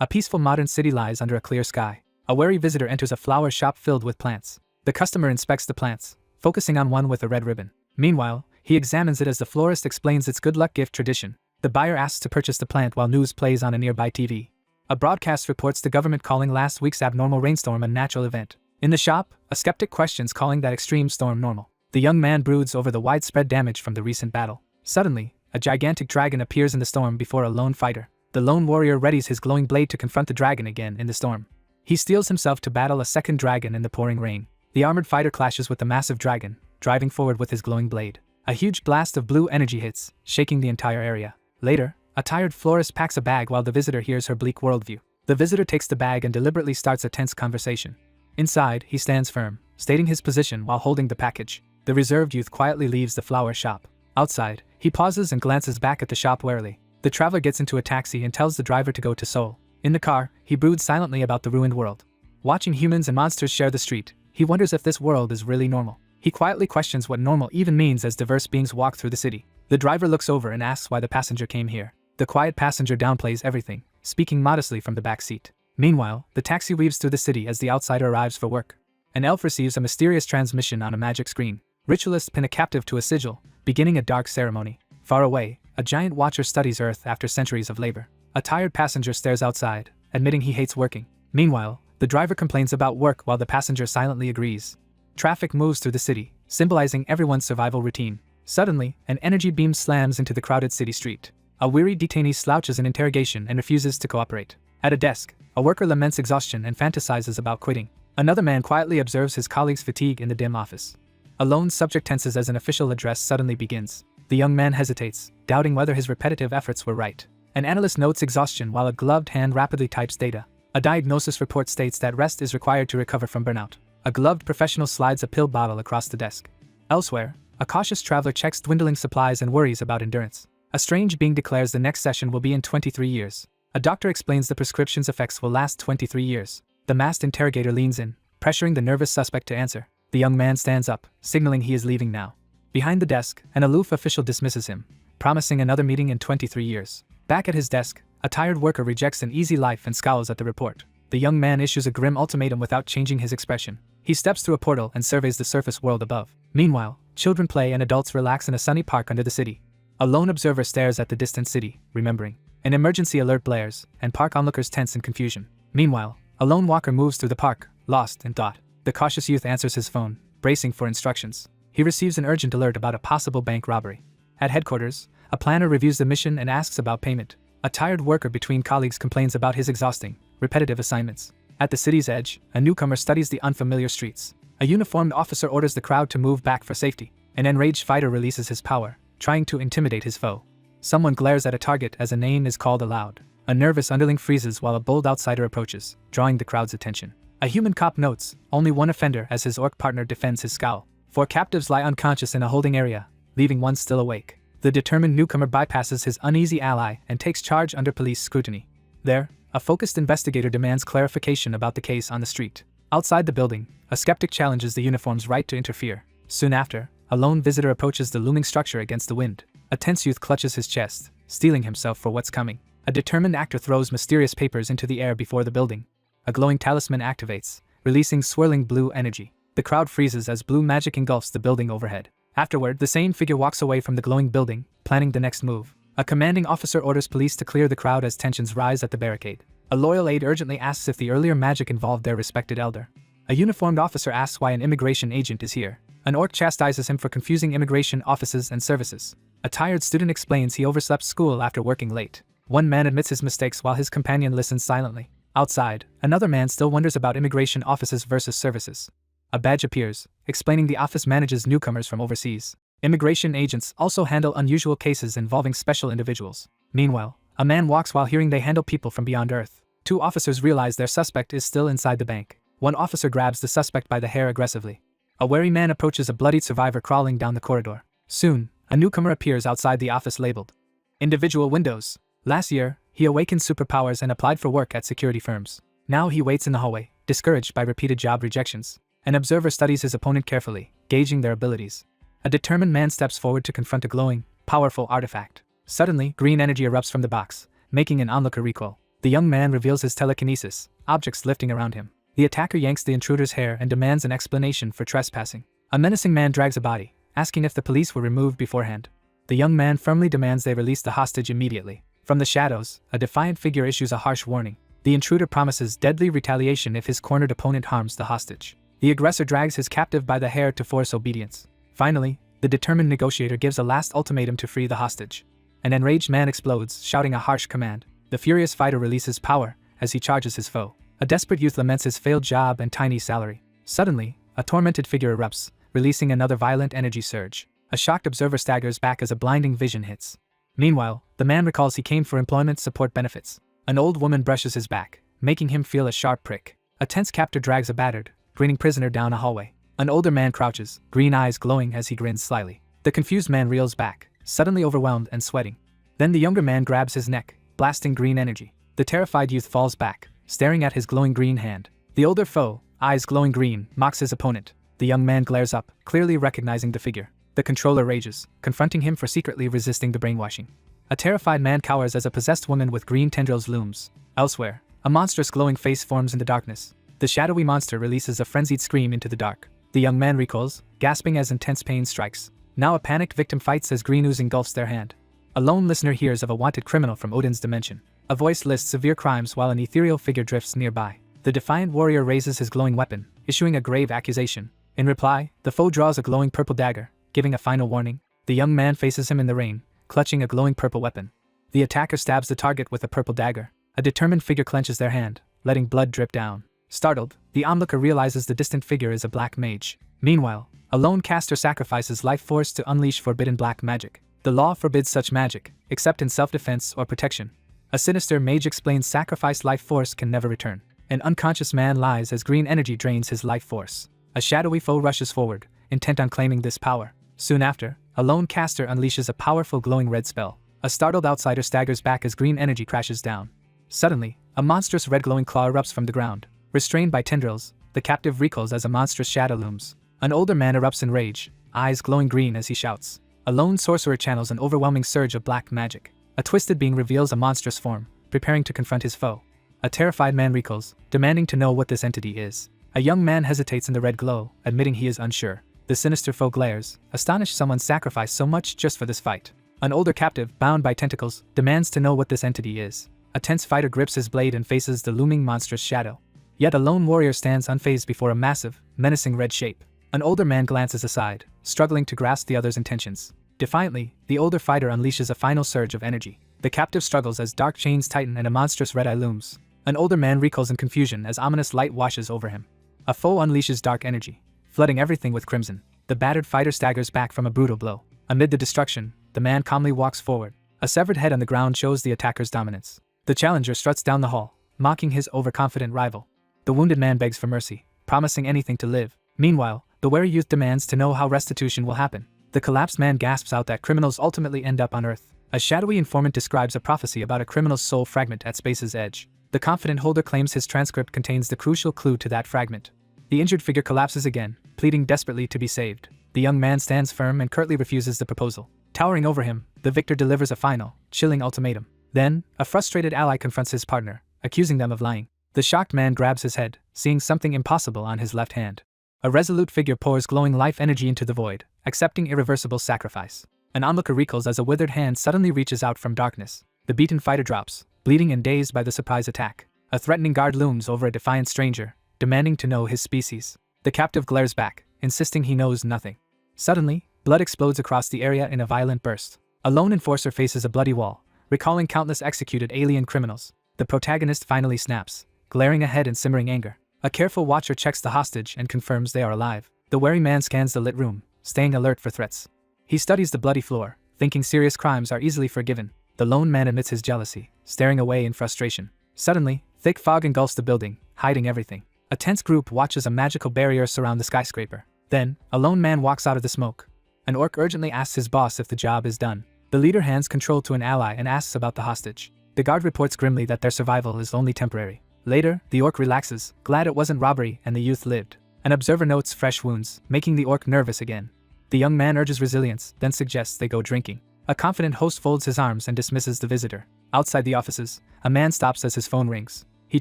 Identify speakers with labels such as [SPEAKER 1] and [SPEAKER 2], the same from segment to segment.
[SPEAKER 1] A peaceful modern city lies under a clear sky. A wary visitor enters a flower shop filled with plants. The customer inspects the plants, focusing on one with a red ribbon. Meanwhile, he examines it as the florist explains its good luck gift tradition. The buyer asks to purchase the plant while news plays on a nearby TV. A broadcast reports the government calling last week's abnormal rainstorm a natural event. In the shop, a skeptic questions calling that extreme storm normal. The young man broods over the widespread damage from the recent battle. Suddenly, a gigantic dragon appears in the storm before a lone fighter. The lone warrior readies his glowing blade to confront the dragon again in the storm. He steels himself to battle a second dragon in the pouring rain. The armored fighter clashes with the massive dragon, driving forward with his glowing blade. A huge blast of blue energy hits, shaking the entire area. Later, a tired florist packs a bag while the visitor hears her bleak worldview. The visitor takes the bag and deliberately starts a tense conversation. Inside, he stands firm, stating his position while holding the package. The reserved youth quietly leaves the flower shop. Outside, he pauses and glances back at the shop warily. The traveler gets into a taxi and tells the driver to go to Seoul. In the car, he broods silently about the ruined world. Watching humans and monsters share the street, he wonders if this world is really normal. He quietly questions what normal even means as diverse beings walk through the city. The driver looks over and asks why the passenger came here. The quiet passenger downplays everything, speaking modestly from the back seat. Meanwhile, the taxi weaves through the city as the outsider arrives for work. An elf receives a mysterious transmission on a magic screen. Ritualists pin a captive to a sigil, beginning a dark ceremony. Far away, a giant watcher studies Earth after centuries of labor. A tired passenger stares outside, admitting he hates working. Meanwhile, the driver complains about work while the passenger silently agrees. Traffic moves through the city, symbolizing everyone's survival routine. Suddenly, an energy beam slams into the crowded city street. A weary detainee slouches in interrogation and refuses to cooperate. At a desk, a worker laments exhaustion and fantasizes about quitting. Another man quietly observes his colleague's fatigue in the dim office. A lone subject tenses as an official address suddenly begins. The young man hesitates, doubting whether his repetitive efforts were right. An analyst notes exhaustion while a gloved hand rapidly types data. A diagnosis report states that rest is required to recover from burnout. A gloved professional slides a pill bottle across the desk. Elsewhere, a cautious traveler checks dwindling supplies and worries about endurance. A strange being declares the next session will be in 23 years. A doctor explains the prescription's effects will last 23 years. The masked interrogator leans in, pressuring the nervous suspect to answer. The young man stands up, signaling he is leaving now. Behind the desk, an aloof official dismisses him, promising another meeting in 23 years. Back at his desk, a tired worker rejects an easy life and scowls at the report. The young man issues a grim ultimatum without changing his expression. He steps through a portal and surveys the surface world above. Meanwhile, children play and adults relax in a sunny park under the city. A lone observer stares at the distant city, remembering. An emergency alert blares, and park onlookers tense in confusion. Meanwhile, a lone walker moves through the park, lost in thought. The cautious youth answers his phone, bracing for instructions. He receives an urgent alert about a possible bank robbery. At headquarters, a planner reviews the mission and asks about payment. A tired worker between colleagues complains about his exhausting, repetitive assignments. At the city's edge, a newcomer studies the unfamiliar streets. A uniformed officer orders the crowd to move back for safety. An enraged fighter releases his power, trying to intimidate his foe. Someone glares at a target as a name is called aloud. A nervous underling freezes while a bold outsider approaches, drawing the crowd's attention. A human cop notes only one offender as his orc partner defends his scowl. 4 captives lie unconscious in a holding area, leaving one still awake. The determined newcomer bypasses his uneasy ally and takes charge under police scrutiny. There, a focused investigator demands clarification about the case on the street. Outside the building, a skeptic challenges the uniform's right to interfere. Soon after, a lone visitor approaches the looming structure against the wind. A tense youth clutches his chest, steeling himself for what's coming. A determined actor throws mysterious papers into the air before the building. A glowing talisman activates, releasing swirling blue energy. The crowd freezes as blue magic engulfs the building overhead. Afterward, the same figure walks away from the glowing building, planning the next move. A commanding officer orders police to clear the crowd as tensions rise at the barricade. A loyal aide urgently asks if the earlier magic involved their respected elder. A uniformed officer asks why an immigration agent is here. An orc chastises him for confusing immigration offices and services. A tired student explains he overslept school after working late. One man admits his mistakes while his companion listens silently. Outside, another man still wonders about immigration offices versus services. A badge appears, explaining the office manages newcomers from overseas. Immigration agents also handle unusual cases involving special individuals. Meanwhile, a man walks while hearing they handle people from beyond Earth. 2 officers realize their suspect is still inside the bank. One officer grabs the suspect by the hair aggressively. A wary man approaches a bloodied survivor crawling down the corridor. Soon, a newcomer appears outside the office labeled Individual Windows. Last year, he awakened superpowers and applied for work at security firms. Now he waits in the hallway, discouraged by repeated job rejections. An observer studies his opponent carefully, gauging their abilities. A determined man steps forward to confront a glowing, powerful artifact. Suddenly, green energy erupts from the box, making an onlooker recoil. The young man reveals his telekinesis, objects lifting around him. The attacker yanks the intruder's hair and demands an explanation for trespassing. A menacing man drags a body, asking if the police were removed beforehand. The young man firmly demands they release the hostage immediately. From the shadows, a defiant figure issues a harsh warning. The intruder promises deadly retaliation if his cornered opponent harms the hostage. The aggressor drags his captive by the hair to force obedience. Finally, the determined negotiator gives a last ultimatum to free the hostage. An enraged man explodes, shouting a harsh command. The furious fighter releases power as he charges his foe. A desperate youth laments his failed job and tiny salary. Suddenly, a tormented figure erupts, releasing another violent energy surge. A shocked observer staggers back as a blinding vision hits. Meanwhile, the man recalls he came for employment support benefits. An old woman brushes his back, making him feel a sharp prick. A tense captor drags a battered, grinning prisoner down a hallway. An older man crouches, green eyes glowing as he grins slyly. The confused man reels back, suddenly overwhelmed and sweating. Then the younger man grabs his neck, blasting green energy. The terrified youth falls back, staring at his glowing green hand. The older foe, eyes glowing green, mocks his opponent. The young man glares up, clearly recognizing the figure. The controller rages, confronting him for secretly resisting the brainwashing. A terrified man cowers as a possessed woman with green tendrils looms. Elsewhere, a monstrous glowing face forms in the darkness. The shadowy monster releases a frenzied scream into the dark. The young man recoils, gasping as intense pain strikes. Now a panicked victim fights as green ooze engulfs their hand. A lone listener hears of a wanted criminal from Odin's dimension. A voice lists severe crimes while an ethereal figure drifts nearby. The defiant warrior raises his glowing weapon, issuing a grave accusation. In reply, the foe draws a glowing purple dagger, giving a final warning. The young man faces him in the rain, clutching a glowing purple weapon. The attacker stabs the target with a purple dagger. A determined figure clenches their hand, letting blood drip down. Startled, the onlooker realizes the distant figure is a black mage. Meanwhile, a lone caster sacrifices life force to unleash forbidden black magic. The law forbids such magic, except in self-defense or protection. A sinister mage explains sacrificed life force can never return. An unconscious man lies as green energy drains his life force. A shadowy foe rushes forward, intent on claiming this power. Soon after, a lone caster unleashes a powerful glowing red spell. A startled outsider staggers back as green energy crashes down. Suddenly, a monstrous red glowing claw erupts from the ground. Restrained by tendrils, the captive recoils as a monstrous shadow looms. An older man erupts in rage, eyes glowing green as he shouts. A lone sorcerer channels an overwhelming surge of black magic. A twisted being reveals a monstrous form, preparing to confront his foe. A terrified man recoils, demanding to know what this entity is. A young man hesitates in the red glow, admitting he is unsure. The sinister foe glares, astonished someone sacrificed so much just for this fight. An older captive, bound by tentacles, demands to know what this entity is. A tense fighter grips his blade and faces the looming monstrous shadow. Yet a lone warrior stands unfazed before a massive, menacing red shape. An older man glances aside, struggling to grasp the other's intentions. Defiantly, the older fighter unleashes a final surge of energy. The captive struggles as dark chains tighten and a monstrous red eye looms. An older man recoils in confusion as ominous light washes over him. A foe unleashes dark energy, flooding everything with crimson. The battered fighter staggers back from a brutal blow. Amid the destruction, the man calmly walks forward. A severed head on the ground shows the attacker's dominance. The challenger struts down the hall, mocking his overconfident rival. The wounded man begs for mercy, promising anything to live. Meanwhile, the wary youth demands to know how restitution will happen. The collapsed man gasps out that criminals ultimately end up on Earth. A shadowy informant describes a prophecy about a criminal's soul fragment at space's edge. The confident holder claims his transcript contains the crucial clue to that fragment. The injured figure collapses again, pleading desperately to be saved. The young man stands firm and curtly refuses the proposal. Towering over him, the victor delivers a final, chilling ultimatum. Then, a frustrated ally confronts his partner, accusing them of lying. The shocked man grabs his head, seeing something impossible on his left hand. A resolute figure pours glowing life energy into the void, accepting irreversible sacrifice. An onlooker recoils as a withered hand suddenly reaches out from darkness. The beaten fighter drops, bleeding and dazed by the surprise attack. A threatening guard looms over a defiant stranger, demanding to know his species. The captive glares back, insisting he knows nothing. Suddenly, blood explodes across the area in a violent burst. A lone enforcer faces a bloody wall, recalling countless executed alien criminals. The protagonist finally snaps, glaring ahead in simmering anger. A careful watcher checks the hostage and confirms they are alive. The wary man scans the lit room, staying alert for threats. He studies the bloody floor, thinking serious crimes are easily forgiven. The lone man admits his jealousy, staring away in frustration. Suddenly, thick fog engulfs the building, hiding everything. A tense group watches a magical barrier surround the skyscraper. Then, a lone man walks out of the smoke. An orc urgently asks his boss if the job is done. The leader hands control to an ally and asks about the hostage. The guard reports grimly that their survival is only temporary. Later, the orc relaxes, glad it wasn't robbery and the youth lived. An observer notes fresh wounds, making the orc nervous again. The young man urges resilience, then suggests they go drinking. A confident host folds his arms and dismisses the visitor. Outside the offices, a man stops as his phone rings. He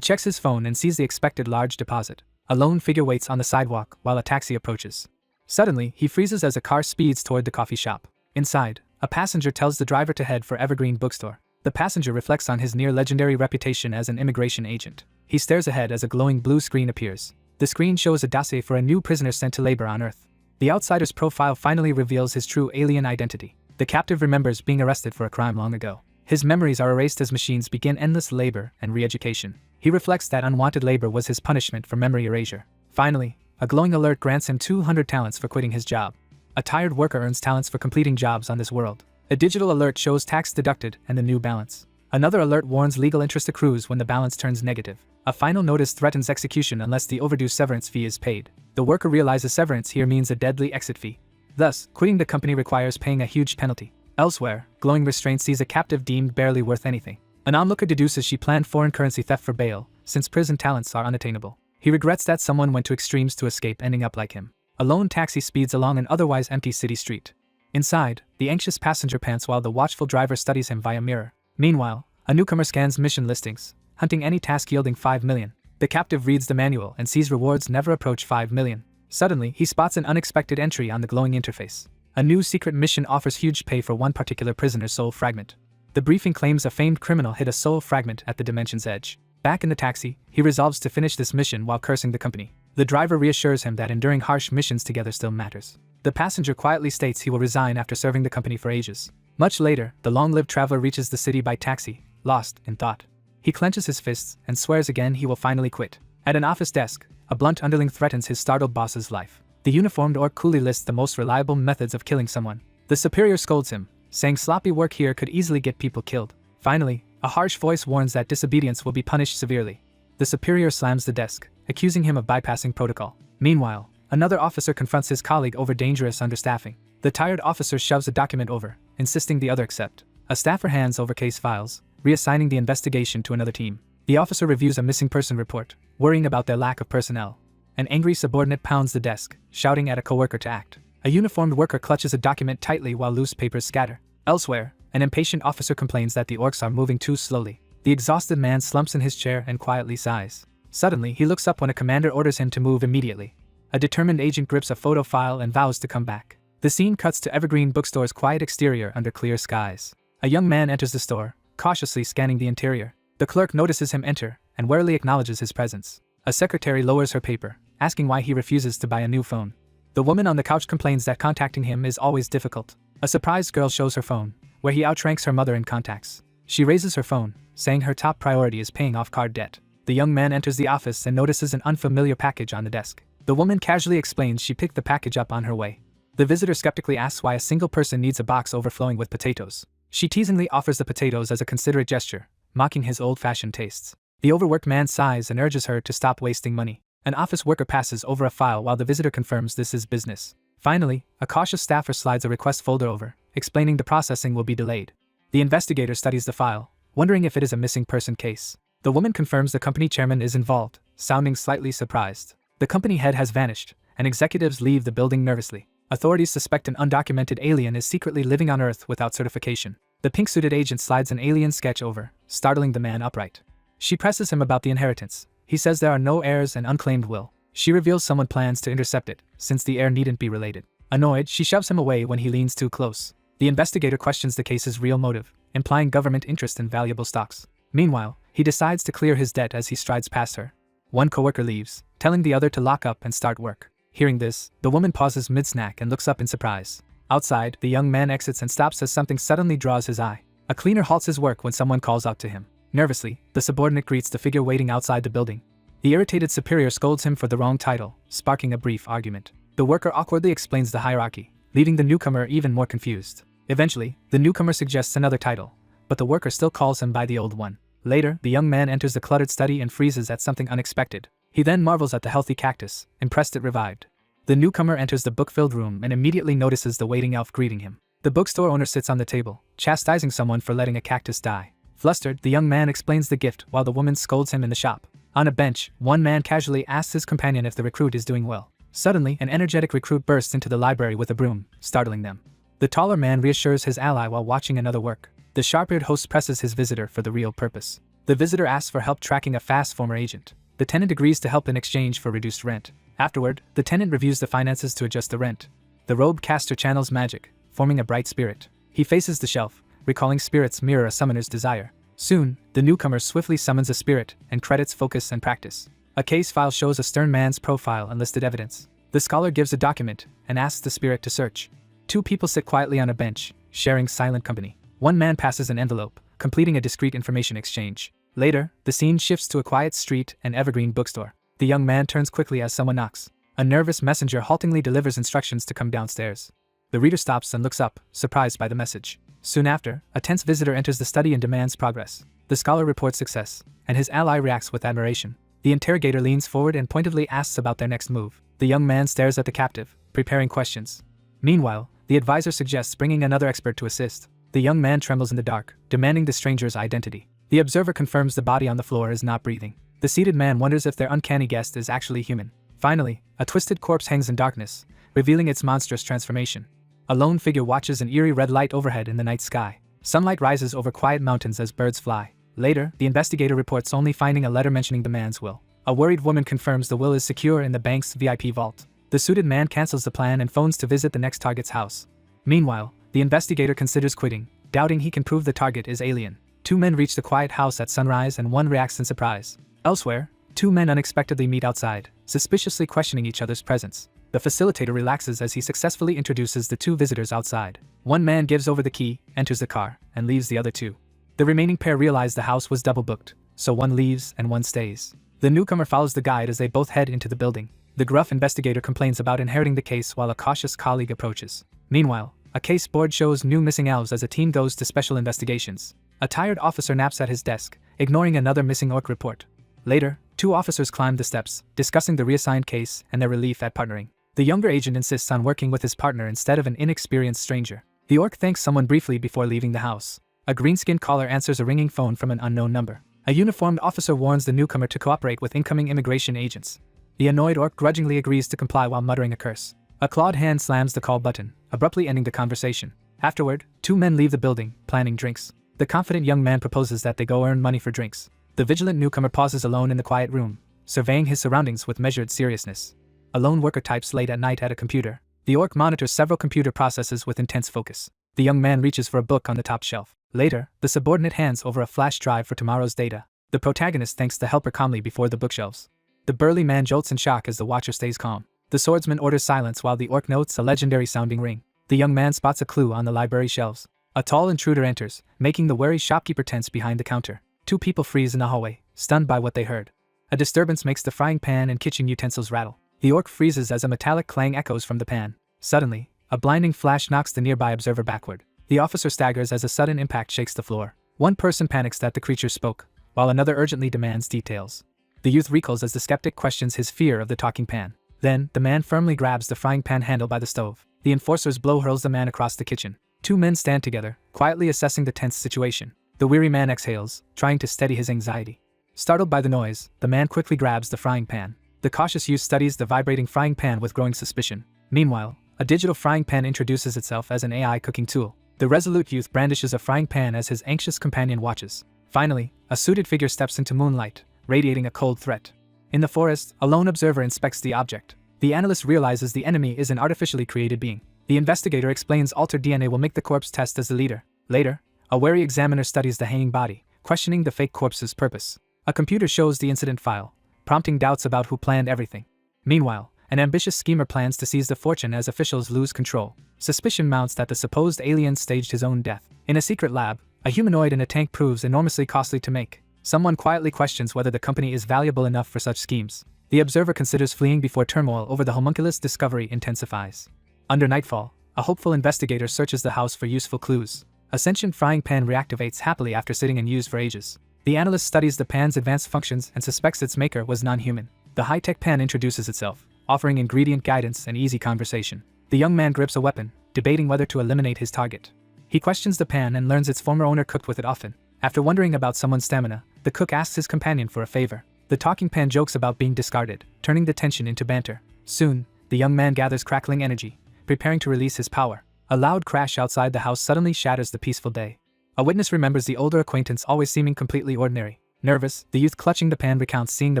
[SPEAKER 1] checks his phone and sees the expected large deposit. A lone figure waits on the sidewalk while a taxi approaches. Suddenly, he freezes as a car speeds toward the coffee shop. Inside, a passenger tells the driver to head for Evergreen Bookstore. The passenger reflects on his near-legendary reputation as an immigration agent. He stares ahead as a glowing blue screen appears. The screen shows a dossier for a new prisoner sent to labor on Earth. The outsider's profile finally reveals his true alien identity. The captive remembers being arrested for a crime long ago. His memories are erased as machines begin endless labor and re-education. He reflects that unwanted labor was his punishment for memory erasure. Finally, a glowing alert grants him 200 talents for quitting his job. A tired worker earns talents for completing jobs on this world. A digital alert shows tax deducted and the new balance. Another alert warns legal interest accrues when the balance turns negative. A final notice threatens execution unless the overdue severance fee is paid. The worker realizes severance here means a deadly exit fee. Thus, quitting the company requires paying a huge penalty. Elsewhere, glowing restraint sees a captive deemed barely worth anything. An onlooker deduces she planned foreign currency theft for bail, since prison talents are unattainable. He regrets that someone went to extremes to escape ending up like him. A lone taxi speeds along an otherwise empty city street. Inside, the anxious passenger pants while the watchful driver studies him via mirror. Meanwhile, a newcomer scans mission listings, hunting any task yielding 5 million. The captive reads the manual and sees rewards never approach 5 million. Suddenly, he spots an unexpected entry on the glowing interface. A new secret mission offers huge pay for one particular prisoner's soul fragment. The briefing claims a famed criminal hid a soul fragment at the dimension's edge. Back in the taxi, he resolves to finish this mission while cursing the company. The driver reassures him that enduring harsh missions together still matters. The passenger quietly states he will resign after serving the company for ages. Much later, the long-lived traveler reaches the city by taxi, lost in thought. He clenches his fists and swears again he will finally quit. At an office desk, a blunt underling threatens his startled boss's life. The uniformed orc coolly lists the most reliable methods of killing someone. The superior scolds him, saying sloppy work here could easily get people killed. Finally, a harsh voice warns that disobedience will be punished severely. The superior slams the desk, accusing him of bypassing protocol. Meanwhile, another officer confronts his colleague over dangerous understaffing. The tired officer shoves a document over, insisting the other accept. A staffer hands over case files, reassigning the investigation to another team. The officer reviews a missing person report, worrying about their lack of personnel. An angry subordinate pounds the desk, shouting at a coworker to act. A uniformed worker clutches a document tightly while loose papers scatter. Elsewhere, an impatient officer complains that the orcs are moving too slowly. The exhausted man slumps in his chair and quietly sighs. Suddenly, he looks up when a commander orders him to move immediately. A determined agent grips a photo file and vows to come back. The scene cuts to Evergreen Bookstore's quiet exterior under clear skies. A young man enters the store, cautiously scanning the interior. The clerk notices him enter and warily acknowledges his presence. A secretary lowers her paper, asking why he refuses to buy a new phone. The woman on the couch complains that contacting him is always difficult. A surprised girl shows her phone, where he outranks her mother in contacts. She raises her phone, saying her top priority is paying off card debt. The young man enters the office and notices an unfamiliar package on the desk. The woman casually explains she picked the package up on her way. The visitor skeptically asks why a single person needs a box overflowing with potatoes. She teasingly offers the potatoes as a considerate gesture, mocking his old-fashioned tastes. The overworked man sighs and urges her to stop wasting money. An office worker passes over a file while the visitor confirms this is business. Finally, a cautious staffer slides a request folder over, explaining the processing will be delayed. The investigator studies the file, wondering if it is a missing person case. The woman confirms the company chairman is involved, sounding slightly surprised. The company head has vanished, and executives leave the building nervously. Authorities suspect an undocumented alien is secretly living on Earth without certification. The pink-suited agent slides an alien sketch over, startling the man upright. She presses him about the inheritance. He says there are no heirs and unclaimed will. She reveals someone plans to intercept it, since the heir needn't be related. Annoyed, she shoves him away when he leans too close. The investigator questions the case's real motive, implying government interest in valuable stocks. Meanwhile, he decides to clear his debt as he strides past her. One coworker leaves, telling the other to lock up and start work. Hearing this, the woman pauses mid-snack and looks up in surprise. Outside, the young man exits and stops as something suddenly draws his eye. A cleaner halts his work when someone calls out to him. Nervously, the subordinate greets the figure waiting outside the building. The irritated superior scolds him for the wrong title, sparking a brief argument. The worker awkwardly explains the hierarchy, leaving the newcomer even more confused. Eventually, the newcomer suggests another title, but the worker still calls him by the old one. Later, the young man enters the cluttered study and freezes at something unexpected. He then marvels at the healthy cactus, impressed it revived. The newcomer enters the book-filled room and immediately notices the waiting elf greeting him. The bookstore owner sits on the table, chastising someone for letting a cactus die. Flustered, the young man explains the gift while the woman scolds him in the shop. On a bench, one man casually asks his companion if the recruit is doing well. Suddenly, an energetic recruit bursts into the library with a broom, startling them. The taller man reassures his ally while watching another work. The sharp-eared host presses his visitor for the real purpose. The visitor asks for help tracking a fast former agent. The tenant agrees to help in exchange for reduced rent. Afterward, the tenant reviews the finances to adjust the rent. The robe caster channels magic, forming a bright spirit. He faces the shelf, recalling spirits mirror a summoner's desire. Soon, the newcomer swiftly summons a spirit and credits focus and practice. A case file shows a stern man's profile and listed evidence. The scholar gives a document and asks the spirit to search. Two people sit quietly on a bench, sharing silent company. One man passes an envelope, completing a discreet information exchange. Later, the scene shifts to a quiet street and evergreen bookstore. The young man turns quickly as someone knocks. A nervous messenger haltingly delivers instructions to come downstairs. The reader stops and looks up, surprised by the message. Soon after, a tense visitor enters the study and demands progress. The scholar reports success, and his ally reacts with admiration. The interrogator leans forward and pointedly asks about their next move. The young man stares at the captive, preparing questions. Meanwhile, the advisor suggests bringing another expert to assist. The young man trembles in the dark, demanding the stranger's identity. The observer confirms the body on the floor is not breathing. The seated man wonders if their uncanny guest is actually human. Finally, a twisted corpse hangs in darkness, revealing its monstrous transformation. A lone figure watches an eerie red light overhead in the night sky. Sunlight rises over quiet mountains as birds fly. Later, the investigator reports only finding a letter mentioning the man's will. A worried woman confirms the will is secure in the bank's VIP vault. The suited man cancels the plan and phones to visit the next target's house. Meanwhile, the investigator considers quitting, doubting he can prove the target is alien. Two men reach the quiet house at sunrise and one reacts in surprise. Elsewhere, two men unexpectedly meet outside, suspiciously questioning each other's presence. The facilitator relaxes as he successfully introduces the two visitors outside. One man gives over the key, enters the car, and leaves the other two. The remaining pair realize the house was double booked, so one leaves and one stays. The newcomer follows the guide as they both head into the building. The gruff investigator complains about inheriting the case while a cautious colleague approaches. Meanwhile, a case board shows new missing elves as a team goes to special investigations. A tired officer naps at his desk, ignoring another missing orc report. Later, two officers climb the steps, discussing the reassigned case and their relief at partnering. The younger agent insists on working with his partner instead of an inexperienced stranger. The orc thanks someone briefly before leaving the house. A green-skinned caller answers a ringing phone from an unknown number. A uniformed officer warns the newcomer to cooperate with incoming immigration agents. The annoyed orc grudgingly agrees to comply while muttering a curse. A clawed hand slams the call button, abruptly ending the conversation. Afterward, two men leave the building, planning drinks. The confident young man proposes that they go earn money for drinks. The vigilant newcomer pauses alone in the quiet room, surveying his surroundings with measured seriousness. A lone worker types late at night at a computer. The orc monitors several computer processes with intense focus. The young man reaches for a book on the top shelf. Later, the subordinate hands over a flash drive for tomorrow's data. The protagonist thanks the helper calmly before the bookshelves. The burly man jolts in shock as the watcher stays calm. The swordsman orders silence while the orc notes a legendary-sounding ring. The young man spots a clue on the library shelves. A tall intruder enters, making the wary shopkeeper tense behind the counter. Two people freeze in the hallway, stunned by what they heard. A disturbance makes the frying pan and kitchen utensils rattle. The orc freezes as a metallic clang echoes from the pan. Suddenly, a blinding flash knocks the nearby observer backward. The officer staggers as a sudden impact shakes the floor. One person panics that the creature spoke, while another urgently demands details. The youth recoils as the skeptic questions his fear of the talking pan. Then, the man firmly grabs the frying pan handle by the stove. The enforcer's blow hurls the man across the kitchen. Two men stand together, quietly assessing the tense situation. The weary man exhales, trying to steady his anxiety. Startled by the noise, the man quickly grabs the frying pan. The cautious youth studies the vibrating frying pan with growing suspicion. Meanwhile, a digital frying pan introduces itself as an AI cooking tool. The resolute youth brandishes a frying pan as his anxious companion watches. Finally, a suited figure steps into moonlight, radiating a cold threat. In the forest, a lone observer inspects the object. The analyst realizes the enemy is an artificially created being. The investigator explains altered DNA will make the corpse test as the leader. Later, a wary examiner studies the hanging body, questioning the fake corpse's purpose. A computer shows the incident file, prompting doubts about who planned everything. Meanwhile, an ambitious schemer plans to seize the fortune as officials lose control. Suspicion mounts that the supposed alien staged his own death. In a secret lab, a humanoid in a tank proves enormously costly to make. Someone quietly questions whether the company is valuable enough for such schemes. The observer considers fleeing before turmoil over the homunculus discovery intensifies. Under nightfall, a hopeful investigator searches the house for useful clues. A sentient frying pan reactivates happily after sitting unused for ages. The analyst studies the pan's advanced functions and suspects its maker was non-human. The high-tech pan introduces itself, offering ingredient guidance and easy conversation. The young man grips a weapon, debating whether to eliminate his target. He questions the pan and learns its former owner cooked with it often. After wondering about someone's stamina, the cook asks his companion for a favor. The talking pan jokes about being discarded, turning the tension into banter. Soon, the young man gathers crackling energy, preparing to release his power. A loud crash outside the house suddenly shatters the peaceful day. A witness remembers the older acquaintance always seeming completely ordinary. Nervous, the youth clutching the pan recounts seeing the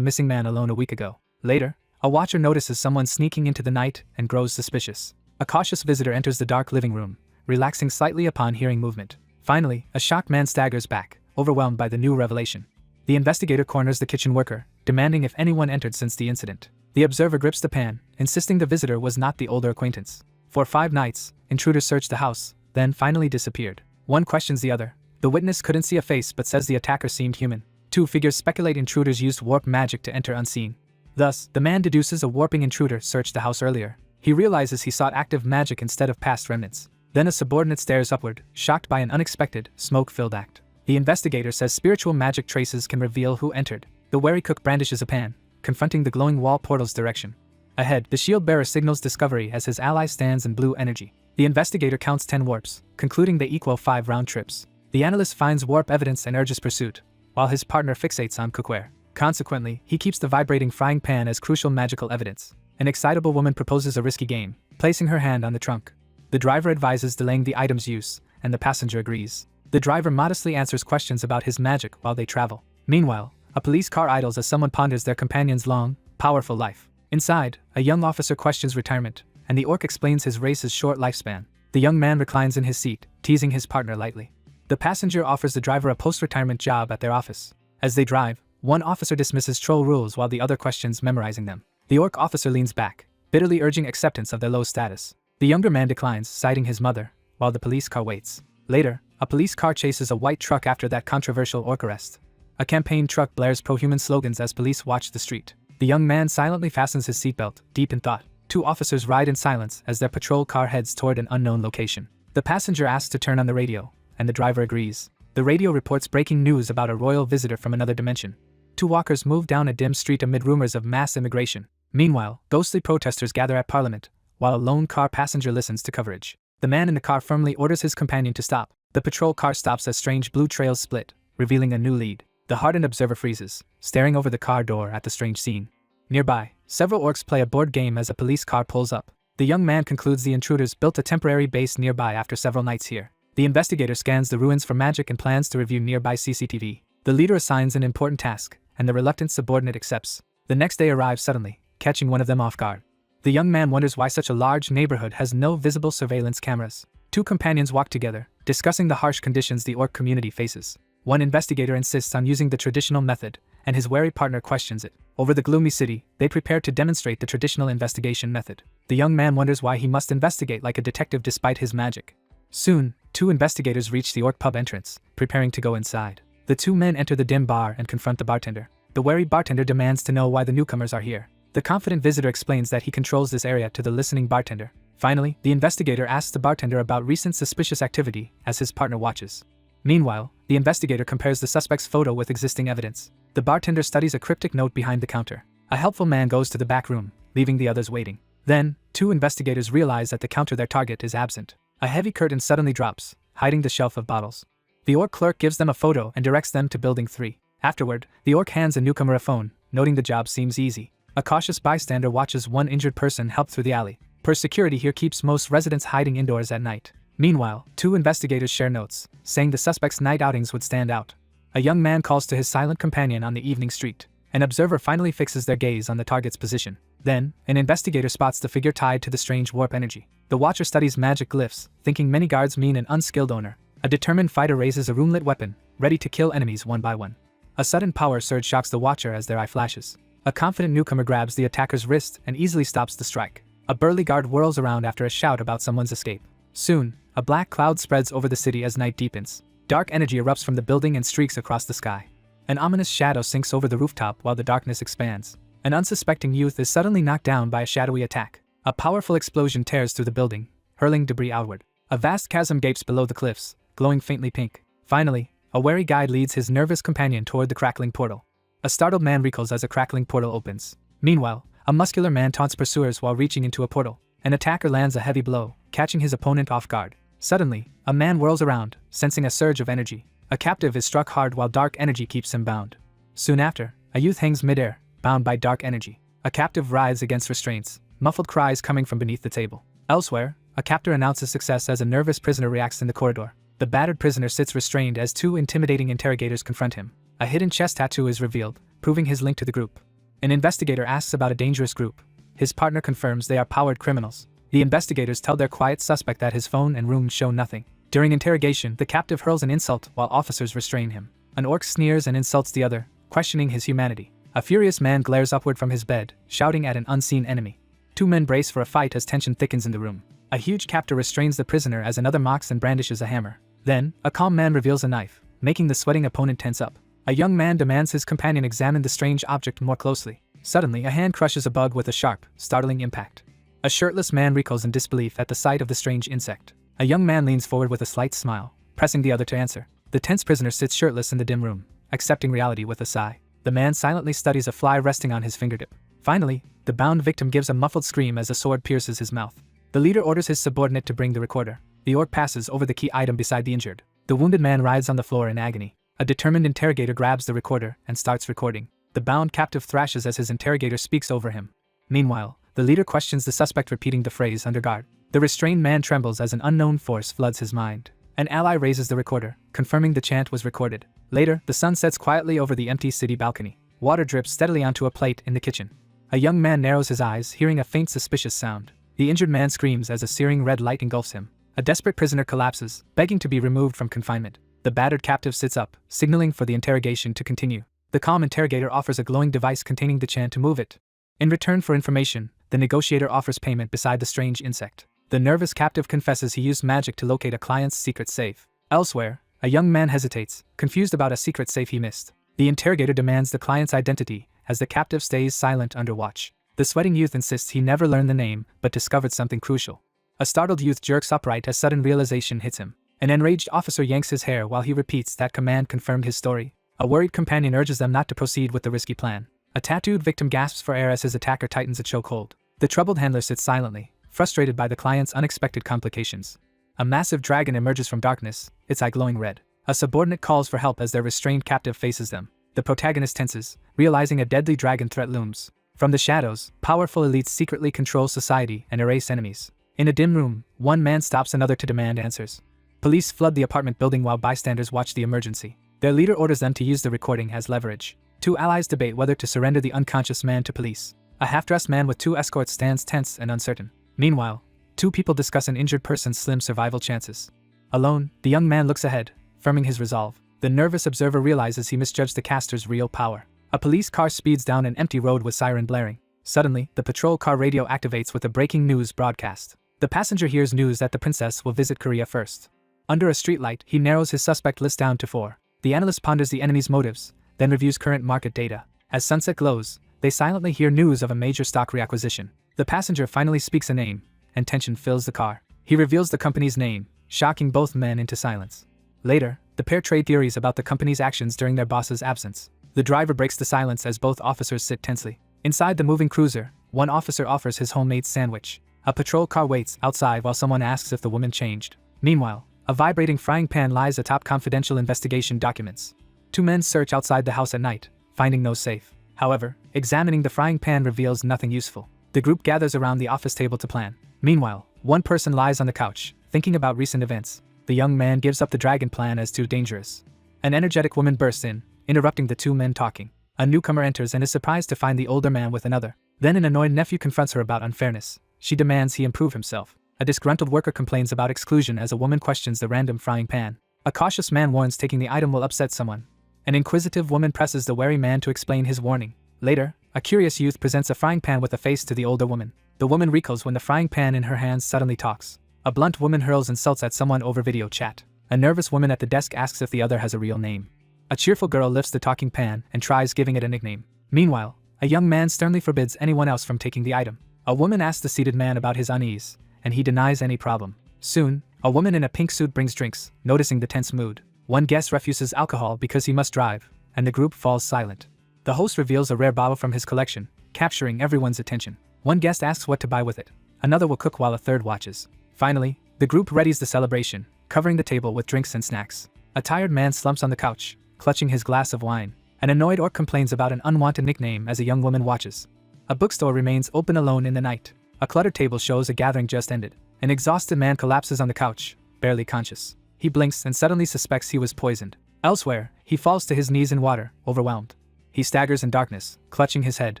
[SPEAKER 1] missing man alone a week ago. Later, a watcher notices someone sneaking into the night and grows suspicious. A cautious visitor enters the dark living room, relaxing slightly upon hearing movement. Finally, a shocked man staggers back, overwhelmed by the new revelation. The investigator corners the kitchen worker, demanding if anyone entered since the incident. The observer grips the pan, insisting the visitor was not the older acquaintance. For 5 nights, intruders searched the house, then finally disappeared. One questions the other. The witness couldn't see a face but says the attacker seemed human. 2 figures speculate intruders used warp magic to enter unseen. Thus, the man deduces a warping intruder searched the house earlier. He realizes he sought active magic instead of past remnants. Then a subordinate stares upward, shocked by an unexpected, smoke-filled act. The investigator says spiritual magic traces can reveal who entered. The wary cook brandishes a pan, confronting the glowing wall portal's direction. Ahead, the shield bearer signals discovery as his ally stands in blue energy. The investigator counts 10 warps, concluding they equal 5 round trips. The analyst finds warp evidence and urges pursuit, while his partner fixates on cookware. Consequently, he keeps the vibrating frying pan as crucial magical evidence. An excitable woman proposes a risky game, placing her hand on the trunk. The driver advises delaying the item's use, and the passenger agrees. The driver modestly answers questions about his magic while they travel. Meanwhile, a police car idles as someone ponders their companion's long, powerful life. Inside, a young officer questions retirement, and the orc explains his race's short lifespan. The young man reclines in his seat, teasing his partner lightly. The passenger offers the driver a post-retirement job at their office. As they drive, one officer dismisses troll rules while the other questions memorizing them. The orc officer leans back, bitterly urging acceptance of their low status. The younger man declines, citing his mother, while the police car waits. Later, a police car chases a white truck after that controversial orc arrest. A campaign truck blares pro-human slogans as police watch the street. The young man silently fastens his seatbelt, deep in thought. 2 officers ride in silence as their patrol car heads toward an unknown location. The passenger asks to turn on the radio, and the driver agrees. The radio reports breaking news about a royal visitor from another dimension. 2 walkers move down a dim street amid rumors of mass immigration. Meanwhile, ghostly protesters gather at Parliament, while a lone car passenger listens to coverage. The man in the car firmly orders his companion to stop. The patrol car stops as strange blue trails split, revealing a new lead. The hardened observer freezes, staring over the car door at the strange scene. Nearby, several orcs play a board game as a police car pulls up. The young man concludes the intruders built a temporary base nearby after several nights here. The investigator scans the ruins for magic and plans to review nearby CCTV. The leader assigns an important task, and the reluctant subordinate accepts. The next day arrives suddenly, catching one of them off guard. The young man wonders why such a large neighborhood has no visible surveillance cameras. 2 companions walk together, discussing the harsh conditions the orc community faces. One investigator insists on using the traditional method, and his wary partner questions it. Over the gloomy city, they prepare to demonstrate the traditional investigation method. The young man wonders why he must investigate like a detective despite his magic. Soon, 2 investigators reach the orc pub entrance, preparing to go inside. The 2 men enter the dim bar and confront the bartender. The wary bartender demands to know why the newcomers are here. The confident visitor explains that he controls this area to the listening bartender. Finally, the investigator asks the bartender about recent suspicious activity as his partner watches. Meanwhile, the investigator compares the suspect's photo with existing evidence. The bartender studies a cryptic note behind the counter. A helpful man goes to the back room, leaving the others waiting. Then, 2 investigators realize at the counter their target is absent. A heavy curtain suddenly drops, hiding the shelf of bottles. The orc clerk gives them a photo and directs them to building 3. Afterward, the orc hands a newcomer a phone, noting the job seems easy. A cautious bystander watches one injured person help through the alley. Security here keeps most residents hiding indoors at night. Meanwhile, 2 investigators share notes, saying the suspect's night outings would stand out. A young man calls to his silent companion on the evening street. An observer finally fixes their gaze on the target's position. Then, an investigator spots the figure tied to the strange warp energy. The watcher studies magic glyphs, thinking many guards mean an unskilled owner. A determined fighter raises a roomlit weapon, ready to kill enemies one by one. A sudden power surge shocks the watcher as their eye flashes. A confident newcomer grabs the attacker's wrist and easily stops the strike. A burly guard whirls around after a shout about someone's escape. Soon, a black cloud spreads over the city as night deepens. Dark energy erupts from the building and streaks across the sky. An ominous shadow sinks over the rooftop while the darkness expands. An unsuspecting youth is suddenly knocked down by a shadowy attack. A powerful explosion tears through the building, hurling debris outward. A vast chasm gapes below the cliffs, glowing faintly pink. Finally, a wary guide leads his nervous companion toward the crackling portal. A startled man recoils as a crackling portal opens. Meanwhile, a muscular man taunts pursuers while reaching into a portal. An attacker lands a heavy blow, catching his opponent off guard. Suddenly, a man whirls around, sensing a surge of energy. A captive is struck hard while dark energy keeps him bound. Soon after, a youth hangs midair, bound by dark energy. A captive writhes against restraints, muffled cries coming from beneath the table. Elsewhere, a captor announces success as a nervous prisoner reacts in the corridor. The battered prisoner sits restrained as two intimidating interrogators confront him. A hidden chest tattoo is revealed, proving his link to the group. An investigator asks about a dangerous group. His partner confirms they are powered criminals. The investigators tell their quiet suspect that his phone and room show nothing. During interrogation, the captive hurls an insult while officers restrain him. An orc sneers and insults the other, questioning his humanity. A furious man glares upward from his bed, shouting at an unseen enemy. Two men brace for a fight as tension thickens in the room. A huge captor restrains the prisoner as another mocks and brandishes a hammer. Then, a calm man reveals a knife, making the sweating opponent tense up. A young man demands his companion examine the strange object more closely. Suddenly, a hand crushes a bug with a sharp, startling impact. A shirtless man recoils in disbelief at the sight of the strange insect. A young man leans forward with a slight smile, pressing the other to answer. The tense prisoner sits shirtless in the dim room, accepting reality with a sigh. The man silently studies a fly resting on his fingertip. Finally, the bound victim gives a muffled scream as a sword pierces his mouth. The leader orders his subordinate to bring the recorder. The orc passes over the key item beside the injured. The wounded man writhes on the floor in agony. A determined interrogator grabs the recorder and starts recording. The bound captive thrashes as his interrogator speaks over him. Meanwhile, the leader questions the suspect, repeating the phrase under guard. The restrained man trembles as an unknown force floods his mind. An ally raises the recorder, confirming the chant was recorded. Later, the sun sets quietly over the empty city balcony. Water drips steadily onto a plate in the kitchen. A young man narrows his eyes, hearing a faint suspicious sound. The injured man screams as a searing red light engulfs him. A desperate prisoner collapses, begging to be removed from confinement. The battered captive sits up, signaling for the interrogation to continue. The calm interrogator offers a glowing device containing the chant to move it. In return for information, the negotiator offers payment beside the strange insect. The nervous captive confesses he used magic to locate a client's secret safe. Elsewhere, a young man hesitates, confused about a secret safe he missed. The interrogator demands the client's identity, as the captive stays silent under watch. The sweating youth insists he never learned the name, but discovered something crucial. A startled youth jerks upright as sudden realization hits him. An enraged officer yanks his hair while he repeats that command confirmed his story. A worried companion urges them not to proceed with the risky plan. A tattooed victim gasps for air as his attacker tightens a chokehold. The troubled handler sits silently, frustrated by the client's unexpected complications. A massive dragon emerges from darkness, its eye glowing red. A subordinate calls for help as their restrained captive faces them. The protagonist tenses, realizing a deadly dragon threat looms. From the shadows, powerful elites secretly control society and erase enemies. In a dim room, one man stops another to demand answers. Police flood the apartment building while bystanders watch the emergency. Their leader orders them to use the recording as leverage. Two allies debate whether to surrender the unconscious man to police. A half-dressed man with two escorts stands tense and uncertain. Meanwhile, two people discuss an injured person's slim survival chances. Alone, the young man looks ahead, firming his resolve. The nervous observer realizes he misjudged the caster's real power. A police car speeds down an empty road with siren blaring. Suddenly, the patrol car radio activates with a breaking news broadcast. The passenger hears news that the princess will visit Korea first. Under a streetlight, he narrows his suspect list down to 4. The analyst ponders the enemy's motives, then reviews current market data. As sunset glows, they silently hear news of a major stock reacquisition. The passenger finally speaks a name, and tension fills the car. He reveals the company's name, shocking both men into silence. Later, the pair trade theories about the company's actions during their boss's absence. The driver breaks the silence as both officers sit tensely. Inside the moving cruiser, one officer offers his homemade sandwich. A patrol car waits outside while someone asks if the woman changed. Meanwhile, a vibrating frying pan lies atop confidential investigation documents. Two men search outside the house at night, finding no safe. However, examining the frying pan reveals nothing useful. The group gathers around the office table to plan. Meanwhile, one person lies on the couch, thinking about recent events. The young man gives up the dragon plan as too dangerous. An energetic woman bursts in, interrupting the two men talking. A newcomer enters and is surprised to find the older man with another. Then an annoyed nephew confronts her about unfairness. She demands he improve himself. A disgruntled worker complains about exclusion as a woman questions the random frying pan. A cautious man warns taking the item will upset someone. An inquisitive woman presses the wary man to explain his warning. Later, a curious youth presents a frying pan with a face to the older woman. The woman recoils when the frying pan in her hands suddenly talks. A blunt woman hurls insults at someone over video chat. A nervous woman at the desk asks if the other has a real name. A cheerful girl lifts the talking pan and tries giving it a nickname. Meanwhile, a young man sternly forbids anyone else from taking the item. A woman asks the seated man about his unease, and he denies any problem. Soon, a woman in a pink suit brings drinks, noticing the tense mood. One guest refuses alcohol because he must drive, and the group falls silent. The host reveals a rare bottle from his collection, capturing everyone's attention. One guest asks what to buy with it. Another will cook while a third watches. Finally, the group readies the celebration, covering the table with drinks and snacks. A tired man slumps on the couch, clutching his glass of wine. An annoyed orc complains about an unwanted nickname as a young woman watches. A bookstore remains open alone in the night. A cluttered table shows a gathering just ended. An exhausted man collapses on the couch, barely conscious. He blinks and suddenly suspects he was poisoned. Elsewhere, he falls to his knees in water, overwhelmed. He staggers in darkness, clutching his head,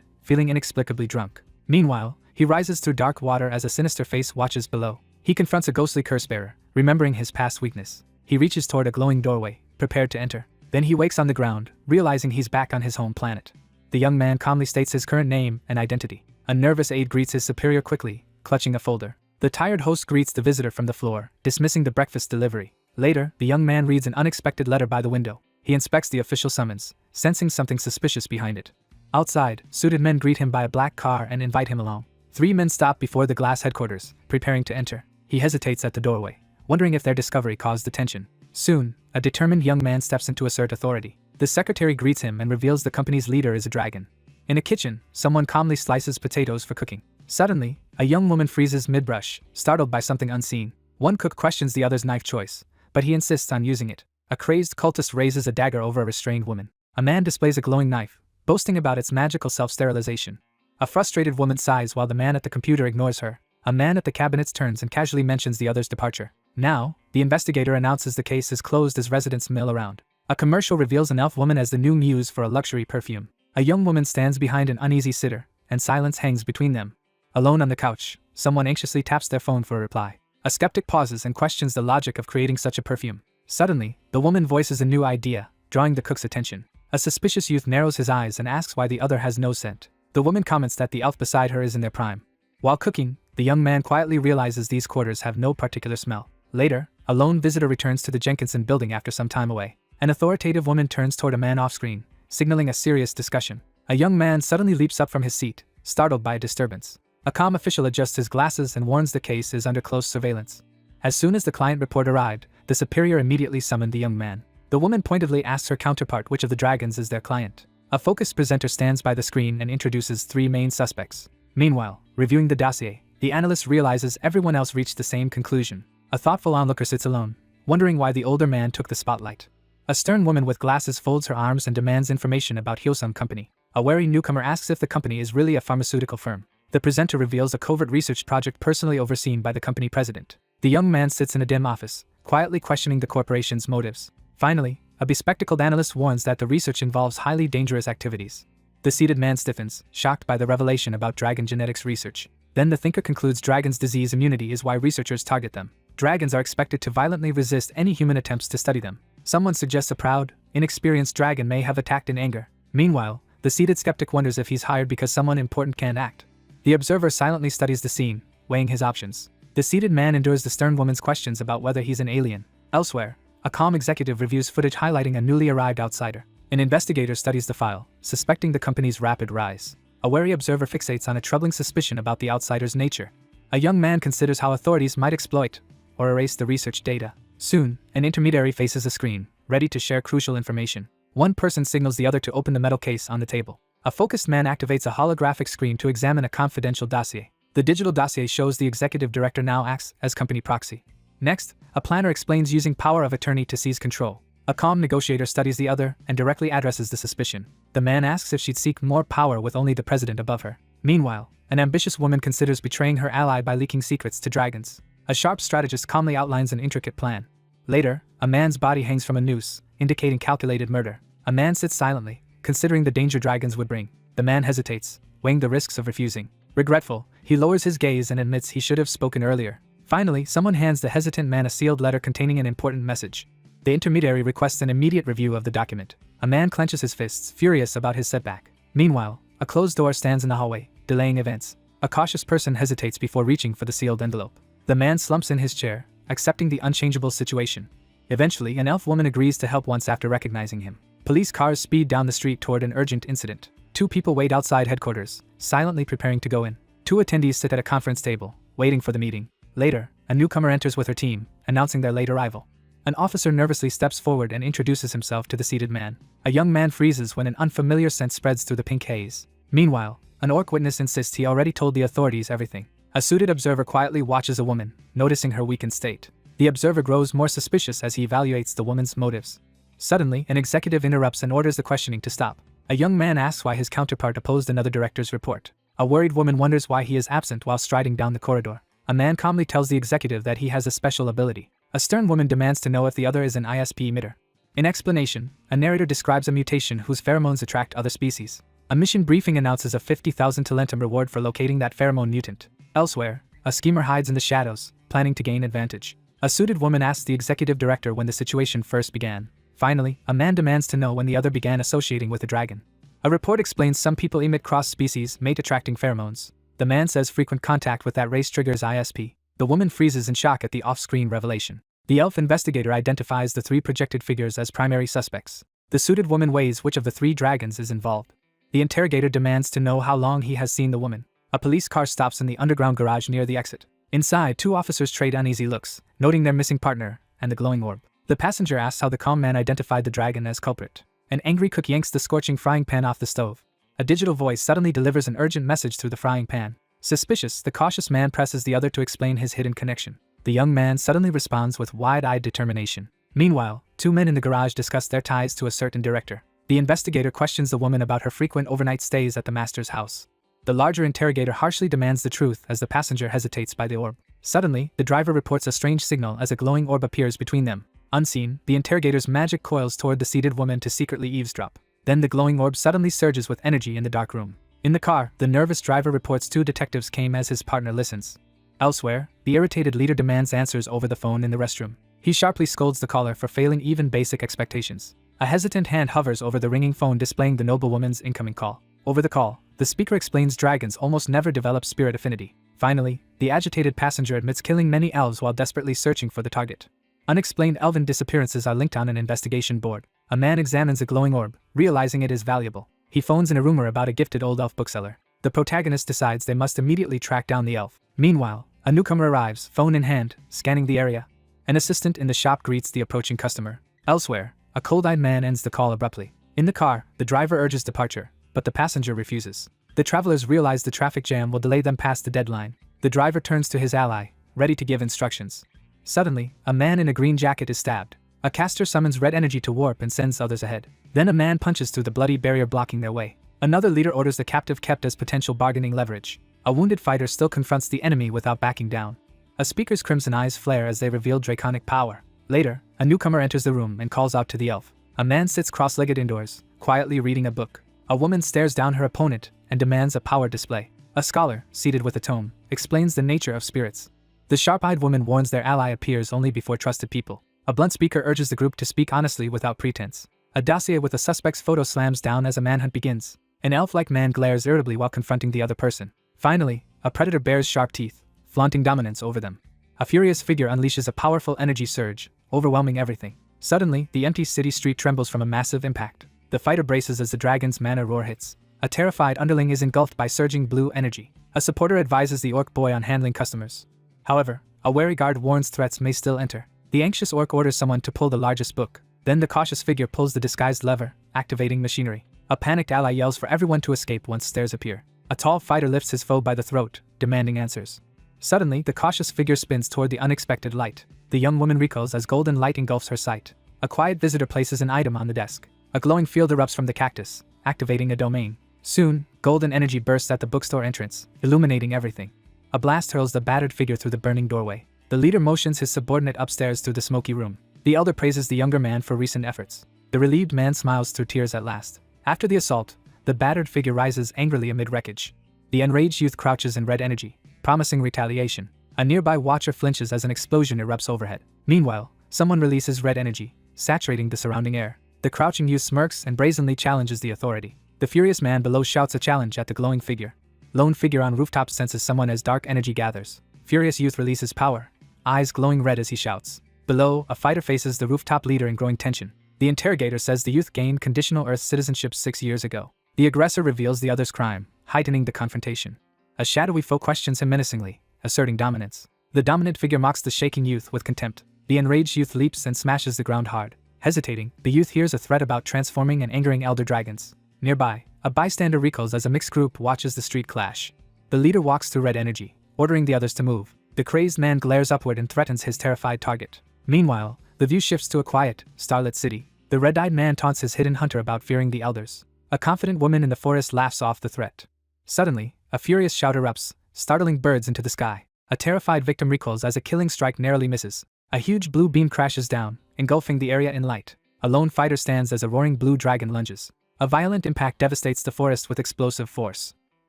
[SPEAKER 1] feeling inexplicably drunk. Meanwhile, he rises through dark water as a sinister face watches below. He confronts a ghostly curse-bearer, remembering his past weakness. He reaches toward a glowing doorway, prepared to enter. Then he wakes on the ground, realizing he's back on his home planet. The young man calmly states his current name and identity. A nervous aide greets his superior quickly, clutching a folder. The tired host greets the visitor from the floor, dismissing the breakfast delivery. Later, the young man reads an unexpected letter by the window. He inspects the official summons, sensing something suspicious behind it. Outside, suited men greet him by a black car and invite him along. 3 men stop before the glass headquarters, preparing to enter. He hesitates at the doorway, wondering if their discovery caused attention. Soon, a determined young man steps in to assert authority. The secretary greets him and reveals the company's leader is a dragon. In a kitchen, someone calmly slices potatoes for cooking. Suddenly, a young woman freezes mid-brush, startled by something unseen. One cook questions the other's knife choice, but he insists on using it. A crazed cultist raises a dagger over a restrained woman. A man displays a glowing knife, boasting about its magical self-sterilization. A frustrated woman sighs while the man at the computer ignores her. A man at the cabinets turns and casually mentions the other's departure. Now, the investigator announces the case is closed as residents mill around. A commercial reveals an elf woman as the new muse for a luxury perfume. A young woman stands behind an uneasy sitter, and silence hangs between them. Alone on the couch, someone anxiously taps their phone for a reply. A skeptic pauses and questions the logic of creating such a perfume. Suddenly, the woman voices a new idea, drawing the cook's attention. A suspicious youth narrows his eyes and asks why the other has no scent. The woman comments that the elf beside her is in their prime. While cooking, the young man quietly realizes these quarters have no particular smell. Later, a lone visitor returns to the Jenkinson building after some time away. An authoritative woman turns toward a man off-screen, signaling a serious discussion. A young man suddenly leaps up from his seat, startled by a disturbance. A calm official adjusts his glasses and warns the case is under close surveillance. As soon as the client report arrived, the superior immediately summoned the young man. The woman pointedly asks her counterpart which of the dragons is their client. A focused presenter stands by the screen and introduces 3 main suspects. Meanwhile, reviewing the dossier, the analyst realizes everyone else reached the same conclusion. A thoughtful onlooker sits alone, wondering why the older man took the spotlight. A stern woman with glasses folds her arms and demands information about Hyosung Company. A wary newcomer asks if the company is really a pharmaceutical firm. The presenter reveals a covert research project personally overseen by the company president. The young man sits in a dim office, quietly questioning the corporation's motives. Finally, a bespectacled analyst warns that the research involves highly dangerous activities. The seated man stiffens, shocked by the revelation about dragon genetics research. Then the thinker concludes dragons' disease immunity is why researchers target them. Dragons are expected to violently resist any human attempts to study them. Someone suggests a proud, inexperienced dragon may have attacked in anger. Meanwhile, the seated skeptic wonders if he's hired because someone important can't act. The observer silently studies the scene, weighing his options. The seated man endures the stern woman's questions about whether he's an alien. Elsewhere, a calm executive reviews footage highlighting a newly arrived outsider. An investigator studies the file, suspecting the company's rapid rise. A wary observer fixates on a troubling suspicion about the outsider's nature. A young man considers how authorities might exploit or erase the research data. Soon, an intermediary faces a screen, ready to share crucial information. One person signals the other to open the metal case on the table. A focused man activates a holographic screen to examine a confidential dossier. The digital dossier shows the executive director now acts as company proxy. Next, a planner explains using power of attorney to seize control. A calm negotiator studies the other and directly addresses the suspicion. The man asks if she'd seek more power with only the president above her. Meanwhile, an ambitious woman considers betraying her ally by leaking secrets to dragons. A sharp strategist calmly outlines an intricate plan. Later, a man's body hangs from a noose, indicating calculated murder. A man sits silently, considering the danger dragons would bring. The man hesitates, weighing the risks of refusing. Regretful, he lowers his gaze and admits he should have spoken earlier. Finally, someone hands the hesitant man a sealed letter containing an important message. The intermediary requests an immediate review of the document. A man clenches his fists, furious about his setback. Meanwhile, a closed door stands in the hallway, delaying events. A cautious person hesitates before reaching for the sealed envelope. The man slumps in his chair, accepting the unchangeable situation. Eventually, an elf woman agrees to help once after recognizing him. Police cars speed down the street toward an urgent incident. 2 people wait outside headquarters, silently preparing to go in. 2 attendees sit at a conference table, waiting for the meeting. Later, a newcomer enters with her team, announcing their late arrival. An officer nervously steps forward and introduces himself to the seated man. A young man freezes when an unfamiliar scent spreads through the pink haze. Meanwhile, an orc witness insists he already told the authorities everything. A suited observer quietly watches a woman, noticing her weakened state. The observer grows more suspicious as he evaluates the woman's motives. Suddenly, an executive interrupts and orders the questioning to stop. A young man asks why his counterpart opposed another director's report. A worried woman wonders why he is absent while striding down the corridor. A man calmly tells the executive that he has a special ability. A stern woman demands to know if the other is an ISP emitter. In explanation, a narrator describes a mutation whose pheromones attract other species. A mission briefing announces a 50,000 talentum reward for locating that pheromone mutant. Elsewhere, a schemer hides in the shadows, planning to gain advantage. A suited woman asks the executive director when the situation first began. Finally, a man demands to know when the other began associating with a dragon. A report explains some people emit cross-species, mate-attracting pheromones. The man says frequent contact with that race triggers ISP. The woman freezes in shock at the off-screen revelation. The elf investigator identifies the 3 projected figures as primary suspects. The suited woman weighs which of the 3 dragons is involved. The interrogator demands to know how long he has seen the woman. A police car stops in the underground garage near the exit. Inside, 2 officers trade uneasy looks, noting their missing partner and the glowing orb. The passenger asks how the calm man identified the dragon as culprit. An angry cook yanks the scorching frying pan off the stove. A digital voice suddenly delivers an urgent message through the frying pan. Suspicious, the cautious man presses the other to explain his hidden connection. The young man suddenly responds with wide-eyed determination. Meanwhile, 2 men in the garage discuss their ties to a certain director. The investigator questions the woman about her frequent overnight stays at the master's house. The larger interrogator harshly demands the truth as the passenger hesitates by the orb. Suddenly, the driver reports a strange signal as a glowing orb appears between them. Unseen, the interrogator's magic coils toward the seated woman to secretly eavesdrop. Then the glowing orb suddenly surges with energy in the dark room. In the car, the nervous driver reports 2 detectives came as his partner listens. Elsewhere, the irritated leader demands answers over the phone in the restroom. He sharply scolds the caller for failing even basic expectations. A hesitant hand hovers over the ringing phone displaying the noblewoman's incoming call. Over the call, the speaker explains dragons almost never develop spirit affinity. Finally, the agitated passenger admits killing many elves while desperately searching for the target. Unexplained elven disappearances are linked on an investigation board. A man examines a glowing orb, realizing it is valuable. He phones in a rumor about a gifted old elf bookseller. The protagonist decides they must immediately track down the elf. Meanwhile, a newcomer arrives, phone in hand, scanning the area. An assistant in the shop greets the approaching customer. Elsewhere, a cold-eyed man ends the call abruptly. In the car, the driver urges departure, but the passenger refuses. The travelers realize the traffic jam will delay them past the deadline. The driver turns to his ally, ready to give instructions. Suddenly, a man in a green jacket is stabbed. A caster summons red energy to warp and sends others ahead. Then a man punches through the bloody barrier blocking their way. Another leader orders the captive kept as potential bargaining leverage. A wounded fighter still confronts the enemy without backing down. A speaker's crimson eyes flare as they reveal draconic power. Later, a newcomer enters the room and calls out to the elf. A man sits cross-legged indoors, quietly reading a book. A woman stares down her opponent and demands a power display. A scholar, seated with a tome, explains the nature of spirits. The sharp-eyed woman warns their ally appears only before trusted people. A blunt speaker urges the group to speak honestly without pretense. A dossier with a suspect's photo slams down as a manhunt begins. An elf-like man glares irritably while confronting the other person. Finally, a predator bares sharp teeth, flaunting dominance over them. A furious figure unleashes a powerful energy surge, overwhelming everything. Suddenly, the empty city street trembles from a massive impact. The fighter braces as the dragon's mana roar hits. A terrified underling is engulfed by surging blue energy. A supporter advises the orc boy on handling customers. However, a wary guard warns threats may still enter. The anxious orc orders someone to pull the largest book. Then the cautious figure pulls the disguised lever, activating machinery. A panicked ally yells for everyone to escape once stairs appear. A tall fighter lifts his foe by the throat, demanding answers. Suddenly, the cautious figure spins toward the unexpected light. The young woman recoils as golden light engulfs her sight. A quiet visitor places an item on the desk. A glowing field erupts from the cactus, activating a domain. Soon, golden energy bursts at the bookstore entrance, illuminating everything. A blast hurls the battered figure through the burning doorway. The leader motions his subordinate upstairs through the smoky room. The elder praises the younger man for recent efforts. The relieved man smiles through tears at last. After the assault, the battered figure rises angrily amid wreckage. The enraged youth crouches in red energy, promising retaliation. A nearby watcher flinches as an explosion erupts overhead. Meanwhile, someone releases red energy, saturating the surrounding air. The crouching youth smirks and brazenly challenges the authority. The furious man below shouts a challenge at the glowing figure. Lone figure on rooftop senses someone as dark energy gathers. Furious youth releases power, eyes glowing red as he shouts. Below, a fighter faces the rooftop leader in growing tension. The interrogator says the youth gained conditional Earth citizenship 6 years ago. The aggressor reveals the other's crime, heightening the confrontation. A shadowy foe questions him menacingly, asserting dominance. The dominant figure mocks the shaking youth with contempt. The enraged youth leaps and smashes the ground hard. Hesitating, the youth hears a threat about transforming and angering elder dragons. Nearby, a bystander recoils as a mixed group watches the street clash. The leader walks through red energy, ordering the others to move. The crazed man glares upward and threatens his terrified target. Meanwhile, the view shifts to a quiet, starlit city. The red-eyed man taunts his hidden hunter about fearing the elders. A confident woman in the forest laughs off the threat. Suddenly, a furious shout erupts, startling birds into the sky. A terrified victim recoils as a killing strike narrowly misses. A huge blue beam crashes down, engulfing the area in light. A lone fighter stands as a roaring blue dragon lunges. A violent impact devastates the forest with explosive force.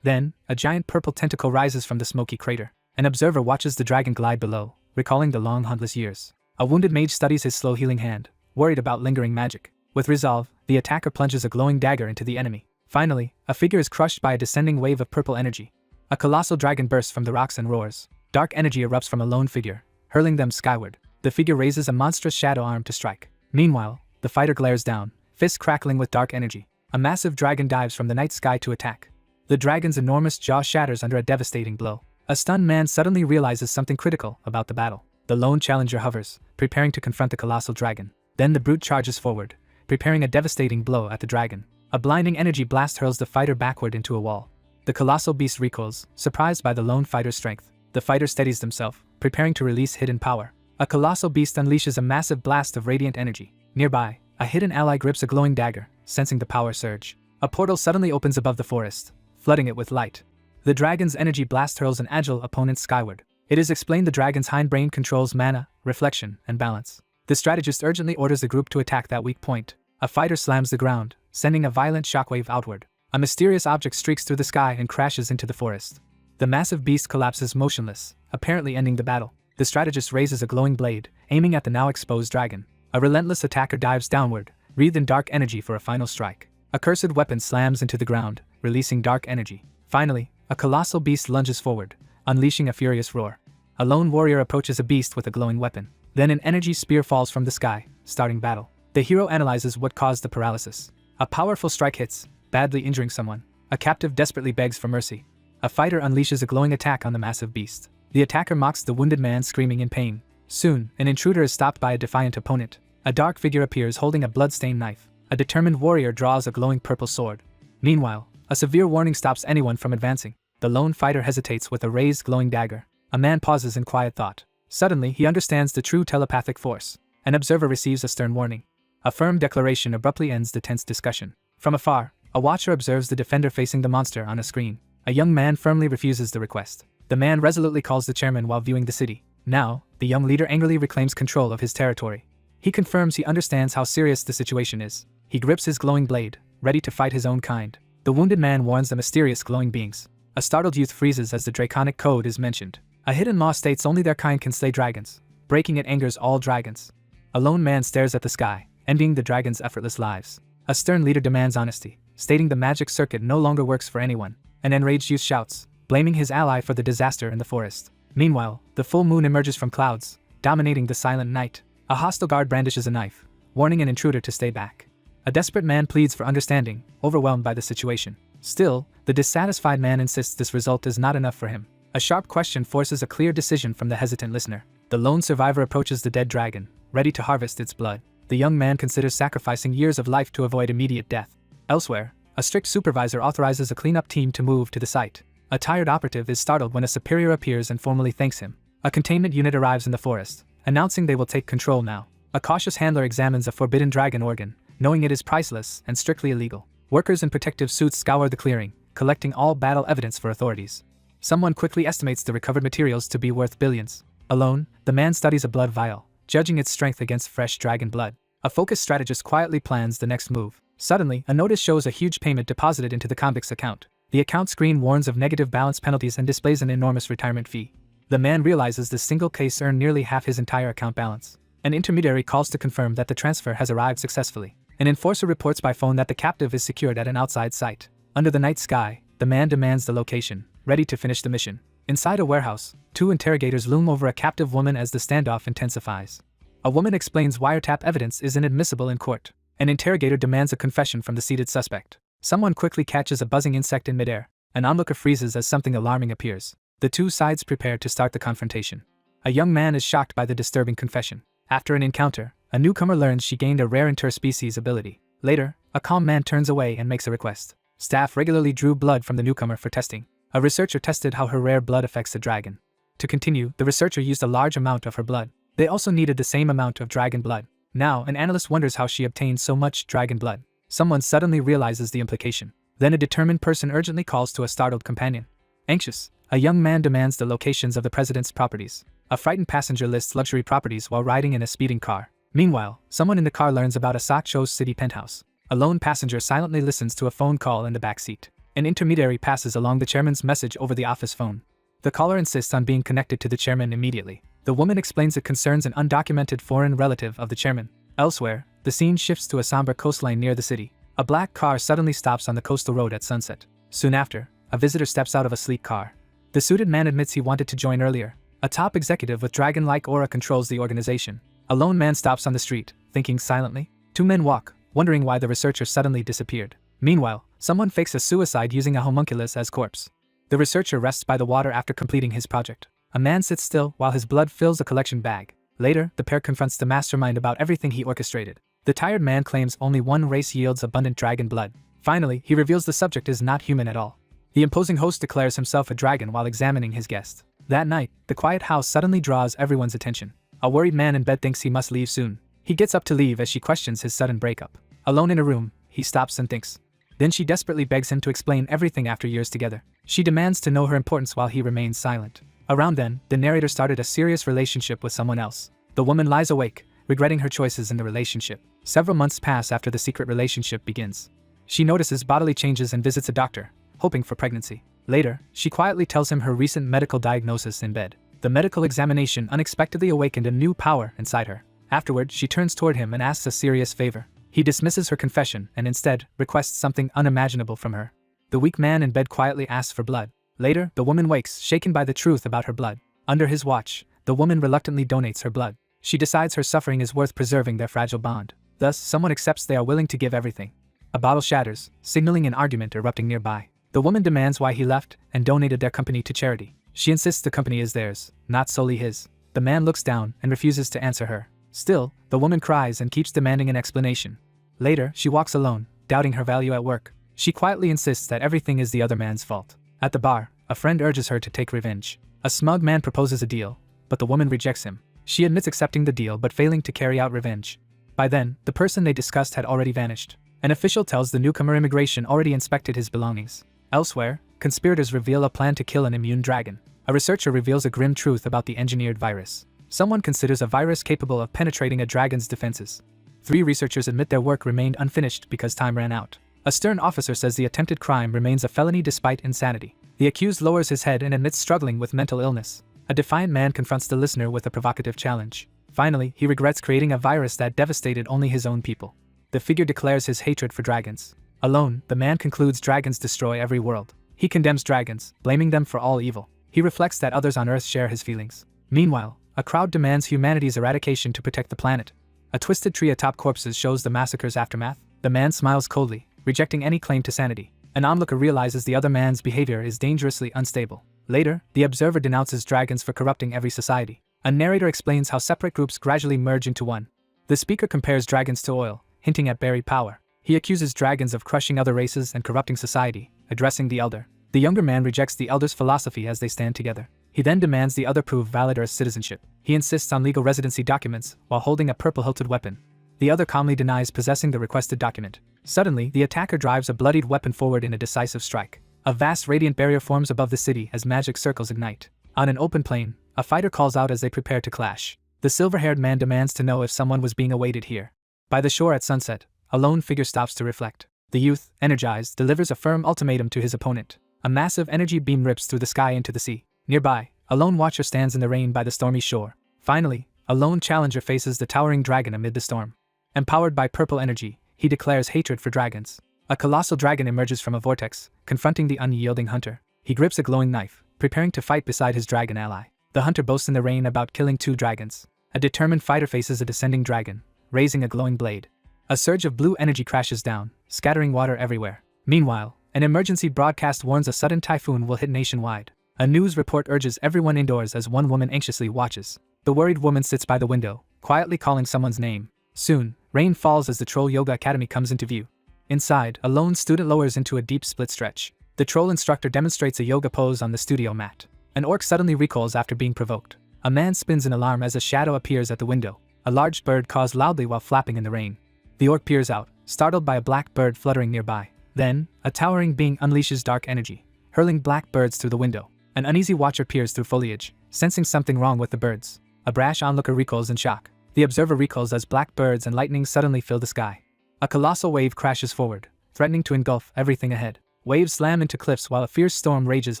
[SPEAKER 1] Then, a giant purple tentacle rises from the smoky crater. An observer watches the dragon glide below, recalling the long huntless years. A wounded mage studies his slow healing hand, worried about lingering magic. With resolve, the attacker plunges a glowing dagger into the enemy. Finally, a figure is crushed by a descending wave of purple energy. A colossal dragon bursts from the rocks and roars. Dark energy erupts from a lone figure, hurling them skyward. The figure raises a monstrous shadow arm to strike. Meanwhile, the fighter glares down, fists crackling with dark energy. A massive dragon dives from the night sky to attack. The dragon's enormous jaw shatters under a devastating blow. A stunned man suddenly realizes something critical about the battle. The lone challenger hovers, preparing to confront the colossal dragon. Then the brute charges forward, preparing a devastating blow at the dragon. A blinding energy blast hurls the fighter backward into a wall. The colossal beast recoils, surprised by the lone fighter's strength. The fighter steadies himself, preparing to release hidden power. A colossal beast unleashes a massive blast of radiant energy. Nearby, a hidden ally grips a glowing dagger, sensing the power surge. A portal suddenly opens above the forest, flooding it with light. The dragon's energy blast hurls an agile opponent skyward. It is explained the dragon's hindbrain controls mana, reflection, and balance. The strategist urgently orders the group to attack that weak point. A fighter slams the ground, sending a violent shockwave outward. A mysterious object streaks through the sky and crashes into the forest. The massive beast collapses motionless, apparently ending the battle. The strategist raises a glowing blade, aiming at the now exposed dragon. A relentless attacker dives downward, wreathed in dark energy for a final strike. A cursed weapon slams into the ground, releasing dark energy. Finally, a colossal beast lunges forward, unleashing a furious roar. A lone warrior approaches a beast with a glowing weapon. Then an energy spear falls from the sky, starting battle. The hero analyzes what caused the paralysis. A powerful strike hits, badly injuring someone. A captive desperately begs for mercy. A fighter unleashes a glowing attack on the massive beast. The attacker mocks the wounded man, screaming in pain. Soon, an intruder is stopped by a defiant opponent. A dark figure appears holding a blood-stained knife. A determined warrior draws a glowing purple sword. Meanwhile, a severe warning stops anyone from advancing. The lone fighter hesitates with a raised glowing dagger. A man pauses in quiet thought. Suddenly, he understands the true telepathic force. An observer receives a stern warning. A firm declaration abruptly ends the tense discussion. From afar, a watcher observes the defender facing the monster on a screen. A young man firmly refuses the request. The man resolutely calls the chairman while viewing the city. Now, the young leader angrily reclaims control of his territory. He confirms he understands how serious the situation is. He grips his glowing blade, ready to fight his own kind. The wounded man warns the mysterious glowing beings. A startled youth freezes as the draconic code is mentioned. A hidden law states only their kind can slay dragons. Breaking it angers all dragons. A lone man stares at the sky, envying the dragons' effortless lives. A stern leader demands honesty, stating the magic circuit no longer works for anyone. An enraged youth shouts, blaming his ally for the disaster in the forest. Meanwhile, the full moon emerges from clouds, dominating the silent night. A hostile guard brandishes a knife, warning an intruder to stay back. A desperate man pleads for understanding, overwhelmed by the situation. Still, the dissatisfied man insists this result is not enough for him. A sharp question forces a clear decision from the hesitant listener. The lone survivor approaches the dead dragon, ready to harvest its blood. The young man considers sacrificing years of life to avoid immediate death. Elsewhere, a strict supervisor authorizes a cleanup team to move to the site. A tired operative is startled when a superior appears and formally thanks him. A containment unit arrives in the forest, announcing they will take control now. A cautious handler examines a forbidden dragon organ, knowing it is priceless and strictly illegal. Workers in protective suits scour the clearing, collecting all battle evidence for authorities. Someone quickly estimates the recovered materials to be worth billions. Alone, the man studies a blood vial, judging its strength against fresh dragon blood. A focused strategist quietly plans the next move. Suddenly, a notice shows a huge payment deposited into the convict's account. The account screen warns of negative balance penalties and displays an enormous retirement fee. The man realizes this single case earned nearly half his entire account balance. An intermediary calls to confirm that the transfer has arrived successfully. An enforcer reports by phone that the captive is secured at an outside site. Under the night sky, the man demands the location, ready to finish the mission. Inside a warehouse, two interrogators loom over a captive woman as the standoff intensifies. A woman explains wiretap evidence is inadmissible in court. An interrogator demands a confession from the seated suspect. Someone quickly catches a buzzing insect in midair. An onlooker freezes as something alarming appears. The two sides prepare to start the confrontation. A young man is shocked by the disturbing confession. After an encounter, a newcomer learns she gained a rare interspecies ability. Later, a calm man turns away and makes a request. Staff regularly drew blood from the newcomer for testing. A researcher tested how her rare blood affects the dragon. To continue, the researcher used a large amount of her blood. They also needed the same amount of dragon blood. Now, an analyst wonders how she obtained so much dragon blood. Someone suddenly realizes the implication. Then a determined person urgently calls to a startled companion. Anxious, a young man demands the locations of the president's properties. A frightened passenger lists luxury properties while riding in a speeding car. Meanwhile, someone in the car learns about Asacho's city penthouse. A lone passenger silently listens to a phone call in the back seat. An intermediary passes along the chairman's message over the office phone. The caller insists on being connected to the chairman immediately. The woman explains it concerns an undocumented foreign relative of the chairman. Elsewhere, the scene shifts to a somber coastline near the city. A black car suddenly stops on the coastal road at sunset. Soon after, a visitor steps out of a sleek car. The suited man admits he wanted to join earlier. A top executive with dragon-like aura controls the organization. A lone man stops on the street, thinking silently. Two men walk, wondering why the researcher suddenly disappeared. Meanwhile, someone fakes a suicide using a homunculus as corpse. The researcher rests by the water after completing his project. A man sits still while his blood fills a collection bag. Later, the pair confronts the mastermind about everything he orchestrated. The tired man claims only one race yields abundant dragon blood. Finally, he reveals the subject is not human at all. The imposing host declares himself a dragon while examining his guest. That night, the quiet house suddenly draws everyone's attention. A worried man in bed thinks he must leave soon. He gets up to leave as she questions his sudden breakup. Alone in a room, he stops and thinks. Then she desperately begs him to explain everything after years together. She demands to know her importance while he remains silent. Around then, the narrator started a serious relationship with someone else. The woman lies awake, regretting her choices in the relationship. Several months pass after the secret relationship begins. She notices bodily changes and visits a doctor, hoping for pregnancy. Later, she quietly tells him her recent medical diagnosis in bed. The medical examination unexpectedly awakened a new power inside her. Afterward, she turns toward him and asks a serious favor. He dismisses her confession and instead requests something unimaginable from her. The weak man in bed quietly asks for blood. Later, the woman wakes, shaken by the truth about her blood. Under his watch, the woman reluctantly donates her blood. She decides her suffering is worth preserving their fragile bond. Thus, someone accepts they are willing to give everything. A bottle shatters, signaling an argument erupting nearby. The woman demands why he left and donated their company to charity. She insists the company is theirs, not solely his. The man looks down and refuses to answer her. Still, the woman cries and keeps demanding an explanation. Later, she walks alone, doubting her value at work. She quietly insists that everything is the other man's fault. At the bar, a friend urges her to take revenge. A smug man proposes a deal, but the woman rejects him. She admits accepting the deal but failing to carry out revenge. By then, the person they discussed had already vanished. An official tells the newcomer immigration already inspected his belongings. Elsewhere, conspirators reveal a plan to kill an immune dragon. A researcher reveals a grim truth about the engineered virus. Someone considers a virus capable of penetrating a dragon's defenses. 3 researchers admit their work remained unfinished because time ran out. A stern officer says the attempted crime remains a felony despite insanity. The accused lowers his head and admits struggling with mental illness. A defiant man confronts the listener with a provocative challenge. Finally, he regrets creating a virus that devastated only his own people. The figure declares his hatred for dragons. Alone, the man concludes dragons destroy every world. He condemns dragons, blaming them for all evil. He reflects that others on Earth share his feelings. Meanwhile, a crowd demands humanity's eradication to protect the planet. A twisted tree atop corpses shows the massacre's aftermath. The man smiles coldly, rejecting any claim to sanity. An onlooker realizes the other man's behavior is dangerously unstable. Later, the observer denounces dragons for corrupting every society. A narrator explains how separate groups gradually merge into one. The speaker compares dragons to oil, hinting at buried power. He accuses dragons of crushing other races and corrupting society, addressing the elder. The younger man rejects the elder's philosophy as they stand together. He then demands the other prove valid Earth citizenship. He insists on legal residency documents while holding a purple-hilted weapon. The other calmly denies possessing the requested document. Suddenly, the attacker drives a bloodied weapon forward in a decisive strike. A vast radiant barrier forms above the city as magic circles ignite. On an open plain, a fighter calls out as they prepare to clash. The silver-haired man demands to know if someone was being awaited here. By the shore at sunset, a lone figure stops to reflect. The youth, energized, delivers a firm ultimatum to his opponent. A massive energy beam rips through the sky into the sea. Nearby, a lone watcher stands in the rain by the stormy shore. Finally, a lone challenger faces the towering dragon amid the storm. Empowered by purple energy, he declares hatred for dragons. A colossal dragon emerges from a vortex, confronting the unyielding hunter. He grips a glowing knife, preparing to fight beside his dragon ally. The hunter boasts in the rain about killing 2 dragons. A determined fighter faces a descending dragon, raising a glowing blade. A surge of blue energy crashes down, scattering water everywhere. Meanwhile, an emergency broadcast warns a sudden typhoon will hit nationwide. A news report urges everyone indoors as one woman anxiously watches. The worried woman sits by the window, quietly calling someone's name. Soon, rain falls as the Troll Yoga Academy comes into view. Inside, a lone student lowers into a deep split stretch. The troll instructor demonstrates a yoga pose on the studio mat. An orc suddenly recoils after being provoked. A man spins in alarm as a shadow appears at the window. A large bird caws loudly while flapping in the rain. The orc peers out, startled by a black bird fluttering nearby. Then, a towering being unleashes dark energy, hurling black birds through the window. An uneasy watcher peers through foliage, sensing something wrong with the birds. A brash onlooker recoils in shock. The observer recoils as black birds and lightning suddenly fill the sky. A colossal wave crashes forward, threatening to engulf everything ahead. Waves slam into cliffs while a fierce storm rages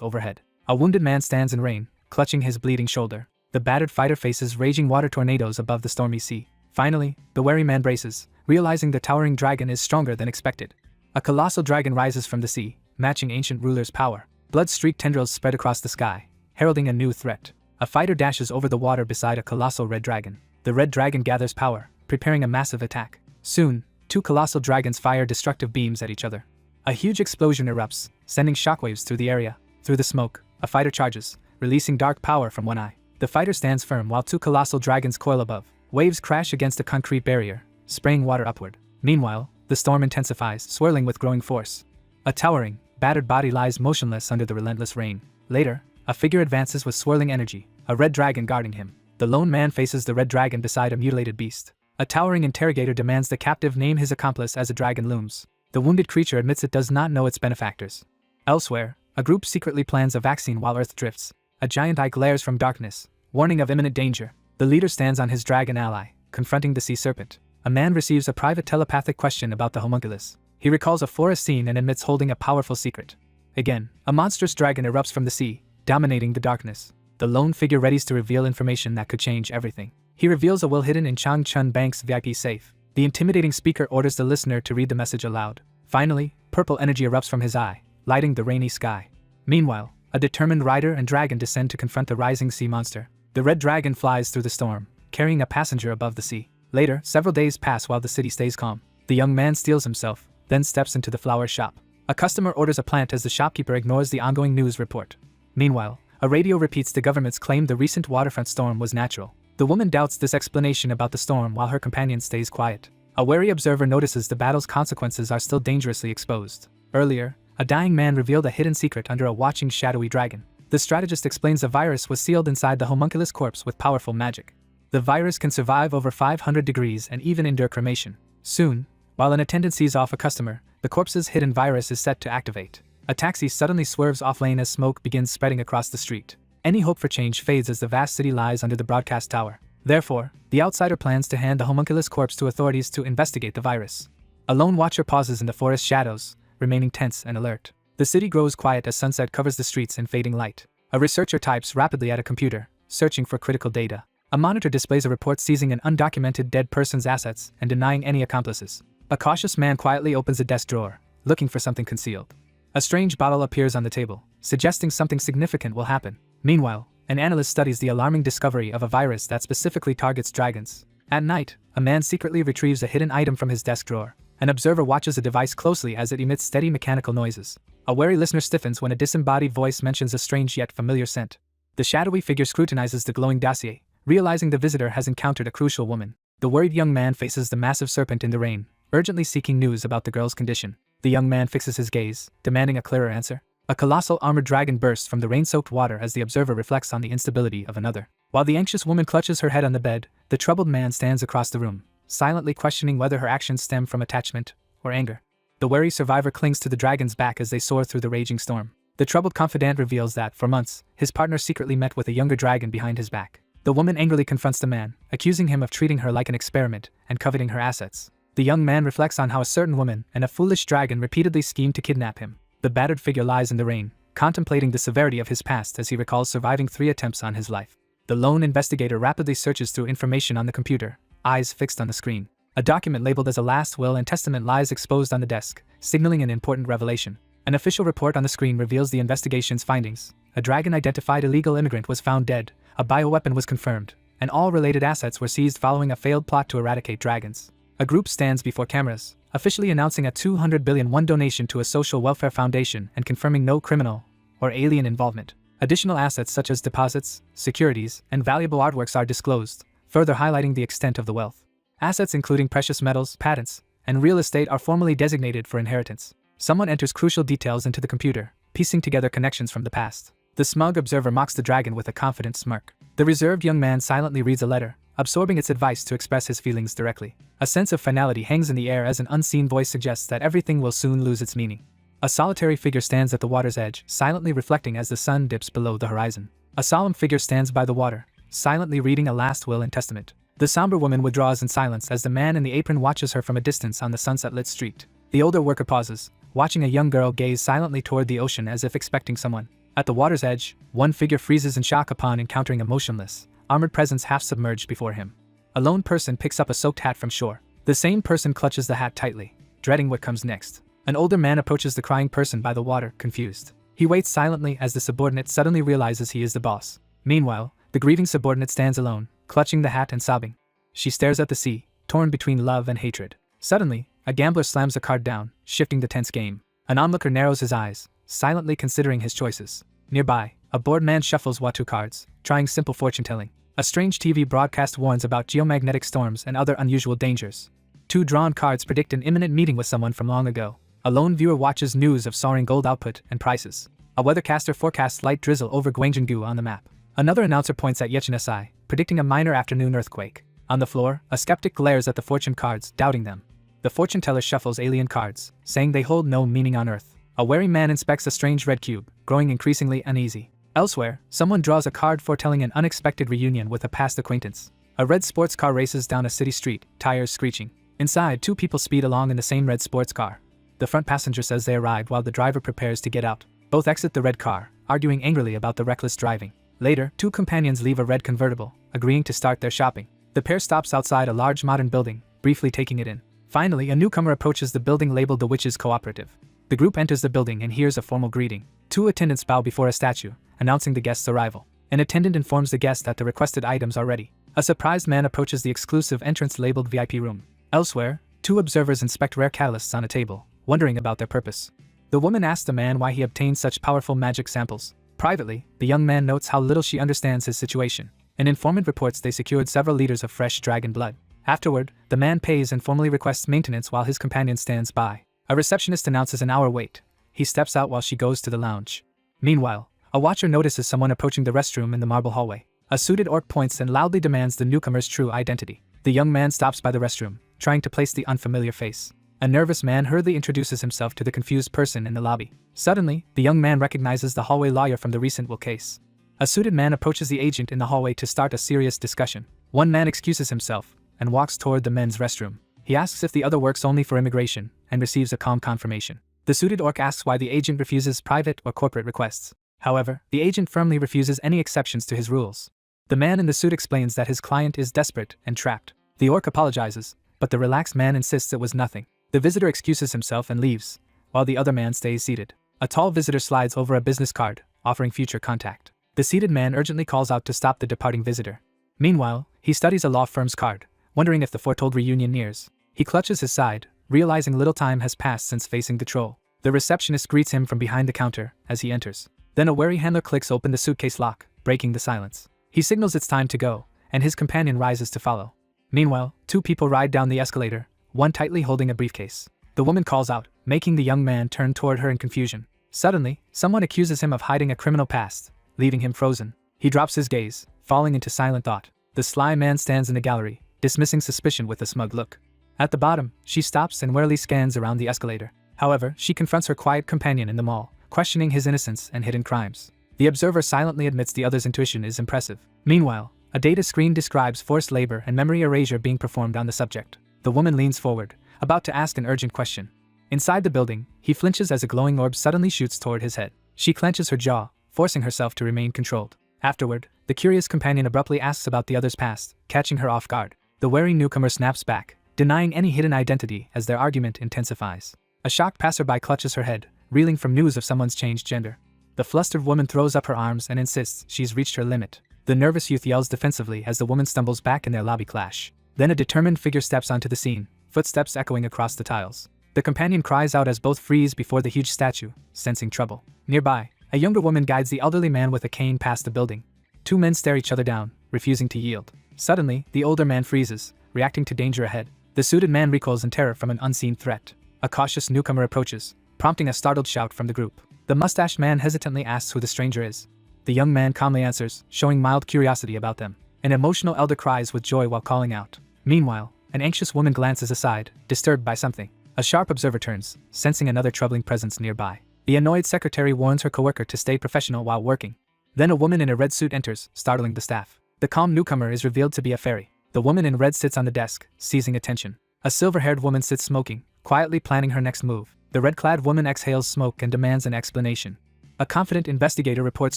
[SPEAKER 1] overhead. A wounded man stands in rain, clutching his bleeding shoulder. The battered fighter faces raging water tornadoes above the stormy sea. Finally, the wary man braces, realizing the towering dragon is stronger than expected. A colossal dragon rises from the sea, matching ancient ruler's power. Blood-streaked tendrils spread across the sky, heralding a new threat. A fighter dashes over the water beside a colossal red dragon. The red dragon gathers power, preparing a massive attack. Soon, two colossal dragons fire destructive beams at each other. A huge explosion erupts, sending shockwaves through the area. Through the smoke, a fighter charges, releasing dark power from one eye. The fighter stands firm while two colossal dragons coil above. Waves crash against a concrete barrier, spraying water upward. Meanwhile, the storm intensifies, swirling with growing force. A towering, battered body lies motionless under the relentless rain. Later, a figure advances with swirling energy, a red dragon guarding him. The lone man faces the red dragon beside a mutilated beast. A towering interrogator demands the captive name his accomplice as a dragon looms. The wounded creature admits it does not know its benefactors. Elsewhere, a group secretly plans a vaccine while Earth drifts. A giant eye glares from darkness, warning of imminent danger. The leader stands on his dragon ally, confronting the sea serpent. A man receives a private telepathic question about the homunculus. He recalls a forest scene and admits holding a powerful secret. Again, a monstrous dragon erupts from the sea, dominating the darkness. The lone figure readies to reveal information that could change everything. He reveals a will hidden in Changchun Bank's VIP safe. The intimidating speaker orders the listener to read the message aloud. Finally, purple energy erupts from his eye, lighting the rainy sky. Meanwhile, a determined rider and dragon descend to confront the rising sea monster. The red dragon flies through the storm, carrying a passenger above the sea. Later, several days pass while the city stays calm. The young man steels himself, then steps into the flower shop. A customer orders a plant as the shopkeeper ignores the ongoing news report. Meanwhile, a radio repeats the government's claim the recent waterfront storm was natural. The woman doubts this explanation about the storm while her companion stays quiet. A wary observer notices the battle's consequences are still dangerously exposed. Earlier, a dying man revealed a hidden secret under a watching shadowy dragon. The strategist explains the virus was sealed inside the homunculus corpse with powerful magic. The virus can survive over 500 degrees and even endure cremation. Soon, while an attendant sees off a customer, the corpse's hidden virus is set to activate. A taxi suddenly swerves off-lane as smoke begins spreading across the street. Any hope for change fades as the vast city lies under the broadcast tower. Therefore, the outsider plans to hand the homunculus corpse to authorities to investigate the virus. A lone watcher pauses in the forest shadows, remaining tense and alert. The city grows quiet as sunset covers the streets in fading light. A researcher types rapidly at a computer, searching for critical data. A monitor displays a report seizing an undocumented dead person's assets and denying any accomplices. A cautious man quietly opens a desk drawer, looking for something concealed. A strange bottle appears on the table, suggesting something significant will happen. Meanwhile, an analyst studies the alarming discovery of a virus that specifically targets dragons. At night, a man secretly retrieves a hidden item from his desk drawer. An observer watches the device closely as it emits steady mechanical noises. A wary listener stiffens when a disembodied voice mentions a strange yet familiar scent. The shadowy figure scrutinizes the glowing dossier, realizing the visitor has encountered a crucial woman. The worried young man faces the massive serpent in the rain, urgently seeking news about the girl's condition. The young man fixes his gaze, demanding a clearer answer. A colossal armored dragon bursts from the rain-soaked water as the observer reflects on the instability of another. While the anxious woman clutches her head on the bed, the troubled man stands across the room, silently questioning whether her actions stem from attachment or anger. The wary survivor clings to the dragon's back as they soar through the raging storm. The troubled confidant reveals that, for months, his partner secretly met with a younger dragon behind his back. The woman angrily confronts the man, accusing him of treating her like an experiment and coveting her assets. The young man reflects on how a certain woman and a foolish dragon repeatedly schemed to kidnap him. The battered figure lies in the rain, contemplating the severity of his past as he recalls surviving 3 attempts on his life. The lone investigator rapidly searches through information on the computer, eyes fixed on the screen. A document labeled as a last will and testament lies exposed on the desk, signaling an important revelation. An official report on the screen reveals the investigation's findings. A dragon-identified illegal immigrant was found dead, a bioweapon was confirmed, and all related assets were seized following a failed plot to eradicate dragons. A group stands before cameras, officially announcing a 200 billion won donation to a social welfare foundation and confirming no criminal or alien involvement. Additional assets such as deposits, securities, and valuable artworks are disclosed, further highlighting the extent of the wealth. Assets including precious metals, patents, and real estate are formally designated for inheritance. Someone enters crucial details into the computer, piecing together connections from the past. The smug observer mocks the dragon with a confident smirk. The reserved young man silently reads a letter, absorbing its advice to express his feelings directly. A sense of finality hangs in the air as an unseen voice suggests that everything will soon lose its meaning. A solitary figure stands at the water's edge, silently reflecting as the sun dips below the horizon. A solemn figure stands by the water, silently reading a last will and testament. The somber woman withdraws in silence as the man in the apron watches her from a distance on the sunset-lit street. The older worker pauses, watching a young girl gaze silently toward the ocean as if expecting someone. At the water's edge, one figure freezes in shock upon encountering a motionless, armored presence half submerged before him. A lone person picks up a soaked hat from shore. The same person clutches the hat tightly, dreading what comes next. An older man approaches the crying person by the water, confused. He waits silently as the subordinate suddenly realizes he is the boss. Meanwhile, the grieving subordinate stands alone, clutching the hat and sobbing. She stares at the sea, torn between love and hatred. Suddenly, a gambler slams a card down, shifting the tense game. An onlooker narrows his eyes, silently considering his choices. Nearby, a bored man shuffles Watu cards, trying simple fortune-telling. A strange TV broadcast warns about geomagnetic storms and other unusual dangers. Two drawn cards predict an imminent meeting with someone from long ago. A lone viewer watches news of soaring gold output and prices. A weathercaster forecasts light drizzle over Gwangjinggu on the map. Another announcer points at Yechinasai, predicting a minor afternoon earthquake. On the floor, a skeptic glares at the fortune cards, doubting them. The fortune teller shuffles alien cards, saying they hold no meaning on Earth. A wary man inspects a strange red cube, growing increasingly uneasy. Elsewhere, someone draws a card foretelling an unexpected reunion with a past acquaintance. A red sports car races down a city street, tires screeching. Inside, two people speed along in the same red sports car. The front passenger says they arrived while the driver prepares to get out. Both exit the red car, arguing angrily about the reckless driving. Later, two companions leave a red convertible, agreeing to start their shopping. The pair stops outside a large modern building, briefly taking it in. Finally, a newcomer approaches the building labeled the Witches' Cooperative. The group enters the building and hears a formal greeting. Two attendants bow before a statue, announcing the guest's arrival. An attendant informs the guest that the requested items are ready. A surprised man approaches the exclusive entrance labeled VIP room. Elsewhere, two observers inspect rare catalysts on a table, wondering about their purpose. The woman asks the man why he obtained such powerful magic samples. Privately, the young man notes how little she understands his situation. An informant reports they secured several liters of fresh dragon blood. Afterward, the man pays and formally requests maintenance while his companion stands by. A receptionist announces an hour wait. He steps out while she goes to the lounge. Meanwhile, a watcher notices someone approaching the restroom in the marble hallway. A suited orc points and loudly demands the newcomer's true identity. The young man stops by the restroom, trying to place the unfamiliar face. A nervous man hurriedly introduces himself to the confused person in the lobby. Suddenly, the young man recognizes the hallway lawyer from the recent will case. A suited man approaches the agent in the hallway to start a serious discussion. One man excuses himself and walks toward the men's restroom. He asks if the other works only for immigration and receives a calm confirmation. The suited orc asks why the agent refuses private or corporate requests. However, the agent firmly refuses any exceptions to his rules. The man in the suit explains that his client is desperate and trapped. The orc apologizes, but the relaxed man insists it was nothing. The visitor excuses himself and leaves, while the other man stays seated. A tall visitor slides over a business card, offering future contact. The seated man urgently calls out to stop the departing visitor. Meanwhile, he studies a law firm's card, wondering if the foretold reunion nears. He clutches his side, realizing little time has passed since facing the troll. The receptionist greets him from behind the counter as he enters. Then a wary handler clicks open the suitcase lock, breaking the silence. He signals it's time to go, and his companion rises to follow. Meanwhile, two people ride down the escalator, one tightly holding a briefcase. The woman calls out, making the young man turn toward her in confusion. Suddenly, someone accuses him of hiding a criminal past, leaving him frozen. He drops his gaze, falling into silent thought. The sly man stands in the gallery, dismissing suspicion with a smug look. At the bottom, she stops and warily scans around the escalator. However, she confronts her quiet companion in the mall, questioning his innocence and hidden crimes. The observer silently admits the other's intuition is impressive. Meanwhile, a data screen describes forced labor and memory erasure being performed on the subject. The woman leans forward, about to ask an urgent question. Inside the building, he flinches as a glowing orb suddenly shoots toward his head. She clenches her jaw, forcing herself to remain controlled. Afterward, the curious companion abruptly asks about the other's past, catching her off guard. The wary newcomer snaps back, denying any hidden identity as their argument intensifies. A shocked passerby clutches her head, reeling from news of someone's changed gender. The flustered woman throws up her arms and insists she's reached her limit. The nervous youth yells defensively as the woman stumbles back in their lobby clash. Then a determined figure steps onto the scene, footsteps echoing across the tiles. The companion cries out as both freeze before the huge statue, sensing trouble. Nearby, a younger woman guides the elderly man with a cane past the building. Two men stare each other down, refusing to yield. Suddenly, the older man freezes, reacting to danger ahead. The suited man recoils in terror from an unseen threat. A cautious newcomer approaches, prompting a startled shout from the group. The mustached man hesitantly asks who the stranger is. The young man calmly answers, showing mild curiosity about them. An emotional elder cries with joy while calling out. Meanwhile, an anxious woman glances aside, disturbed by something. A sharp observer turns, sensing another troubling presence nearby. The annoyed secretary warns her coworker to stay professional while working. Then a woman in a red suit enters, startling the staff. The calm newcomer is revealed to be a fairy. The woman in red sits on the desk, seizing attention. A silver-haired woman sits smoking, quietly planning her next move. The red-clad woman exhales smoke and demands an explanation. A confident investigator reports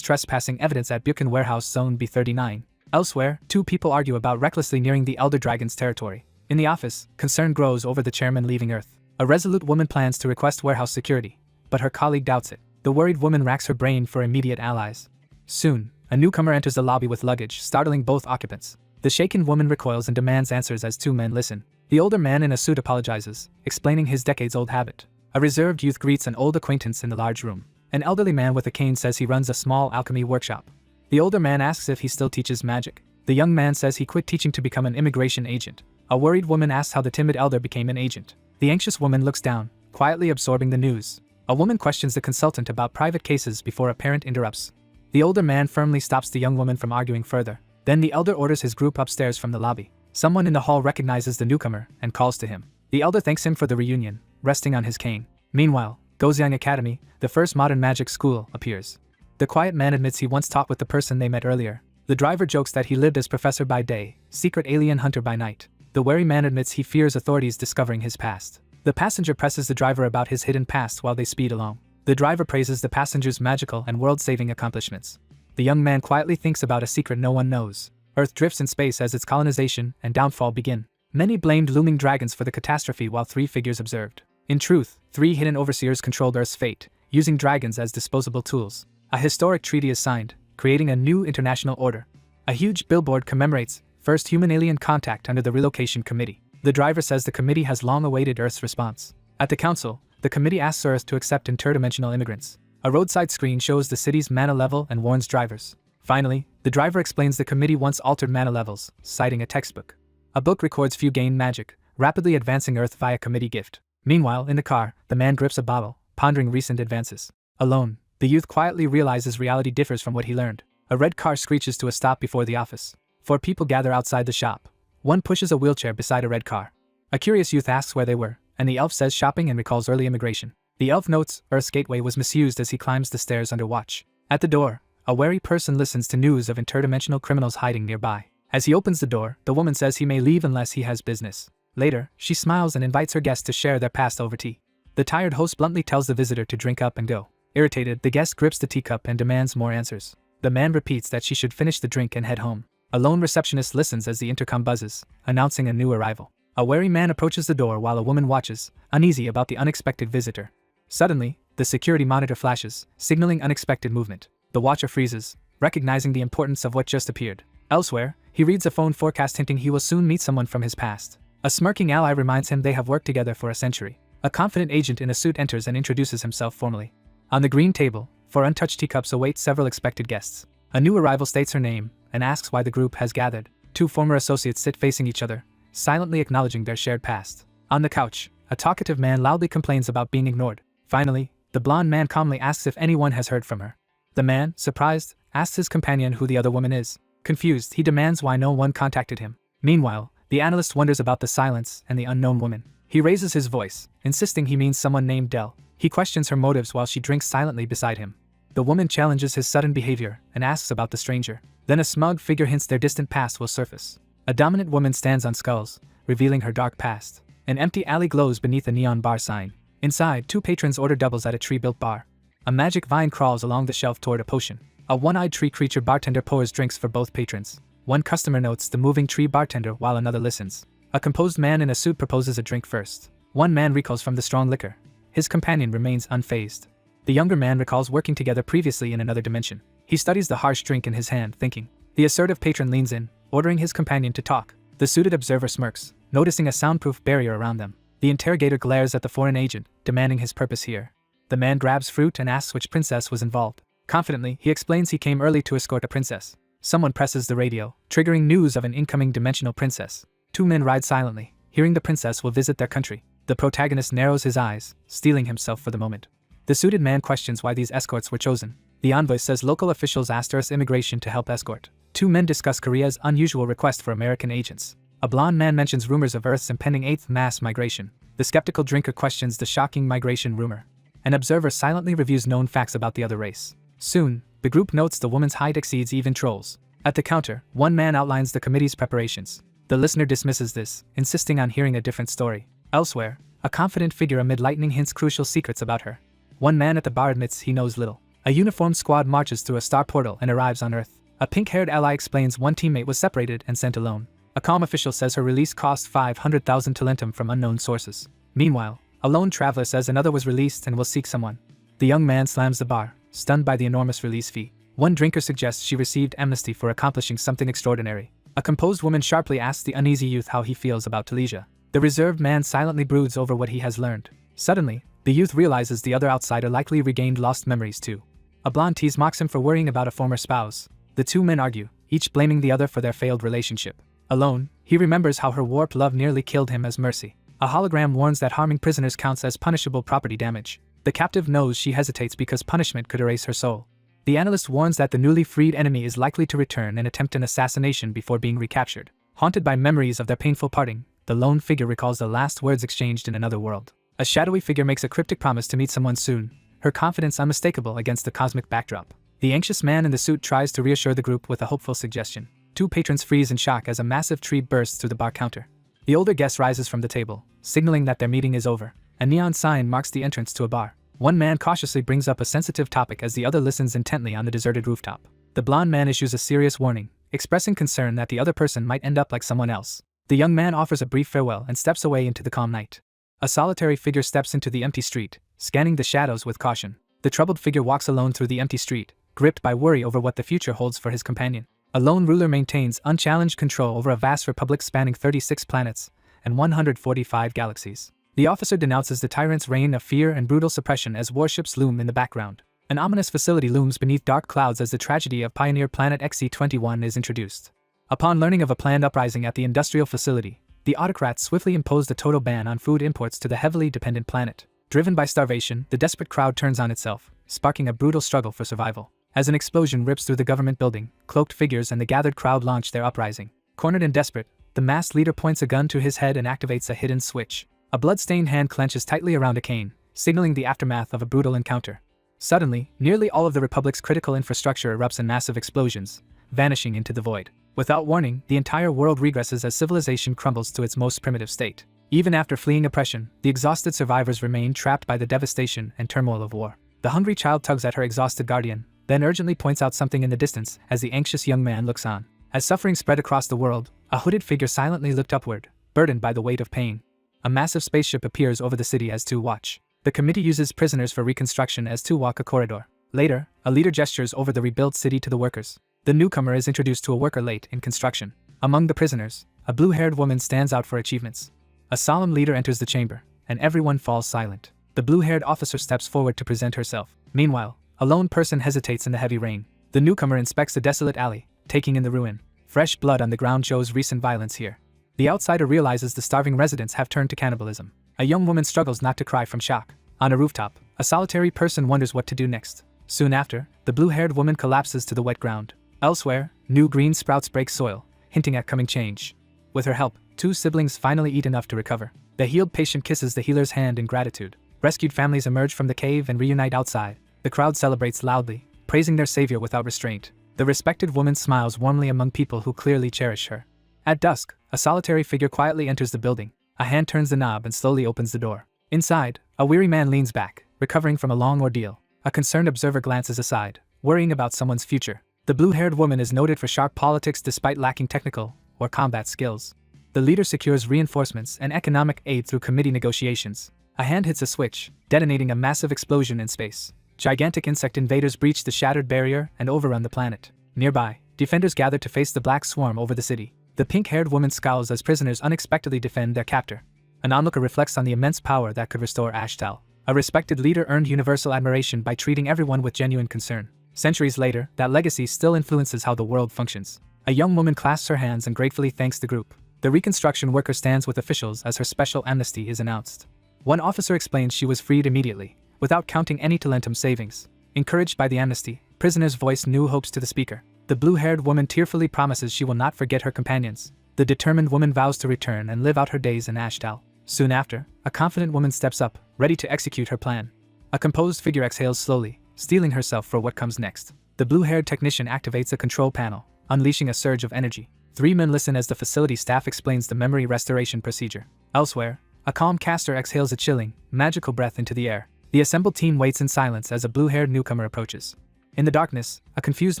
[SPEAKER 1] trespassing evidence at Buchan Warehouse Zone B39. Elsewhere, two people argue about recklessly nearing the Elder Dragon's territory. In the office, concern grows over the chairman leaving Earth. A resolute woman plans to request warehouse security, but her colleague doubts it. The worried woman racks her brain for immediate allies. Soon, a newcomer enters the lobby with luggage, startling both occupants. The shaken woman recoils and demands answers as two men listen. The older man in a suit apologizes, explaining his decades-old habit. A reserved youth greets an old acquaintance in the large room. An elderly man with a cane says he runs a small alchemy workshop. The older man asks if he still teaches magic. The young man says he quit teaching to become an immigration agent. A worried woman asks how the timid elder became an agent. The anxious woman looks down, quietly absorbing the news. A woman questions the consultant about private cases before a parent interrupts. The older man firmly stops the young woman from arguing further. Then the elder orders his group upstairs from the lobby. Someone in the hall recognizes the newcomer and calls to him. The elder thanks him for the reunion, resting on his cane. Meanwhile, Gojiang Academy, the first modern magic school, appears. The quiet man admits he once talked with the person they met earlier. The driver jokes that he lived as professor by day, secret alien hunter by night. The wary man admits he fears authorities discovering his past. The passenger presses the driver about his hidden past while they speed along. The driver praises the passenger's magical and world-saving accomplishments. The young man quietly thinks about a secret no one knows. Earth drifts in space as its colonization and downfall begin. Many blamed looming dragons for the catastrophe while three figures observed. In truth, three hidden overseers controlled Earth's fate, using dragons as disposable tools. A historic treaty is signed, creating a new international order. A huge billboard commemorates first human-alien contact under the Relocation Committee. The driver says the committee has long awaited Earth's response. At the council, the committee asks Earth to accept interdimensional immigrants. A roadside screen shows the city's mana level and warns drivers. Finally, the driver explains the committee once altered mana levels, citing a textbook. A book records few gain magic, rapidly advancing Earth via committee gift. Meanwhile, in the car, the man grips a bottle, pondering recent advances. Alone, the youth quietly realizes reality differs from what he learned. A red car screeches to a stop before the office. Four people gather outside the shop. One pushes a wheelchair beside a red car. A curious youth asks where they were, and the elf says shopping and recalls early immigration. The elf notes Earth's gateway was misused as he climbs the stairs under watch. At the door, a wary person listens to news of interdimensional criminals hiding nearby. As he opens the door, the woman says he may leave unless he has business. Later, she smiles and invites her guests to share their past over tea. The tired host bluntly tells the visitor to drink up and go. Irritated, the guest grips the teacup and demands more answers. The man repeats that she should finish the drink and head home. A lone receptionist listens as the intercom buzzes, announcing a new arrival. A wary man approaches the door while a woman watches, uneasy about the unexpected visitor. Suddenly, the security monitor flashes, signaling unexpected movement. The watcher freezes, recognizing the importance of what just appeared. Elsewhere, he reads a phone forecast hinting he will soon meet someone from his past. A smirking ally reminds him they have worked together for a century. A confident agent in a suit enters and introduces himself formally. On the green table, 4 untouched teacups await several expected guests. A new arrival states her name and asks why the group has gathered. 2 former associates sit facing each other, silently acknowledging their shared past. On the couch, a talkative man loudly complains about being ignored. Finally, the blonde man calmly asks if anyone has heard from her. The man, surprised, asks his companion who the other woman is. Confused, he demands why no one contacted him. Meanwhile, the analyst wonders about the silence and the unknown woman. He raises his voice, insisting he means someone named Dell. He questions her motives while she drinks silently beside him. The woman challenges his sudden behavior and asks about the stranger. Then a smug figure hints their distant past will surface. A dominant woman stands on skulls, revealing her dark past. An empty alley glows beneath a neon bar sign. Inside, 2 patrons order doubles at a tree-built bar. A magic vine crawls along the shelf toward a potion. A one-eyed tree creature bartender pours drinks for both patrons. One customer notes the moving tree bartender while another listens. A composed man in a suit proposes a drink first. One man recalls from the strong liquor. His companion remains unfazed. The younger man recalls working together previously in another dimension. He studies the harsh drink in his hand, thinking. The assertive patron leans in, ordering his companion to talk. The suited observer smirks, noticing a soundproof barrier around them. The interrogator glares at the foreign agent, demanding his purpose here. The man grabs fruit and asks which princess was involved. Confidently, he explains he came early to escort a princess. Someone presses the radio, triggering news of an incoming dimensional princess. 2 men ride silently, hearing the princess will visit their country. The protagonist narrows his eyes, steeling himself for the moment. The suited man questions why these escorts were chosen. The envoy says local officials asked Earth's immigration to help escort. 2 men discuss Korea's unusual request for American agents. A blonde man mentions rumors of Earth's impending 8th mass migration. The The skeptical drinker questions the shocking migration rumor. An observer silently reviews known facts about the other race. Soon, the group notes the woman's height exceeds even trolls. At the counter, one man outlines the committee's preparations. The listener dismisses this, insisting on hearing a different story. Elsewhere, a confident figure amid lightning hints crucial secrets about her. One man at the bar admits he knows little. A uniformed squad marches through a star portal and arrives on Earth. A pink-haired ally explains one teammate was separated and sent alone. A calm official says her release cost 500,000 talentum from unknown sources. Meanwhile, a lone traveler says another was released and will seek someone. The young man slams the bar, stunned by the enormous release fee. One drinker suggests she received amnesty for accomplishing something extraordinary. A composed woman sharply asks the uneasy youth how he feels about Telesia. The reserved man silently broods over what he has learned. Suddenly, the youth realizes the other outsider likely regained lost memories too. A blonde tease mocks him for worrying about a former spouse. The two men argue, each blaming the other for their failed relationship. Alone, he remembers how her warped love nearly killed him as mercy. A hologram warns that harming prisoners counts as punishable property damage. The captive knows she hesitates because punishment could erase her soul. The analyst warns that the newly freed enemy is likely to return and attempt an assassination before being recaptured. Haunted by memories of their painful parting, the lone figure recalls the last words exchanged in another world. A shadowy figure makes a cryptic promise to meet someone soon, her confidence unmistakable against the cosmic backdrop. The anxious man in the suit tries to reassure the group with a hopeful suggestion. Two patrons freeze in shock as a massive tree bursts through the bar counter. The older guest rises from the table, signaling that their meeting is over. A neon sign marks the entrance to a bar. One man cautiously brings up a sensitive topic as the other listens intently on the deserted rooftop. The blonde man issues a serious warning, expressing concern that the other person might end up like someone else. The young man offers a brief farewell and steps away into the calm night. A solitary figure steps into the empty street, scanning the shadows with caution. The troubled figure walks alone through the empty street, gripped by worry over what the future holds for his companion. A lone ruler maintains unchallenged control over a vast republic spanning 36 planets and 145 galaxies. The officer denounces the tyrant's reign of fear and brutal suppression as warships loom in the background. An ominous facility looms beneath dark clouds as the tragedy of pioneer planet XC-21 is introduced. Upon learning of a planned uprising at the industrial facility, the autocrats swiftly imposed a total ban on food imports to the heavily dependent planet. Driven by starvation, the desperate crowd turns on itself, sparking a brutal struggle for survival. As an explosion rips through the government building, cloaked figures and the gathered crowd launch their uprising. Cornered and desperate, the masked leader points a gun to his head and activates a hidden switch. A blood-stained hand clenches tightly around a cane, signaling the aftermath of a brutal encounter. Suddenly, nearly all of the Republic's critical infrastructure erupts in massive explosions, vanishing into the void. Without warning, the entire world regresses as civilization crumbles to its most primitive state. Even after fleeing oppression, the exhausted survivors remain trapped by the devastation and turmoil of war. The hungry child tugs at her exhausted guardian, then urgently points out something in the distance as the anxious young man looks on. As suffering spread across the world, a hooded figure silently looked upward, burdened by the weight of pain. A massive spaceship appears over the city as two watch. The committee uses prisoners for reconstruction as two walk a corridor. Later, a leader gestures over the rebuilt city to the workers. The newcomer is introduced to a worker late in construction. Among the prisoners, a blue-haired woman stands out for achievements. A solemn leader enters the chamber, and everyone falls silent. The blue-haired officer steps forward to present herself. Meanwhile, a lone person hesitates in the heavy rain. The newcomer inspects the desolate alley, taking in the ruin. Fresh blood on the ground shows recent violence here. The outsider realizes the starving residents have turned to cannibalism. A young woman struggles not to cry from shock. On a rooftop, a solitary person wonders what to do next. Soon after, the blue-haired woman collapses to the wet ground. Elsewhere, new green sprouts break soil, hinting at coming change. With her help, two siblings finally eat enough to recover. The healed patient kisses the healer's hand in gratitude. Rescued families emerge from the cave and reunite outside. The crowd celebrates loudly, praising their savior without restraint. The respected woman smiles warmly among people who clearly cherish her. At dusk, a solitary figure quietly enters the building. A hand turns the knob and slowly opens the door. Inside, a weary man leans back, recovering from a long ordeal. A concerned observer glances aside, worrying about someone's future. The blue-haired woman is noted for sharp politics despite lacking technical or combat skills. The leader secures reinforcements and economic aid through committee negotiations. A hand hits a switch, detonating a massive explosion in space. Gigantic insect invaders breach the shattered barrier and overrun the planet. Nearby, defenders gather to face the black swarm over the city. The pink-haired woman scowls as prisoners unexpectedly defend their captor. An onlooker reflects on the immense power that could restore Ashtal. A respected leader earned universal admiration by treating everyone with genuine concern. Centuries later, that legacy still influences how the world functions. A young woman clasps her hands and gratefully thanks the group. The reconstruction worker stands with officials as her special amnesty is announced. One officer explains she was freed immediately, without counting any talentum savings. Encouraged by the amnesty, prisoners voice new hopes to the speaker. The blue-haired woman tearfully promises she will not forget her companions. The determined woman vows to return and live out her days in Ashtal. Soon after, a confident woman steps up, ready to execute her plan. A composed figure exhales slowly, steeling herself for what comes next. The blue-haired technician activates a control panel, unleashing a surge of energy. 3 men listen as the facility staff explains the memory restoration procedure. Elsewhere, a calm caster exhales a chilling, magical breath into the air. The assembled team waits in silence as a blue-haired newcomer approaches. In the darkness, a confused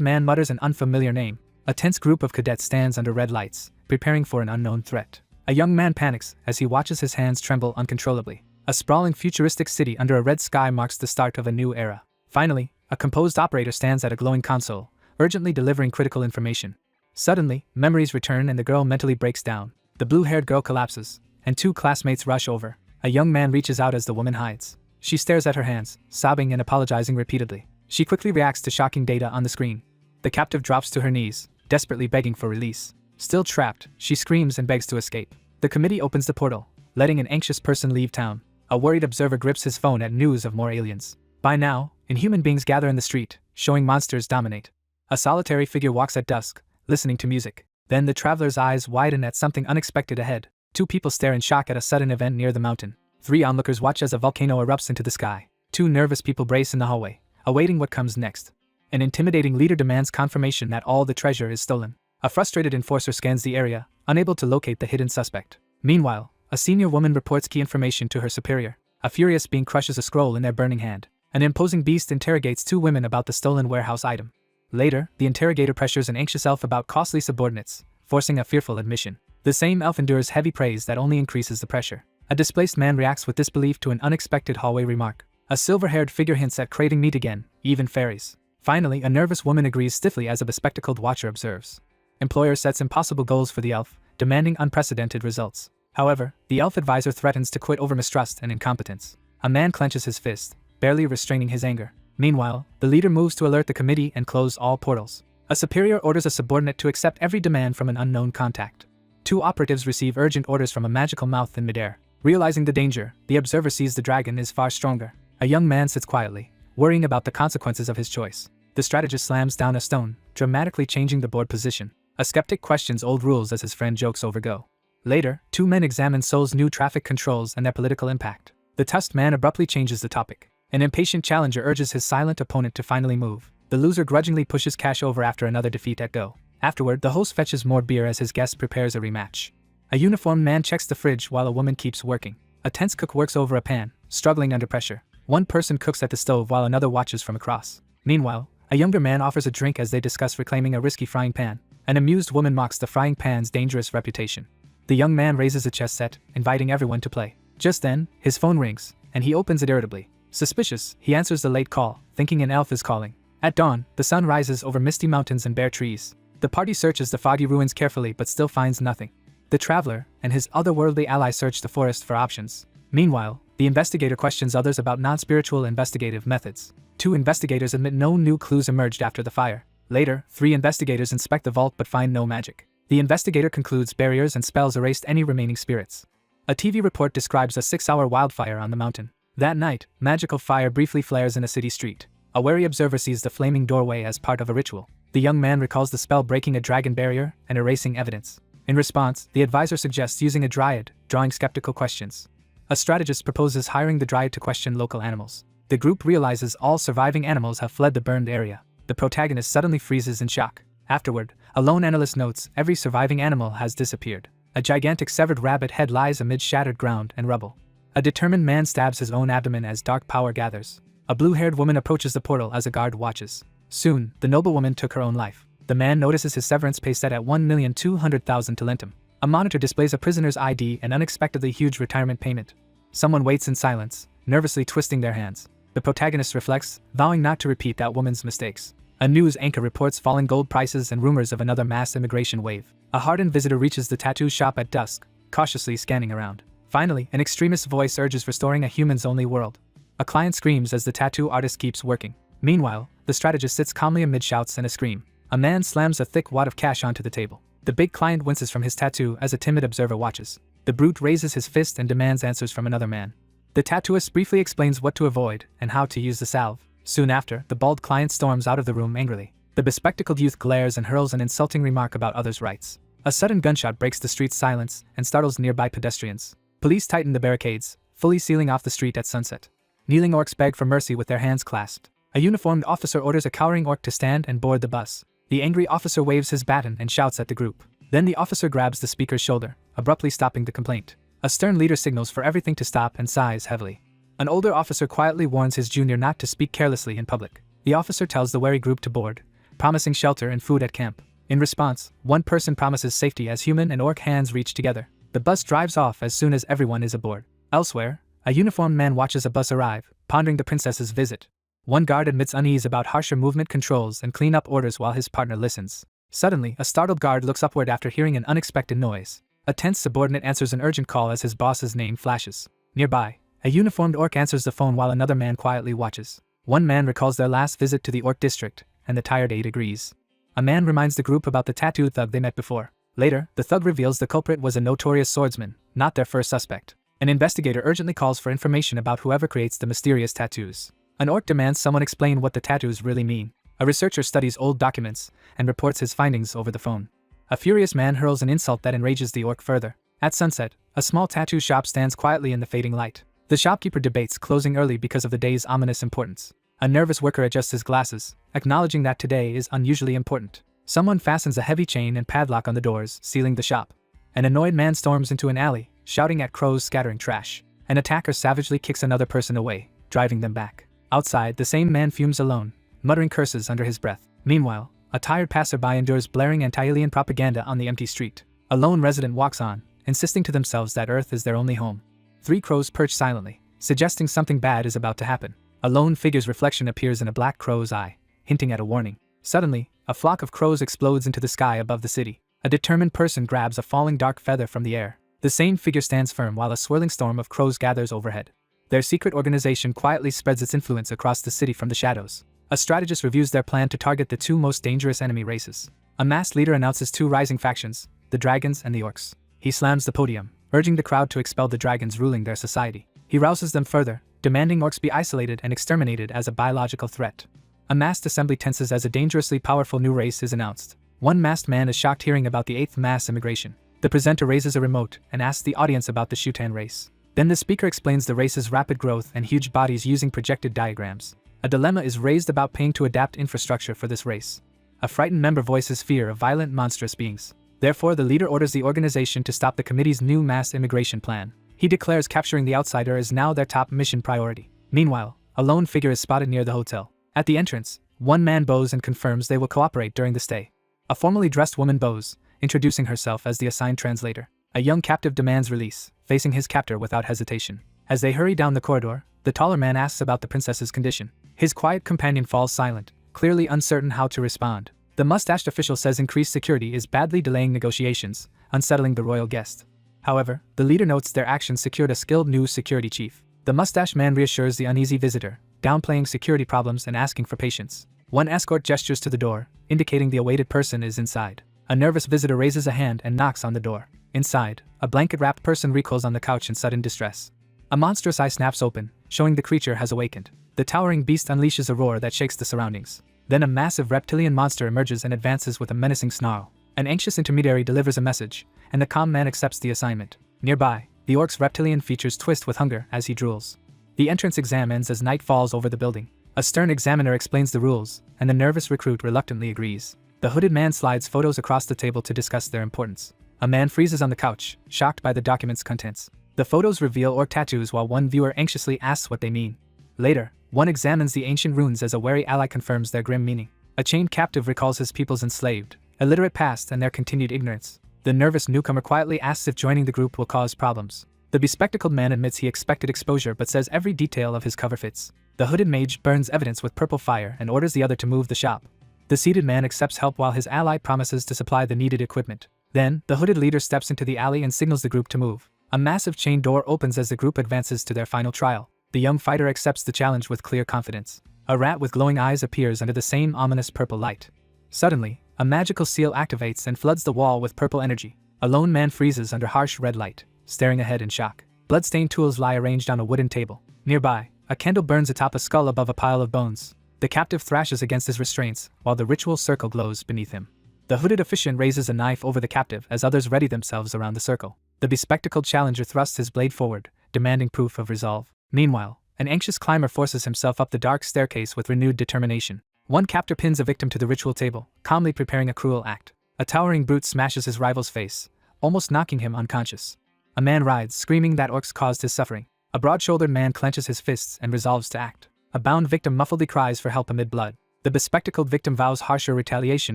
[SPEAKER 1] man mutters an unfamiliar name. A tense group of cadets stands under red lights, preparing for an unknown threat. A young man panics as he watches his hands tremble uncontrollably. A sprawling futuristic city under a red sky marks the start of a new era. Finally, a composed operator stands at a glowing console, urgently delivering critical information. Suddenly, memories return and the girl mentally breaks down. The blue-haired girl collapses, and 2 classmates rush over. A young man reaches out as the woman hides. She stares at her hands, sobbing and apologizing repeatedly. She quickly reacts to shocking data on the screen. The captive drops to her knees, desperately begging for release. Still trapped, she screams and begs to escape. The committee opens the portal, letting an anxious person leave town. A worried observer grips his phone at news of more aliens. By now, inhuman beings gather in the street, showing monsters dominate. A solitary figure walks at dusk, listening to music. Then the traveler's eyes widen at something unexpected ahead. 2 people stare in shock at a sudden event near the mountain. 3 onlookers watch as a volcano erupts into the sky. 2 nervous people brace in the hallway, awaiting what comes next. An intimidating leader demands confirmation that all the treasure is stolen. A frustrated enforcer scans the area, unable to locate the hidden suspect. Meanwhile, a senior woman reports key information to her superior. A furious being crushes a scroll in their burning hand. An imposing beast interrogates 2 women about the stolen warehouse item. Later, the interrogator pressures an anxious elf about costly subordinates, forcing a fearful admission. The same elf endures heavy praise that only increases the pressure. A displaced man reacts with disbelief to an unexpected hallway remark. A silver-haired figure hints at craving meat again, even fairies. Finally, a nervous woman agrees stiffly as a bespectacled watcher observes. Employer sets impossible goals for the elf, demanding unprecedented results. However, the elf advisor threatens to quit over mistrust and incompetence. A man clenches his fist, barely restraining his anger. Meanwhile, the leader moves to alert the committee and close all portals. A superior orders a subordinate to accept every demand from an unknown contact. 2 operatives receive urgent orders from a magical mouth in midair. Realizing the danger, the observer sees the dragon is far stronger. A young man sits quietly, worrying about the consequences of his choice. The strategist slams down a stone, dramatically changing the board position. A skeptic questions old rules as his friend jokes over Go. Later, 2 men examine Seoul's new traffic controls and their political impact. The tusked man abruptly changes the topic. An impatient challenger urges his silent opponent to finally move. The loser grudgingly pushes cash over after another defeat at Go. Afterward, the host fetches more beer as his guest prepares a rematch. A uniformed man checks the fridge while a woman keeps working. A tense cook works over a pan, struggling under pressure. 1 person cooks at the stove while another watches from across. Meanwhile, a younger man offers a drink as they discuss reclaiming a risky frying pan. An amused woman mocks the frying pan's dangerous reputation. The young man raises a chess set, inviting everyone to play. Just then, his phone rings, and he opens it irritably. Suspicious, he answers the late call, thinking an elf is calling. At dawn, the sun rises over misty mountains and bare trees. The party searches the foggy ruins carefully but still finds nothing. The traveler and his otherworldly ally search the forest for options. Meanwhile, the investigator questions others about non-spiritual investigative methods. 2 investigators admit no new clues emerged after the fire. Later, 3 investigators inspect the vault but find no magic. The investigator concludes barriers and spells erased any remaining spirits. A TV report describes a 6-hour wildfire on the mountain. That night, magical fire briefly flares in a city street. A wary observer sees the flaming doorway as part of a ritual. The young man recalls the spell breaking a dragon barrier and erasing evidence. In response, the advisor suggests using a dryad, drawing skeptical questions. A strategist proposes hiring the dryad to question local animals. The group realizes all surviving animals have fled the burned area. The protagonist suddenly freezes in shock. Afterward, a lone analyst notes every surviving animal has disappeared. A gigantic severed rabbit head lies amid shattered ground and rubble. A determined man stabs his own abdomen as dark power gathers. A blue-haired woman approaches the portal as a guard watches. Soon, the noblewoman took her own life. The man notices his severance pay set at 1,200,000 talentum. A monitor displays a prisoner's ID and unexpectedly huge retirement payment. Someone waits in silence, nervously twisting their hands. The protagonist reflects, vowing not to repeat that woman's mistakes. A news anchor reports falling gold prices and rumors of another mass immigration wave. A hardened visitor reaches the tattoo shop at dusk, cautiously scanning around. Finally, an extremist voice urges restoring a humans-only world. A client screams as the tattoo artist keeps working. Meanwhile, the strategist sits calmly amid shouts and a scream. A man slams a thick wad of cash onto the table. The big client winces from his tattoo as a timid observer watches. The brute raises his fist and demands answers from another man. The tattooist briefly explains what to avoid and how to use the salve. Soon after, the bald client storms out of the room angrily. The bespectacled youth glares and hurls an insulting remark about others' rights. A sudden gunshot breaks the street's silence and startles nearby pedestrians. Police tighten the barricades, fully sealing off the street at sunset. Kneeling orcs beg for mercy with their hands clasped. A uniformed officer orders a cowering orc to stand and board the bus. The angry officer waves his baton and shouts at the group. Then the officer grabs the speaker's shoulder, abruptly stopping the complaint. A stern leader signals for everything to stop and sighs heavily. An older officer quietly warns his junior not to speak carelessly in public. The officer tells the wary group to board, promising shelter and food at camp. In response, one person promises safety as human and orc hands reach together. The bus drives off as soon as everyone is aboard. Elsewhere, a uniformed man watches a bus arrive, pondering the princess's visit. One guard admits unease about harsher movement controls and clean-up orders while his partner listens. Suddenly, a startled guard looks upward after hearing an unexpected noise. A tense subordinate answers an urgent call as his boss's name flashes. Nearby, a uniformed orc answers the phone while another man quietly watches. One man recalls their last visit to the orc district, and the tired aide agrees. A man reminds the group about the tattooed thug they met before. Later, the thug reveals the culprit was a notorious swordsman, not their first suspect. An investigator urgently calls for information about whoever creates the mysterious tattoos. An orc demands someone explain what the tattoos really mean. A researcher studies old documents and reports his findings over the phone. A furious man hurls an insult that enrages the orc further. At sunset, a small tattoo shop stands quietly in the fading light. The shopkeeper debates closing early because of the day's ominous importance. A nervous worker adjusts his glasses, acknowledging that today is unusually important. Someone fastens a heavy chain and padlock on the doors, sealing the shop. An annoyed man storms into an alley, shouting at crows scattering trash. An attacker savagely kicks another person away, driving them back. Outside, the same man fumes alone, muttering curses under his breath. Meanwhile, a tired passerby endures blaring anti-alien propaganda on the empty street. A lone resident walks on, insisting to themselves that Earth is their only home. 3 crows perch silently, suggesting something bad is about to happen. A lone figure's reflection appears in a black crow's eye, hinting at a warning. Suddenly, a flock of crows explodes into the sky above the city. A determined person grabs a falling dark feather from the air. The same figure stands firm while a swirling storm of crows gathers overhead. Their secret organization quietly spreads its influence across the city from the shadows. A strategist reviews their plan to target the 2 most dangerous enemy races. A masked leader announces 2 rising factions, the dragons and the orcs. He slams the podium, urging the crowd to expel the dragons ruling their society. He rouses them further, demanding orcs be isolated and exterminated as a biological threat. A massed assembly tenses as a dangerously powerful new race is announced. One masked man is shocked hearing about the 8th mass immigration. The presenter raises a remote and asks the audience about the Shutan race. Then the speaker explains the race's rapid growth and huge bodies using projected diagrams. A dilemma is raised about paying to adapt infrastructure for this race. A frightened member voices fear of violent, monstrous beings. Therefore, the leader orders the organization to stop the committee's new mass immigration plan. He declares capturing the outsider is now their top mission priority. Meanwhile, a lone figure is spotted near the hotel. At the entrance, one man bows and confirms they will cooperate during the stay. A formally dressed woman bows, introducing herself as the assigned translator. A young captive demands release, facing his captor without hesitation. As they hurry down the corridor, the taller man asks about the princess's condition. His quiet companion falls silent, clearly uncertain how to respond. The mustached official says increased security is badly delaying negotiations, unsettling the royal guest. However, the leader notes their actions secured a skilled new security chief. The mustached man reassures the uneasy visitor, downplaying security problems and asking for patience. One escort gestures to the door, indicating the awaited person is inside. A nervous visitor raises a hand and knocks on the door. Inside, a blanket-wrapped person recoils on the couch in sudden distress. A monstrous eye snaps open, showing the creature has awakened. The towering beast unleashes a roar that shakes the surroundings. Then a massive reptilian monster emerges and advances with a menacing snarl. An anxious intermediary delivers a message, and the calm man accepts the assignment. Nearby, the orc's reptilian features twist with hunger as he drools. The entrance exam ends as night falls over the building. A stern examiner explains the rules, and the nervous recruit reluctantly agrees. The hooded man slides photos across the table to discuss their importance. A man freezes on the couch, shocked by the document's contents. The photos reveal orc tattoos while one viewer anxiously asks what they mean. Later, one examines the ancient runes as a wary ally confirms their grim meaning. A chained captive recalls his people's enslaved, illiterate past and their continued ignorance. The nervous newcomer quietly asks if joining the group will cause problems. The bespectacled man admits he expected exposure but says every detail of his cover fits. The hooded mage burns evidence with purple fire and orders the other to move the shop. The seated man accepts help while his ally promises to supply the needed equipment. Then, the hooded leader steps into the alley and signals the group to move. A massive chain door opens as the group advances to their final trial. The young fighter accepts the challenge with clear confidence. A rat with glowing eyes appears under the same ominous purple light. Suddenly, a magical seal activates and floods the wall with purple energy. A lone man freezes under harsh red light, staring ahead in shock. Bloodstained tools lie arranged on a wooden table. Nearby, a candle burns atop a skull above a pile of bones. The captive thrashes against his restraints, while the ritual circle glows beneath him. The hooded officiant raises a knife over the captive as others ready themselves around the circle. The bespectacled challenger thrusts his blade forward, demanding proof of resolve. Meanwhile, an anxious climber forces himself up the dark staircase with renewed determination. One captor pins a victim to the ritual table, calmly preparing a cruel act. A towering brute smashes his rival's face, almost knocking him unconscious. A man writhes, screaming that orcs caused his suffering. A broad-shouldered man clenches his fists and resolves to act. A bound victim muffledly cries for help amid blood. The bespectacled victim vows harsher retaliation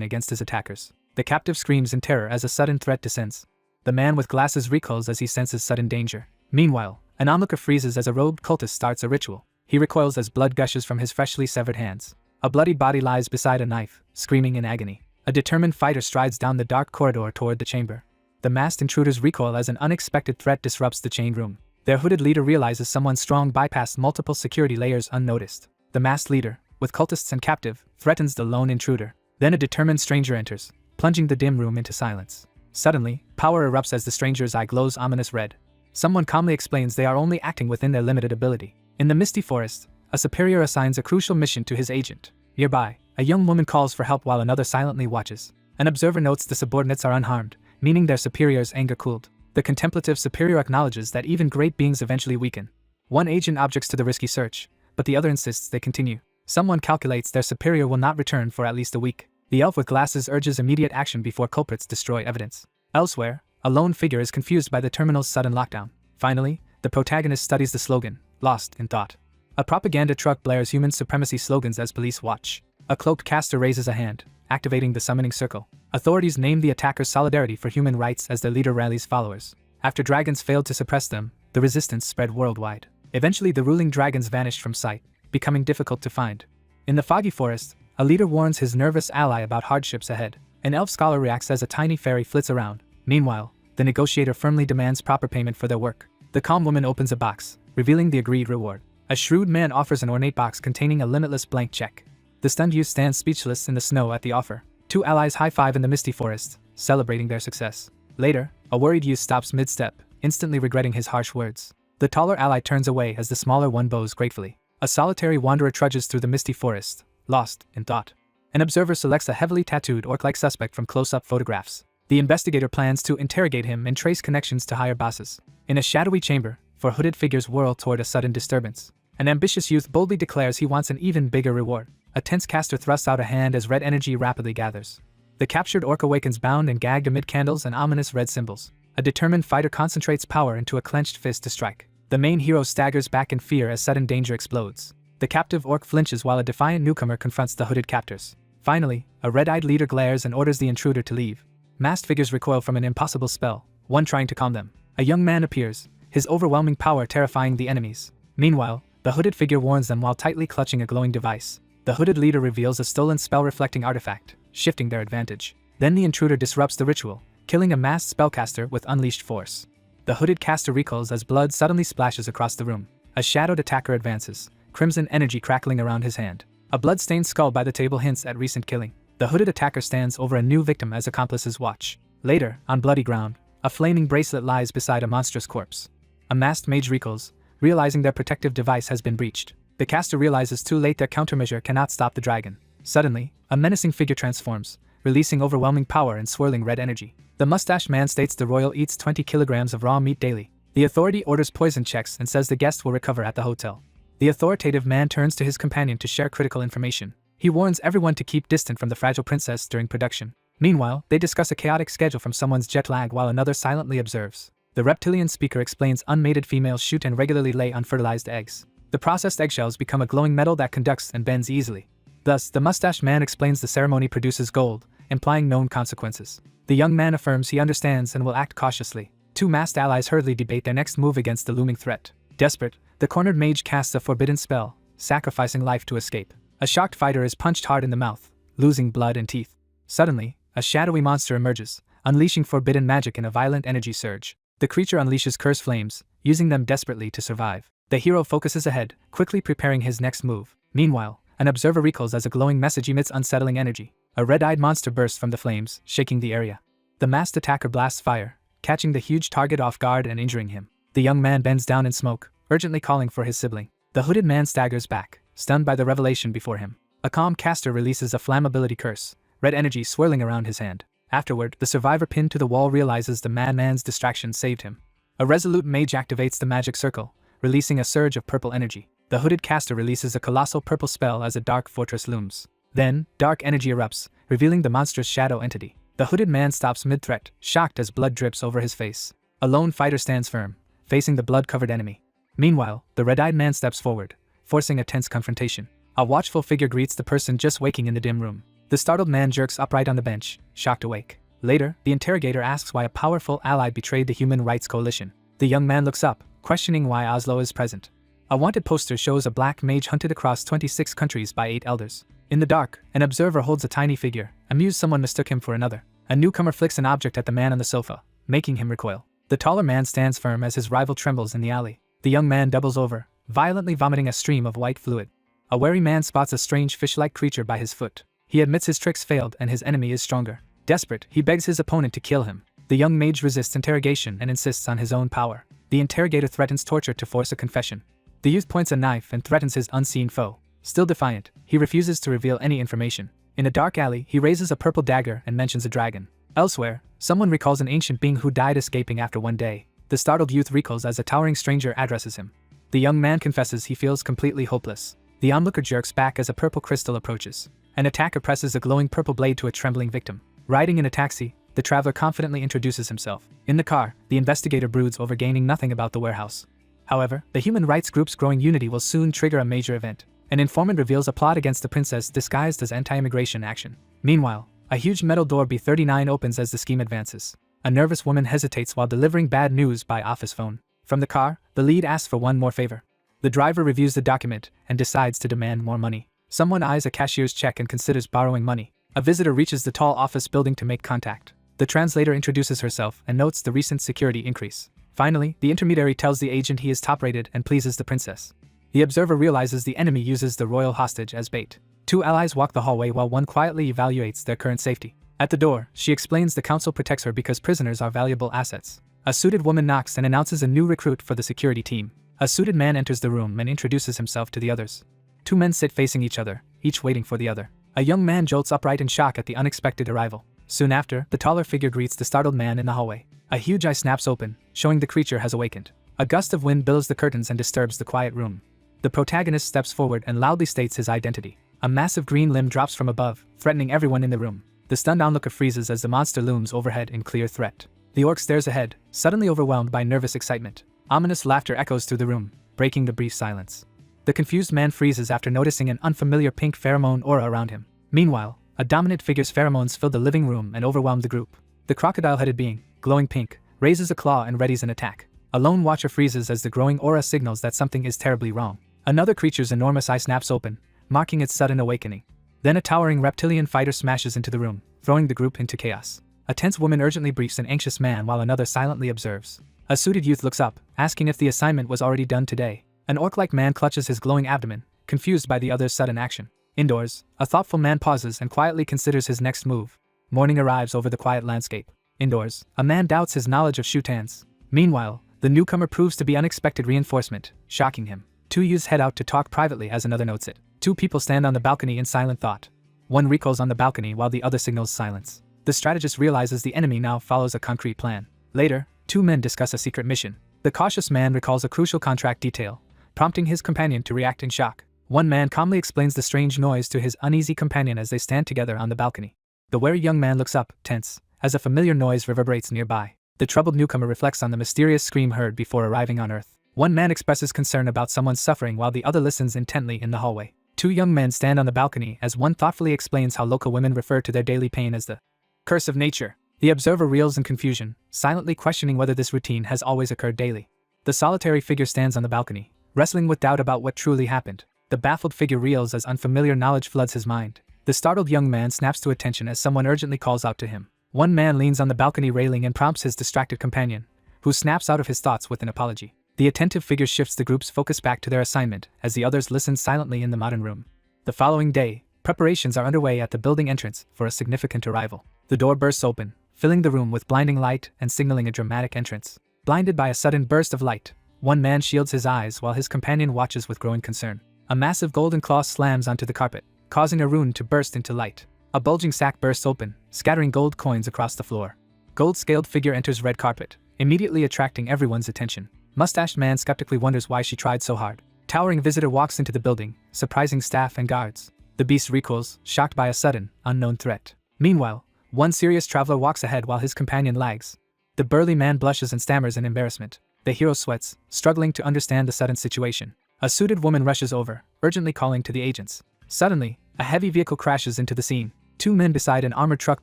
[SPEAKER 1] against his attackers. The captive screams in terror as a sudden threat descends. The man with glasses recoils as he senses sudden danger. Meanwhile, an onlooker freezes as a robed cultist starts a ritual. He recoils as blood gushes from his freshly severed hands. A bloodied body lies beside a knife, screaming in agony. A determined fighter strides down the dark corridor toward the chamber. The masked intruders recoil as an unexpected threat disrupts the chained room. Their hooded leader realizes someone strong bypassed multiple security layers unnoticed. The masked leader, with cultists and captive, threatens the lone intruder. Then a determined stranger enters, plunging the dim room into silence. Suddenly, power erupts as the stranger's eye glows ominous red. Someone calmly explains they are only acting within their limited ability. In the misty forest, a superior assigns a crucial mission to his agent. Nearby, a young woman calls for help while another silently watches. An observer notes the subordinates are unharmed, meaning their superior's anger cooled. The contemplative superior acknowledges that even great beings eventually weaken. One agent objects to the risky search, but the other insists they continue. Someone calculates their superior will not return for at least a week. The elf with glasses urges immediate action before culprits destroy evidence. Elsewhere, a lone figure is confused by the terminal's sudden lockdown. Finally, the protagonist studies the slogan, lost in thought. A propaganda truck blares human supremacy slogans as police watch. A cloaked caster raises a hand, activating the summoning circle. Authorities name the attackers Solidarity for Human Rights as their leader rallies followers. After dragons failed to suppress them, the resistance spread worldwide. Eventually the ruling dragons vanished from sight, becoming difficult to find. In the foggy forest, a leader warns his nervous ally about hardships ahead. An elf scholar reacts as a tiny fairy flits around. Meanwhile, the negotiator firmly demands proper payment for their work. The calm woman opens a box, revealing the agreed reward. A shrewd man offers an ornate box containing a limitless blank check. The stunned youth stands speechless in the snow at the offer. Two allies high-five in the misty forest, celebrating their success. Later, a worried youth stops mid-step, instantly regretting his harsh words. The taller ally turns away as the smaller one bows gratefully. A solitary wanderer trudges through the misty forest, lost in thought. An observer selects a heavily tattooed orc-like suspect from close-up photographs. The investigator plans to interrogate him and trace connections to higher bosses. In a shadowy chamber, four hooded figures whirl toward a sudden disturbance. An ambitious youth boldly declares he wants an even bigger reward. A tense caster thrusts out a hand as red energy rapidly gathers. The captured orc awakens bound and gagged amid candles and ominous red symbols. A determined fighter concentrates power into a clenched fist to strike. The main hero staggers back in fear as sudden danger explodes. The captive orc flinches while a defiant newcomer confronts the hooded captors. Finally, a red-eyed leader glares and orders the intruder to leave. Masked figures recoil from an impossible spell, one trying to calm them. A young man appears, his overwhelming power terrifying the enemies. Meanwhile, the hooded figure warns them while tightly clutching a glowing device. The hooded leader reveals a stolen spell-reflecting artifact, shifting their advantage. Then the intruder disrupts the ritual, killing a masked spellcaster with unleashed force. The hooded caster recoils as blood suddenly splashes across the room. A shadowed attacker advances, crimson energy crackling around his hand. A blood-stained skull by the table hints at recent killing. The hooded attacker stands over a new victim as accomplices watch. Later, on bloody ground, a flaming bracelet lies beside a monstrous corpse. A masked mage recoils, realizing their protective device has been breached. The caster realizes too late their countermeasure cannot stop the dragon. Suddenly, a menacing figure transforms, releasing overwhelming power and swirling red energy. The mustached man states the royal eats 20 kilograms of raw meat daily. The authority orders poison checks and says the guest will recover at the hotel. The authoritative man turns to his companion to share critical information. He warns everyone to keep distant from the fragile princess during production. Meanwhile, they discuss a chaotic schedule from someone's jet lag while another silently observes. The reptilian speaker explains unmated females shoot and regularly lay unfertilized eggs. The processed eggshells become a glowing metal that conducts and bends easily. Thus, the mustached man explains the ceremony produces gold, implying known consequences. The young man affirms he understands and will act cautiously. Two masked allies hurriedly debate their next move against the looming threat. Desperate, the cornered mage casts a forbidden spell, sacrificing life to escape. A shocked fighter is punched hard in the mouth, losing blood and teeth. Suddenly, a shadowy monster emerges, unleashing forbidden magic in a violent energy surge. The creature unleashes curse flames, using them desperately to survive. The hero focuses ahead, quickly preparing his next move. Meanwhile, an observer recoils as a glowing message emits unsettling energy. A red-eyed monster bursts from the flames, shaking the area. The masked attacker blasts fire, catching the huge target off guard and injuring him. The young man bends down in smoke, urgently calling for his sibling. The hooded man staggers back, stunned by the revelation before him. A calm caster releases a flammability curse, red energy swirling around his hand. Afterward, the survivor pinned to the wall realizes the madman's distraction saved him. A resolute mage activates the magic circle, releasing a surge of purple energy. The hooded caster releases a colossal purple spell as a dark fortress looms. Then, dark energy erupts, revealing the monstrous shadow entity. The hooded man stops mid-threat, shocked as blood drips over his face. A lone fighter stands firm, facing the blood-covered enemy. Meanwhile, the red-eyed man steps forward, forcing a tense confrontation. A watchful figure greets the person just waking in the dim room. The startled man jerks upright on the bench, shocked awake. Later, the interrogator asks why a powerful ally betrayed the Human Rights Coalition. The young man looks up, questioning why Oslo is present. A wanted poster shows a black mage hunted across 26 countries by 8 elders. In the dark, an observer holds a tiny figure, amused someone mistook him for another. A newcomer flicks an object at the man on the sofa, making him recoil. The taller man stands firm as his rival trembles in the alley. The young man doubles over, violently vomiting a stream of white fluid. A wary man spots a strange fish-like creature by his foot. He admits his tricks failed and his enemy is stronger. Desperate, he begs his opponent to kill him. The young mage resists interrogation and insists on his own power. The interrogator threatens torture to force a confession. The youth points a knife and threatens his unseen foe. Still defiant, he refuses to reveal any information. In a dark alley, he raises a purple dagger and mentions a dragon. Elsewhere, someone recalls an ancient being who died escaping after one day. The startled youth recoils as a towering stranger addresses him. The young man confesses he feels completely hopeless. The onlooker jerks back as a purple crystal approaches. An attacker presses a glowing purple blade to a trembling victim. Riding in a taxi, the traveler confidently introduces himself. In the car, the investigator broods over gaining nothing about the warehouse. However, the human rights group's growing unity will soon trigger a major event. An informant reveals a plot against the princess disguised as anti-immigration action. Meanwhile, a huge metal door B39 opens as the scheme advances. A nervous woman hesitates while delivering bad news by office phone. From the car, the lead asks for one more favor. The driver reviews the document and decides to demand more money. Someone eyes a cashier's check and considers borrowing money. A visitor reaches the tall office building to make contact. The translator introduces herself and notes the recent security increase. Finally, the intermediary tells the agent he is top-rated and pleases the princess. The observer realizes the enemy uses the royal hostage as bait. 2 allies walk the hallway while one quietly evaluates their current safety. At the door, she explains the council protects her because prisoners are valuable assets. A suited woman knocks and announces a new recruit for the security team. A suited man enters the room and introduces himself to the others. 2 men sit facing each other, each waiting for the other. A young man jolts upright in shock at the unexpected arrival. Soon after, the taller figure greets the startled man in the hallway. A huge eye snaps open, showing the creature has awakened. A gust of wind billows the curtains and disturbs the quiet room. The protagonist steps forward and loudly states his identity. A massive green limb drops from above, threatening everyone in the room. The stunned onlooker freezes as the monster looms overhead in clear threat. The orc stares ahead, suddenly overwhelmed by nervous excitement. Ominous laughter echoes through the room, breaking the brief silence. The confused man freezes after noticing an unfamiliar pink pheromone aura around him. Meanwhile, a dominant figure's pheromones fill the living room and overwhelm the group. The crocodile-headed being, glowing pink, raises a claw and readies an attack. A lone watcher freezes as the growing aura signals that something is terribly wrong. Another creature's enormous eye snaps open, marking its sudden awakening. Then a towering reptilian fighter smashes into the room, throwing the group into chaos. A tense woman urgently briefs an anxious man while another silently observes. A suited youth looks up, asking if the assignment was already done today. An orc-like man clutches his glowing abdomen, confused by the other's sudden action. Indoors, a thoughtful man pauses and quietly considers his next move. Morning arrives over the quiet landscape. Indoors, a man doubts his knowledge of Shutans. Meanwhile, the newcomer proves to be unexpected reinforcement, shocking him. 2 youths head out to talk privately as another notes it. 2 people stand on the balcony in silent thought. One recoils on the balcony while the other signals silence. The strategist realizes the enemy now follows a concrete plan. Later, 2 men discuss a secret mission. The cautious man recalls a crucial contract detail, prompting his companion to react in shock. One man calmly explains the strange noise to his uneasy companion as they stand together on the balcony. The wary young man looks up, tense, as a familiar noise reverberates nearby. The troubled newcomer reflects on the mysterious scream heard before arriving on Earth. One man expresses concern about someone's suffering while the other listens intently in the hallway. 2 young men stand on the balcony as one thoughtfully explains how local women refer to their daily pain as the curse of nature. The observer reels in confusion, silently questioning whether this routine has always occurred daily. The solitary figure stands on the balcony, wrestling with doubt about what truly happened. The baffled figure reels as unfamiliar knowledge floods his mind. The startled young man snaps to attention as someone urgently calls out to him. One man leans on the balcony railing and prompts his distracted companion, who snaps out of his thoughts with an apology. The attentive figure shifts the group's focus back to their assignment as the others listen silently in the modern room. The following day, preparations are underway at the building entrance for a significant arrival. The door bursts open, filling the room with blinding light and signaling a dramatic entrance. Blinded by a sudden burst of light, one man shields his eyes while his companion watches with growing concern. A massive golden claw slams onto the carpet, causing a rune to burst into light. A bulging sack bursts open, scattering gold coins across the floor. Gold-scaled figure enters red carpet, immediately attracting everyone's attention. Mustached man skeptically wonders why she tried so hard. Towering visitor walks into the building, surprising staff and guards. The beast recoils, shocked by a sudden, unknown threat. Meanwhile, one serious traveler walks ahead while his companion lags. The burly man blushes and stammers in embarrassment. The hero sweats, struggling to understand the sudden situation. A suited woman rushes over, urgently calling to the agents. Suddenly, a heavy vehicle crashes into the scene. Two men beside an armored truck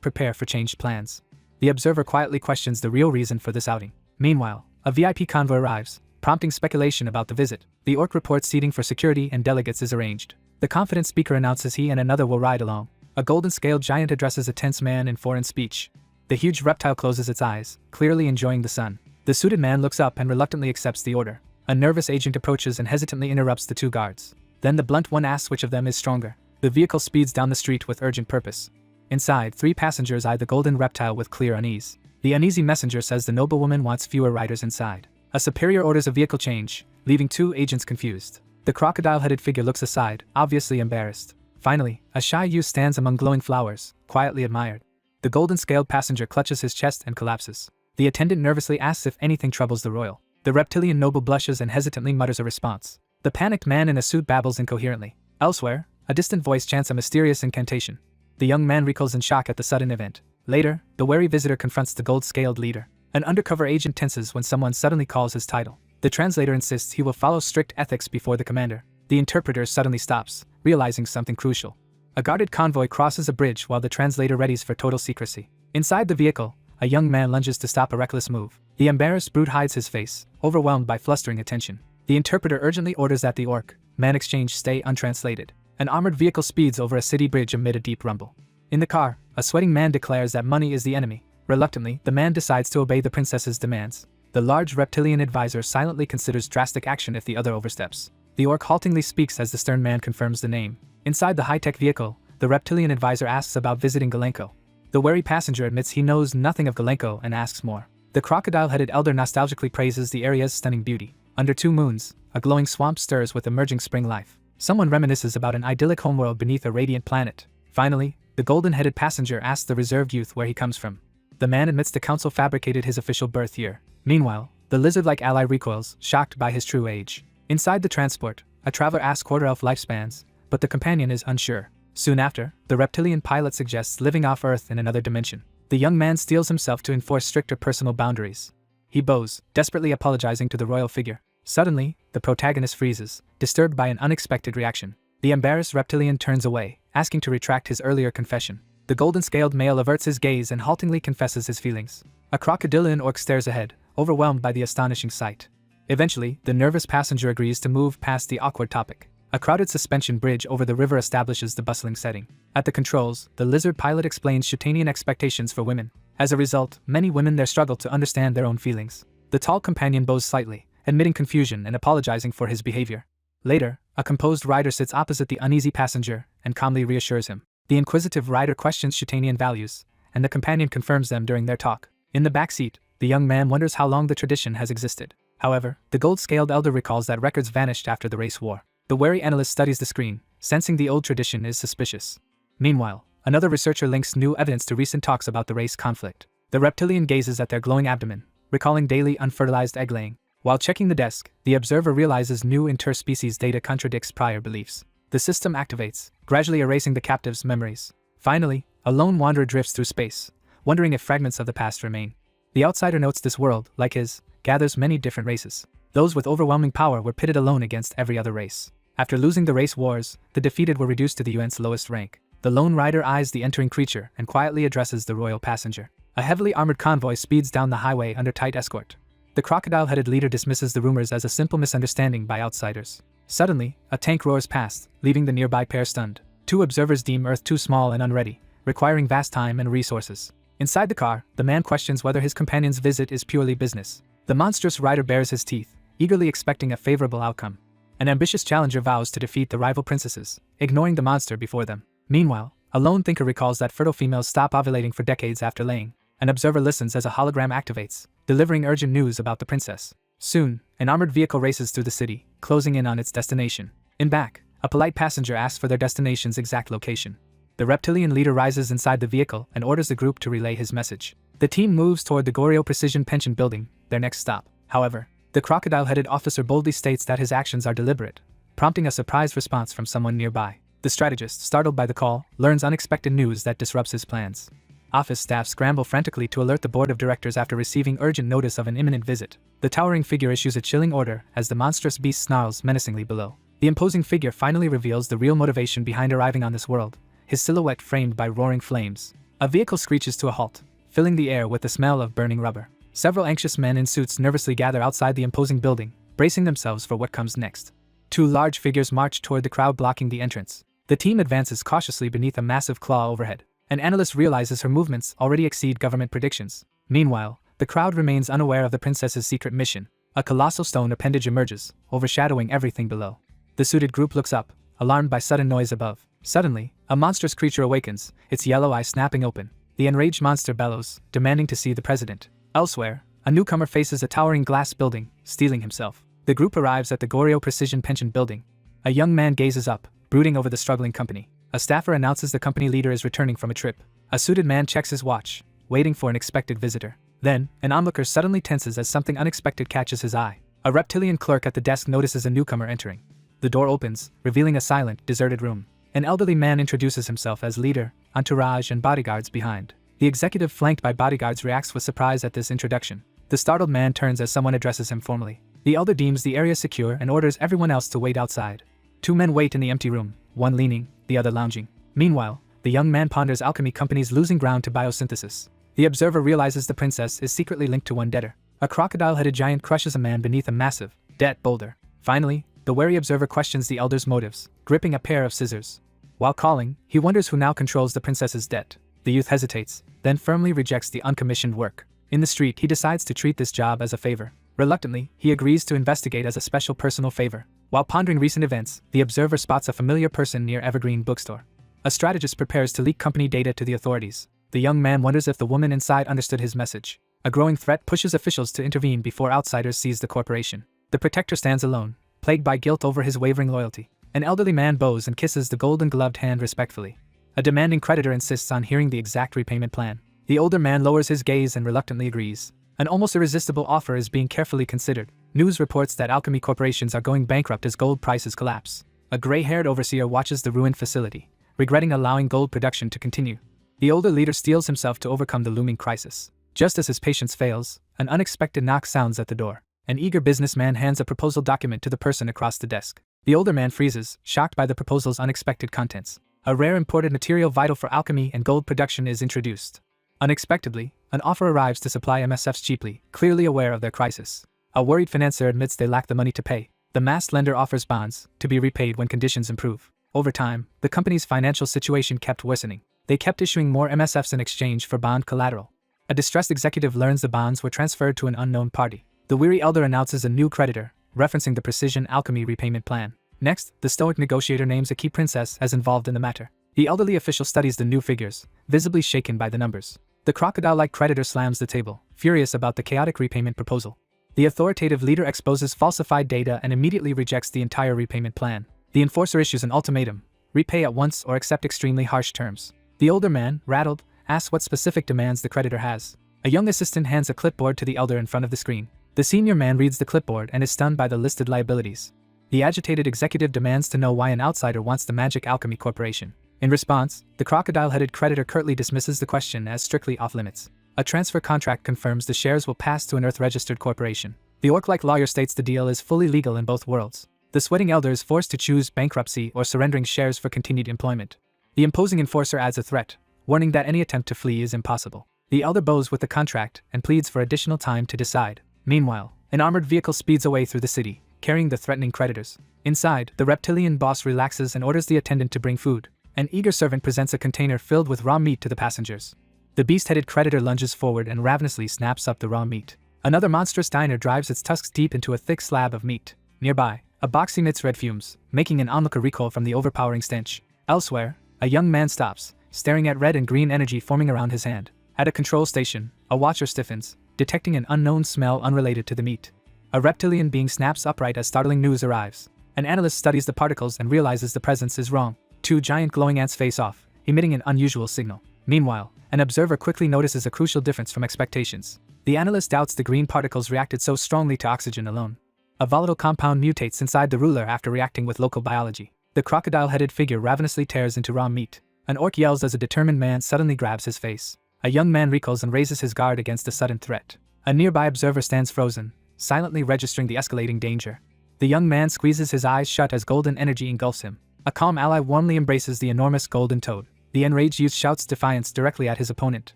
[SPEAKER 1] prepare for changed plans. The observer quietly questions the real reason for this outing. Meanwhile, a VIP convoy arrives, prompting speculation about the visit. The orc reports seating for security and delegates is arranged. The confident speaker announces he and another will ride along. A golden-scaled giant addresses a tense man in foreign speech. The huge reptile closes its eyes, clearly enjoying the sun. The suited man looks up and reluctantly accepts the order. A nervous agent approaches and hesitantly interrupts the two guards. Then the blunt one asks which of them is stronger. The vehicle speeds down the street with urgent purpose. Inside, 3 passengers eye the golden reptile with clear unease. The uneasy messenger says the noblewoman wants fewer riders inside. A superior orders a vehicle change, leaving 2 agents confused. The crocodile-headed figure looks aside, obviously embarrassed. Finally, a shy youth stands among glowing flowers, quietly admired. The golden-scaled passenger clutches his chest and collapses. The attendant nervously asks if anything troubles the royal. The reptilian noble blushes and hesitantly mutters a response. The panicked man in a suit babbles incoherently. Elsewhere, a distant voice chants a mysterious incantation. The young man recoils in shock at the sudden event. Later, the wary visitor confronts the gold-scaled leader. An undercover agent tenses when someone suddenly calls his title. The translator insists he will follow strict ethics before the commander. The interpreter suddenly stops, realizing something crucial. A guarded convoy crosses a bridge while the translator readies for total secrecy. Inside the vehicle, a young man lunges to stop a reckless move. The embarrassed brute hides his face, overwhelmed by flustering attention. The interpreter urgently orders that the orc-man exchange stay untranslated. An armored vehicle speeds over a city bridge amid a deep rumble. In the car, a sweating man declares that money is the enemy. Reluctantly, the man decides to obey the princess's demands. The large reptilian advisor silently considers drastic action if the other oversteps. The orc haltingly speaks as the stern man confirms the name. Inside the high-tech vehicle, the reptilian advisor asks about visiting Galenko. The wary passenger admits he knows nothing of Galenko and asks more. The crocodile-headed elder nostalgically praises the area's stunning beauty. Under 2 moons, a glowing swamp stirs with emerging spring life. Someone reminisces about an idyllic homeworld beneath a radiant planet. Finally, the golden-headed passenger asks the reserved youth where he comes from. The man admits the council fabricated his official birth year. Meanwhile, the lizard-like ally recoils, shocked by his true age. Inside the transport, a traveler asks quarter-elf lifespans, but the companion is unsure. Soon after, the reptilian pilot suggests living off Earth in another dimension. The young man steels himself to enforce stricter personal boundaries. He bows, desperately apologizing to the royal figure. Suddenly, the protagonist freezes, disturbed by an unexpected reaction. The embarrassed reptilian turns away, asking to retract his earlier confession. The golden-scaled male averts his gaze and haltingly confesses his feelings. A crocodilian orc stares ahead, overwhelmed by the astonishing sight. Eventually, the nervous passenger agrees to move past the awkward topic. A crowded suspension bridge over the river establishes the bustling setting. At the controls, the lizard pilot explains Shutanian expectations for women. As a result, many women there struggle to understand their own feelings. The tall companion bows slightly, admitting confusion and apologizing for his behavior. Later, a composed rider sits opposite the uneasy passenger and calmly reassures him. The inquisitive rider questions Shutanian values, and the companion confirms them during their talk. In the backseat, the young man wonders how long the tradition has existed. However, the gold-scaled elder recalls that records vanished after the race war. The wary analyst studies the screen, sensing the old tradition is suspicious. Meanwhile, another researcher links new evidence to recent talks about the race conflict. The reptilian gazes at their glowing abdomen, recalling daily unfertilized egg-laying. While checking the desk, the observer realizes new interspecies data contradicts prior beliefs. The system activates, gradually erasing the captive's memories. Finally, a lone wanderer drifts through space, wondering if fragments of the past remain. The outsider notes this world, like his, gathers many different races. Those with overwhelming power were pitted alone against every other race. After losing the race wars, the defeated were reduced to the UN's lowest rank. The lone rider eyes the entering creature and quietly addresses the royal passenger. A heavily armored convoy speeds down the highway under tight escort. The crocodile-headed leader dismisses the rumors as a simple misunderstanding by outsiders. Suddenly, a tank roars past, leaving the nearby pair stunned. 2 observers deem Earth too small and unready, requiring vast time and resources. Inside the car, the man questions whether his companion's visit is purely business. The monstrous rider bares his teeth, eagerly expecting a favorable outcome. An ambitious challenger vows to defeat the rival princesses, ignoring the monster before them. Meanwhile, a lone thinker recalls that fertile females stop ovulating for decades after laying. An observer listens as a hologram activates, delivering urgent news about the princess. Soon, an armored vehicle races through the city, closing in on its destination. In back, a polite passenger asks for their destination's exact location. The reptilian leader rises inside the vehicle and orders the group to relay his message. The team moves toward the Goryo Precision Pension Building, their next stop. However, the crocodile-headed officer boldly states that his actions are deliberate, prompting a surprised response from someone nearby. The strategist, startled by the call, learns unexpected news that disrupts his plans. Office staff scramble frantically to alert the board of directors after receiving urgent notice of an imminent visit. The towering figure issues a chilling order as the monstrous beast snarls menacingly below. The imposing figure finally reveals the real motivation behind arriving on this world, his silhouette framed by roaring flames. A vehicle screeches to a halt, filling the air with the smell of burning rubber. Several anxious men in suits nervously gather outside the imposing building, bracing themselves for what comes next. Two large figures march toward the crowd blocking the entrance. The team advances cautiously beneath a massive claw overhead. An analyst realizes her movements already exceed government predictions. Meanwhile, the crowd remains unaware of the princess's secret mission. A colossal stone appendage emerges, overshadowing everything below. The suited group looks up, alarmed by sudden noise above. Suddenly, a monstrous creature awakens, its yellow eyes snapping open. The enraged monster bellows, demanding to see the president. Elsewhere, a newcomer faces a towering glass building, steeling himself. The group arrives at the Goryo Precision Pension Building. A young man gazes up, brooding over the struggling company. A staffer announces the company leader is returning from a trip. A suited man checks his watch, waiting for an expected visitor. Then, an onlooker suddenly tenses as something unexpected catches his eye. A reptilian clerk at the desk notices a newcomer entering. The door opens, revealing a silent, deserted room. An elderly man introduces himself as leader, entourage and bodyguards behind. The executive, flanked by bodyguards, reacts with surprise at this introduction. The startled man turns as someone addresses him formally. The elder deems the area secure and orders everyone else to wait outside. Two men wait in the empty room, one leaning, the other lounging. Meanwhile, the young man ponders alchemy companies losing ground to biosynthesis. The observer realizes the princess is secretly linked to one debtor. A crocodile-headed giant crushes a man beneath a massive, debt boulder. Finally, the wary observer questions the elder's motives, gripping a pair of scissors. While calling, he wonders who now controls the princess's debt. The youth hesitates, then firmly rejects the uncommissioned work. In the street, he decides to treat this job as a favor. Reluctantly, he agrees to investigate as a special personal favor. While pondering recent events, the observer spots a familiar person near Evergreen Bookstore. A strategist prepares to leak company data to the authorities. The young man wonders if the woman inside understood his message. A growing threat pushes officials to intervene before outsiders seize the corporation. The protector stands alone, plagued by guilt over his wavering loyalty. An elderly man bows and kisses the golden gloved hand respectfully. A demanding creditor insists on hearing the exact repayment plan. The older man lowers his gaze and reluctantly agrees. An almost irresistible offer is being carefully considered. News reports that alchemy corporations are going bankrupt as gold prices collapse. A gray-haired overseer watches the ruined facility, regretting allowing gold production to continue. The older leader steels himself to overcome the looming crisis. Just as his patience fails, an unexpected knock sounds at the door. An eager businessman hands a proposal document to the person across the desk. The older man freezes, shocked by the proposal's unexpected contents. A rare imported material vital for alchemy and gold production is introduced. Unexpectedly, an offer arrives to supply MSFs cheaply, clearly aware of their crisis. A worried financier admits they lack the money to pay. The masked lender offers bonds, to be repaid when conditions improve. Over time, the company's financial situation kept worsening. They kept issuing more MSFs in exchange for bond collateral. A distressed executive learns the bonds were transferred to an unknown party. The weary elder announces a new creditor, referencing the Precision Alchemy repayment plan. Next, the stoic negotiator names a key princess as involved in the matter. The elderly official studies the new figures, visibly shaken by the numbers. The crocodile-like creditor slams the table, furious about the chaotic repayment proposal. The authoritative leader exposes falsified data and immediately rejects the entire repayment plan. The enforcer issues an ultimatum: repay at once or accept extremely harsh terms. The older man, rattled, asks what specific demands the creditor has. A young assistant hands a clipboard to the elder in front of the screen. The senior man reads the clipboard and is stunned by the listed liabilities. The agitated executive demands to know why an outsider wants the Magic Alchemy Corporation. In response, the crocodile-headed creditor curtly dismisses the question as strictly off-limits. A transfer contract confirms the shares will pass to an Earth-registered corporation. The orc-like lawyer states the deal is fully legal in both worlds. The sweating elder is forced to choose bankruptcy or surrendering shares for continued employment. The imposing enforcer adds a threat, warning that any attempt to flee is impossible. The elder bows with the contract and pleads for additional time to decide. Meanwhile, an armored vehicle speeds away through the city, carrying the threatening creditors. Inside, the reptilian boss relaxes and orders the attendant to bring food. An eager servant presents a container filled with raw meat to the passengers. The beast-headed creditor lunges forward and ravenously snaps up the raw meat. Another monstrous diner drives its tusks deep into a thick slab of meat. Nearby, a box emits red fumes, making an onlooker recoil from the overpowering stench. Elsewhere, a young man stops, staring at red and green energy forming around his hand. At a control station, a watcher stiffens, detecting an unknown smell unrelated to the meat. A reptilian being snaps upright as startling news arrives. An analyst studies the particles and realizes the presence is wrong. Two giant glowing ants face off, emitting an unusual signal. Meanwhile, an observer quickly notices a crucial difference from expectations. The analyst doubts the green particles reacted so strongly to oxygen alone. A volatile compound mutates inside the ruler after reacting with local biology. The crocodile-headed figure ravenously tears into raw meat. An orc yells as a determined man suddenly grabs his face. A young man recoils and raises his guard against a sudden threat. A nearby observer stands frozen, silently registering the escalating danger. The young man squeezes his eyes shut as golden energy engulfs him. A calm ally warmly embraces the enormous golden toad. The enraged youth shouts defiance directly at his opponent.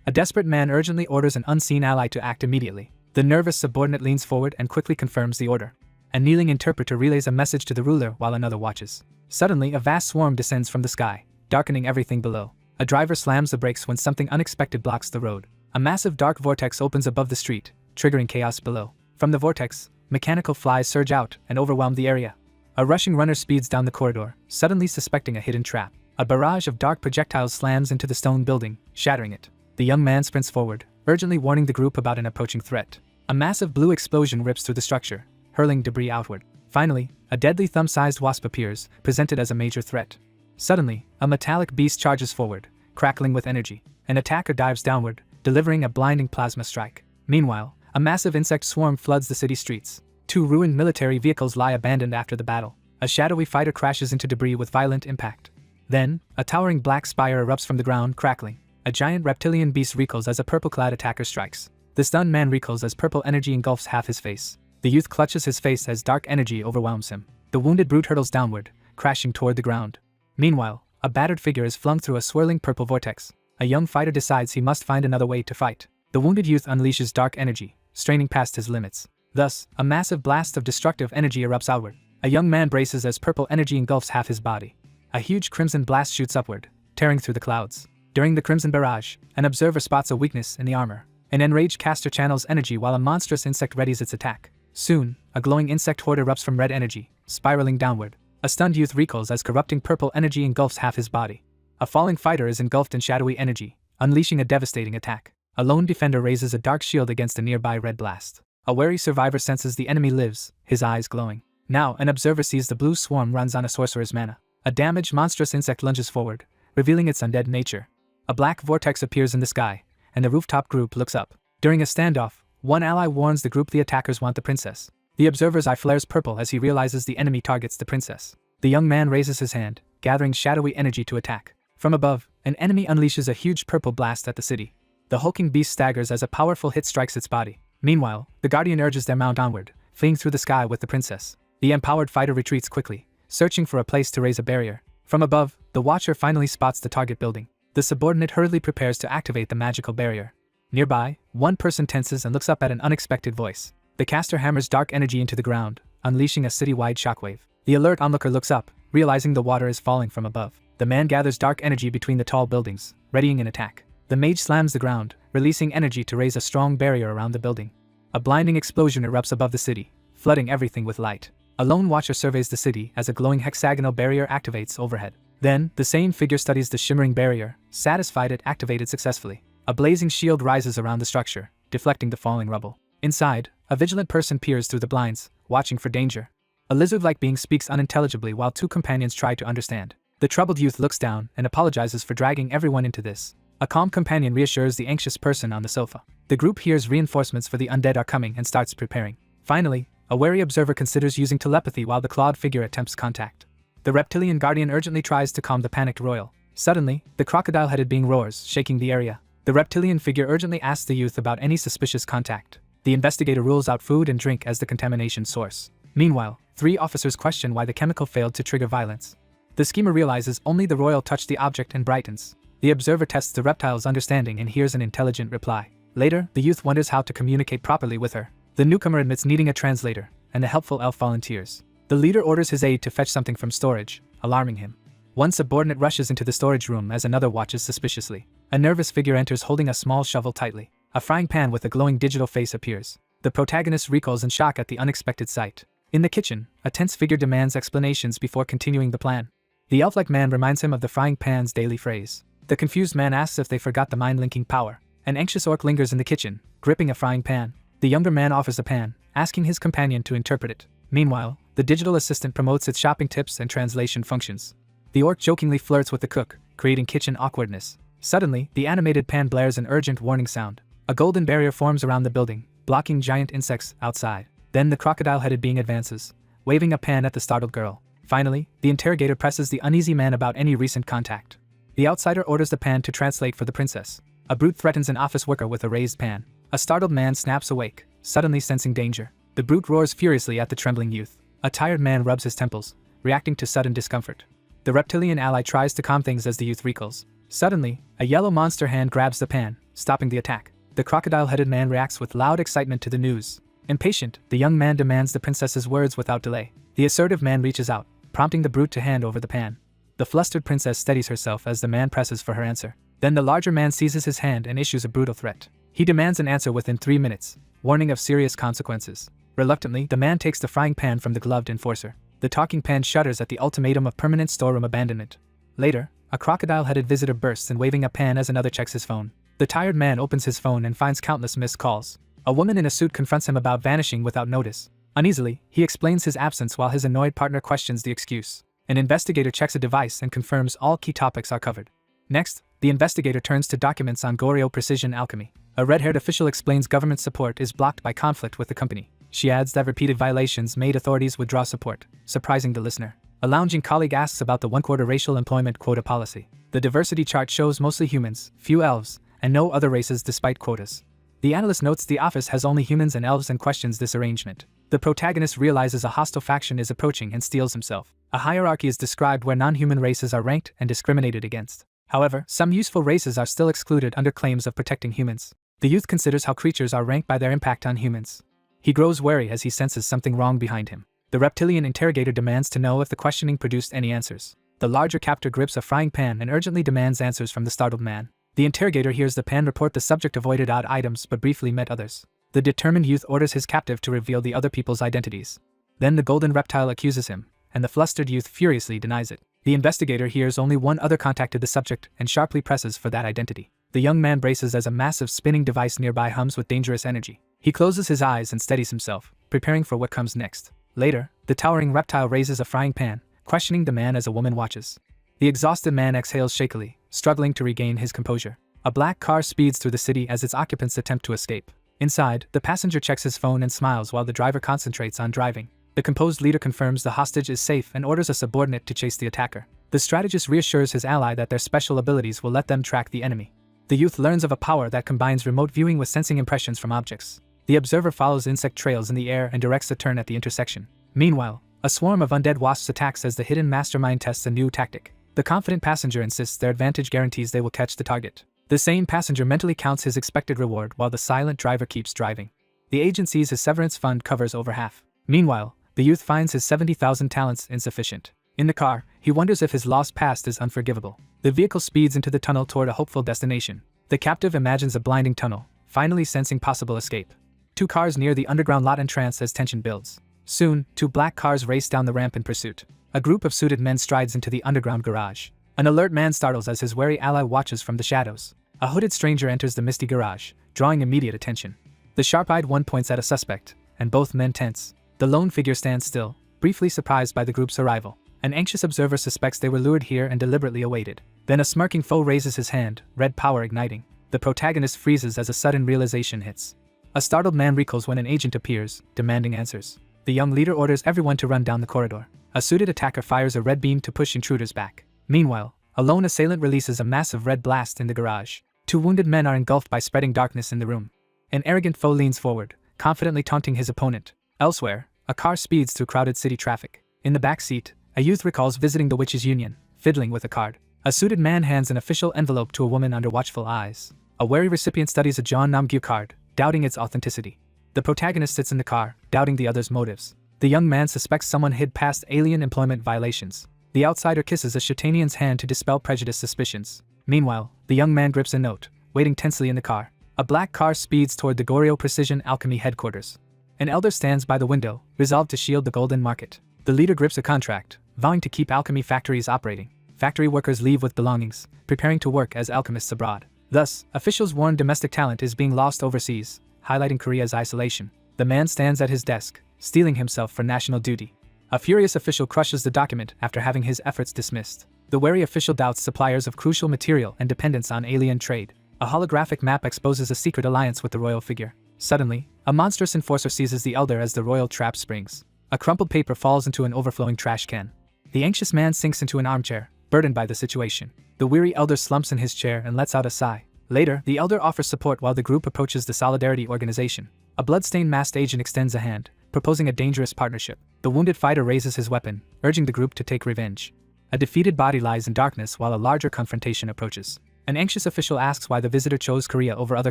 [SPEAKER 1] A desperate man urgently orders an unseen ally to act immediately. The nervous subordinate leans forward and quickly confirms the order. A kneeling interpreter relays a message to the ruler while another watches. Suddenly, a vast swarm descends from the sky, darkening everything below. A driver slams the brakes when something unexpected blocks the road. A massive dark vortex opens above the street, triggering chaos below. From the vortex, mechanical flies surge out and overwhelm the area. A rushing runner speeds down the corridor, suddenly suspecting a hidden trap. A barrage of dark projectiles slams into the stone building, shattering it. The young man sprints forward, urgently warning the group about an approaching threat. A massive blue explosion rips through the structure, hurling debris outward. Finally, a deadly thumb-sized wasp appears, presented as a major threat. Suddenly, a metallic beast charges forward, crackling with energy. An attacker dives downward, delivering a blinding plasma strike. Meanwhile, a massive insect swarm floods the city streets. 2 ruined military vehicles lie abandoned after the battle. A shadowy fighter crashes into debris with violent impact. Then, a towering black spire erupts from the ground, crackling. A giant reptilian beast recoils as a purple-clad attacker strikes. The stunned man recoils as purple energy engulfs half his face. The youth clutches his face as dark energy overwhelms him. The wounded brute hurtles downward, crashing toward the ground. Meanwhile, a battered figure is flung through a swirling purple vortex. A young fighter decides he must find another way to fight. The wounded youth unleashes dark energy, straining past his limits. Thus, a massive blast of destructive energy erupts outward. A young man braces as purple energy engulfs half his body. A huge crimson blast shoots upward, tearing through the clouds. During the crimson barrage, an observer spots a weakness in the armor. An enraged caster channels energy while a monstrous insect readies its attack. Soon, a glowing insect horde erupts from red energy, spiraling downward. A stunned youth recoils as corrupting purple energy engulfs half his body. A falling fighter is engulfed in shadowy energy, unleashing a devastating attack. A lone defender raises a dark shield against a nearby red blast. A wary survivor senses the enemy lives, his eyes glowing. Now, an observer sees the blue swarm runs on a sorcerer's mana. A damaged monstrous insect lunges forward, revealing its undead nature. A black vortex appears in the sky, and the rooftop group looks up. During a standoff, one ally warns the group the attackers want the princess. The observer's eye flares purple as he realizes the enemy targets the princess. The young man raises his hand, gathering shadowy energy to attack. From above, an enemy unleashes a huge purple blast at the city. The hulking beast staggers as a powerful hit strikes its body. Meanwhile, the guardian urges their mount onward, fleeing through the sky with the princess. The empowered fighter retreats quickly, searching for a place to raise a barrier. From above, the watcher finally spots the target building. The subordinate hurriedly prepares to activate the magical barrier. Nearby, one person tenses and looks up at an unexpected voice. The caster hammers dark energy into the ground, unleashing a city-wide shockwave. The alert onlooker looks up, realizing the water is falling from above. The man gathers dark energy between the tall buildings, readying an attack. The mage slams the ground, releasing energy to raise a strong barrier around the building. A blinding explosion erupts above the city, flooding everything with light. A lone watcher surveys the city as a glowing hexagonal barrier activates overhead. Then, the same figure studies the shimmering barrier, satisfied it activated successfully. A blazing shield rises around the structure, deflecting the falling rubble. Inside, a vigilant person peers through the blinds, watching for danger. A lizard-like being speaks unintelligibly while 2 companions try to understand. The troubled youth looks down and apologizes for dragging everyone into this. A calm companion reassures the anxious person on the sofa. The group hears reinforcements for the undead are coming and starts preparing. Finally, a wary observer considers using telepathy while the clawed figure attempts contact. The reptilian guardian urgently tries to calm the panicked royal. Suddenly, the crocodile-headed being roars, shaking the area. The reptilian figure urgently asks the youth about any suspicious contact. The investigator rules out food and drink as the contamination source. Meanwhile, 3 officers question why the chemical failed to trigger violence. The schemer realizes only the royal touched the object and brightens. The observer tests the reptile's understanding and hears an intelligent reply. Later, the youth wonders how to communicate properly with her. The newcomer admits needing a translator, and the helpful elf volunteers. The leader orders his aide to fetch something from storage, alarming him. One subordinate rushes into the storage room as another watches suspiciously. A nervous figure enters holding a small shovel tightly. A frying pan with a glowing digital face appears. The protagonist recoils in shock at the unexpected sight. In the kitchen, a tense figure demands explanations before continuing the plan. The elf-like man reminds him of the frying pan's daily phrase. The confused man asks if they forgot the mind-linking power. An anxious orc lingers in the kitchen, gripping a frying pan. The younger man offers a pan, asking his companion to interpret it. Meanwhile, the digital assistant promotes its shopping tips and translation functions. The orc jokingly flirts with the cook, creating kitchen awkwardness. Suddenly, the animated pan blares an urgent warning sound. A golden barrier forms around the building, blocking giant insects outside. Then the crocodile-headed being advances, waving a pan at the startled girl. Finally, the interrogator presses the uneasy man about any recent contact. The outsider orders the pan to translate for the princess. A brute threatens an office worker with a raised pan. A startled man snaps awake, suddenly sensing danger. The brute roars furiously at the trembling youth. A tired man rubs his temples, reacting to sudden discomfort. The reptilian ally tries to calm things as the youth recoils. Suddenly, a yellow monster hand grabs the pan, stopping the attack. The crocodile-headed man reacts with loud excitement to the news. Impatient, the young man demands the princess's words without delay. The assertive man reaches out, prompting the brute to hand over the pan. The flustered princess steadies herself as the man presses for her answer. Then the larger man seizes his hand and issues a brutal threat. He demands an answer within 3 minutes, warning of serious consequences. Reluctantly, the man takes the frying pan from the gloved enforcer. The talking pan shudders at the ultimatum of permanent storeroom abandonment. Later, a crocodile-headed visitor bursts in waving a pan as another checks his phone. The tired man opens his phone and finds countless missed calls. A woman in a suit confronts him about vanishing without notice. Uneasily, he explains his absence while his annoyed partner questions the excuse. An investigator checks a device and confirms all key topics are covered. Next, the investigator turns to documents on Goryeo Precision Alchemy. A red-haired official explains government support is blocked by conflict with the company. She adds that repeated violations made authorities withdraw support, surprising the listener. A lounging colleague asks about the one-quarter racial employment quota policy. The diversity chart shows mostly humans, few elves, and no other races despite quotas. The analyst notes the office has only humans and elves and questions this arrangement. The protagonist realizes a hostile faction is approaching and steels himself. A hierarchy is described where non-human races are ranked and discriminated against. However, some useful races are still excluded under claims of protecting humans. The youth considers how creatures are ranked by their impact on humans. He grows wary as he senses something wrong behind him. The reptilian interrogator demands to know if the questioning produced any answers. The larger captor grips a frying pan and urgently demands answers from the startled man. The interrogator hears the pan report the subject avoided odd items but briefly met others. The determined youth orders his captive to reveal the other people's identities. Then the golden reptile accuses him, and the flustered youth furiously denies it. The investigator hears only one other contacted the subject and sharply presses for that identity. The young man braces as a massive spinning device nearby hums with dangerous energy. He closes his eyes and steadies himself, preparing for what comes next. Later, the towering reptile raises a frying pan, questioning the man as a woman watches. The exhausted man exhales shakily, struggling to regain his composure. A black car speeds through the city as its occupants attempt to escape. Inside, the passenger checks his phone and smiles while the driver concentrates on driving. The composed leader confirms the hostage is safe and orders a subordinate to chase the attacker. The strategist reassures his ally that their special abilities will let them track the enemy. The youth learns of a power that combines remote viewing with sensing impressions from objects. The observer follows insect trails in the air and directs a turn at the intersection. Meanwhile, a swarm of undead wasps attacks as the hidden mastermind tests a new tactic. The confident passenger insists their advantage guarantees they will catch the target. The sane passenger mentally counts his expected reward while the silent driver keeps driving. The agent sees his severance fund covers over half. Meanwhile, the youth finds his 70,000 talents insufficient. In the car, he wonders if his lost past is unforgivable. The vehicle speeds into the tunnel toward a hopeful destination. The captive imagines a blinding tunnel, finally sensing possible escape. 2 cars near the underground lot entrance as tension builds. Soon, 2 black cars race down the ramp in pursuit. A group of suited men strides into the underground garage. An alert man startles as his wary ally watches from the shadows. A hooded stranger enters the misty garage, drawing immediate attention. The sharp-eyed one points at a suspect, and both men tense. The lone figure stands still, briefly surprised by the group's arrival. An anxious observer suspects they were lured here and deliberately awaited. Then a smirking foe raises his hand, red power igniting. The protagonist freezes as a sudden realization hits. A startled man recoils when an agent appears, demanding answers. The young leader orders everyone to run down the corridor. A suited attacker fires a red beam to push intruders back. Meanwhile, a lone assailant releases a massive red blast in the garage. 2 wounded men are engulfed by spreading darkness in the room. An arrogant foe leans forward, confidently taunting his opponent. Elsewhere, a car speeds through crowded city traffic. In the back seat, a youth recalls visiting the Witches' Union, fiddling with a card. A suited man hands an official envelope to a woman under watchful eyes. A wary recipient studies a John Namgyu card, doubting its authenticity. The protagonist sits in the car, doubting the other's motives. The young man suspects someone hid past alien employment violations. The outsider kisses a Shatanian's hand to dispel prejudiced suspicions. Meanwhile, the young man grips a note, waiting tensely in the car. A black car speeds toward the Goryeo Precision Alchemy headquarters. An elder stands by the window, resolved to shield the golden market. The leader grips a contract, vowing to keep alchemy factories operating. Factory workers leave with belongings, preparing to work as alchemists abroad. Thus, officials warn domestic talent is being lost overseas, highlighting Korea's isolation. The man stands at his desk, steeling himself for national duty. A furious official crushes the document after having his efforts dismissed. The wary official doubts suppliers of crucial material and dependence on alien trade. A holographic map exposes a secret alliance with the royal figure. Suddenly, a monstrous enforcer seizes the elder as the royal trap springs. A crumpled paper falls into an overflowing trash can. The anxious man sinks into an armchair, burdened by the situation. The weary elder slumps in his chair and lets out a sigh. Later, the elder offers support while the group approaches the Solidarity Organization. A blood-stained masked agent extends a hand, proposing a dangerous partnership. The wounded fighter raises his weapon, urging the group to take revenge. A defeated body lies in darkness while a larger confrontation approaches. An anxious official asks why the visitor chose Korea over other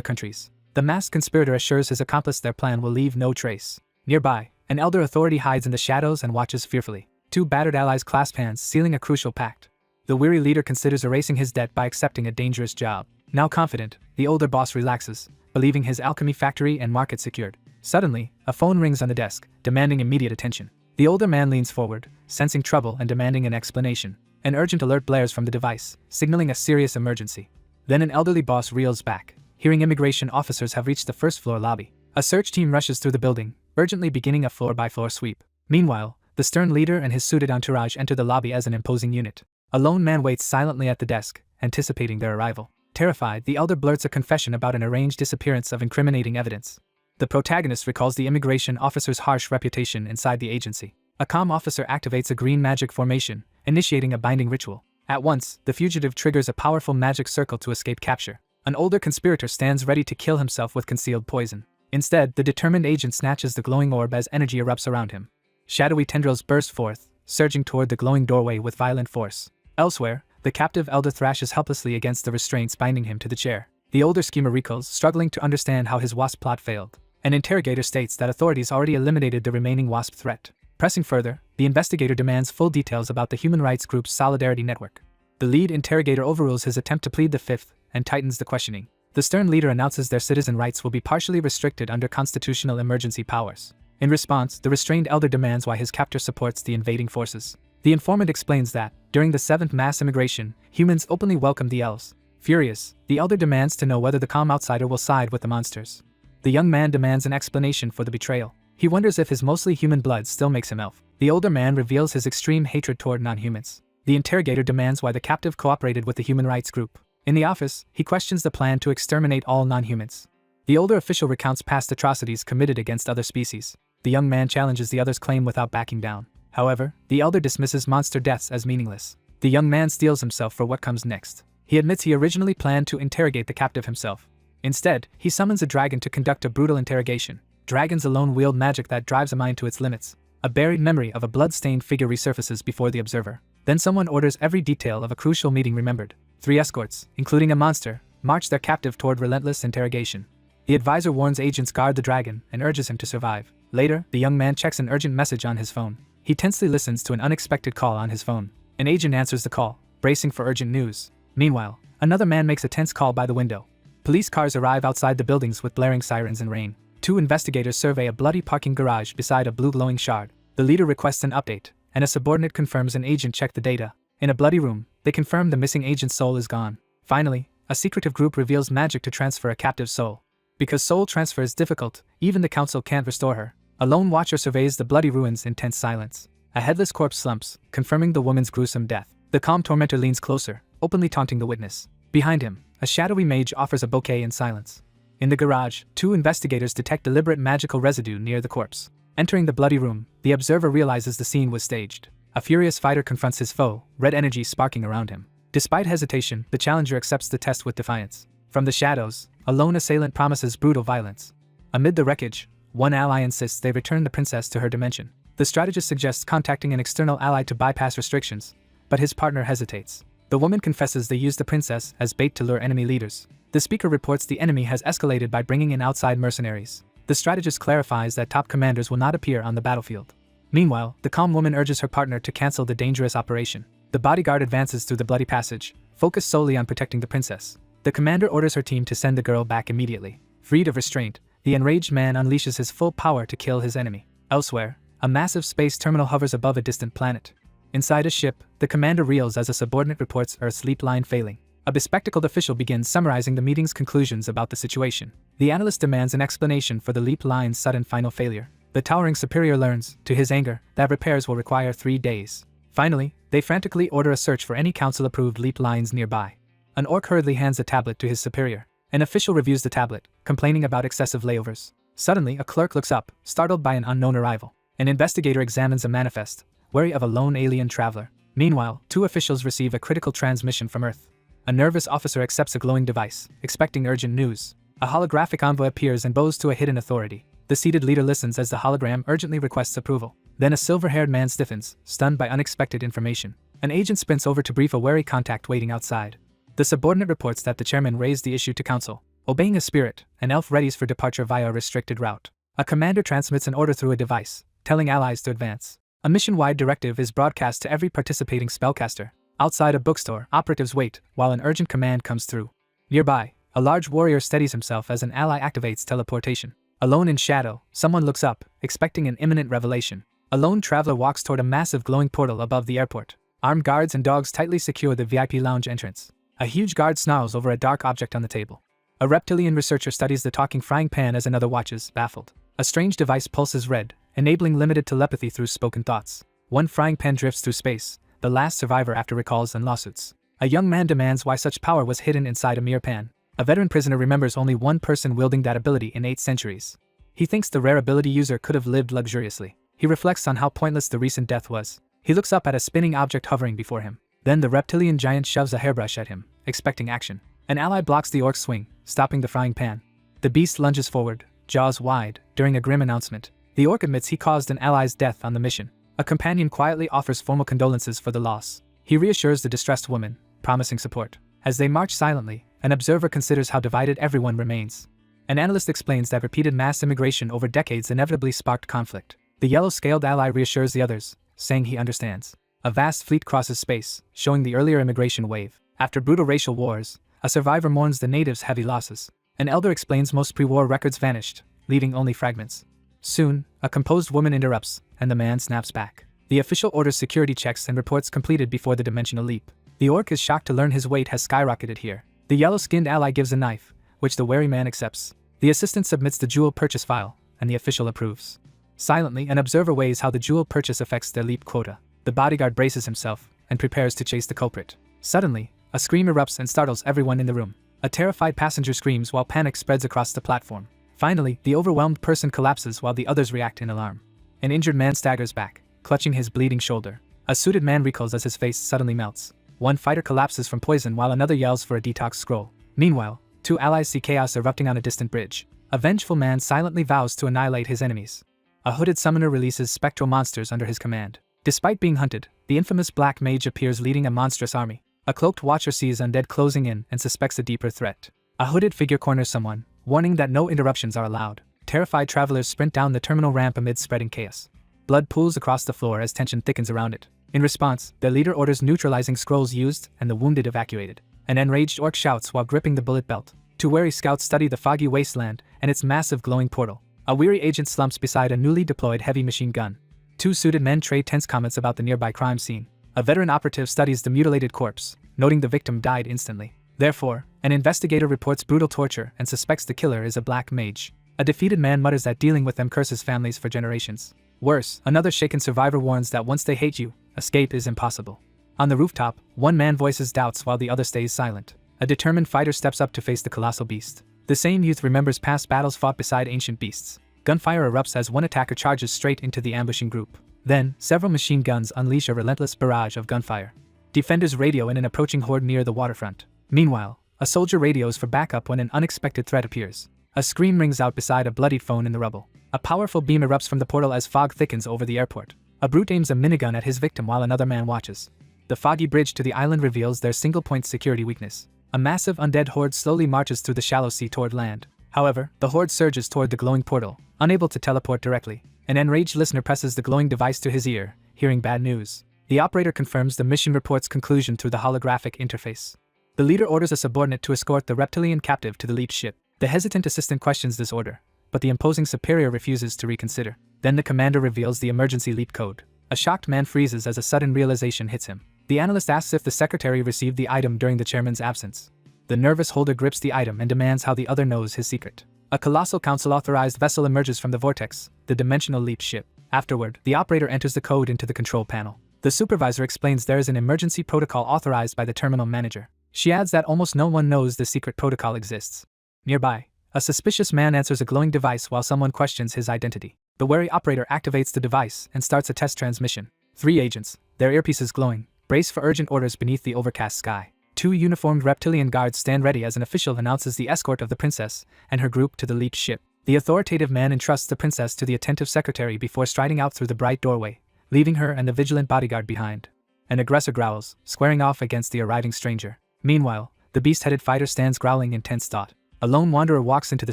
[SPEAKER 1] countries. The masked conspirator assures his accomplice their plan will leave no trace. Nearby, an elder authority hides in the shadows and watches fearfully. Two battered allies clasp hands, sealing a crucial pact. The weary leader considers erasing his debt by accepting a dangerous job. Now confident, the older boss relaxes, believing his alchemy factory and market secured. Suddenly, a phone rings on the desk, demanding immediate attention. The older man leans forward, sensing trouble and demanding an explanation. An urgent alert blares from the device, signaling a serious emergency. Then an elderly boss reels back, hearing immigration officers have reached the first-floor lobby. A search team rushes through the building, urgently beginning a floor-by-floor sweep. Meanwhile, the stern leader and his suited entourage enter the lobby as an imposing unit. A lone man waits silently at the desk, anticipating their arrival. Terrified, the elder blurts a confession about an arranged disappearance of incriminating evidence. The protagonist recalls the immigration officer's harsh reputation inside the agency. A calm officer activates a green magic formation, initiating a binding ritual. At once, the fugitive triggers a powerful magic circle to escape capture. An older conspirator stands ready to kill himself with concealed poison. Instead, the determined agent snatches the glowing orb as energy erupts around him. Shadowy tendrils burst forth, surging toward the glowing doorway with violent force. Elsewhere, the captive elder thrashes helplessly against the restraints binding him to the chair. The older schemer recalls, struggling to understand how his WASP plot failed. An interrogator states that authorities already eliminated the remaining WASP threat. Pressing further, the investigator demands full details about the human rights group's Solidarity Network. The lead interrogator overrules his attempt to plead the fifth and tightens the questioning. The stern leader announces their citizen rights will be partially restricted under constitutional emergency powers. In response, the restrained elder demands why his captor supports the invading forces. The informant explains that, during the 7th mass immigration, humans openly welcomed the elves. Furious, the elder demands to know whether the calm outsider will side with the monsters. The young man demands an explanation for the betrayal. He wonders if his mostly human blood still makes him elf. The older man reveals his extreme hatred toward non-humans. The interrogator demands why the captive cooperated with the human rights group. In the office, he questions the plan to exterminate all non-humans. The older official recounts past atrocities committed against other species. The young man challenges the other's claim without backing down. However, the elder dismisses monster deaths as meaningless. The young man steels himself for what comes next. He admits he originally planned to interrogate the captive himself. Instead, he summons a dragon to conduct a brutal interrogation. Dragons alone wield magic that drives a mind to its limits. A buried memory of a blood-stained figure resurfaces before the observer. Then someone orders every detail of a crucial meeting remembered. 3 escorts, including a monster, march their captive toward relentless interrogation. The advisor warns agents guard the dragon and urges him to survive. Later, the young man checks an urgent message on his phone. He tensely listens to an unexpected call on his phone. An agent answers the call, bracing for urgent news. Meanwhile, another man makes a tense call by the window. Police cars arrive outside the buildings with blaring sirens and rain. 2 investigators survey a bloody parking garage beside a blue glowing shard. The leader requests an update, and a subordinate confirms an agent checked the data. In a bloody room, they confirm the missing agent's soul is gone. Finally, a secretive group reveals magic to transfer a captive's soul. Because soul transfer is difficult, even the council can't restore her. A lone watcher surveys the bloody ruins in tense silence. A headless corpse slumps, confirming the woman's gruesome death. The calm tormentor leans closer, openly taunting the witness. Behind him, a shadowy mage offers a bouquet in silence. In the garage, 2 investigators detect deliberate magical residue near the corpse. Entering the bloody room, the observer realizes the scene was staged. A furious fighter confronts his foe, red energy sparking around him. Despite hesitation, the challenger accepts the test with defiance. From the shadows, a lone assailant promises brutal violence. Amid the wreckage, one ally insists they return the princess to her dimension. The strategist suggests contacting an external ally to bypass restrictions, but his partner hesitates. The woman confesses they used the princess as bait to lure enemy leaders. The speaker reports the enemy has escalated by bringing in outside mercenaries. The strategist clarifies that top commanders will not appear on the battlefield. Meanwhile, the calm woman urges her partner to cancel the dangerous operation. The bodyguard advances through the bloody passage, focused solely on protecting the princess. The commander orders her team to send the girl back immediately. Freed of restraint, the enraged man unleashes his full power to kill his enemy. Elsewhere, a massive space terminal hovers above a distant planet. Inside a ship, the commander reels as a subordinate reports Earth's leap line failing. A bespectacled official begins summarizing the meeting's conclusions about the situation. The analyst demands an explanation for the leap line's sudden final failure. The towering superior learns, to his anger, that repairs will require 3 days. Finally, they frantically order a search for any council-approved leap lines nearby. An orc hurriedly hands a tablet to his superior. An official reviews the tablet, complaining about excessive layovers. Suddenly, a clerk looks up, startled by an unknown arrival. An investigator examines a manifest, wary of a lone alien traveler. Meanwhile, 2 officials receive a critical transmission from Earth. A nervous officer accepts a glowing device, expecting urgent news. A holographic envoy appears and bows to a hidden authority. The seated leader listens as the hologram urgently requests approval. Then a silver-haired man stiffens, stunned by unexpected information. An agent sprints over to brief a wary contact waiting outside. The subordinate reports that the chairman raised the issue to council. Obeying a spirit, an elf readies for departure via a restricted route. A commander transmits an order through a device, telling allies to advance. A mission-wide directive is broadcast to every participating spellcaster. Outside a bookstore, operatives wait while an urgent command comes through. Nearby, a large warrior steadies himself as an ally activates teleportation. Alone in shadow, someone looks up, expecting an imminent revelation. A lone traveler walks toward a massive glowing portal above the airport. Armed guards and dogs tightly secure the VIP lounge entrance. A huge guard snarls over a dark object on the table. A reptilian researcher studies the talking frying pan as another watches, baffled. A strange device pulses red, enabling limited telepathy through spoken thoughts. One frying pan drifts through space, the last survivor after recalls and lawsuits. A young man demands why such power was hidden inside a mere pan. A veteran prisoner remembers only one person wielding that ability in 8 centuries. He thinks the rare ability user could have lived luxuriously. He reflects on how pointless the recent death was. He looks up at a spinning object hovering before him. Then the reptilian giant shoves a hairbrush at him, expecting action. An ally blocks the orc's swing, stopping the frying pan. The beast lunges forward, jaws wide, during a grim announcement. The orc admits he caused an ally's death on the mission. A companion quietly offers formal condolences for the loss. He reassures the distressed woman, promising support. As they march silently, an observer considers how divided everyone remains. An analyst explains that repeated mass immigration over decades inevitably sparked conflict. The yellow-scaled ally reassures the others, saying he understands. A vast fleet crosses space, showing the earlier immigration wave. After brutal racial wars, a survivor mourns the natives' heavy losses. An elder explains most pre-war records vanished, leaving only fragments. Soon, a composed woman interrupts, and the man snaps back. The official orders security checks and reports completed before the dimensional leap. The orc is shocked to learn his weight has skyrocketed here. The yellow-skinned ally gives a knife, which the wary man accepts. The assistant submits the jewel purchase file, and the official approves. Silently, an observer weighs how the jewel purchase affects their leap quota. The bodyguard braces himself, and prepares to chase the culprit. Suddenly, a scream erupts and startles everyone in the room. A terrified passenger screams while panic spreads across the platform. Finally, the overwhelmed person collapses while the others react in alarm. An injured man staggers back, clutching his bleeding shoulder. A suited man recoils as his face suddenly melts. One fighter collapses from poison while another yells for a detox scroll. Meanwhile, 2 allies see chaos erupting on a distant bridge. A vengeful man silently vows to annihilate his enemies. A hooded summoner releases spectral monsters under his command. Despite being hunted, the infamous Black Mage appears leading a monstrous army. A cloaked watcher sees undead closing in and suspects a deeper threat. A hooded figure corners someone, warning that no interruptions are allowed. Terrified travelers sprint down the terminal ramp amid spreading chaos. Blood pools across the floor as tension thickens around it. In response, their leader orders neutralizing scrolls used and the wounded evacuated. An enraged orc shouts while gripping the bullet belt. 2 wary scouts study the foggy wasteland and its massive glowing portal. A weary agent slumps beside a newly deployed heavy machine gun. 2 suited men trade tense comments about the nearby crime scene. A veteran operative studies the mutilated corpse, noting the victim died instantly. Therefore, an investigator reports brutal torture and suspects the killer is a black mage. A defeated man mutters that dealing with them curses families for generations. Worse, another shaken survivor warns that once they hate you, escape is impossible. On the rooftop, one man voices doubts while the other stays silent. A determined fighter steps up to face the colossal beast. The same youth remembers past battles fought beside ancient beasts. Gunfire erupts as one attacker charges straight into the ambushing group. Then, several machine guns unleash a relentless barrage of gunfire. Defenders radio in an approaching horde near the waterfront. Meanwhile, a soldier radios for backup when an unexpected threat appears. A scream rings out beside a bloodied phone in the rubble. A powerful beam erupts from the portal as fog thickens over the airport. A brute aims a minigun at his victim while another man watches. The foggy bridge to the island reveals their single-point security weakness. A massive undead horde slowly marches through the shallow sea toward land. However, the horde surges toward the glowing portal, unable to teleport directly. An enraged listener presses the glowing device to his ear, hearing bad news. The operator confirms the mission report's conclusion through the holographic interface. The leader orders a subordinate to escort the reptilian captive to the lead ship. The hesitant assistant questions this order, but the imposing superior refuses to reconsider. Then the commander reveals the emergency leap code. A shocked man freezes as a sudden realization hits him. The analyst asks if the secretary received the item during the chairman's absence. The nervous holder grips the item and demands how the other knows his secret. A colossal council-authorized vessel emerges from the vortex, the dimensional leap ship. Afterward, the operator enters the code into the control panel. The supervisor explains there is an emergency protocol authorized by the terminal manager. She adds that almost no one knows the secret protocol exists. Nearby, a suspicious man answers a glowing device while someone questions his identity. The wary operator activates the device and starts a test transmission. 3 agents, their earpieces glowing, brace for urgent orders beneath the overcast sky. 2 uniformed reptilian guards stand ready as an official announces the escort of the princess and her group to the leaked ship. The authoritative man entrusts the princess to the attentive secretary before striding out through the bright doorway, leaving her and the vigilant bodyguard behind. An aggressor growls, squaring off against the arriving stranger. Meanwhile, the beast-headed fighter stands growling in tense thought. A lone wanderer walks into the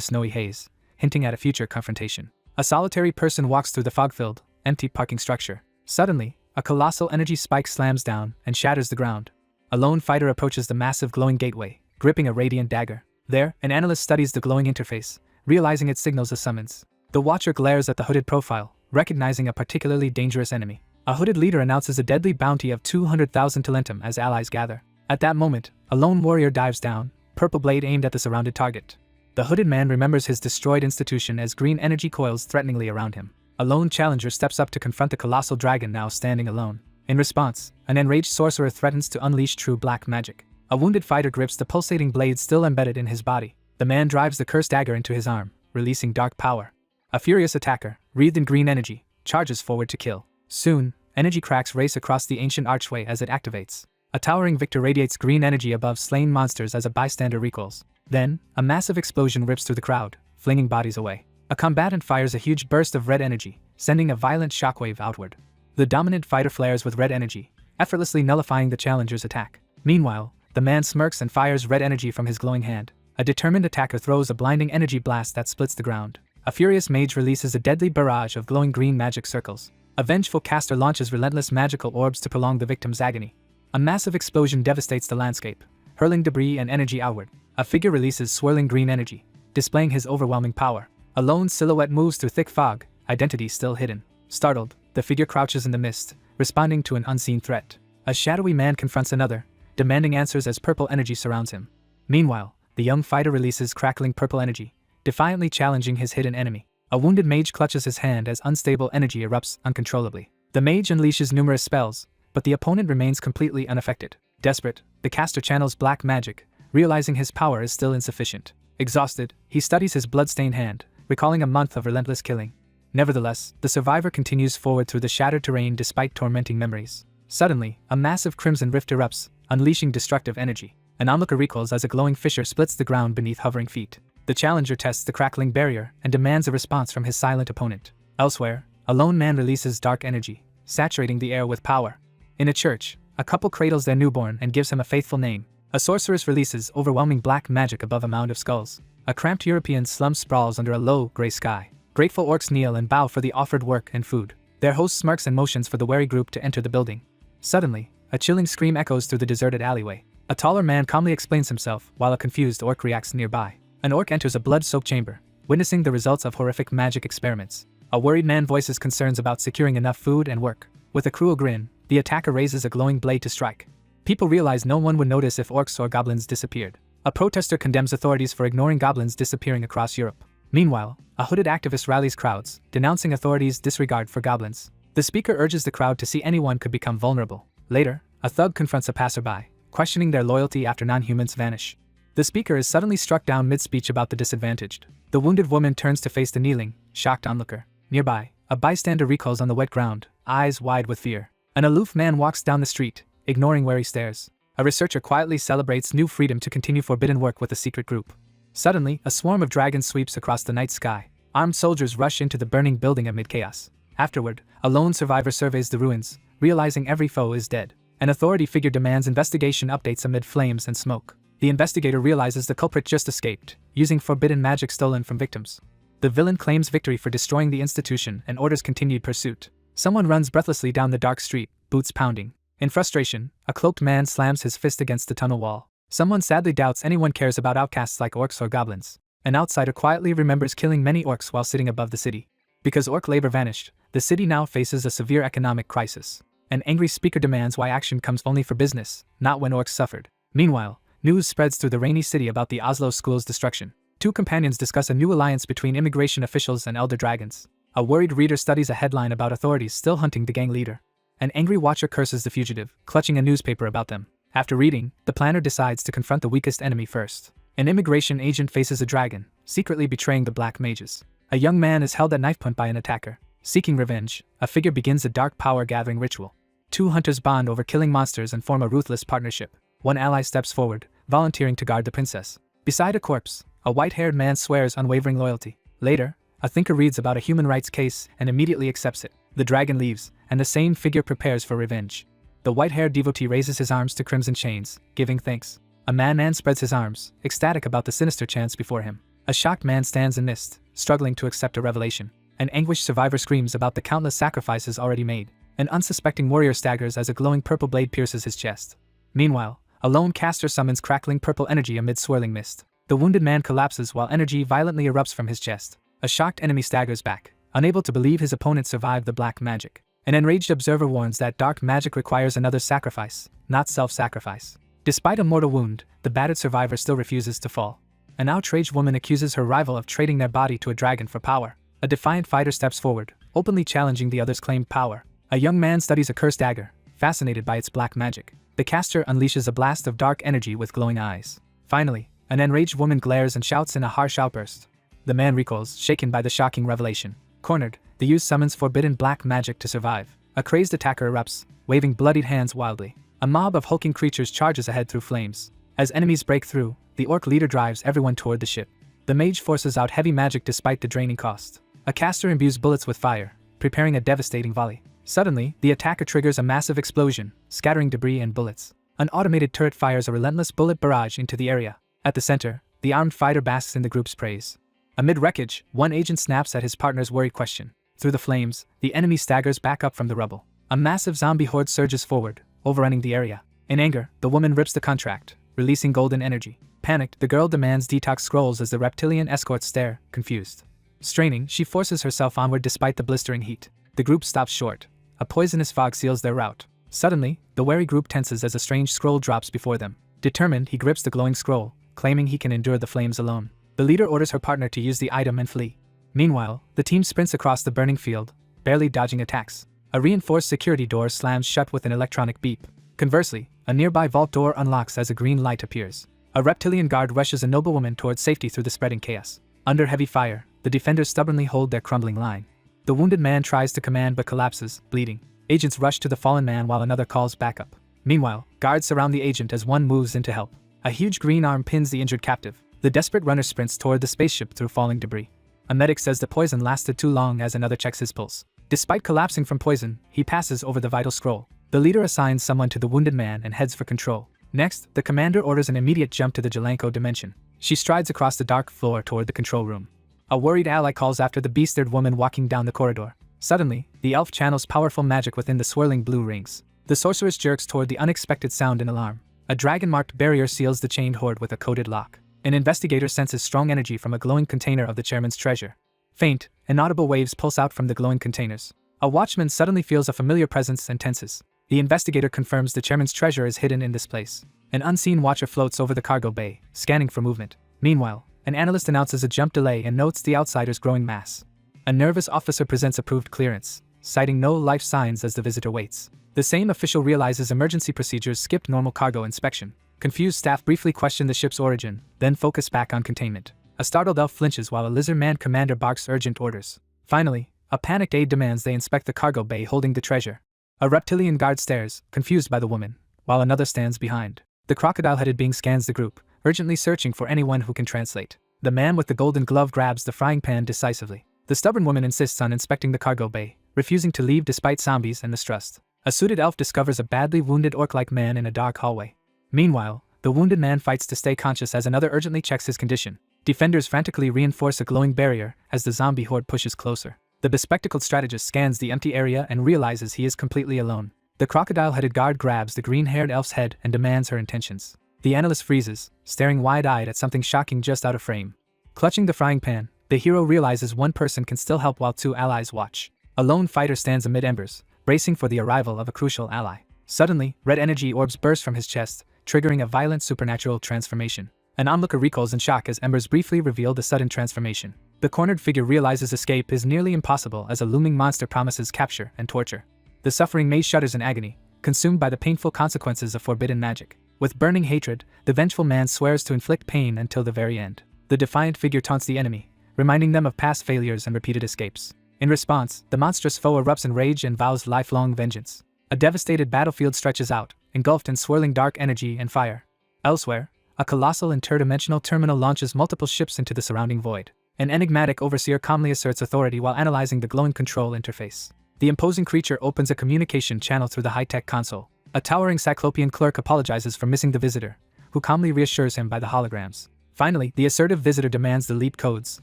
[SPEAKER 1] snowy haze, hinting at a future confrontation. A solitary person walks through the fog-filled, empty parking structure. Suddenly, a colossal energy spike slams down and shatters the ground. A lone fighter approaches the massive glowing gateway, gripping a radiant dagger. There, an analyst studies the glowing interface, realizing it signals a summons. The watcher glares at the hooded profile, recognizing a particularly dangerous enemy. A hooded leader announces a deadly bounty of 200,000 talentum as allies gather. At that moment, a lone warrior dives down, purple blade aimed at the surrounded target. The hooded man remembers his destroyed institution as green energy coils threateningly around him. A lone challenger steps up to confront the colossal dragon now standing alone. In response, an enraged sorcerer threatens to unleash true black magic. A wounded fighter grips the pulsating blade still embedded in his body. The man drives the cursed dagger into his arm, releasing dark power. A furious attacker, wreathed in green energy, charges forward to kill. Soon, energy cracks race across the ancient archway as it activates. A towering victor radiates green energy above slain monsters as a bystander recoils. Then, a massive explosion rips through the crowd, flinging bodies away. A combatant fires a huge burst of red energy, sending a violent shockwave outward. The dominant fighter flares with red energy, effortlessly nullifying the challenger's attack. Meanwhile, the man smirks and fires red energy from his glowing hand. A determined attacker throws a blinding energy blast that splits the ground. A furious mage releases a deadly barrage of glowing green magic circles. A vengeful caster launches relentless magical orbs to prolong the victim's agony. A massive explosion devastates the landscape, hurling debris and energy outward. A figure releases swirling green energy, displaying his overwhelming power. A lone silhouette moves through thick fog, identity still hidden. Startled, the figure crouches in the mist, responding to an unseen threat. A shadowy man confronts another, demanding answers as purple energy surrounds him. Meanwhile, the young fighter releases crackling purple energy, defiantly challenging his hidden enemy. A wounded mage clutches his hand as unstable energy erupts uncontrollably. The mage unleashes numerous spells, but the opponent remains completely unaffected. Desperate, the caster channels black magic, realizing his power is still insufficient. Exhausted, he studies his blood-stained hand, recalling a month of relentless killing. Nevertheless, the survivor continues forward through the shattered terrain despite tormenting memories. Suddenly, a massive crimson rift erupts, unleashing destructive energy. An onlooker recoils as a glowing fissure splits the ground beneath hovering feet. The challenger tests the crackling barrier and demands a response from his silent opponent. Elsewhere, a lone man releases dark energy, saturating the air with power. In a church, a couple cradles their newborn and gives him a faithful name. A sorceress releases overwhelming black magic above a mound of skulls. A cramped European slum sprawls under a low, gray sky. Grateful orcs kneel and bow for the offered work and food. Their host smirks and motions for the wary group to enter the building. Suddenly, a chilling scream echoes through the deserted alleyway. A taller man calmly explains himself, while a confused orc reacts nearby. An orc enters a blood-soaked chamber, witnessing the results of horrific magic experiments. A worried man voices concerns about securing enough food and work. With a cruel grin, the attacker raises a glowing blade to strike. People realize no one would notice if orcs or goblins disappeared. A protester condemns authorities for ignoring goblins disappearing across Europe. Meanwhile, a hooded activist rallies crowds, denouncing authorities' disregard for goblins. The speaker urges the crowd to see anyone could become vulnerable. Later, a thug confronts a passerby, questioning their loyalty after non-humans vanish. The speaker is suddenly struck down mid-speech about the disadvantaged. The wounded woman turns to face the kneeling, shocked onlooker. Nearby, a bystander recoils on the wet ground, eyes wide with fear. An aloof man walks down the street, ignoring wary stares. A researcher quietly celebrates new freedom to continue forbidden work with a secret group. Suddenly, a swarm of dragons sweeps across the night sky. Armed soldiers rush into the burning building amid chaos. Afterward, a lone survivor surveys the ruins, realizing every foe is dead. An authority figure demands investigation updates amid flames and smoke. The investigator realizes the culprit just escaped, using forbidden magic stolen from victims. The villain claims victory for destroying the institution and orders continued pursuit. Someone runs breathlessly down the dark street, boots pounding. In frustration, a cloaked man slams his fist against the tunnel wall. Someone sadly doubts anyone cares about outcasts like orcs or goblins. An outsider quietly remembers killing many orcs while sitting above the city. Because orc labor vanished, the city now faces a severe economic crisis. An angry speaker demands why action comes only for business, not when orcs suffered. Meanwhile, news spreads through the rainy city about the Oslo school's destruction. Two companions discuss a new alliance between immigration officials and elder dragons. A worried reader studies a headline about authorities still hunting the gang leader. An angry watcher curses the fugitive, clutching a newspaper about them. After reading, the planner decides to confront the weakest enemy first. An immigration agent faces a dragon, secretly betraying the black mages. A young man is held at knife point by an attacker. Seeking revenge, a figure begins a dark power-gathering ritual. Two hunters bond over killing monsters and form a ruthless partnership. One ally steps forward, volunteering to guard the princess. Beside a corpse, a white-haired man swears unwavering loyalty. Later, a thinker reads about a human rights case and immediately accepts it. The dragon leaves, and the same figure prepares for revenge. The white-haired devotee raises his arms to crimson chains, giving thanks. A madman spreads his arms, ecstatic about the sinister chance before him. A shocked man stands in mist, struggling to accept a revelation. An anguished survivor screams about the countless sacrifices already made. An unsuspecting warrior staggers as a glowing purple blade pierces his chest. Meanwhile, a lone caster summons crackling purple energy amid swirling mist. The wounded man collapses while energy violently erupts from his chest. A shocked enemy staggers back, unable to believe his opponent survived the black magic. An enraged observer warns that dark magic requires another sacrifice, not self-sacrifice. Despite a mortal wound, the battered survivor still refuses to fall. An outraged woman accuses her rival of trading their body to a dragon for power. A defiant fighter steps forward, openly challenging the other's claimed power. A young man studies a cursed dagger, fascinated by its black magic. The caster unleashes a blast of dark energy with glowing eyes. Finally, an enraged woman glares and shouts in a harsh outburst. The man recoils, shaken by the shocking revelation. Cornered, the youth summons forbidden black magic to survive. A crazed attacker erupts, waving bloodied hands wildly. A mob of hulking creatures charges ahead through flames. As enemies break through, the orc leader drives everyone toward the ship. The mage forces out heavy magic despite the draining cost. A caster imbues bullets with fire, preparing a devastating volley. Suddenly, the attacker triggers a massive explosion, scattering debris and bullets. An automated turret fires a relentless bullet barrage into the area. At the center, the armed fighter basks in the group's praise. Amid wreckage, one agent snaps at his partner's worried question. Through the flames, the enemy staggers back up from the rubble. A massive zombie horde surges forward, overrunning the area. In anger, the woman rips the contract, releasing golden energy. Panicked, the girl demands detox scrolls as the reptilian escorts stare, confused. Straining, she forces herself onward despite the blistering heat. The group stops short. A poisonous fog seals their route. Suddenly, the wary group tenses as a strange scroll drops before them. Determined, he grips the glowing scroll, claiming he can endure the flames alone. The leader orders her partner to use the item and flee. Meanwhile, the team sprints across the burning field, barely dodging attacks. A reinforced security door slams shut with an electronic beep. Conversely, a nearby vault door unlocks as a green light appears. A reptilian guard rushes a noblewoman towards safety through the spreading chaos. Under heavy fire, the defenders stubbornly hold their crumbling line. The wounded man tries to command but collapses, bleeding. Agents rush to the fallen man while another calls backup. Meanwhile, guards surround the agent as one moves in to help. A huge green arm pins the injured captive. The desperate runner sprints toward the spaceship through falling debris. A medic says the poison lasted too long as another checks his pulse. Despite collapsing from poison, he passes over the vital scroll. The leader assigns someone to the wounded man and heads for control. Next, the commander orders an immediate jump to the Jelenko dimension. She strides across the dark floor toward the control room. A worried ally calls after the beast-eared woman walking down the corridor. Suddenly, the elf channels powerful magic within the swirling blue rings. The sorceress jerks toward the unexpected sound in alarm. A dragon-marked barrier seals the chained horde with a coded lock. An investigator senses strong energy from a glowing container of the chairman's treasure. Faint, inaudible waves pulse out from the glowing containers. A watchman suddenly feels a familiar presence and tenses. The investigator confirms the chairman's treasure is hidden in this place. An unseen watcher floats over the cargo bay, scanning for movement. Meanwhile, an analyst announces a jump delay and notes the outsider's growing mass. A nervous officer presents approved clearance, citing no life signs as the visitor waits. The same official realizes emergency procedures skipped normal cargo inspection. Confused staff briefly question the ship's origin, then focus back on containment. A startled elf flinches while a lizard-man commander barks urgent orders. Finally, a panicked aide demands they inspect the cargo bay holding the treasure. A reptilian guard stares, confused by the woman, while another stands behind. The crocodile-headed being scans the group, urgently searching for anyone who can translate. The man with the golden glove grabs the frying pan decisively. The stubborn woman insists on inspecting the cargo bay, refusing to leave despite zombies and mistrust. A suited elf discovers a badly wounded orc-like man in a dark hallway. Meanwhile, the wounded man fights to stay conscious as another urgently checks his condition. Defenders frantically reinforce a glowing barrier as the zombie horde pushes closer. The bespectacled strategist scans the empty area and realizes he is completely alone. The crocodile-headed guard grabs the green-haired elf's head and demands her intentions. The analyst freezes, staring wide-eyed at something shocking just out of frame. Clutching the frying pan, the hero realizes one person can still help while two allies watch. A lone fighter stands amid embers, bracing for the arrival of a crucial ally. Suddenly, red energy orbs burst from his chest, triggering a violent supernatural transformation. An onlooker recoils in shock as embers briefly reveal the sudden transformation. The cornered figure realizes escape is nearly impossible as a looming monster promises capture and torture. The suffering mage shudders in agony, consumed by the painful consequences of forbidden magic. With burning hatred, the vengeful man swears to inflict pain until the very end. The defiant figure taunts the enemy, reminding them of past failures and repeated escapes. In response, the monstrous foe erupts in rage and vows lifelong vengeance. A devastated battlefield stretches out, engulfed in swirling dark energy and fire. Elsewhere, a colossal interdimensional terminal launches multiple ships into the surrounding void. An enigmatic overseer calmly asserts authority while analyzing the glowing control interface. The imposing creature opens a communication channel through the high-tech console. A towering cyclopean clerk apologizes for missing the visitor, who calmly reassures him by the holograms. Finally, the assertive visitor demands the leap codes,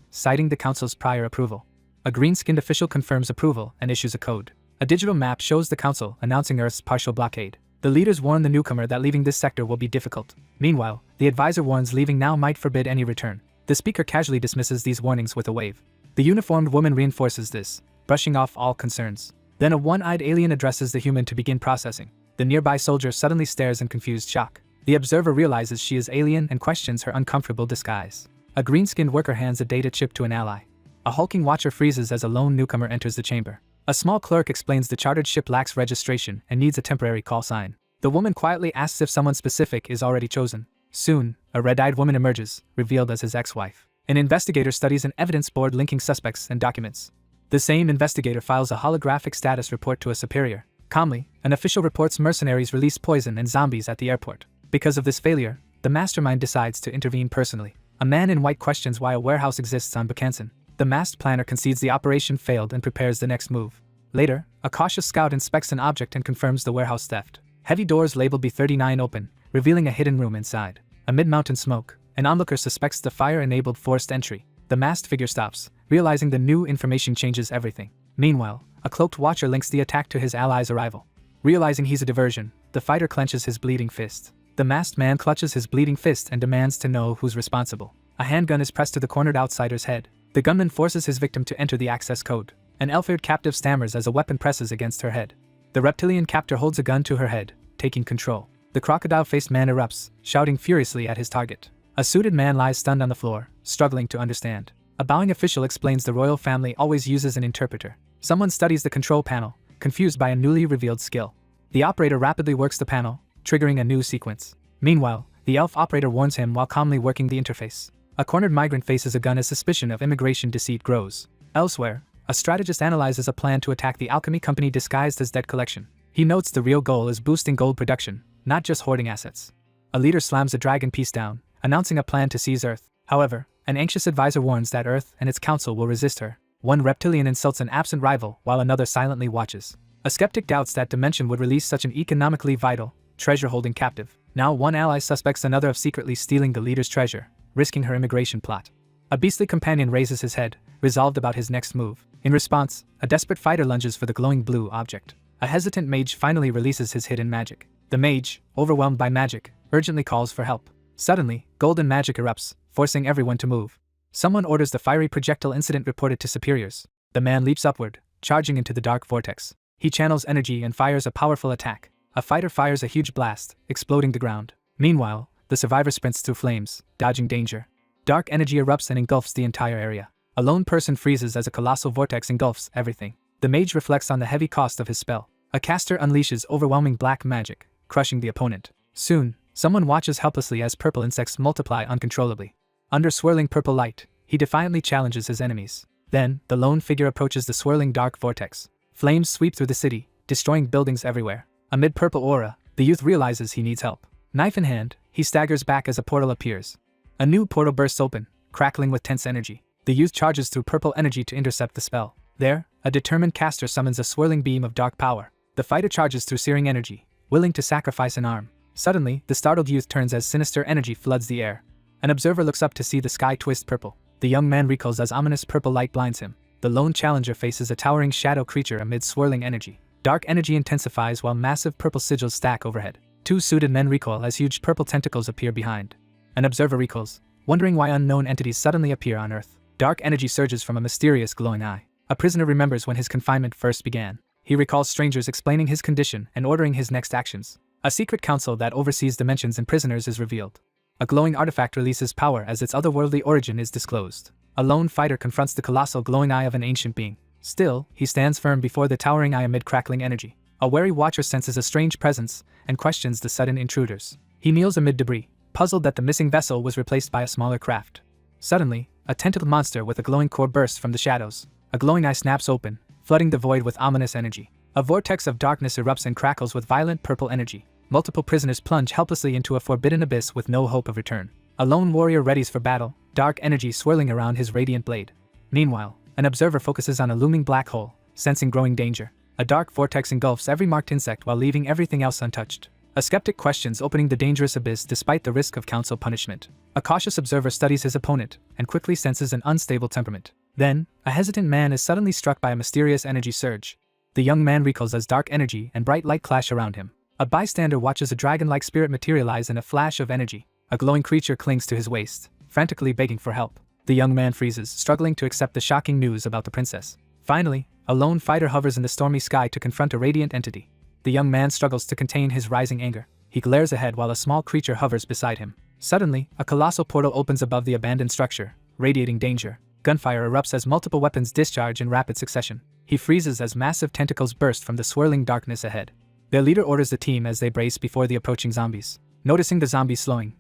[SPEAKER 1] citing the council's prior approval. A green-skinned official confirms approval and issues a code. A digital map shows the council, announcing Earth's partial blockade. The leaders warn the newcomer that leaving this sector will be difficult. Meanwhile, the advisor warns leaving now might forbid any return. The speaker casually dismisses these warnings with a wave. The uniformed woman reinforces this, brushing off all concerns. Then a one-eyed alien addresses the human to begin processing. The nearby soldier suddenly stares in confused shock. The observer realizes she is alien and questions her uncomfortable disguise. A green-skinned worker hands a data chip to an ally. A hulking watcher freezes as a lone newcomer enters the chamber. A small clerk explains the chartered ship lacks registration and needs a temporary call sign. The woman quietly asks if someone specific is already chosen. Soon, a red-eyed woman emerges, revealed as his ex-wife. An investigator studies an evidence board linking suspects and documents. The same investigator files a holographic status report to a superior. Calmly, an official reports mercenaries release poison and zombies at the airport. Because of this failure, the mastermind decides to intervene personally. A man in white questions why a warehouse exists on Bukansan. The masked planner concedes the operation failed and prepares the next move. Later, a cautious scout inspects an object and confirms the warehouse theft. Heavy doors labeled B39 open, revealing a hidden room inside. Amid mountain smoke, an onlooker suspects the fire-enabled forced entry. The masked figure stops, realizing the new information changes everything. Meanwhile, a cloaked watcher links the attack to his ally's arrival. Realizing he's a diversion, the fighter clenches his bleeding fist. The masked man clutches his bleeding fist and demands to know who's responsible. A handgun is pressed to the cornered outsider's head. The gunman forces his victim to enter the access code. An elf-eared captive stammers as a weapon presses against her head. The reptilian captor holds a gun to her head, taking control. The crocodile-faced man erupts, shouting furiously at his target. A suited man lies stunned on the floor, struggling to understand. A bowing official explains the royal family always uses an interpreter. Someone studies the control panel, confused by a newly revealed skill. The operator rapidly works the panel, triggering a new sequence. Meanwhile, the elf operator warns him while calmly working the interface. A cornered migrant faces a gun as suspicion of immigration deceit grows. Elsewhere, a strategist analyzes a plan to attack the alchemy company disguised as debt collection. He notes the real goal is boosting gold production, not just hoarding assets. A leader slams a dragon piece down, announcing a plan to seize Earth. However, an anxious advisor warns that Earth and its council will resist her. One reptilian insults an absent rival while another silently watches. A skeptic doubts that dimension would release such an economically vital, treasure-holding captive. Now one ally suspects another of secretly stealing the leader's treasure, risking her immigration plot. A beastly companion raises his head, resolved about his next move. In response, a desperate fighter lunges for the glowing blue object. A hesitant mage finally releases his hidden magic. The mage, overwhelmed by magic, urgently calls for help. Suddenly, golden magic erupts, forcing everyone to move. Someone orders the fiery projectile incident reported to superiors. The man leaps upward, charging into the dark vortex. He channels energy and fires a powerful attack. A fighter fires a huge blast, exploding the ground. Meanwhile, the survivor sprints through flames, dodging danger. Dark energy erupts and engulfs the entire area. A lone person freezes as a colossal vortex engulfs everything. The mage reflects on the heavy cost of his spell. A caster unleashes overwhelming black magic, crushing the opponent. Soon, someone watches helplessly as purple insects multiply uncontrollably. Under swirling purple light, he defiantly challenges his enemies. Then, the lone figure approaches the swirling dark vortex. Flames sweep through the city, destroying buildings everywhere. Amid purple aura, the youth realizes he needs help. Knife in hand, he staggers back as a portal appears. A new portal bursts open, crackling with tense energy. The youth charges through purple energy to intercept the spell. There, a determined caster summons a swirling beam of dark power. The fighter charges through searing energy, willing to sacrifice an arm. Suddenly, the startled youth turns as sinister energy floods the air. An observer looks up to see the sky twist purple. The young man recoils as ominous purple light blinds him. The lone challenger faces a towering shadow creature amid swirling energy. Dark energy intensifies while massive purple sigils stack overhead. Two suited men recoil as huge purple tentacles appear behind. An observer recoils, wondering why unknown entities suddenly appear on Earth. Dark energy surges from a mysterious glowing eye. A prisoner remembers when his confinement first began. He recalls strangers explaining his condition and ordering his next actions. A secret council that oversees dimensions and prisoners is revealed. A glowing artifact releases power as its otherworldly origin is disclosed. A lone fighter confronts the colossal glowing eye of an ancient being. Still, he stands firm before the towering eye amid crackling energy. A wary watcher senses a strange presence and questions the sudden intruders. He kneels amid debris, puzzled that the missing vessel was replaced by a smaller craft. Suddenly, a tentacled monster with a glowing core bursts from the shadows. A glowing eye snaps open, flooding the void with ominous energy. A vortex of darkness erupts and crackles with violent purple energy. Multiple prisoners plunge helplessly into a forbidden abyss with no hope of return. A lone warrior readies for battle, dark energy swirling around his radiant blade. Meanwhile, an observer focuses on a looming black hole, sensing growing danger. A dark vortex engulfs every marked insect while leaving everything else untouched. A skeptic questions opening the dangerous abyss despite the risk of council punishment. A cautious observer studies his opponent and quickly senses an unstable temperament. Then, a hesitant man is suddenly struck by a mysterious energy surge. The young man recoils as dark energy and bright light clash around him. A bystander watches a dragon-like spirit materialize in a flash of energy. A glowing creature clings to his waist, frantically begging for help. The young man freezes, struggling to accept the shocking news about the princess. Finally, a lone fighter hovers in the stormy sky to confront a radiant entity. The young man struggles to contain his rising anger. He glares ahead while a small creature hovers beside him. Suddenly, a colossal portal opens above the abandoned structure, radiating danger. Gunfire erupts as multiple weapons discharge in rapid succession. He freezes as massive tentacles burst from the swirling darkness ahead. Their leader orders the team as they brace before the approaching zombies. Noticing the zombies slowing,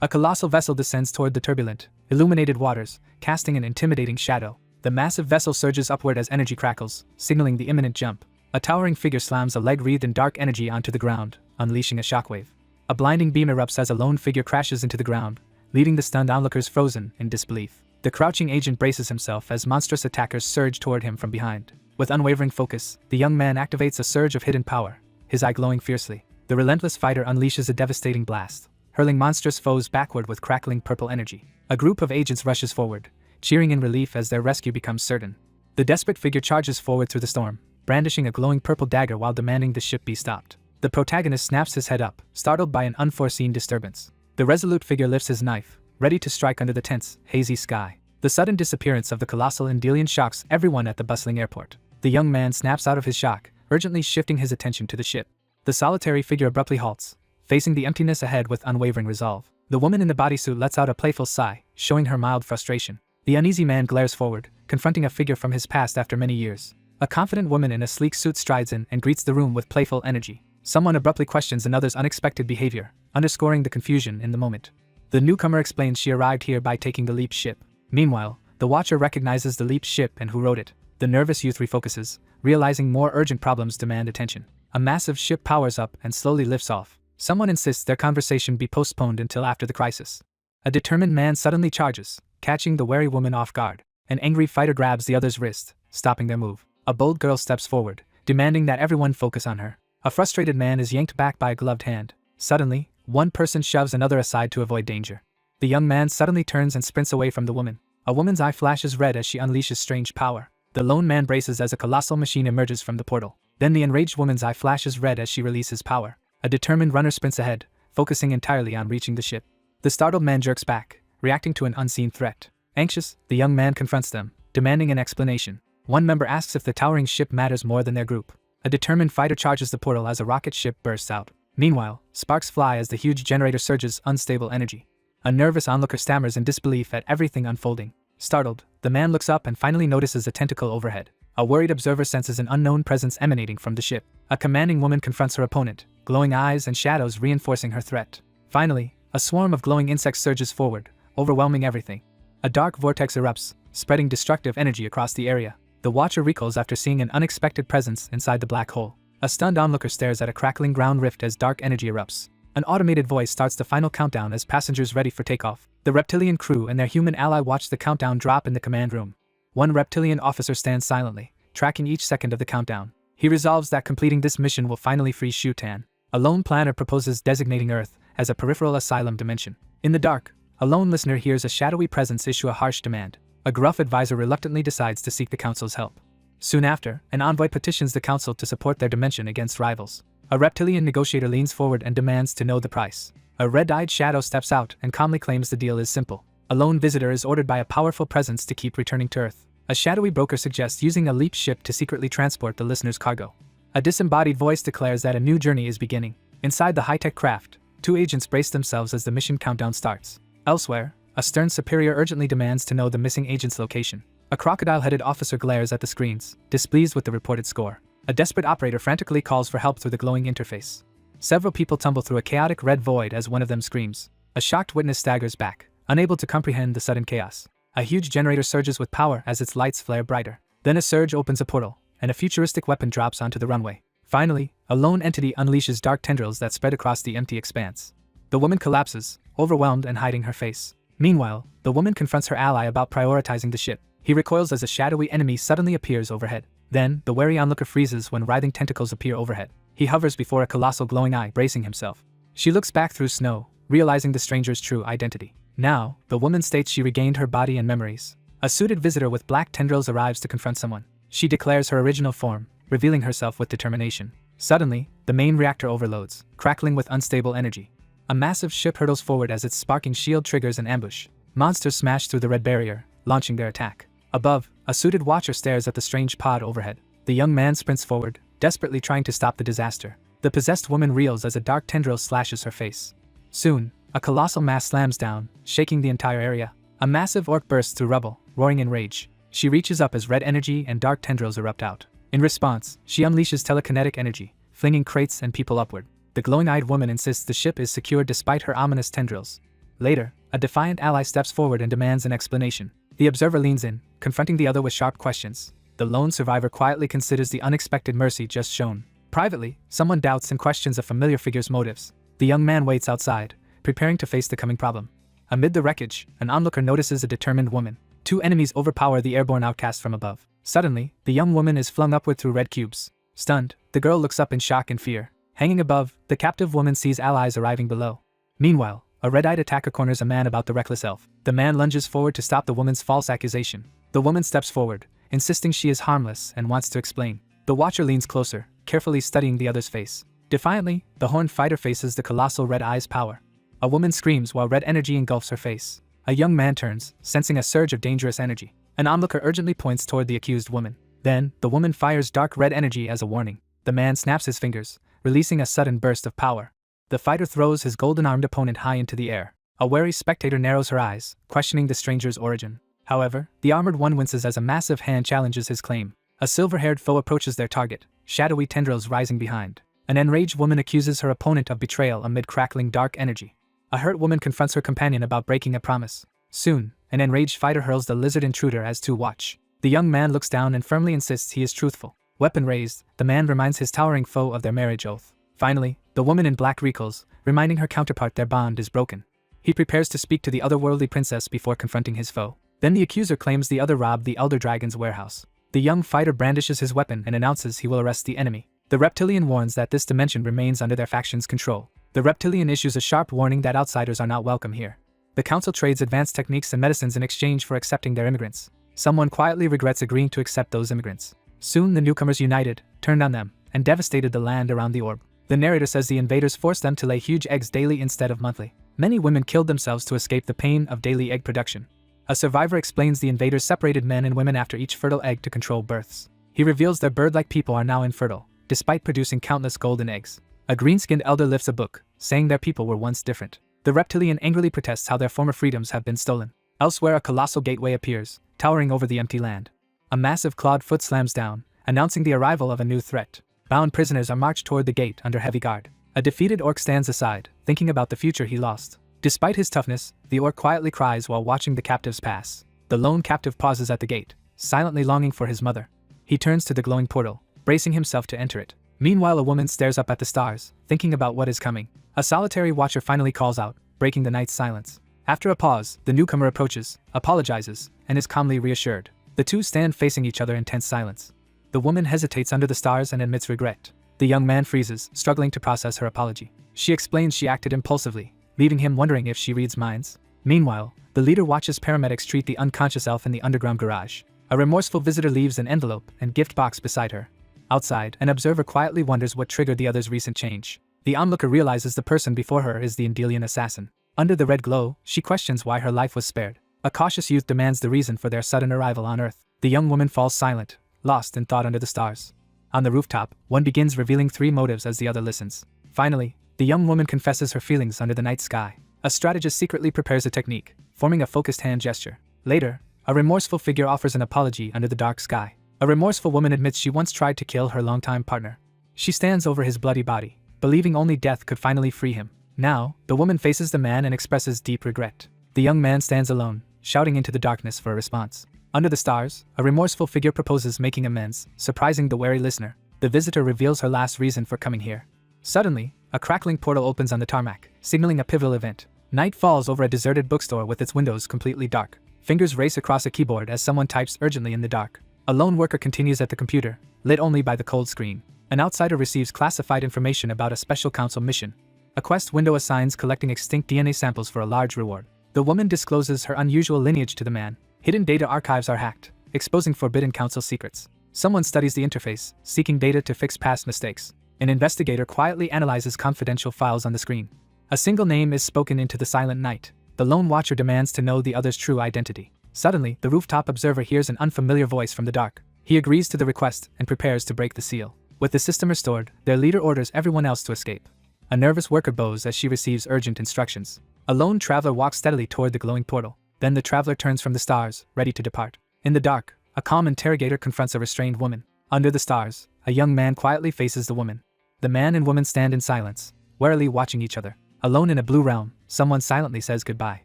[SPEAKER 1] a colossal vessel descends toward the turbulent, illuminated waters, casting an intimidating shadow. The massive vessel surges upward as energy crackles, signaling the imminent jump. A towering figure slams a leg wreathed in dark energy onto the ground, unleashing a shockwave. A blinding beam erupts as a lone figure crashes into the ground, leaving the stunned onlookers frozen in disbelief. The crouching agent braces himself as monstrous attackers surge toward him from behind. With unwavering focus, the young man activates a surge of hidden power, his eye glowing fiercely. The relentless fighter unleashes a devastating blast, hurling monstrous foes backward with crackling purple energy. A group of agents rushes forward, cheering in relief as their rescue becomes certain. The desperate figure charges forward through the storm, brandishing a glowing purple dagger while demanding the ship be stopped. The protagonist snaps his head up, startled by an unforeseen disturbance. The resolute figure lifts his knife, ready to strike under the tense, hazy sky. The sudden disappearance of the colossal Endelian shocks everyone at the bustling airport. The young man snaps out of his shock, urgently shifting his attention to the ship. The solitary figure abruptly halts, facing the emptiness ahead with unwavering resolve. The woman in the bodysuit lets out a playful sigh, showing her mild frustration. The uneasy man glares forward, confronting a figure from his past after many years. A confident woman in a sleek suit strides in and greets the room with playful energy. Someone abruptly questions another's unexpected behavior, underscoring the confusion in the moment. The newcomer explains she arrived here by taking the Leap ship. Meanwhile, the watcher recognizes the Leap ship and who wrote it. The nervous youth refocuses, realizing more urgent problems demand attention. A massive ship powers up and slowly lifts off. Someone insists their conversation be postponed until after the crisis. A determined man suddenly charges, catching the wary woman off guard. An angry fighter grabs the other's wrist, stopping their move. A bold girl steps forward, demanding that everyone focus on her. A frustrated man is yanked back by a gloved hand. Suddenly, one person shoves another aside to avoid danger. The young man suddenly turns and sprints away from the woman. A woman's eye flashes red as she unleashes strange power. The lone man braces as a colossal machine emerges from the portal. Then the enraged woman's eye flashes red as she releases power. A determined runner sprints ahead, focusing entirely on reaching the ship. The startled man jerks back, reacting to an unseen threat. Anxious, the young man confronts them, demanding an explanation. One member asks if the towering ship matters more than their group. A determined fighter charges the portal as a rocket ship bursts out. Meanwhile, sparks fly as the huge generator surges unstable energy. A nervous onlooker stammers in disbelief at everything unfolding. Startled, the man looks up and finally notices a tentacle overhead. A worried observer senses an unknown presence emanating from the ship. A commanding woman confronts her opponent, glowing eyes and shadows reinforcing her threat. Finally, a swarm of glowing insects surges forward, overwhelming everything. A dark vortex erupts, spreading destructive energy across the area. The watcher recoils after seeing an unexpected presence inside the black hole. A stunned onlooker stares at a crackling ground rift as dark energy erupts. An automated voice starts the final countdown as passengers ready for takeoff. The reptilian crew and their human ally watch the countdown drop in the command room. One reptilian officer stands silently, tracking each second of the countdown. He resolves that completing this mission will finally free Shutan. A lone planner proposes designating Earth as a peripheral asylum dimension. In the dark, a lone listener hears a shadowy presence issue a harsh demand. A gruff advisor reluctantly decides to seek the council's help. Soon after, an envoy petitions the council to support their dimension against rivals. A reptilian negotiator leans forward and demands to know the price. A red-eyed shadow steps out and calmly claims the deal is simple. A lone visitor is ordered by a powerful presence to keep returning to Earth. A shadowy broker suggests using a Leap ship to secretly transport the listener's cargo. A disembodied voice declares that a new journey is beginning. Inside the high-tech craft, two agents brace themselves as the mission countdown starts. Elsewhere, a stern superior urgently demands to know the missing agent's location. A crocodile-headed officer glares at the screens, displeased with the reported score. A desperate operator frantically calls for help through the glowing interface. Several people tumble through a chaotic red void as one of them screams. A shocked witness staggers back, unable to comprehend the sudden chaos. A huge generator surges with power as its lights flare brighter. Then a surge opens a portal, and a futuristic weapon drops onto the runway. Finally, a lone entity unleashes dark tendrils that spread across the empty expanse. The woman collapses, overwhelmed and hiding her face. Meanwhile, the woman confronts her ally about prioritizing the ship. He recoils as a shadowy enemy suddenly appears overhead. Then, the wary onlooker freezes when writhing tentacles appear overhead. He hovers before a colossal glowing eye, bracing himself. She looks back through snow, realizing the stranger's true identity. Now, the woman states she regained her body and memories. A suited visitor with black tendrils arrives to confront someone. She declares her original form, revealing herself with determination. Suddenly, the main reactor overloads, crackling with unstable energy. A massive ship hurtles forward as its sparking shield triggers an ambush. Monsters smash through the red barrier, launching their attack. Above, a suited watcher stares at the strange pod overhead. The young man sprints forward, desperately trying to stop the disaster. The possessed woman reels as a dark tendril slashes her face. Soon, a colossal mass slams down, shaking the entire area. A massive orc bursts through rubble, roaring in rage. She reaches up as red energy and dark tendrils erupt out. In response, she unleashes telekinetic energy, flinging crates and people upward. The glowing-eyed woman insists the ship is secure despite her ominous tendrils. Later, a defiant ally steps forward and demands an explanation. The observer leans in, confronting the other with sharp questions. The lone survivor quietly considers the unexpected mercy just shown. Privately, someone doubts and questions a familiar figure's motives. The young man waits outside, preparing to face the coming problem. Amid the wreckage, an onlooker notices a determined woman. Two enemies overpower the airborne outcast from above. Suddenly, the young woman is flung upward through red cubes. Stunned, the girl looks up in shock and fear. Hanging above, the captive woman sees allies arriving below. Meanwhile, a red-eyed attacker corners a man about the reckless elf. The man lunges forward to stop the woman's false accusation. The woman steps forward, insisting she is harmless and wants to explain. The watcher leans closer, carefully studying the other's face. Defiantly, the horned fighter faces the colossal red eye's power. A woman screams while red energy engulfs her face. A young man turns, sensing a surge of dangerous energy. An onlooker urgently points toward the accused woman. Then, the woman fires dark red energy as a warning. The man snaps his fingers, releasing a sudden burst of power. The fighter throws his golden-armed opponent high into the air. A wary spectator narrows her eyes, questioning the stranger's origin. However, the armored one winces as a massive hand challenges his claim. A silver-haired foe approaches their target, shadowy tendrils rising behind. An enraged woman accuses her opponent of betrayal amid crackling dark energy. A hurt woman confronts her companion about breaking a promise. Soon, an enraged fighter hurls the lizard intruder as to watch. The young man looks down and firmly insists he is truthful. Weapon raised, the man reminds his towering foe of their marriage oath. Finally, the woman in black recoils, reminding her counterpart their bond is broken. He prepares to speak to the otherworldly princess before confronting his foe. Then the accuser claims the other robbed the Elder Dragon's warehouse. The young fighter brandishes his weapon and announces he will arrest the enemy. The reptilian warns that this dimension remains under their faction's control. The reptilian issues a sharp warning that outsiders are not welcome here. The council trades advanced techniques and medicines in exchange for accepting their immigrants. Someone quietly regrets agreeing to accept those immigrants. Soon the newcomers united, turned on them, and devastated the land around the orb. The narrator says the invaders forced them to lay huge eggs daily instead of monthly. Many women killed themselves to escape the pain of daily egg production. A survivor explains the invaders separated men and women after each fertile egg to control births. He reveals their bird-like people are now infertile, despite producing countless golden eggs. A green-skinned elder lifts a book, saying their people were once different. The reptilian angrily protests how their former freedoms have been stolen. Elsewhere, a colossal gateway appears, towering over the empty land. A massive clawed foot slams down, announcing the arrival of a new threat. Bound prisoners are marched toward the gate under heavy guard. A defeated orc stands aside, thinking about the future he lost. Despite his toughness, the orc quietly cries while watching the captives pass. The lone captive pauses at the gate, silently longing for his mother. He turns to the glowing portal, bracing himself to enter it. Meanwhile, a woman stares up at the stars, thinking about what is coming. A solitary watcher finally calls out, breaking the night's silence. After a pause, the newcomer approaches, apologizes, and is calmly reassured. The two stand facing each other in tense silence. The woman hesitates under the stars and admits regret. The young man freezes, struggling to process her apology. She explains she acted impulsively, leaving him wondering if she reads minds. Meanwhile, the leader watches paramedics treat the unconscious elf in the underground garage. A remorseful visitor leaves an envelope and gift box beside her. Outside, an observer quietly wonders what triggered the other's recent change. The onlooker realizes the person before her is the Endelian assassin. Under the red glow, she questions why her life was spared. A cautious youth demands the reason for their sudden arrival on Earth. The young woman falls silent, lost in thought under the stars. On the rooftop, one begins revealing three motives as the other listens. Finally, the young woman confesses her feelings under the night sky. A strategist secretly prepares a technique, forming a focused hand gesture. Later, a remorseful figure offers an apology under the dark sky. A remorseful woman admits she once tried to kill her longtime partner. She stands over his bloody body, believing only death could finally free him. Now, the woman faces the man and expresses deep regret. The young man stands alone, shouting into the darkness for a response. Under the stars, a remorseful figure proposes making amends, surprising the wary listener. The visitor reveals her last reason for coming here. Suddenly, a crackling portal opens on the tarmac, signaling a pivotal event. Night falls over a deserted bookstore with its windows completely dark. Fingers race across a keyboard as someone types urgently in the dark. A lone worker continues at the computer, lit only by the cold screen. An outsider receives classified information about a special council mission. A quest window assigns collecting extinct DNA samples for a large reward. The woman discloses her unusual lineage to the man. Hidden data archives are hacked, exposing forbidden council secrets. Someone studies the interface, seeking data to fix past mistakes. An investigator quietly analyzes confidential files on the screen. A single name is spoken into the silent night. The lone watcher demands to know the other's true identity. Suddenly, the rooftop observer hears an unfamiliar voice from the dark. He agrees to the request and prepares to break the seal. With the system restored, their leader orders everyone else to escape. A nervous worker bows as she receives urgent instructions. A lone traveler walks steadily toward the glowing portal. Then the traveler turns from the stars, ready to depart. In the dark, a calm interrogator confronts a restrained woman. Under the stars, a young man quietly faces the woman. The man and woman stand in silence, warily watching each other. Alone in a blue realm, someone silently says goodbye.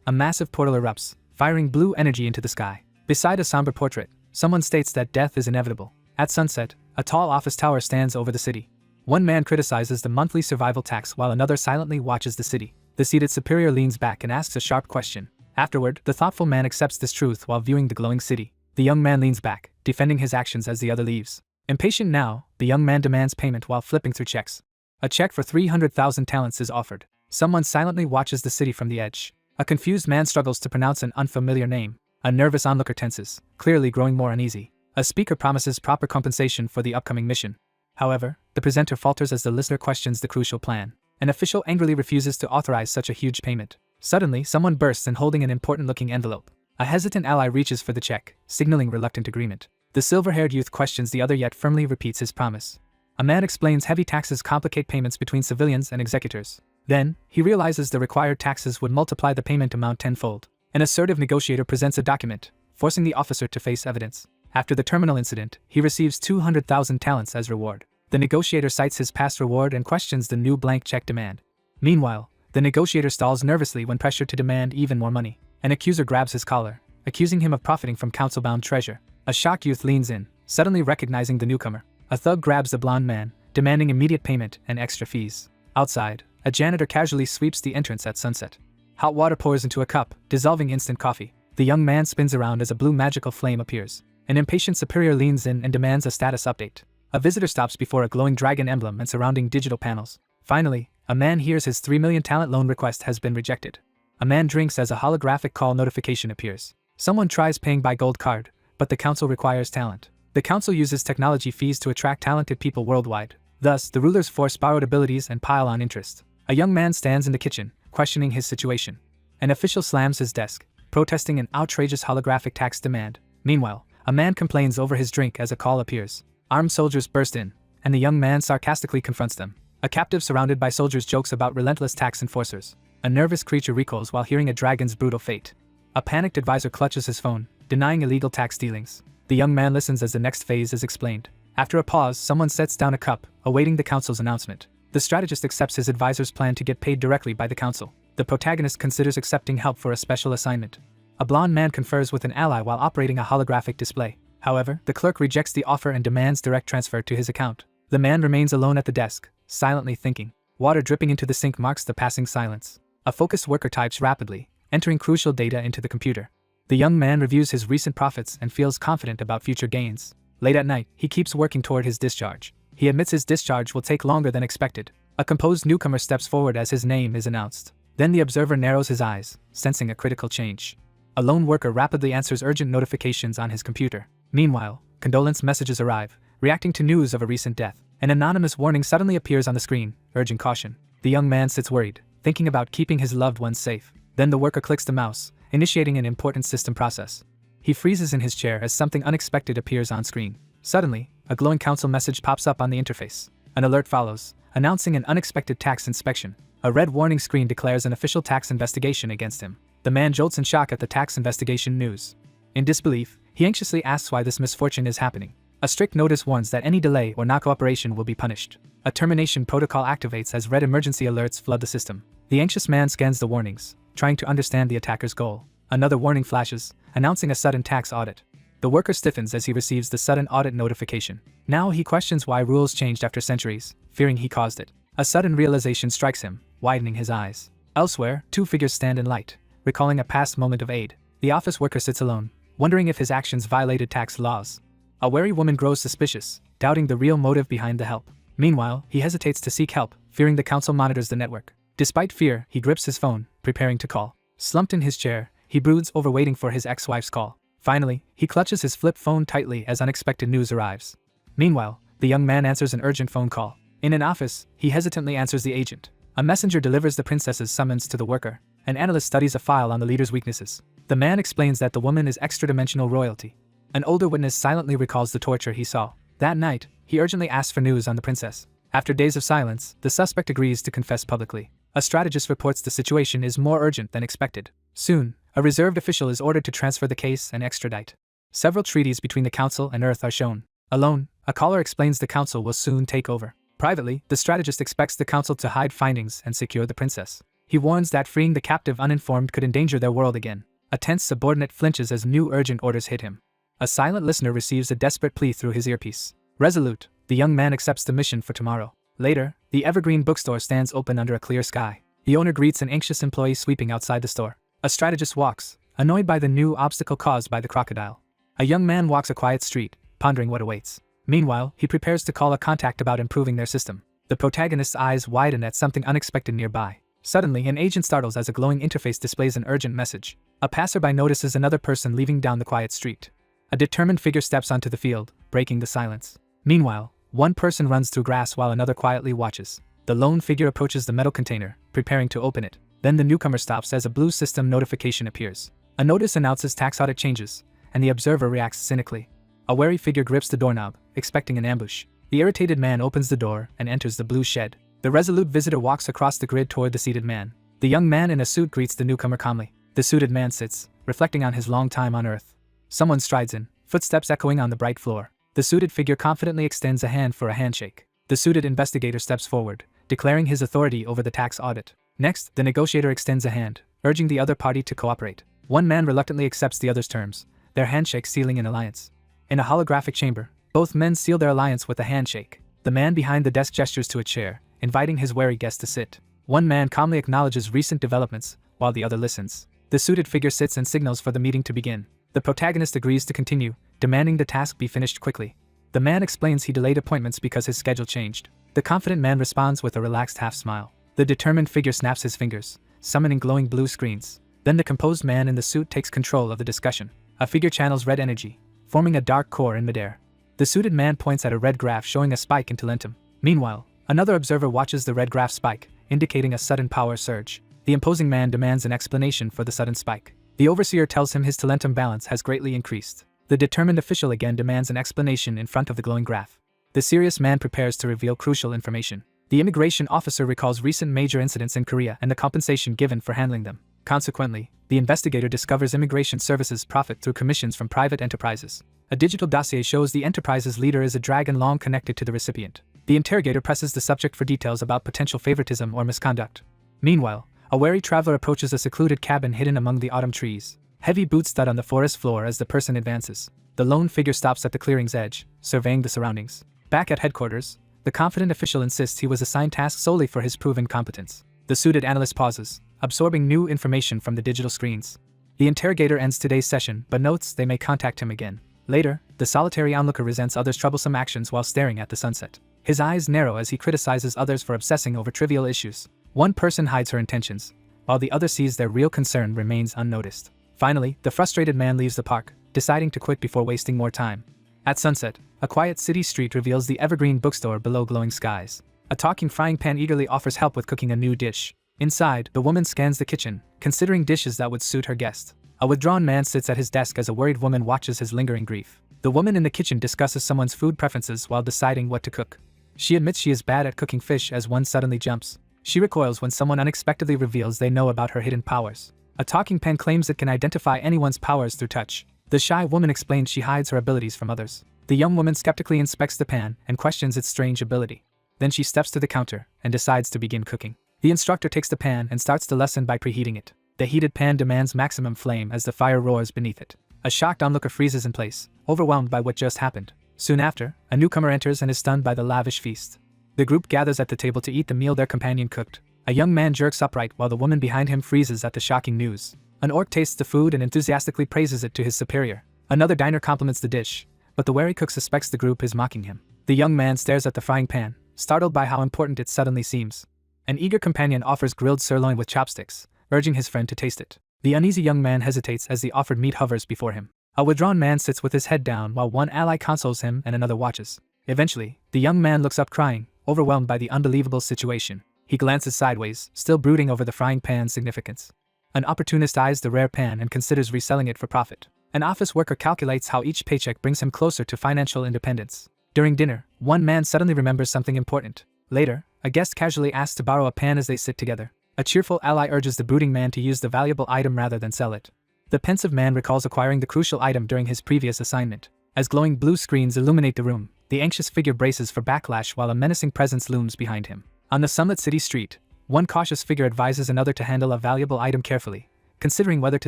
[SPEAKER 1] A massive portal erupts, firing blue energy into the sky. Beside a somber portrait, someone states that death is inevitable. At sunset, a tall office tower stands over the city. One man criticizes the monthly survival tax while another silently watches the city. The seated superior leans back and asks a sharp question. Afterward, the thoughtful man accepts this truth while viewing the glowing city. The young man leans back, defending his actions as the other leaves. Impatient now, the young man demands payment while flipping through checks. A check for 300,000 talents is offered. Someone silently watches the city from the edge. A confused man struggles to pronounce an unfamiliar name. A nervous onlooker tenses, clearly growing more uneasy. A speaker promises proper compensation for the upcoming mission. However, the presenter falters as the listener questions the crucial plan. An official angrily refuses to authorize such a huge payment. Suddenly, someone bursts in holding an important-looking envelope. A hesitant ally reaches for the check, signaling reluctant agreement. The silver-haired youth questions the other yet firmly repeats his promise. A man explains heavy taxes complicate payments between civilians and executors. Then, he realizes the required taxes would multiply the payment amount tenfold. An assertive negotiator presents a document, forcing the officer to face evidence. After the terminal incident, he receives 200,000 talents as reward. The negotiator cites his past reward and questions the new blank check demand. Meanwhile, the negotiator stalls nervously when pressured to demand even more money. An accuser grabs his collar, accusing him of profiting from council-bound treasure. A shocked youth leans in, suddenly recognizing the newcomer. A thug grabs the blonde man, demanding immediate payment and extra fees. Outside, a janitor casually sweeps the entrance at sunset. Hot water pours into a cup, dissolving instant coffee. The young man spins around as a blue magical flame appears. An impatient superior leans in and demands a status update. A visitor stops before a glowing dragon emblem and surrounding digital panels. Finally, a man hears his 3 million talent loan request has been rejected. A man drinks as a holographic call notification appears. Someone tries paying by gold card, but the council requires talent. The council uses technology fees to attract talented people worldwide. Thus, the rulers force borrowed abilities and pile on interest. A young man stands in the kitchen, questioning his situation. An official slams his desk, protesting an outrageous holographic tax demand. Meanwhile, a man complains over his drink as a call appears. Armed soldiers burst in, and the young man sarcastically confronts them. A captive surrounded by soldiers jokes about relentless tax enforcers. A nervous creature recoils while hearing a dragon's brutal fate. A panicked advisor clutches his phone, denying illegal tax dealings. The young man listens as the next phase is explained. After a pause, someone sets down a cup, awaiting the council's announcement. The strategist accepts his advisor's plan to get paid directly by the council. The protagonist considers accepting help for a special assignment. A blonde man confers with an ally while operating a holographic display. However, the clerk rejects the offer and demands direct transfer to his account. The man remains alone at the desk, silently thinking. Water dripping into the sink marks the passing silence. A focused worker types rapidly, entering crucial data into the computer. The young man reviews his recent profits and feels confident about future gains. Late at night, he keeps working toward his discharge. He admits his discharge will take longer than expected. A composed newcomer steps forward as his name is announced. Then the observer narrows his eyes, sensing a critical change. A lone worker rapidly answers urgent notifications on his computer. Meanwhile, condolence messages arrive, reacting to news of a recent death. An anonymous warning suddenly appears on the screen, urging caution. The young man sits worried, thinking about keeping his loved ones safe. Then the worker clicks the mouse, initiating an important system process. He freezes in his chair as something unexpected appears on screen. Suddenly, a glowing council message pops up on the interface. An alert follows, announcing an unexpected tax inspection. A red warning screen declares an official tax investigation against him. The man jolts in shock at the tax investigation news. In disbelief, he anxiously asks why this misfortune is happening. A strict notice warns that any delay or non-cooperation will be punished. A termination protocol activates as red emergency alerts flood the system. The anxious man scans the warnings, trying to understand the attacker's goal. Another warning flashes, announcing a sudden tax audit. The worker stiffens as he receives the sudden audit notification. Now he questions why rules changed after centuries, fearing he caused it. A sudden realization strikes him, widening his eyes. Elsewhere, two figures stand in light, recalling a past moment of aid. The office worker sits alone, wondering if his actions violated tax laws. A wary woman grows suspicious, doubting the real motive behind the help. Meanwhile, he hesitates to seek help, fearing the council monitors the network. Despite fear, he grips his phone, preparing to call. Slumped in his chair, he broods over waiting for his ex-wife's call. Finally, he clutches his flip phone tightly as unexpected news arrives. Meanwhile, the young man answers an urgent phone call. In an office, he hesitantly answers the agent. A messenger delivers the princess's summons to the worker. An analyst studies a file on the leader's weaknesses. The man explains that the woman is extra-dimensional royalty. An older witness silently recalls the torture he saw. That night, he urgently asks for news on the princess. After days of silence, the suspect agrees to confess publicly. A strategist reports the situation is more urgent than expected. Soon, a reserved official is ordered to transfer the case and extradite. Several treaties between the council and Earth are shown. Alone, a caller explains the council will soon take over. Privately, the strategist expects the council to hide findings and secure the princess. He warns that freeing the captive uninformed could endanger their world again. A tense subordinate flinches as new urgent orders hit him. A silent listener receives a desperate plea through his earpiece. Resolute, the young man accepts the mission for tomorrow. Later, the evergreen bookstore stands open under a clear sky. The owner greets an anxious employee sweeping outside the store. A strategist walks, annoyed by the new obstacle caused by the crocodile. A young man walks a quiet street, pondering what awaits. Meanwhile, he prepares to call a contact about improving their system. The protagonist's eyes widen at something unexpected nearby. Suddenly, an agent startles as a glowing interface displays an urgent message. A passerby notices another person leaving down the quiet street. A determined figure steps onto the field, breaking the silence. Meanwhile, one person runs through grass while another quietly watches. The lone figure approaches the metal container, preparing to open it. Then the newcomer stops as a blue system notification appears. A notice announces tax audit changes, and the observer reacts cynically. A wary figure grips the doorknob, expecting an ambush. The irritated man opens the door and enters the blue shed. The resolute visitor walks across the grid toward the seated man. The young man in a suit greets the newcomer calmly. The suited man sits, reflecting on his long time on Earth. Someone strides in, footsteps echoing on the bright floor. The suited figure confidently extends a hand for a handshake. The suited investigator steps forward, declaring his authority over the tax audit. Next, the negotiator extends a hand, urging the other party to cooperate. One man reluctantly accepts the other's terms, their handshake sealing an alliance. In a holographic chamber, both men seal their alliance with a handshake. The man behind the desk gestures to a chair, inviting his wary guest to sit. One man calmly acknowledges recent developments, while the other listens. The suited figure sits and signals for the meeting to begin. The protagonist agrees to continue, demanding the task be finished quickly. The man explains he delayed appointments because his schedule changed. The confident man responds with a relaxed half-smile. The determined figure snaps his fingers, summoning glowing blue screens. Then the composed man in the suit takes control of the discussion. A figure channels red energy, forming a dark core in midair. The suited man points at a red graph showing a spike in talentum. Meanwhile, another observer watches the red graph spike, indicating a sudden power surge. The imposing man demands an explanation for the sudden spike. The overseer tells him his talentum balance has greatly increased. The determined official again demands an explanation in front of the glowing graph. The serious man prepares to reveal crucial information. The immigration officer recalls recent major incidents in Korea and the compensation given for handling them. Consequently, the investigator discovers immigration services profit through commissions from private enterprises. A digital dossier shows the enterprise's leader is a dragon long connected to the recipient. The interrogator presses the subject for details about potential favoritism or misconduct. Meanwhile, a wary traveler approaches a secluded cabin hidden among the autumn trees. Heavy boots thud on the forest floor as the person advances. The lone figure stops at the clearing's edge, surveying the surroundings. Back at headquarters, the confident official insists he was assigned tasks solely for his proven competence. The suited analyst pauses, absorbing new information from the digital screens. The interrogator ends today's session but notes they may contact him again. Later, the solitary onlooker resents others' troublesome actions while staring at the sunset. His eyes narrow as he criticizes others for obsessing over trivial issues. One person hides her intentions, while the other sees their real concern remains unnoticed. Finally, the frustrated man leaves the park, deciding to quit before wasting more time. At sunset, a quiet city street reveals the evergreen bookstore below glowing skies. A talking frying pan eagerly offers help with cooking a new dish. Inside, the woman scans the kitchen, considering dishes that would suit her guest. A withdrawn man sits at his desk as a worried woman watches his lingering grief. The woman in the kitchen discusses someone's food preferences while deciding what to cook. She admits she is bad at cooking fish as one suddenly jumps. She recoils when someone unexpectedly reveals they know about her hidden powers. A talking pen claims it can identify anyone's powers through touch. The shy woman explains she hides her abilities from others. The young woman skeptically inspects the pan and questions its strange ability. Then she steps to the counter and decides to begin cooking. The instructor takes the pan and starts the lesson by preheating it. The heated pan demands maximum flame as the fire roars beneath it. A shocked onlooker freezes in place, overwhelmed by what just happened. Soon after, a newcomer enters and is stunned by the lavish feast. The group gathers at the table to eat the meal their companion cooked. A young man jerks upright while the woman behind him freezes at the shocking news. An orc tastes the food and enthusiastically praises it to his superior. Another diner compliments the dish, but the wary cook suspects the group is mocking him. The young man stares at the frying pan, startled by how important it suddenly seems. An eager companion offers grilled sirloin with chopsticks, urging his friend to taste it. The uneasy young man hesitates as the offered meat hovers before him. A withdrawn man sits with his head down while one ally consoles him and another watches. Eventually, the young man looks up crying, overwhelmed by the unbelievable situation. He glances sideways, still brooding over the frying pan's significance. An opportunist eyes the rare pan and considers reselling it for profit. An office worker calculates how each paycheck brings him closer to financial independence. During dinner, one man suddenly remembers something important. Later, a guest casually asks to borrow a pan as they sit together. A cheerful ally urges the brooding man to use the valuable item rather than sell it. The pensive man recalls acquiring the crucial item during his previous assignment. As glowing blue screens illuminate the room, the anxious figure braces for backlash while a menacing presence looms behind him. On the sunlit city street, one cautious figure advises another to handle a valuable item carefully, considering whether to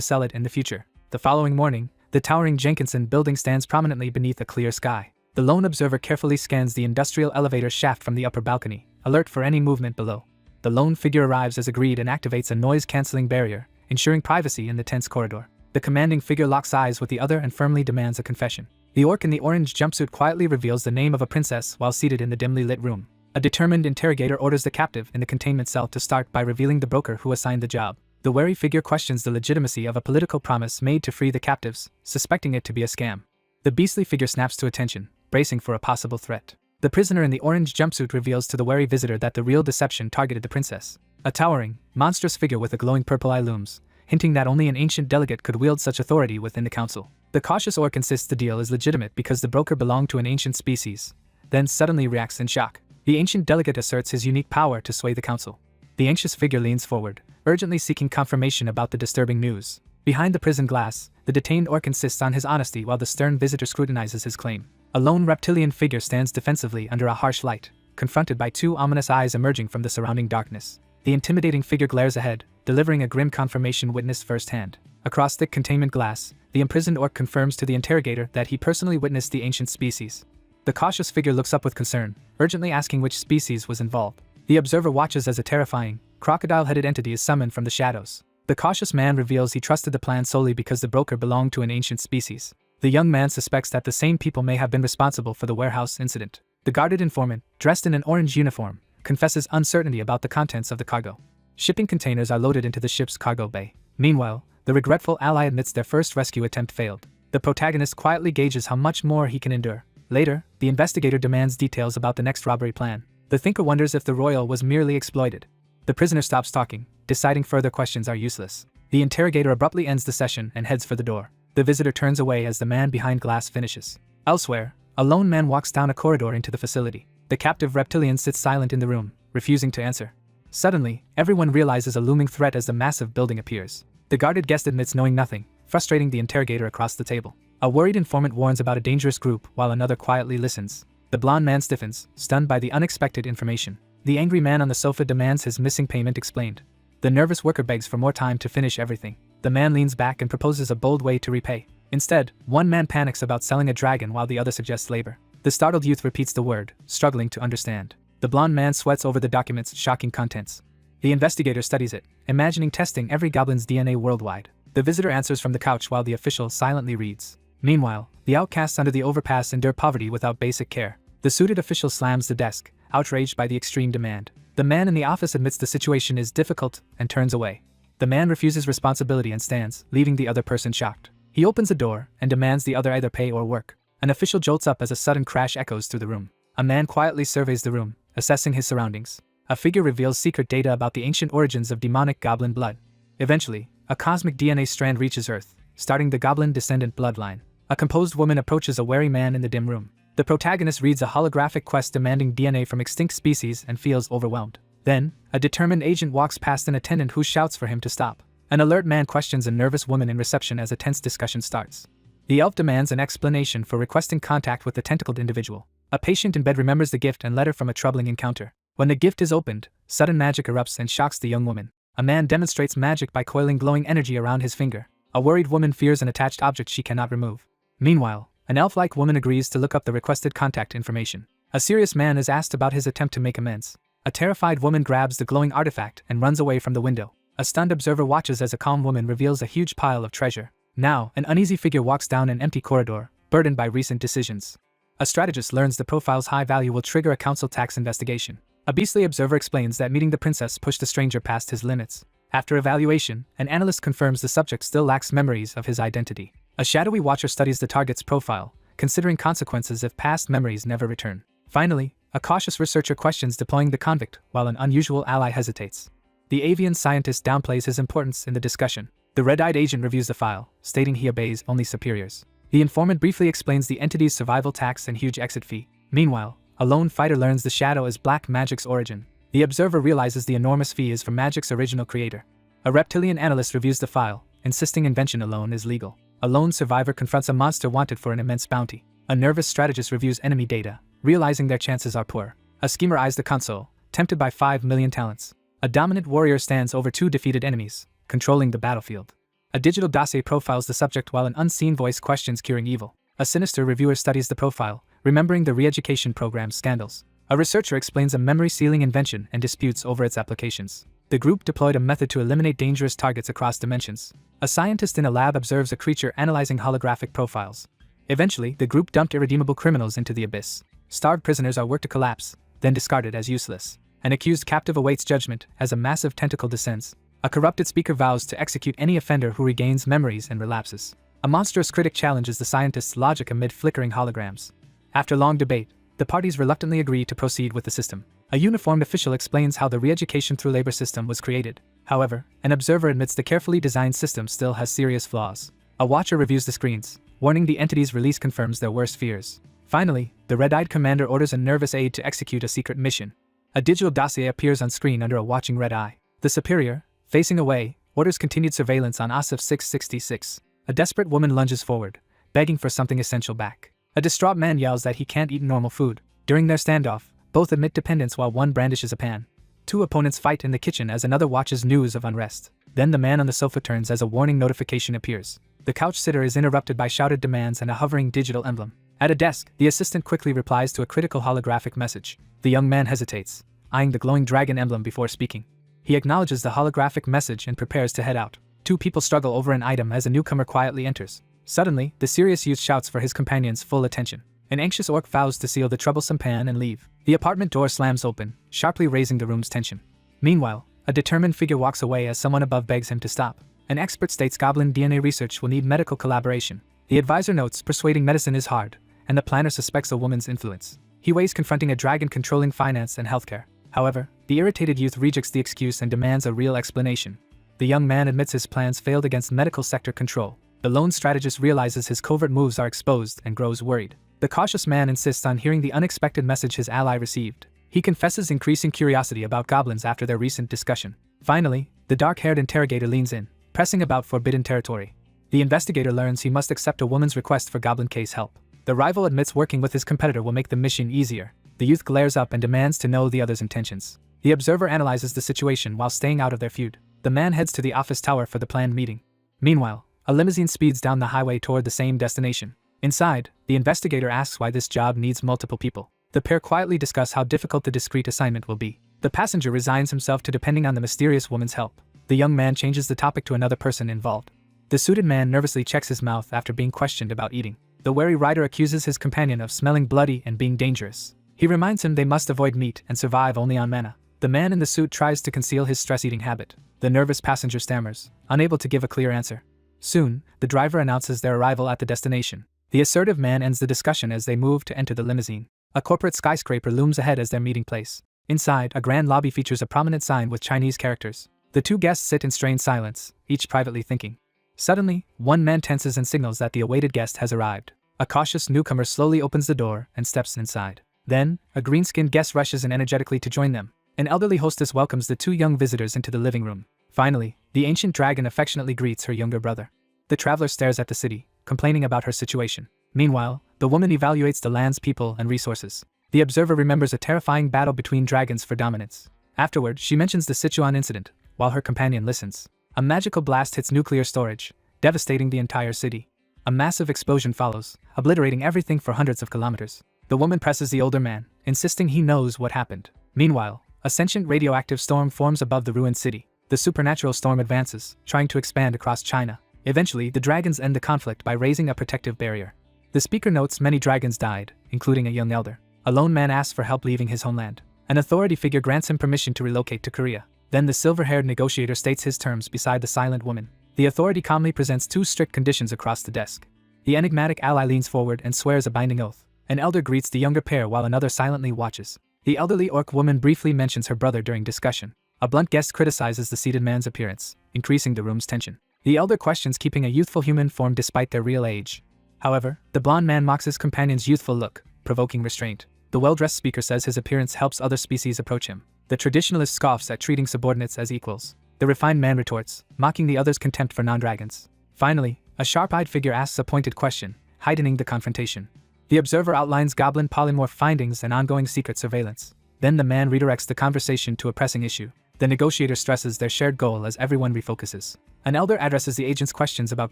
[SPEAKER 1] sell it in the future. The following morning, the towering Jenkinson building stands prominently beneath a clear sky. The lone observer carefully scans the industrial elevator shaft from the upper balcony, alert for any movement below. The lone figure arrives as agreed and activates a noise-canceling barrier, ensuring privacy in the tense corridor. The commanding figure locks eyes with the other and firmly demands a confession. The orc in the orange jumpsuit quietly reveals the name of a princess while seated in the dimly lit room. A determined interrogator orders the captive in the containment cell to start by revealing the broker who assigned the job. The wary figure questions the legitimacy of a political promise made to free the captives, suspecting it to be a scam. The beastly figure snaps to attention, bracing for a possible threat. The prisoner in the orange jumpsuit reveals to the wary visitor that the real deception targeted the princess. A towering, monstrous figure with a glowing purple eye looms, hinting that only an ancient delegate could wield such authority within the council. The cautious orc insists the deal is legitimate because the broker belonged to an ancient species, then suddenly reacts in shock. The ancient delegate asserts his unique power to sway the council. The anxious figure leans forward, urgently seeking confirmation about the disturbing news. Behind the prison glass, the detained orc insists on his honesty while the stern visitor scrutinizes his claim. A lone reptilian figure stands defensively under a harsh light, confronted by two ominous eyes emerging from the surrounding darkness. The intimidating figure glares ahead, delivering a grim confirmation witnessed firsthand. Across thick containment glass, the imprisoned orc confirms to the interrogator that he personally witnessed the ancient species. The cautious figure looks up with concern, urgently asking which species was involved. The observer watches as a terrifying, crocodile-headed entity is summoned from the shadows. The cautious man reveals he trusted the plan solely because the broker belonged to an ancient species. The young man suspects that the same people may have been responsible for the warehouse incident. The guarded informant, dressed in an orange uniform, confesses uncertainty about the contents of the cargo. Shipping containers are loaded into the ship's cargo bay. Meanwhile, the regretful ally admits their first rescue attempt failed. The protagonist quietly gauges how much more he can endure. Later, the investigator demands details about the next robbery plan. The thinker wonders if the royal was merely exploited. The prisoner stops talking, deciding further questions are useless. The interrogator abruptly ends the session and heads for the door. The visitor turns away as the man behind glass finishes. Elsewhere, a lone man walks down a corridor into the facility. The captive reptilian sits silent in the room, refusing to answer. Suddenly, everyone realizes a looming threat as the massive building appears. The guarded guest admits knowing nothing, frustrating the interrogator across the table. A worried informant warns about a dangerous group while another quietly listens. The blonde man stiffens, stunned by the unexpected information. The angry man on the sofa demands his missing payment explained. The nervous worker begs for more time to finish everything. The man leans back and proposes a bold way to repay. Instead, one man panics about selling a dragon while the other suggests labor. The startled youth repeats the word, struggling to understand. The blonde man sweats over the document's shocking contents. The investigator studies it, imagining testing every goblin's DNA worldwide. The visitor answers from the couch while the official silently reads. Meanwhile, the outcasts under the overpass endure poverty without basic care. The suited official slams the desk, outraged by the extreme demand. The man in the office admits the situation is difficult and turns away. The man refuses responsibility and stands, leaving the other person shocked. He opens a door and demands the other either pay or work. An official jolts up as a sudden crash echoes through the room. A man quietly surveys the room, assessing his surroundings. A figure reveals secret data about the ancient origins of demonic goblin blood. Eventually, a cosmic DNA strand reaches Earth, starting the goblin descendant bloodline. A composed woman approaches a wary man in the dim room. The protagonist reads a holographic quest demanding DNA from extinct species and feels overwhelmed. Then, a determined agent walks past an attendant who shouts for him to stop. An alert man questions a nervous woman in reception as a tense discussion starts. The elf demands an explanation for requesting contact with the tentacled individual. A patient in bed remembers the gift and letter from a troubling encounter. When the gift is opened, sudden magic erupts and shocks the young woman. A man demonstrates magic by coiling glowing energy around his finger. A worried woman fears an attached object she cannot remove. Meanwhile, an elf-like woman agrees to look up the requested contact information. A serious man is asked about his attempt to make amends. A terrified woman grabs the glowing artifact and runs away from the window. A stunned observer watches as a calm woman reveals a huge pile of treasure. Now, an uneasy figure walks down an empty corridor, burdened by recent decisions. A strategist learns the profile's high value will trigger a council tax investigation. A beastly observer explains that meeting the princess pushed the stranger past his limits. After evaluation, an analyst confirms the subject still lacks memories of his identity. A shadowy watcher studies the target's profile, considering consequences if past memories never return. Finally, a cautious researcher questions deploying the convict, while an unusual ally hesitates. The avian scientist downplays his importance in the discussion. The red-eyed agent reviews the file, stating he obeys only superiors. The informant briefly explains the entity's survival tax and huge exit fee. Meanwhile, a lone fighter learns the shadow is black magic's origin. The observer realizes the enormous fee is from magic's original creator. A reptilian analyst reviews the file, insisting invention alone is legal. A lone survivor confronts a monster wanted for an immense bounty. A nervous strategist reviews enemy data, realizing their chances are poor. A schemer eyes the console, tempted by 5 million talents. A dominant warrior stands over 2 defeated enemies, controlling the battlefield. A digital dossier profiles the subject while an unseen voice questions curing evil. A sinister reviewer studies the profile, remembering the re-education program's scandals. A researcher explains a memory-sealing invention and disputes over its applications. The group deployed a method to eliminate dangerous targets across dimensions. A scientist in a lab observes a creature analyzing holographic profiles. Eventually, the group dumped irredeemable criminals into the abyss. Starved prisoners are worked to collapse, then discarded as useless. An accused captive awaits judgment as a massive tentacle descends. A corrupted speaker vows to execute any offender who regains memories and relapses. A monstrous critic challenges the scientist's logic amid flickering holograms. After long debate, the parties reluctantly agree to proceed with the system. A uniformed official explains how the re-education through labor system was created. However, an observer admits the carefully designed system still has serious flaws. A watcher reviews the screens, warning the entity's release confirms their worst fears. Finally, the red-eyed commander orders a nervous aide to execute a secret mission. A digital dossier appears on screen under a watching red eye. The superior, facing away, orders continued surveillance on Asif 666. A desperate woman lunges forward, begging for something essential back. A distraught man yells that he can't eat normal food. During their standoff, both admit dependence while one brandishes a pan. 2 opponents fight in the kitchen as another watches news of unrest. Then the man on the sofa turns as a warning notification appears. The couch sitter is interrupted by shouted demands and a hovering digital emblem. At a desk, the assistant quickly replies to a critical holographic message. The young man hesitates, eyeing the glowing dragon emblem before speaking. He acknowledges the holographic message and prepares to head out. 2 people struggle over an item as a newcomer quietly enters. Suddenly, the serious youth shouts for his companion's full attention. An anxious orc vows to seal the troublesome pan and leave. The apartment door slams open, sharply raising the room's tension. Meanwhile, a determined figure walks away as someone above begs him to stop. An expert states goblin DNA research will need medical collaboration. The advisor notes persuading medicine is hard, and the planner suspects a woman's influence. He weighs confronting a dragon controlling finance and healthcare. However, the irritated youth rejects the excuse and demands a real explanation. The young man admits his plans failed against medical sector control. The lone strategist realizes his covert moves are exposed and grows worried. The cautious man insists on hearing the unexpected message his ally received. He confesses increasing curiosity about goblins after their recent discussion. Finally, the dark-haired interrogator leans in, pressing about forbidden territory. The investigator learns he must accept a woman's request for goblin case help. The rival admits working with his competitor will make the mission easier. The youth glares up and demands to know the other's intentions. The observer analyzes the situation while staying out of their feud. The man heads to the office tower for the planned meeting. Meanwhile, a limousine speeds down the highway toward the same destination. Inside, the investigator asks why this job needs multiple people. The pair quietly discuss how difficult the discreet assignment will be. The passenger resigns himself to depending on the mysterious woman's help. The young man changes the topic to another person involved. The suited man nervously checks his mouth after being questioned about eating. The wary rider accuses his companion of smelling bloody and being dangerous. He reminds him they must avoid meat and survive only on mana. The man in the suit tries to conceal his stress-eating habit. The nervous passenger stammers, unable to give a clear answer. Soon, the driver announces their arrival at the destination. The assertive man ends the discussion as they move to enter the limousine. A corporate skyscraper looms ahead as their meeting place. Inside, a grand lobby features a prominent sign with Chinese characters. The 2 guests sit in strained silence, each privately thinking. Suddenly, one man tenses and signals that the awaited guest has arrived. A cautious newcomer slowly opens the door and steps inside. Then, a green-skinned guest rushes in energetically to join them. An elderly hostess welcomes the 2 young visitors into the living room. Finally, the ancient dragon affectionately greets her younger brother. The traveler stares at the city, complaining about her situation. Meanwhile, the woman evaluates the land's people and resources. The observer remembers a terrifying battle between dragons for dominance. Afterward, she mentions the Sichuan incident, while her companion listens. A magical blast hits nuclear storage, devastating the entire city. A massive explosion follows, obliterating everything for hundreds of kilometers. The woman presses the older man, insisting he knows what happened. Meanwhile, a sentient radioactive storm forms above the ruined city. The supernatural storm advances, trying to expand across China. Eventually, the dragons end the conflict by raising a protective barrier. The speaker notes many dragons died, including a young elder. A lone man asks for help leaving his homeland. An authority figure grants him permission to relocate to Korea. Then the silver-haired negotiator states his terms beside the silent woman. The authority calmly presents two strict conditions across the desk. The enigmatic ally leans forward and swears a binding oath. An elder greets the younger pair while another silently watches. The elderly orc woman briefly mentions her brother during discussion. A blunt guest criticizes the seated man's appearance, increasing the room's tension. The elder questions keeping a youthful human form despite their real age. However, the blond man mocks his companion's youthful look, provoking restraint. The well-dressed speaker says his appearance helps other species approach him. The traditionalist scoffs at treating subordinates as equals. The refined man retorts, mocking the other's contempt for non-dragons. Finally, a sharp-eyed figure asks a pointed question, heightening the confrontation. The observer outlines goblin polymorph findings and ongoing secret surveillance. Then the man redirects the conversation to a pressing issue. The negotiator stresses their shared goal as everyone refocuses. An elder addresses the agent's questions about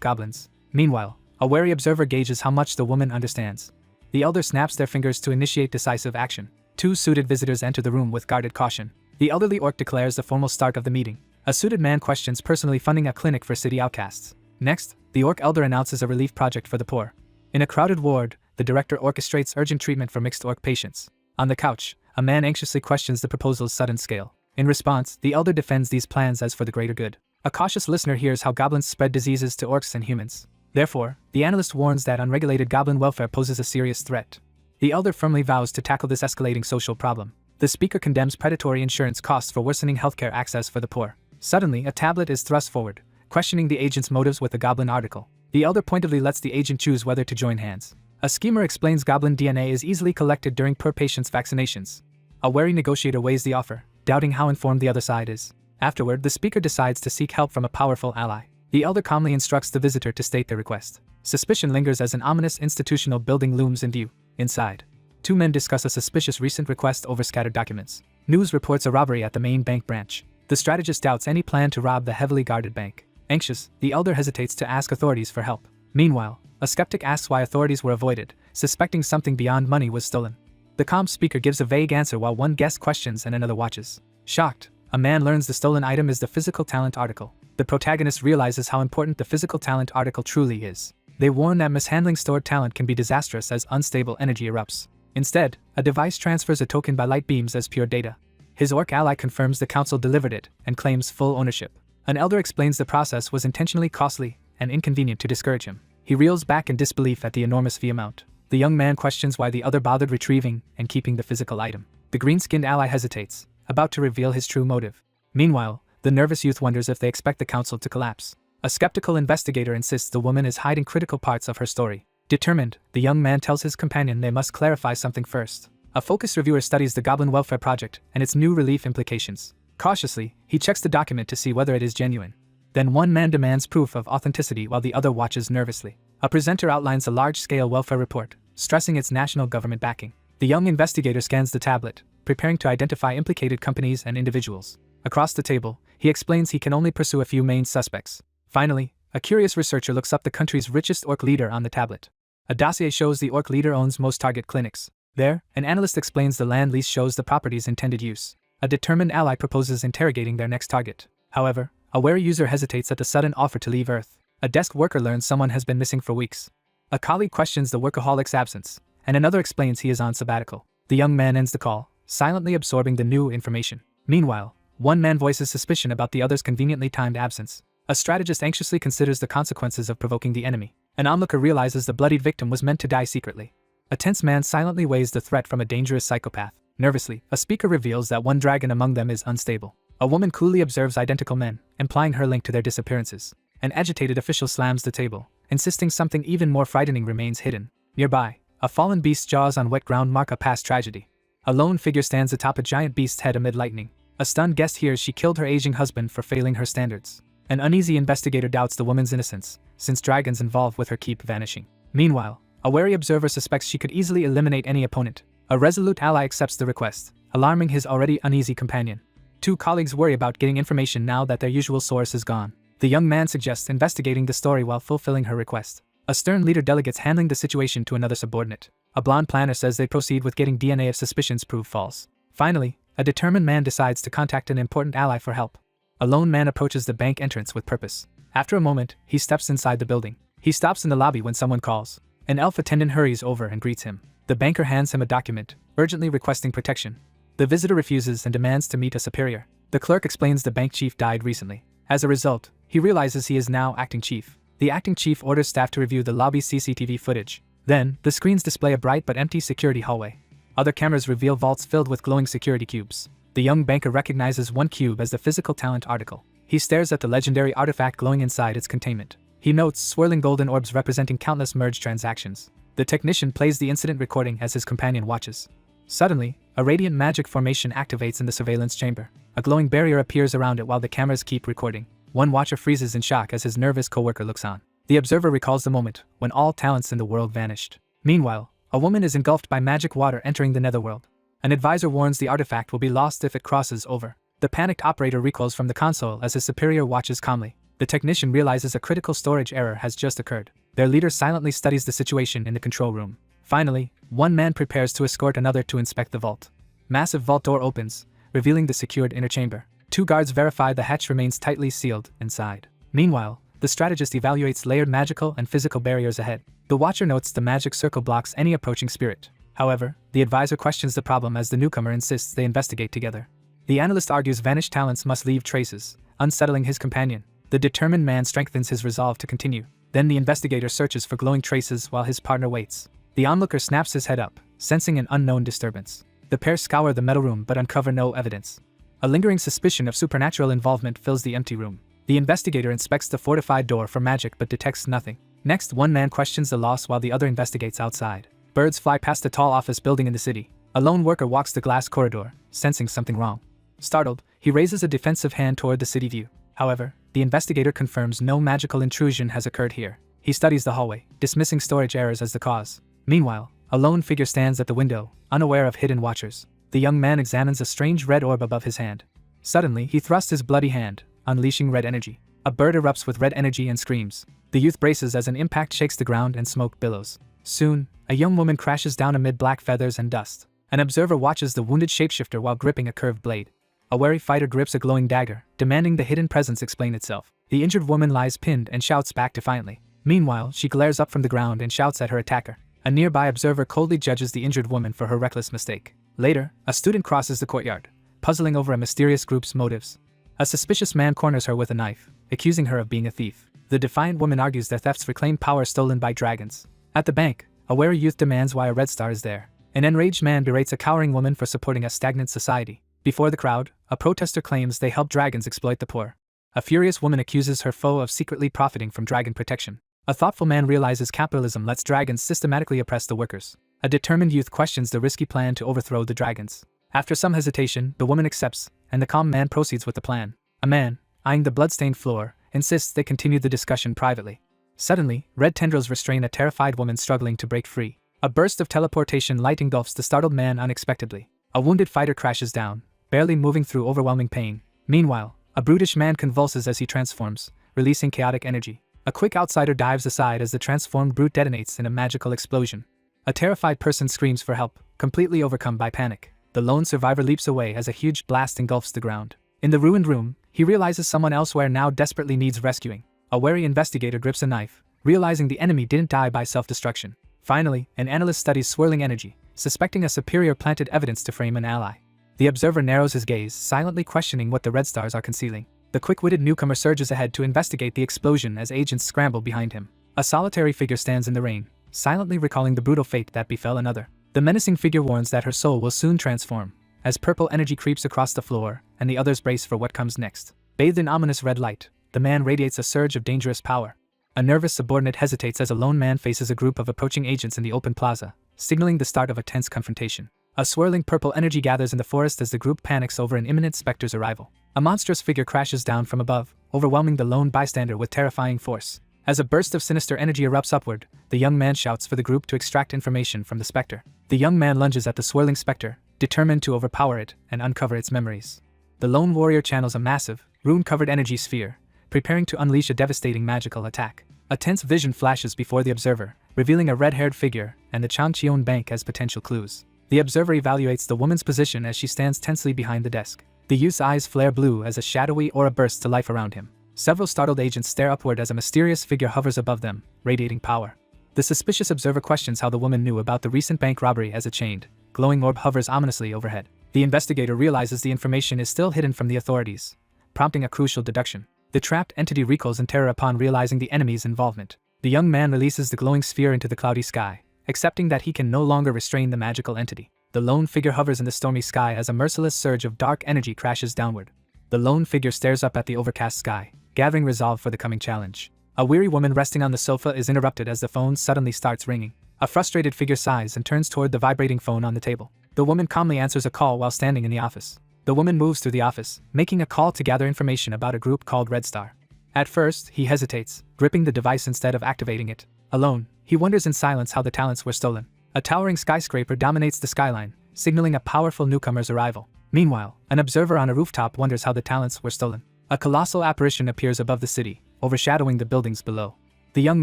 [SPEAKER 1] goblins. Meanwhile, a wary observer gauges how much the woman understands. The elder snaps their fingers to initiate decisive action. Two suited visitors enter the room with guarded caution. The elderly orc declares the formal start of the meeting. A suited man questions personally funding a clinic for city outcasts. Next, the orc elder announces a relief project for the poor. In a crowded ward, the director orchestrates urgent treatment for mixed orc patients. On the couch, a man anxiously questions the proposal's sudden scale. In response, the elder defends these plans as for the greater good. A cautious listener hears how goblins spread diseases to orcs and humans. Therefore, the analyst warns that unregulated goblin welfare poses a serious threat. The elder firmly vows to tackle this escalating social problem. The speaker condemns predatory insurance costs for worsening healthcare access for the poor. Suddenly, a tablet is thrust forward, questioning the agent's motives with the goblin article. The elder pointedly lets the agent choose whether to join hands. A schemer explains goblin DNA is easily collected during poor patients' vaccinations. A wary negotiator weighs the offer, doubting how informed the other side is. Afterward, the speaker decides to seek help from a powerful ally. The elder calmly instructs the visitor to state their request. Suspicion lingers as an ominous institutional building looms in view. Inside, two men discuss a suspicious recent request over scattered documents. News reports a robbery at the main bank branch. The strategist doubts any plan to rob the heavily guarded bank. Anxious, the elder hesitates to ask authorities for help. Meanwhile, a skeptic asks why authorities were avoided, suspecting something beyond money was stolen. The calm speaker gives a vague answer while one guest questions and another watches. Shocked, a man learns the stolen item is the physical talent article. The protagonist realizes how important the physical talent article truly is. They warn that mishandling stored talent can be disastrous as unstable energy erupts. Instead, a device transfers a token by light beams as pure data. His orc ally confirms the council delivered it and claims full ownership. An elder explains the process was intentionally costly and inconvenient to discourage him. He reels back in disbelief at the enormous fee amount. The young man questions why the other bothered retrieving and keeping the physical item. The green-skinned ally hesitates, about to reveal his true motive. Meanwhile, the nervous youth wonders if they expect the council to collapse. A skeptical investigator insists the woman is hiding critical parts of her story. Determined, the young man tells his companion they must clarify something first. A focused reviewer studies the Goblin Welfare Project and its new relief implications. Cautiously, he checks the document to see whether it is genuine. Then one man demands proof of authenticity while the other watches nervously. A presenter outlines a large-scale welfare report, stressing its national government backing. The young investigator scans the tablet, preparing to identify implicated companies and individuals. Across the table, he explains he can only pursue a few main suspects. Finally, a curious researcher looks up the country's richest orc leader on the tablet. A dossier shows the orc leader owns most target clinics. There, an analyst explains the land lease shows the property's intended use. A determined ally proposes interrogating their next target. However, a wary user hesitates at the sudden offer to leave Earth. A desk worker learns someone has been missing for weeks. A colleague questions the workaholic's absence, and another explains he is on sabbatical. The young man ends the call, silently absorbing the new information. Meanwhile, one man voices suspicion about the other's conveniently timed absence. A strategist anxiously considers the consequences of provoking the enemy. An onlooker realizes the bloodied victim was meant to die secretly. A tense man silently weighs the threat from a dangerous psychopath. Nervously, a speaker reveals that one dragon among them is unstable. A woman coolly observes identical men, implying her link to their disappearances. An agitated official slams the table, insisting something even more frightening remains hidden. Nearby, a fallen beast's jaws on wet ground mark a past tragedy. A lone figure stands atop a giant beast's head amid lightning. A stunned guest hears she killed her aging husband for failing her standards. An uneasy investigator doubts the woman's innocence, since dragons involved with her keep vanishing. Meanwhile, a wary observer suspects she could easily eliminate any opponent. A resolute ally accepts the request, alarming his already uneasy companion. Two colleagues worry about getting information now that their usual source is gone. The young man suggests investigating the story while fulfilling her request. A stern leader delegates handling the situation to another subordinate. A blonde planner says they proceed with getting DNA if suspicions prove false. Finally, a determined man decides to contact an important ally for help. A lone man approaches the bank entrance with purpose. After a moment, he steps inside the building. He stops in the lobby when someone calls. An elf attendant hurries over and greets him. The banker hands him a document, urgently requesting protection. The visitor refuses and demands to meet a superior. The clerk explains the bank chief died recently. As a result, he realizes he is now acting chief. The acting chief orders staff to review the lobby's CCTV footage. Then, the screens display a bright but empty security hallway. Other cameras reveal vaults filled with glowing security cubes. The young banker recognizes one cube as the physical talent article. He stares at the legendary artifact glowing inside its containment. He notes swirling golden orbs representing countless merged transactions. The technician plays the incident recording as his companion watches. Suddenly, a radiant magic formation activates in the surveillance chamber. A glowing barrier appears around it while the cameras keep recording. One watcher freezes in shock as his nervous coworker looks on. The observer recalls the moment when all talents in the world vanished. Meanwhile, a woman is engulfed by magic water entering the netherworld. An advisor warns the artifact will be lost if it crosses over. The panicked operator recoils from the console as his superior watches calmly. The technician realizes a critical storage error has just occurred. Their leader silently studies the situation in the control room. Finally, one man prepares to escort another to inspect the vault. Massive vault door opens, revealing the secured inner chamber. Two guards verify the hatch remains tightly sealed inside. Meanwhile, the strategist evaluates layered magical and physical barriers ahead. The watcher notes the magic circle blocks any approaching spirit. However, the advisor questions the problem as the newcomer insists they investigate together. The analyst argues vanished talents must leave traces, unsettling his companion. The determined man strengthens his resolve to continue. Then the investigator searches for glowing traces while his partner waits. The onlooker snaps his head up, sensing an unknown disturbance. The pair scour the metal room but uncover no evidence. A lingering suspicion of supernatural involvement fills the empty room. The investigator inspects the fortified door for magic but detects nothing. Next, one man questions the loss while the other investigates outside. Birds fly past a tall office building in the city. A lone worker walks the glass corridor, sensing something wrong. Startled, he raises a defensive hand toward the city view. However, the investigator confirms no magical intrusion has occurred here. He studies the hallway, dismissing storage errors as the cause. Meanwhile, a lone figure stands at the window, unaware of hidden watchers. The young man examines a strange red orb above his hand. Suddenly, he thrusts his bloody hand, unleashing red energy. A bird erupts with red energy and screams. The youth braces as an impact shakes the ground and smoke billows. Soon, a young woman crashes down amid black feathers and dust. An observer watches the wounded shapeshifter while gripping a curved blade. A wary fighter grips a glowing dagger, demanding the hidden presence explain itself. The injured woman lies pinned and shouts back defiantly. Meanwhile, she glares up from the ground and shouts at her attacker. A nearby observer coldly judges the injured woman for her reckless mistake. Later, a student crosses the courtyard, puzzling over a mysterious group's motives. A suspicious man corners her with a knife, accusing her of being a thief. The defiant woman argues their thefts reclaim power stolen by dragons. At the bank, a wary youth demands why a red star is there. An enraged man berates a cowering woman for supporting a stagnant society. Before the crowd, a protester claims they help dragons exploit the poor. A furious woman accuses her foe of secretly profiting from dragon protection. A thoughtful man realizes capitalism lets dragons systematically oppress the workers. A determined youth questions the risky plan to overthrow the dragons. After some hesitation, the woman accepts, and the calm man proceeds with the plan. A man, eyeing the bloodstained floor, insists they continue the discussion privately. Suddenly, red tendrils restrain a terrified woman struggling to break free. A burst of teleportation light engulfs the startled man unexpectedly. A wounded fighter crashes down, barely moving through overwhelming pain. Meanwhile, a brutish man convulses as he transforms, releasing chaotic energy. A quick outsider dives aside as the transformed brute detonates in a magical explosion. A terrified person screams for help, completely overcome by panic. The lone survivor leaps away as a huge blast engulfs the ground. In the ruined room, he realizes someone elsewhere now desperately needs rescuing. A wary investigator grips a knife, realizing the enemy didn't die by self-destruction. Finally, an analyst studies swirling energy, suspecting a superior planted evidence to frame an ally. The observer narrows his gaze, silently questioning what the red stars are concealing. The quick-witted newcomer surges ahead to investigate the explosion as agents scramble behind him. A solitary figure stands in the rain, silently recalling the brutal fate that befell another. The menacing figure warns that her soul will soon transform, as purple energy creeps across the floor, and the others brace for what comes next. Bathed in ominous red light, the man radiates a surge of dangerous power. A nervous subordinate hesitates as a lone man faces a group of approaching agents in the open plaza, signaling the start of a tense confrontation. A swirling purple energy gathers in the forest as the group panics over an imminent specter's arrival. A monstrous figure crashes down from above, overwhelming the lone bystander with terrifying force. As a burst of sinister energy erupts upward, the young man shouts for the group to extract information from the specter. The young man lunges at the swirling specter, determined to overpower it and uncover its memories. The lone warrior channels a massive, rune-covered energy sphere, preparing to unleash a devastating magical attack. A tense vision flashes before the observer, revealing a red-haired figure and the Changcheon Bank as potential clues. The observer evaluates the woman's position as she stands tensely behind the desk. The youth's eyes flare blue as a shadowy aura bursts to life around him. Several startled agents stare upward as a mysterious figure hovers above them, radiating power. The suspicious observer questions how the woman knew about the recent bank robbery as a chained, glowing orb hovers ominously overhead. The investigator realizes the information is still hidden from the authorities, prompting a crucial deduction. The trapped entity recoils in terror upon realizing the enemy's involvement. The young man releases the glowing sphere into the cloudy sky, accepting that he can no longer restrain the magical entity. The lone figure hovers in the stormy sky as a merciless surge of dark energy crashes downward. The lone figure stares up at the overcast sky, gathering resolve for the coming challenge. A weary woman resting on the sofa is interrupted as the phone suddenly starts ringing. A frustrated figure sighs and turns toward the vibrating phone on the table. The woman calmly answers a call while standing in the office. The woman moves through the office, making a call to gather information about a group called Red Star. At first, he hesitates, gripping the device instead of activating it. Alone, he wonders in silence how the talents were stolen. A towering skyscraper dominates the skyline, signaling a powerful newcomer's arrival. Meanwhile, an observer on a rooftop wonders how the talents were stolen. A colossal apparition appears above the city, overshadowing the buildings below. The young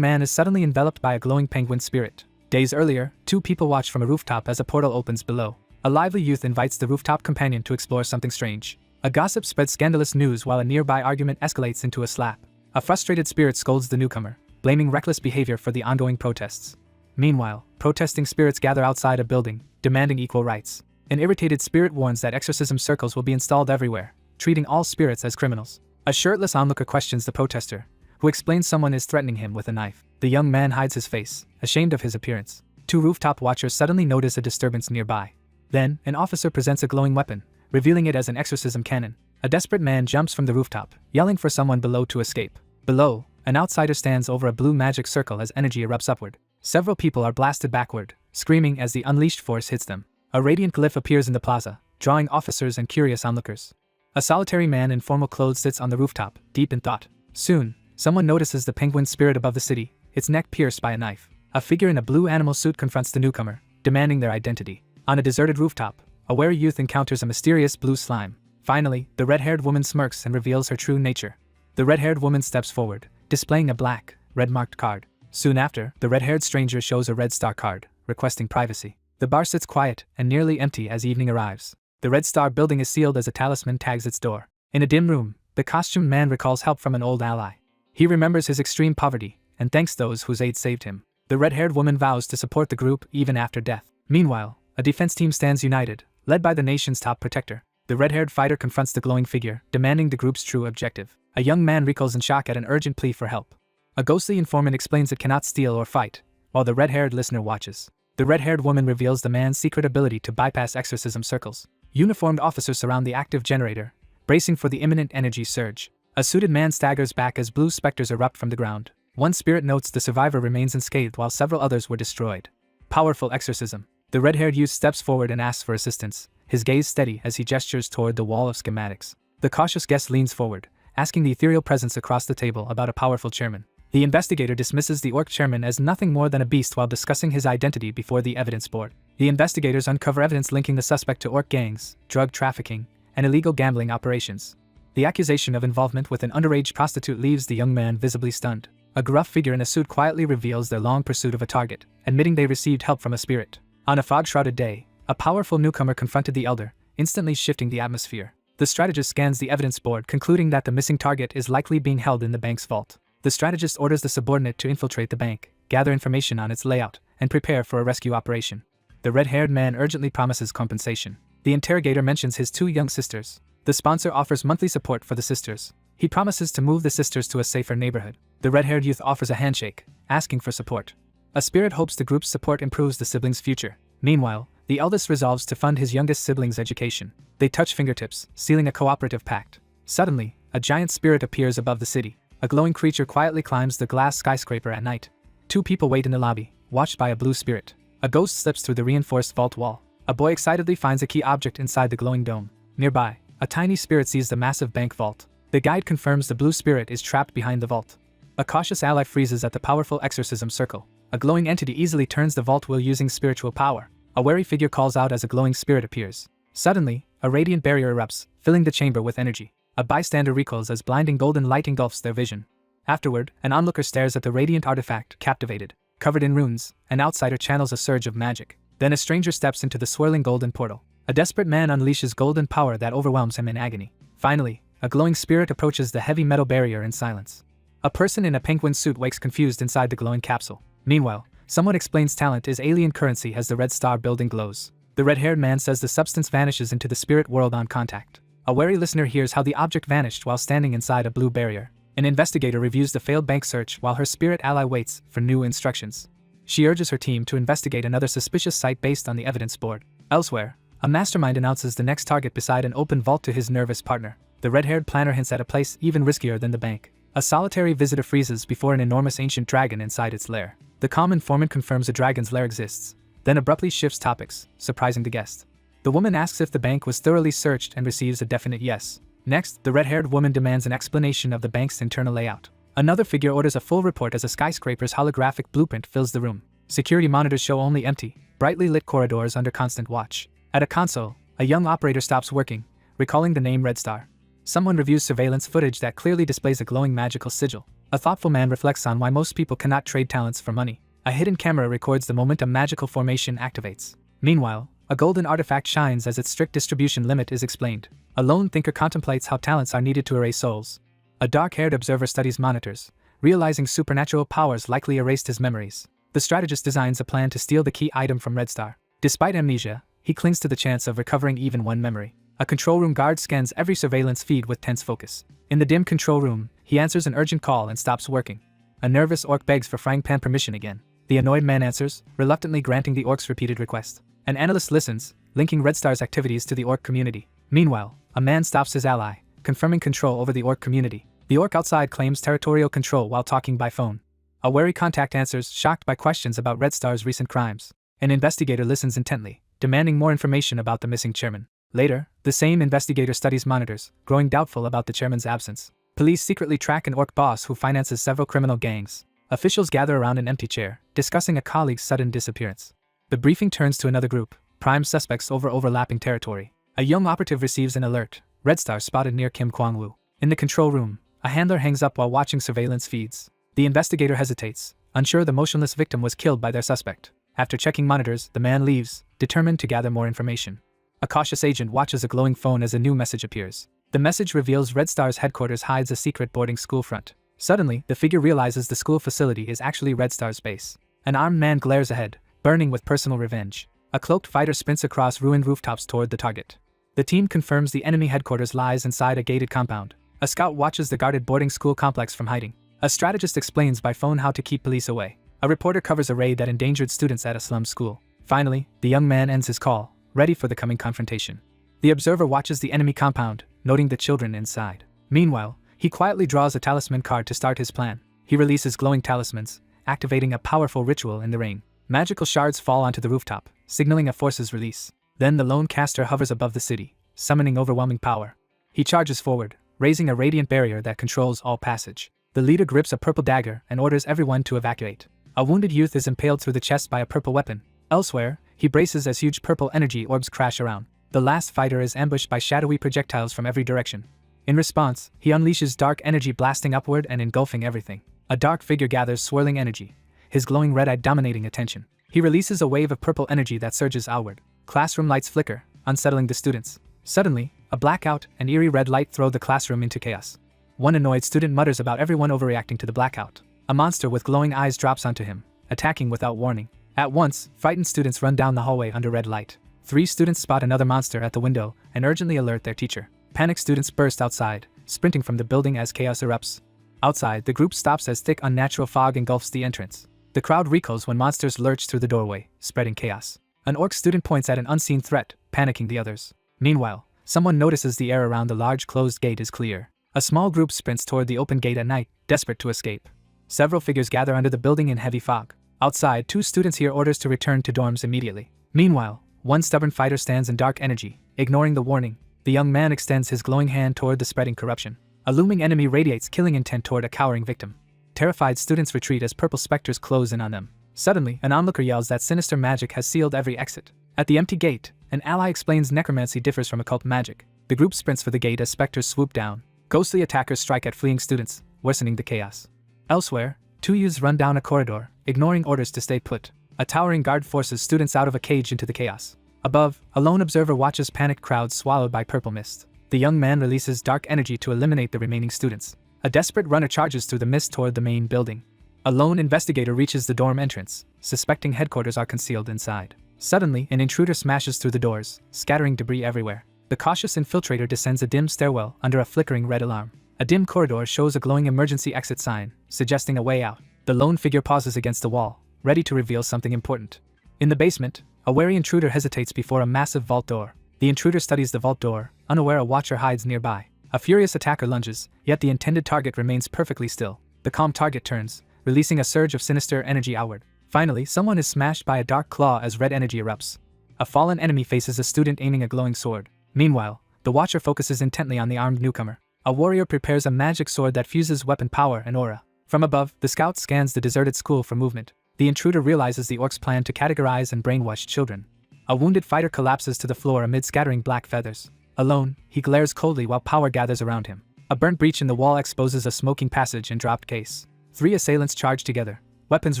[SPEAKER 1] man is suddenly enveloped by a glowing penguin spirit. Days earlier, two people watch from a rooftop as a portal opens below. A lively youth invites the rooftop companion to explore something strange. A gossip spreads scandalous news while a nearby argument escalates into a slap. A frustrated spirit scolds the newcomer, blaming reckless behavior for the ongoing protests. Meanwhile, protesting spirits gather outside a building, demanding equal rights. An irritated spirit warns that exorcism circles will be installed everywhere, treating all spirits as criminals. A shirtless onlooker questions the protester, who explains someone is threatening him with a knife. The young man hides his face, ashamed of his appearance. Two rooftop watchers suddenly notice a disturbance nearby. Then, an officer presents a glowing weapon, revealing it as an exorcism cannon. A desperate man jumps from the rooftop, yelling for someone below to escape. Below, an outsider stands over a blue magic circle as energy erupts upward. Several people are blasted backward, screaming as the unleashed force hits them. A radiant glyph appears in the plaza, drawing officers and curious onlookers. A solitary man in formal clothes sits on the rooftop, deep in thought. Soon, someone notices the penguin spirit above the city, its neck pierced by a knife. A figure in a blue animal suit confronts the newcomer, demanding their identity. On a deserted rooftop, a wary youth encounters a mysterious blue slime. Finally, the red-haired woman smirks and reveals her true nature. The red-haired woman steps forward, displaying a black, red-marked card. Soon after, the red-haired stranger shows a red star card, requesting privacy. The bar sits quiet and nearly empty as evening arrives. The Red Star building is sealed as a talisman tags its door. In a dim room, the costumed man recalls help from an old ally. He remembers his extreme poverty and thanks those whose aid saved him. The red-haired woman vows to support the group even after death. Meanwhile, a defense team stands united, led by the nation's top protector. The red-haired fighter confronts the glowing figure, demanding the group's true objective. A young man recoils in shock at an urgent plea for help. A ghostly informant explains it cannot steal or fight, while the red-haired listener watches. The red-haired woman reveals the man's secret ability to bypass exorcism circles. Uniformed officers surround the active generator, bracing for the imminent energy surge. A suited man staggers back as blue specters erupt from the ground. One spirit notes the survivor remains unscathed while several others were destroyed. Powerful exorcism. The red-haired youth steps forward and asks for assistance, his gaze steady as he gestures toward the wall of schematics. The cautious guest leans forward, asking the ethereal presence across the table about a powerful chairman. The investigator dismisses the orc chairman as nothing more than a beast while discussing his identity before the evidence board. The investigators uncover evidence linking the suspect to orc gangs, drug trafficking, and illegal gambling operations. The accusation of involvement with an underage prostitute leaves the young man visibly stunned. A gruff figure in a suit quietly reveals their long pursuit of a target, admitting they received help from a spirit. On a fog-shrouded day, a powerful newcomer confronted the elder, instantly shifting the atmosphere. The strategist scans the evidence board, concluding that the missing target is likely being held in the bank's vault. The strategist orders the subordinate to infiltrate the bank, gather information on its layout, and prepare for a rescue operation. The red-haired man urgently promises compensation. The interrogator mentions his two young sisters. The sponsor offers monthly support for the sisters. He promises to move the sisters to a safer neighborhood. The red-haired youth offers a handshake, asking for support. A spirit hopes the group's support improves the siblings' future. Meanwhile, the eldest resolves to fund his youngest sibling's education. They touch fingertips, sealing a cooperative pact. Suddenly, a giant spirit appears above the city. A glowing creature quietly climbs the glass skyscraper at night. Two people wait in the lobby, watched by a blue spirit. A ghost slips through the reinforced vault wall. A boy excitedly finds a key object inside the glowing dome. Nearby, a tiny spirit sees the massive bank vault. The guide confirms the blue spirit is trapped behind the vault. A cautious ally freezes at the powerful exorcism circle. A glowing entity easily turns the vault wheel using spiritual power. A wary figure calls out as a glowing spirit appears. Suddenly, a radiant barrier erupts, filling the chamber with energy. A bystander recoils as blinding golden light engulfs their vision. Afterward, an onlooker stares at the radiant artifact, captivated. Covered in runes, an outsider channels a surge of magic. Then a stranger steps into the swirling golden portal. A desperate man unleashes golden power that overwhelms him in agony. Finally, a glowing spirit approaches the heavy metal barrier in silence. A person in a penguin suit wakes confused inside the glowing capsule. Meanwhile, someone explains talent is alien currency as the red star building glows. The red-haired man says the substance vanishes into the spirit world on contact. A wary listener hears how the object vanished while standing inside a blue barrier. An investigator reviews the failed bank search while her spirit ally waits for new instructions. She urges her team to investigate another suspicious site based on the evidence board. Elsewhere, a mastermind announces the next target beside an open vault to his nervous partner. The red-haired planner hints at a place even riskier than the bank. A solitary visitor freezes before an enormous ancient dragon inside its lair. The calm informant confirms a dragon's lair exists, then abruptly shifts topics, surprising the guest. The woman asks if the bank was thoroughly searched and receives a definite yes. Next, the red-haired woman demands an explanation of the bank's internal layout. Another figure orders a full report as a skyscraper's holographic blueprint fills the room. Security monitors show only empty, brightly lit corridors under constant watch. At a console, a young operator stops working, recalling the name Red Star. Someone reviews surveillance footage that clearly displays a glowing magical sigil. A thoughtful man reflects on why most people cannot trade talents for money. A hidden camera records the moment a magical formation activates. Meanwhile, a golden artifact shines as its strict distribution limit is explained. A lone thinker contemplates how talents are needed to erase souls. A dark-haired observer studies monitors, realizing supernatural powers likely erased his memories. The strategist designs a plan to steal the key item from Red Star. Despite amnesia, he clings to the chance of recovering even one memory. A control room guard scans every surveillance feed with tense focus. In the dim control room, he answers an urgent call and stops working. A nervous orc begs for frying pan permission again. The annoyed man answers, reluctantly granting the orc's repeated request. An analyst listens, linking Red Star's activities to the orc community. Meanwhile, a man stops his ally, confirming control over the orc community. The orc outside claims territorial control while talking by phone. A wary contact answers, shocked by questions about Red Star's recent crimes. An investigator listens intently, demanding more information about the missing chairman. Later, the same investigator studies monitors, growing doubtful about the chairman's absence. Police secretly track an orc boss who finances several criminal gangs. Officials gather around an empty chair, discussing a colleague's sudden disappearance. The briefing turns to another group, prime suspects over overlapping territory. A young operative receives an alert, Red Star spotted near Kim Kwang-woo. In the control room, a handler hangs up while watching surveillance feeds. The investigator hesitates, unsure the motionless victim was killed by their suspect. After checking monitors, the man leaves, determined to gather more information. A cautious agent watches a glowing phone as a new message appears. The message reveals Red Star's headquarters hides a secret boarding school front. Suddenly, the figure realizes the school facility is actually Red Star's base. An armed man glares ahead, burning with personal revenge. A cloaked fighter sprints across ruined rooftops toward the target. The team confirms the enemy headquarters lies inside a gated compound. A scout watches the guarded boarding school complex from hiding. A strategist explains by phone how to keep police away. A reporter covers a raid that endangered students at a slum school. Finally, the young man ends his call, ready for the coming confrontation. The observer watches the enemy compound, noting the children inside. Meanwhile, he quietly draws a talisman card to start his plan. He releases glowing talismans, activating a powerful ritual in the rain. Magical shards fall onto the rooftop, signaling a force's release. Then the lone caster hovers above the city, summoning overwhelming power. He charges forward, raising a radiant barrier that controls all passage. The leader grips a purple dagger and orders everyone to evacuate. A wounded youth is impaled through the chest by a purple weapon. Elsewhere, he braces as huge purple energy orbs crash around. The last fighter is ambushed by shadowy projectiles from every direction. In response, he unleashes dark energy blasting upward and engulfing everything. A dark figure gathers swirling energy, his glowing red eye dominating attention. He releases a wave of purple energy that surges outward. Classroom lights flicker, unsettling the students. Suddenly, a blackout and eerie red light throw the classroom into chaos. One annoyed student mutters about everyone overreacting to the blackout. A monster with glowing eyes drops onto him, attacking without warning. At once, frightened students run down the hallway under red light. 3 students spot another monster at the window and urgently alert their teacher. Panicked students burst outside, sprinting from the building as chaos erupts. Outside, the group stops as thick unnatural fog engulfs the entrance. The crowd recoils when monsters lurch through the doorway, spreading chaos. An orc student points at an unseen threat, panicking the others. Meanwhile, someone notices the air around the large closed gate is clear. A small group sprints toward the open gate at night, desperate to escape. Several figures gather under the building in heavy fog. Outside, 2 students hear orders to return to dorms immediately. Meanwhile, one stubborn fighter stands in dark energy, ignoring the warning. The young man extends his glowing hand toward the spreading corruption. A looming enemy radiates killing intent toward a cowering victim. Terrified students retreat as purple specters close in on them. Suddenly, an onlooker yells that sinister magic has sealed every exit. At the empty gate, an ally explains necromancy differs from occult magic. The group sprints for the gate as specters swoop down. Ghostly attackers strike at fleeing students, worsening the chaos. Elsewhere, two youths run down a corridor, ignoring orders to stay put. A towering guard forces students out of a cage into the chaos. Above, a lone observer watches panicked crowds swallowed by purple mist. The young man releases dark energy to eliminate the remaining students. A desperate runner charges through the mist toward the main building. A lone investigator reaches the dorm entrance, suspecting headquarters are concealed inside. Suddenly, an intruder smashes through the doors, scattering debris everywhere. The cautious infiltrator descends a dim stairwell under a flickering red alarm. A dim corridor shows a glowing emergency exit sign, suggesting a way out. The lone figure pauses against the wall, ready to reveal something important. In the basement, a wary intruder hesitates before a massive vault door. The intruder studies the vault door, unaware a watcher hides nearby. A furious attacker lunges, yet the intended target remains perfectly still. The calm target turns, releasing a surge of sinister energy outward. Finally, someone is smashed by a dark claw as red energy erupts. A fallen enemy faces a student aiming a glowing sword. Meanwhile, the watcher focuses intently on the armed newcomer. A warrior prepares a magic sword that fuses weapon power and aura. From above, the scout scans the deserted school for movement. The intruder realizes the orcs plan to categorize and brainwash children. A wounded fighter collapses to the floor amid scattering black feathers. Alone, he glares coldly while power gathers around him. A burnt breach in the wall exposes a smoking passage and dropped case. Three assailants charge together, weapons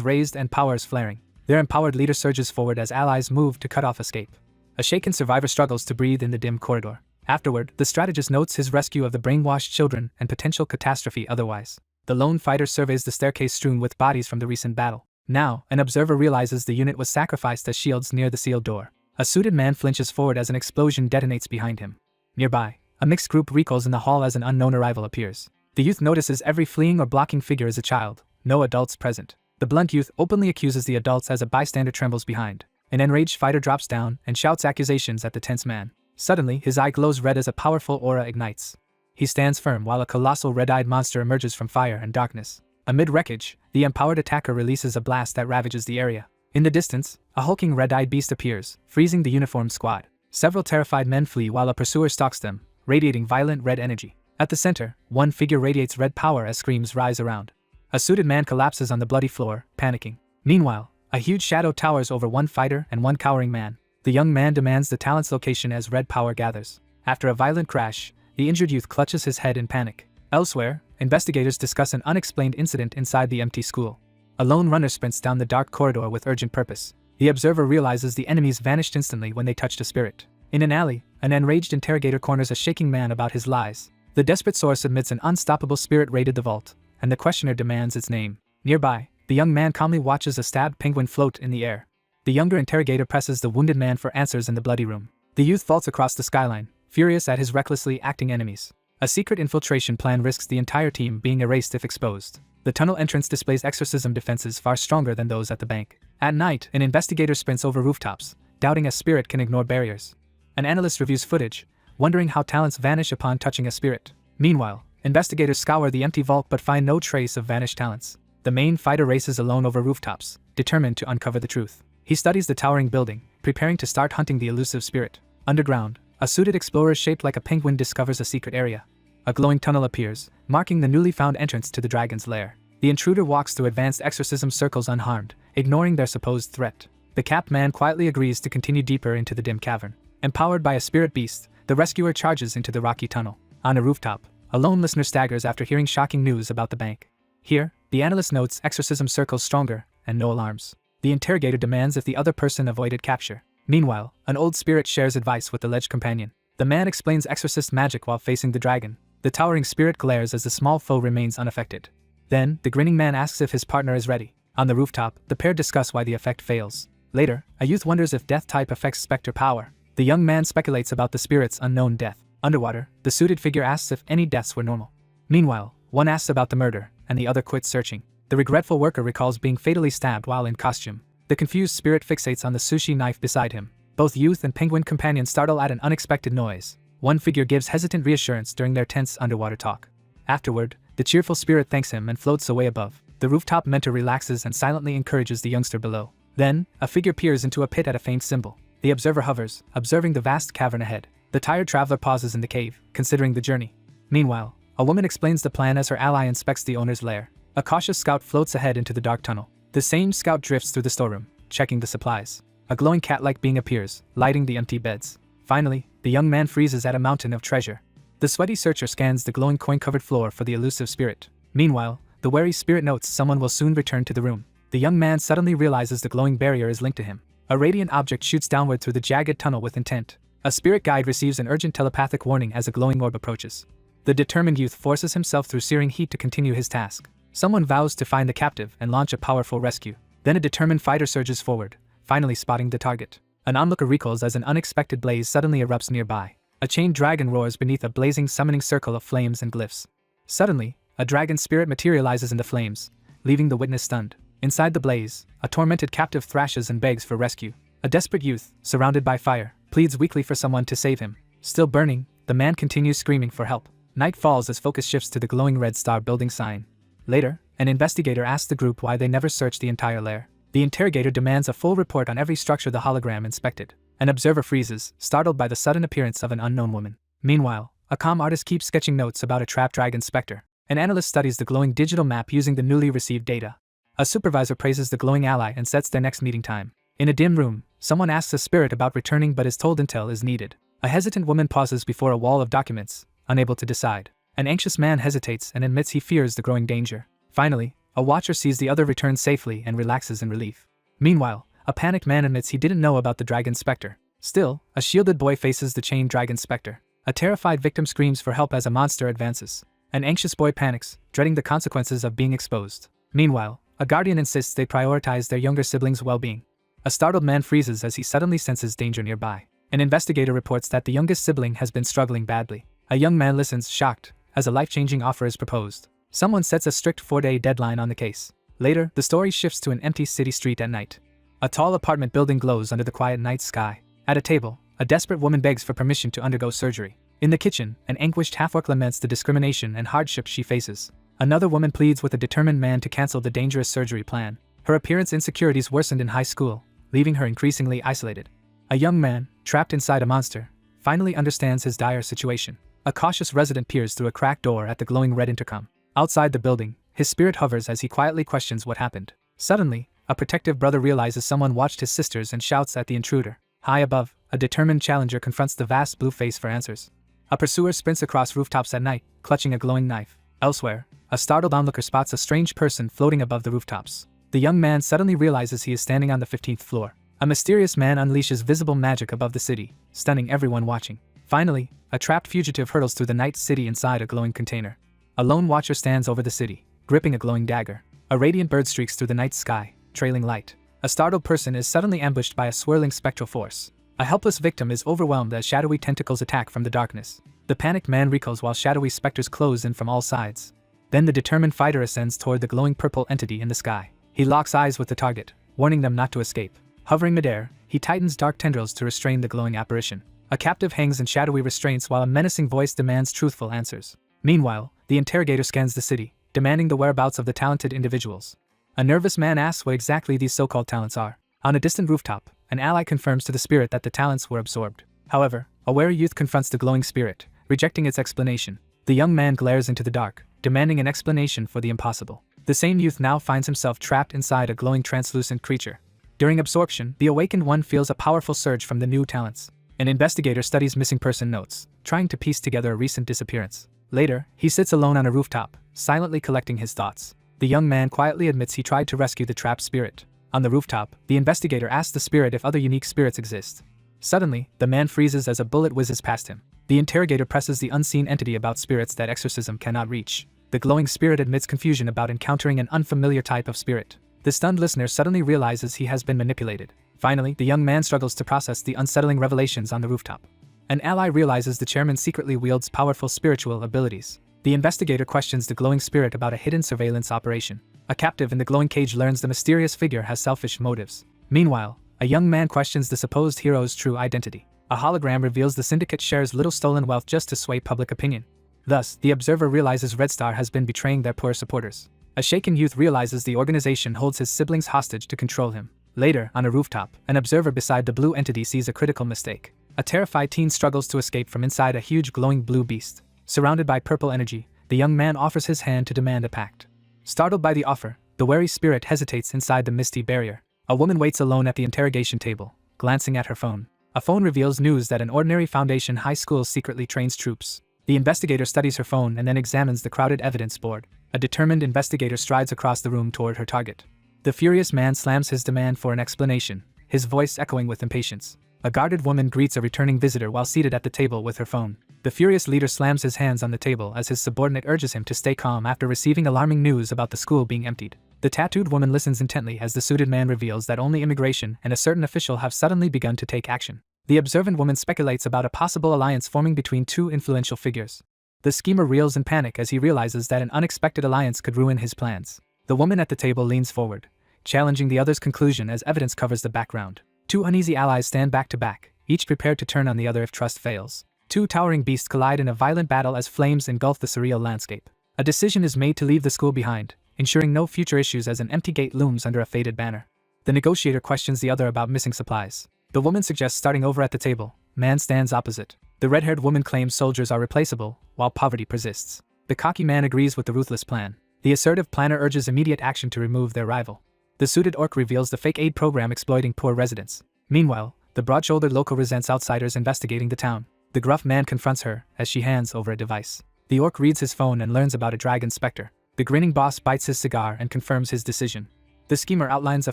[SPEAKER 1] raised and powers flaring. Their empowered leader surges forward as allies move to cut off escape. A shaken survivor struggles to breathe in the dim corridor. Afterward, the strategist notes his rescue of the brainwashed children and potential catastrophe otherwise. The lone fighter surveys the staircase strewn with bodies from the recent battle. Now, an observer realizes the unit was sacrificed as shields near the sealed door. A suited man flinches forward as an explosion detonates behind him. Nearby, a mixed group recoils in the hall as an unknown arrival appears. The youth notices every fleeing or blocking figure is a child, no adults present. The blunt youth openly accuses the adults as a bystander trembles behind. An enraged fighter drops down and shouts accusations at the tense man. Suddenly, his eye glows red as a powerful aura ignites. He stands firm while a colossal red-eyed monster emerges from fire and darkness. Amid wreckage, the empowered attacker releases a blast that ravages the area. In the distance, a hulking red-eyed beast appears, freezing the uniformed squad. Several terrified men flee while a pursuer stalks them, radiating violent red energy. At the center, one figure radiates red power as screams rise around. A suited man collapses on the bloody floor, panicking. Meanwhile, a huge shadow towers over one fighter and one cowering man. The young man demands the talent's location as red power gathers. After a violent crash, the injured youth clutches his head in panic. Elsewhere, investigators discuss an unexplained incident inside the empty school. A lone runner sprints down the dark corridor with urgent purpose. The observer realizes the enemies vanished instantly when they touched a spirit. In an alley, an enraged interrogator corners a shaking man about his lies. The desperate source admits an unstoppable spirit raided the vault, and the questioner demands its name. Nearby, the young man calmly watches a stabbed penguin float in the air. The younger interrogator presses the wounded man for answers in the bloody room. The youth vaults across the skyline, furious at his recklessly acting enemies. A secret infiltration plan risks the entire team being erased if exposed. The tunnel entrance displays exorcism defenses far stronger than those at the bank. At night, an investigator sprints over rooftops, doubting a spirit can ignore barriers. An analyst reviews footage, wondering how talents vanish upon touching a spirit. Meanwhile, investigators scour the empty vault but find no trace of vanished talents. The main fighter races alone over rooftops, determined to uncover the truth. He studies the towering building, preparing to start hunting the elusive spirit. Underground, a suited explorer shaped like a penguin discovers a secret area. A glowing tunnel appears, marking the newly found entrance to the dragon's lair. The intruder walks through advanced exorcism circles unharmed, ignoring their supposed threat. The capped man quietly agrees to continue deeper into the dim cavern. Empowered by a spirit beast, the rescuer charges into the rocky tunnel. On a rooftop, a lone listener staggers after hearing shocking news about the bank. Here, the analyst notes exorcism circles stronger, and no alarms. The interrogator demands if the other person avoided capture. Meanwhile, an old spirit shares advice with the alleged companion. The man explains exorcist magic while facing the dragon. The towering spirit glares as the small foe remains unaffected. Then, the grinning man asks if his partner is ready. On the rooftop, the pair discuss why the effect fails. Later, a youth wonders if death type affects specter power. The young man speculates about the spirit's unknown death. Underwater, the suited figure asks if any deaths were normal. Meanwhile, one asks about the murder, and the other quits searching. The regretful worker recalls being fatally stabbed while in costume. The confused spirit fixates on the sushi knife beside him. Both youth and penguin companion startle at an unexpected noise. One figure gives hesitant reassurance during their tense underwater talk. Afterward, the cheerful spirit thanks him and floats away above. The rooftop mentor relaxes and silently encourages the youngster below. Then, a figure peers into a pit at a faint symbol. The observer hovers, observing the vast cavern ahead. The tired traveler pauses in the cave, considering the journey. Meanwhile, a woman explains the plan as her ally inspects the owner's lair. A cautious scout floats ahead into the dark tunnel. The same scout drifts through the storeroom, checking the supplies. A glowing cat-like being appears, lighting the empty beds. Finally, the young man freezes at a mountain of treasure. The sweaty searcher scans the glowing coin-covered floor for the elusive spirit. Meanwhile, the wary spirit notes someone will soon return to the room. The young man suddenly realizes the glowing barrier is linked to him. A radiant object shoots downward through the jagged tunnel with intent. A spirit guide receives an urgent telepathic warning as a glowing orb approaches. The determined youth forces himself through searing heat to continue his task. Someone vows to find the captive and launch a powerful rescue. Then a determined fighter surges forward, finally spotting the target. An onlooker recoils as an unexpected blaze suddenly erupts nearby. A chained dragon roars beneath a blazing summoning circle of flames and glyphs. Suddenly, a dragon spirit materializes in the flames, leaving the witness stunned. Inside the blaze, a tormented captive thrashes and begs for rescue. A desperate youth, surrounded by fire, pleads weakly for someone to save him. Still burning, the man continues screaming for help. Night falls as focus shifts to the glowing red star building sign. Later, an investigator asks the group why they never searched the entire lair. The interrogator demands a full report on every structure the hologram inspected. An observer freezes, startled by the sudden appearance of an unknown woman. Meanwhile, a comm artist keeps sketching notes about a trapped dragon specter. An analyst studies the glowing digital map using the newly received data. A supervisor praises the glowing ally and sets their next meeting time. In a dim room, someone asks a spirit about returning but is told intel is needed. A hesitant woman pauses before a wall of documents, unable to decide. An anxious man hesitates and admits he fears the growing danger. Finally, a watcher sees the other return safely and relaxes in relief. Meanwhile, a panicked man admits he didn't know about the dragon specter. Still, a shielded boy faces the chained dragon specter. A terrified victim screams for help as a monster advances. An anxious boy panics, dreading the consequences of being exposed. Meanwhile, a guardian insists they prioritize their younger siblings' well-being. A startled man freezes as he suddenly senses danger nearby. An investigator reports that the youngest sibling has been struggling badly. A young man listens, shocked, as a life-changing offer is proposed. Someone sets a strict 4-day deadline on the case. Later, the story shifts to an empty city street at night. A tall apartment building glows under the quiet night sky. At a table, a desperate woman begs for permission to undergo surgery. In the kitchen, an anguished half-orc laments the discrimination and hardship she faces. Another woman pleads with a determined man to cancel the dangerous surgery plan. Her appearance insecurities worsened in high school, leaving her increasingly isolated. A young man, trapped inside a monster, finally understands his dire situation. A cautious resident peers through a cracked door at the glowing red intercom. Outside the building, his spirit hovers as he quietly questions what happened. Suddenly, a protective brother realizes someone watched his sisters and shouts at the intruder. High above, a determined challenger confronts the vast blue face for answers. A pursuer sprints across rooftops at night, clutching a glowing knife. Elsewhere, a startled onlooker spots a strange person floating above the rooftops. The young man suddenly realizes he is standing on the 15th floor. A mysterious man unleashes visible magic above the city, stunning everyone watching. Finally, a trapped fugitive hurtles through the night city inside a glowing container. A lone watcher stands over the city, gripping a glowing dagger. A radiant bird streaks through the night sky, trailing light. A startled person is suddenly ambushed by a swirling spectral force. A helpless victim is overwhelmed as shadowy tentacles attack from the darkness. The panicked man recoils while shadowy specters close in from all sides. Then the determined fighter ascends toward the glowing purple entity in the sky. He locks eyes with the target, warning them not to escape. Hovering midair, he tightens dark tendrils to restrain the glowing apparition. A captive hangs in shadowy restraints while a menacing voice demands truthful answers. Meanwhile, the interrogator scans the city, demanding the whereabouts of the talented individuals. A nervous man asks what exactly these so-called talents are. On a distant rooftop, an ally confirms to the spirit that the talents were absorbed. However, a wary youth confronts the glowing spirit, rejecting its explanation. The young man glares into the dark, demanding an explanation for the impossible. The same youth now finds himself trapped inside a glowing translucent creature. During absorption, the awakened one feels a powerful surge from the new talents. An investigator studies missing person notes, trying to piece together a recent disappearance. Later, he sits alone on a rooftop, silently collecting his thoughts. The young man quietly admits he tried to rescue the trapped spirit. On the rooftop, the investigator asks the spirit if other unique spirits exist. Suddenly, the man freezes as a bullet whizzes past him. The interrogator presses the unseen entity about spirits that exorcism cannot reach. The glowing spirit admits confusion about encountering an unfamiliar type of spirit. The stunned listener suddenly realizes he has been manipulated. Finally, the young man struggles to process the unsettling revelations on the rooftop. An ally realizes the chairman secretly wields powerful spiritual abilities. The investigator questions the glowing spirit about a hidden surveillance operation. A captive in the glowing cage learns the mysterious figure has selfish motives. Meanwhile, a young man questions the supposed hero's true identity. A hologram reveals the syndicate shares little stolen wealth just to sway public opinion. Thus, the observer realizes Red Star has been betraying their poor supporters. A shaken youth realizes the organization holds his siblings hostage to control him. Later, on a rooftop, an observer beside the blue entity sees a critical mistake. A terrified teen struggles to escape from inside a huge glowing blue beast. Surrounded by purple energy, the young man offers his hand to demand a pact. Startled by the offer, the wary spirit hesitates inside the misty barrier. A woman waits alone at the interrogation table, glancing at her phone. A phone reveals news that an ordinary Foundation high school secretly trains troops. The investigator studies her phone and then examines the crowded evidence board. A determined investigator strides across the room toward her target. The furious man slams his demand for an explanation, his voice echoing with impatience. A guarded woman greets a returning visitor while seated at the table with her phone. The furious leader slams his hands on the table as his subordinate urges him to stay calm after receiving alarming news about the school being emptied. The tattooed woman listens intently as the suited man reveals that only immigration and a certain official have suddenly begun to take action. The observant woman speculates about a possible alliance forming between two influential figures. The schemer reels in panic as he realizes that an unexpected alliance could ruin his plans. The woman at the table leans forward, challenging the other's conclusion as evidence covers the background. Two uneasy allies stand back to back, each prepared to turn on the other if trust fails. Two towering beasts collide in a violent battle as flames engulf the surreal landscape. A decision is made to leave the school behind, ensuring no future issues as an empty gate looms under a faded banner. The negotiator questions the other about missing supplies. The woman suggests starting over at the table. Man stands opposite. The red-haired woman claims soldiers are replaceable, while poverty persists. The cocky man agrees with the ruthless plan. The assertive planner urges immediate action to remove their rival. The suited orc reveals the fake aid program exploiting poor residents. Meanwhile, the broad-shouldered local resents outsiders investigating the town. The gruff man confronts her as she hands over a device. The orc reads his phone and learns about a dragon specter. The grinning boss bites his cigar and confirms his decision. The schemer outlines a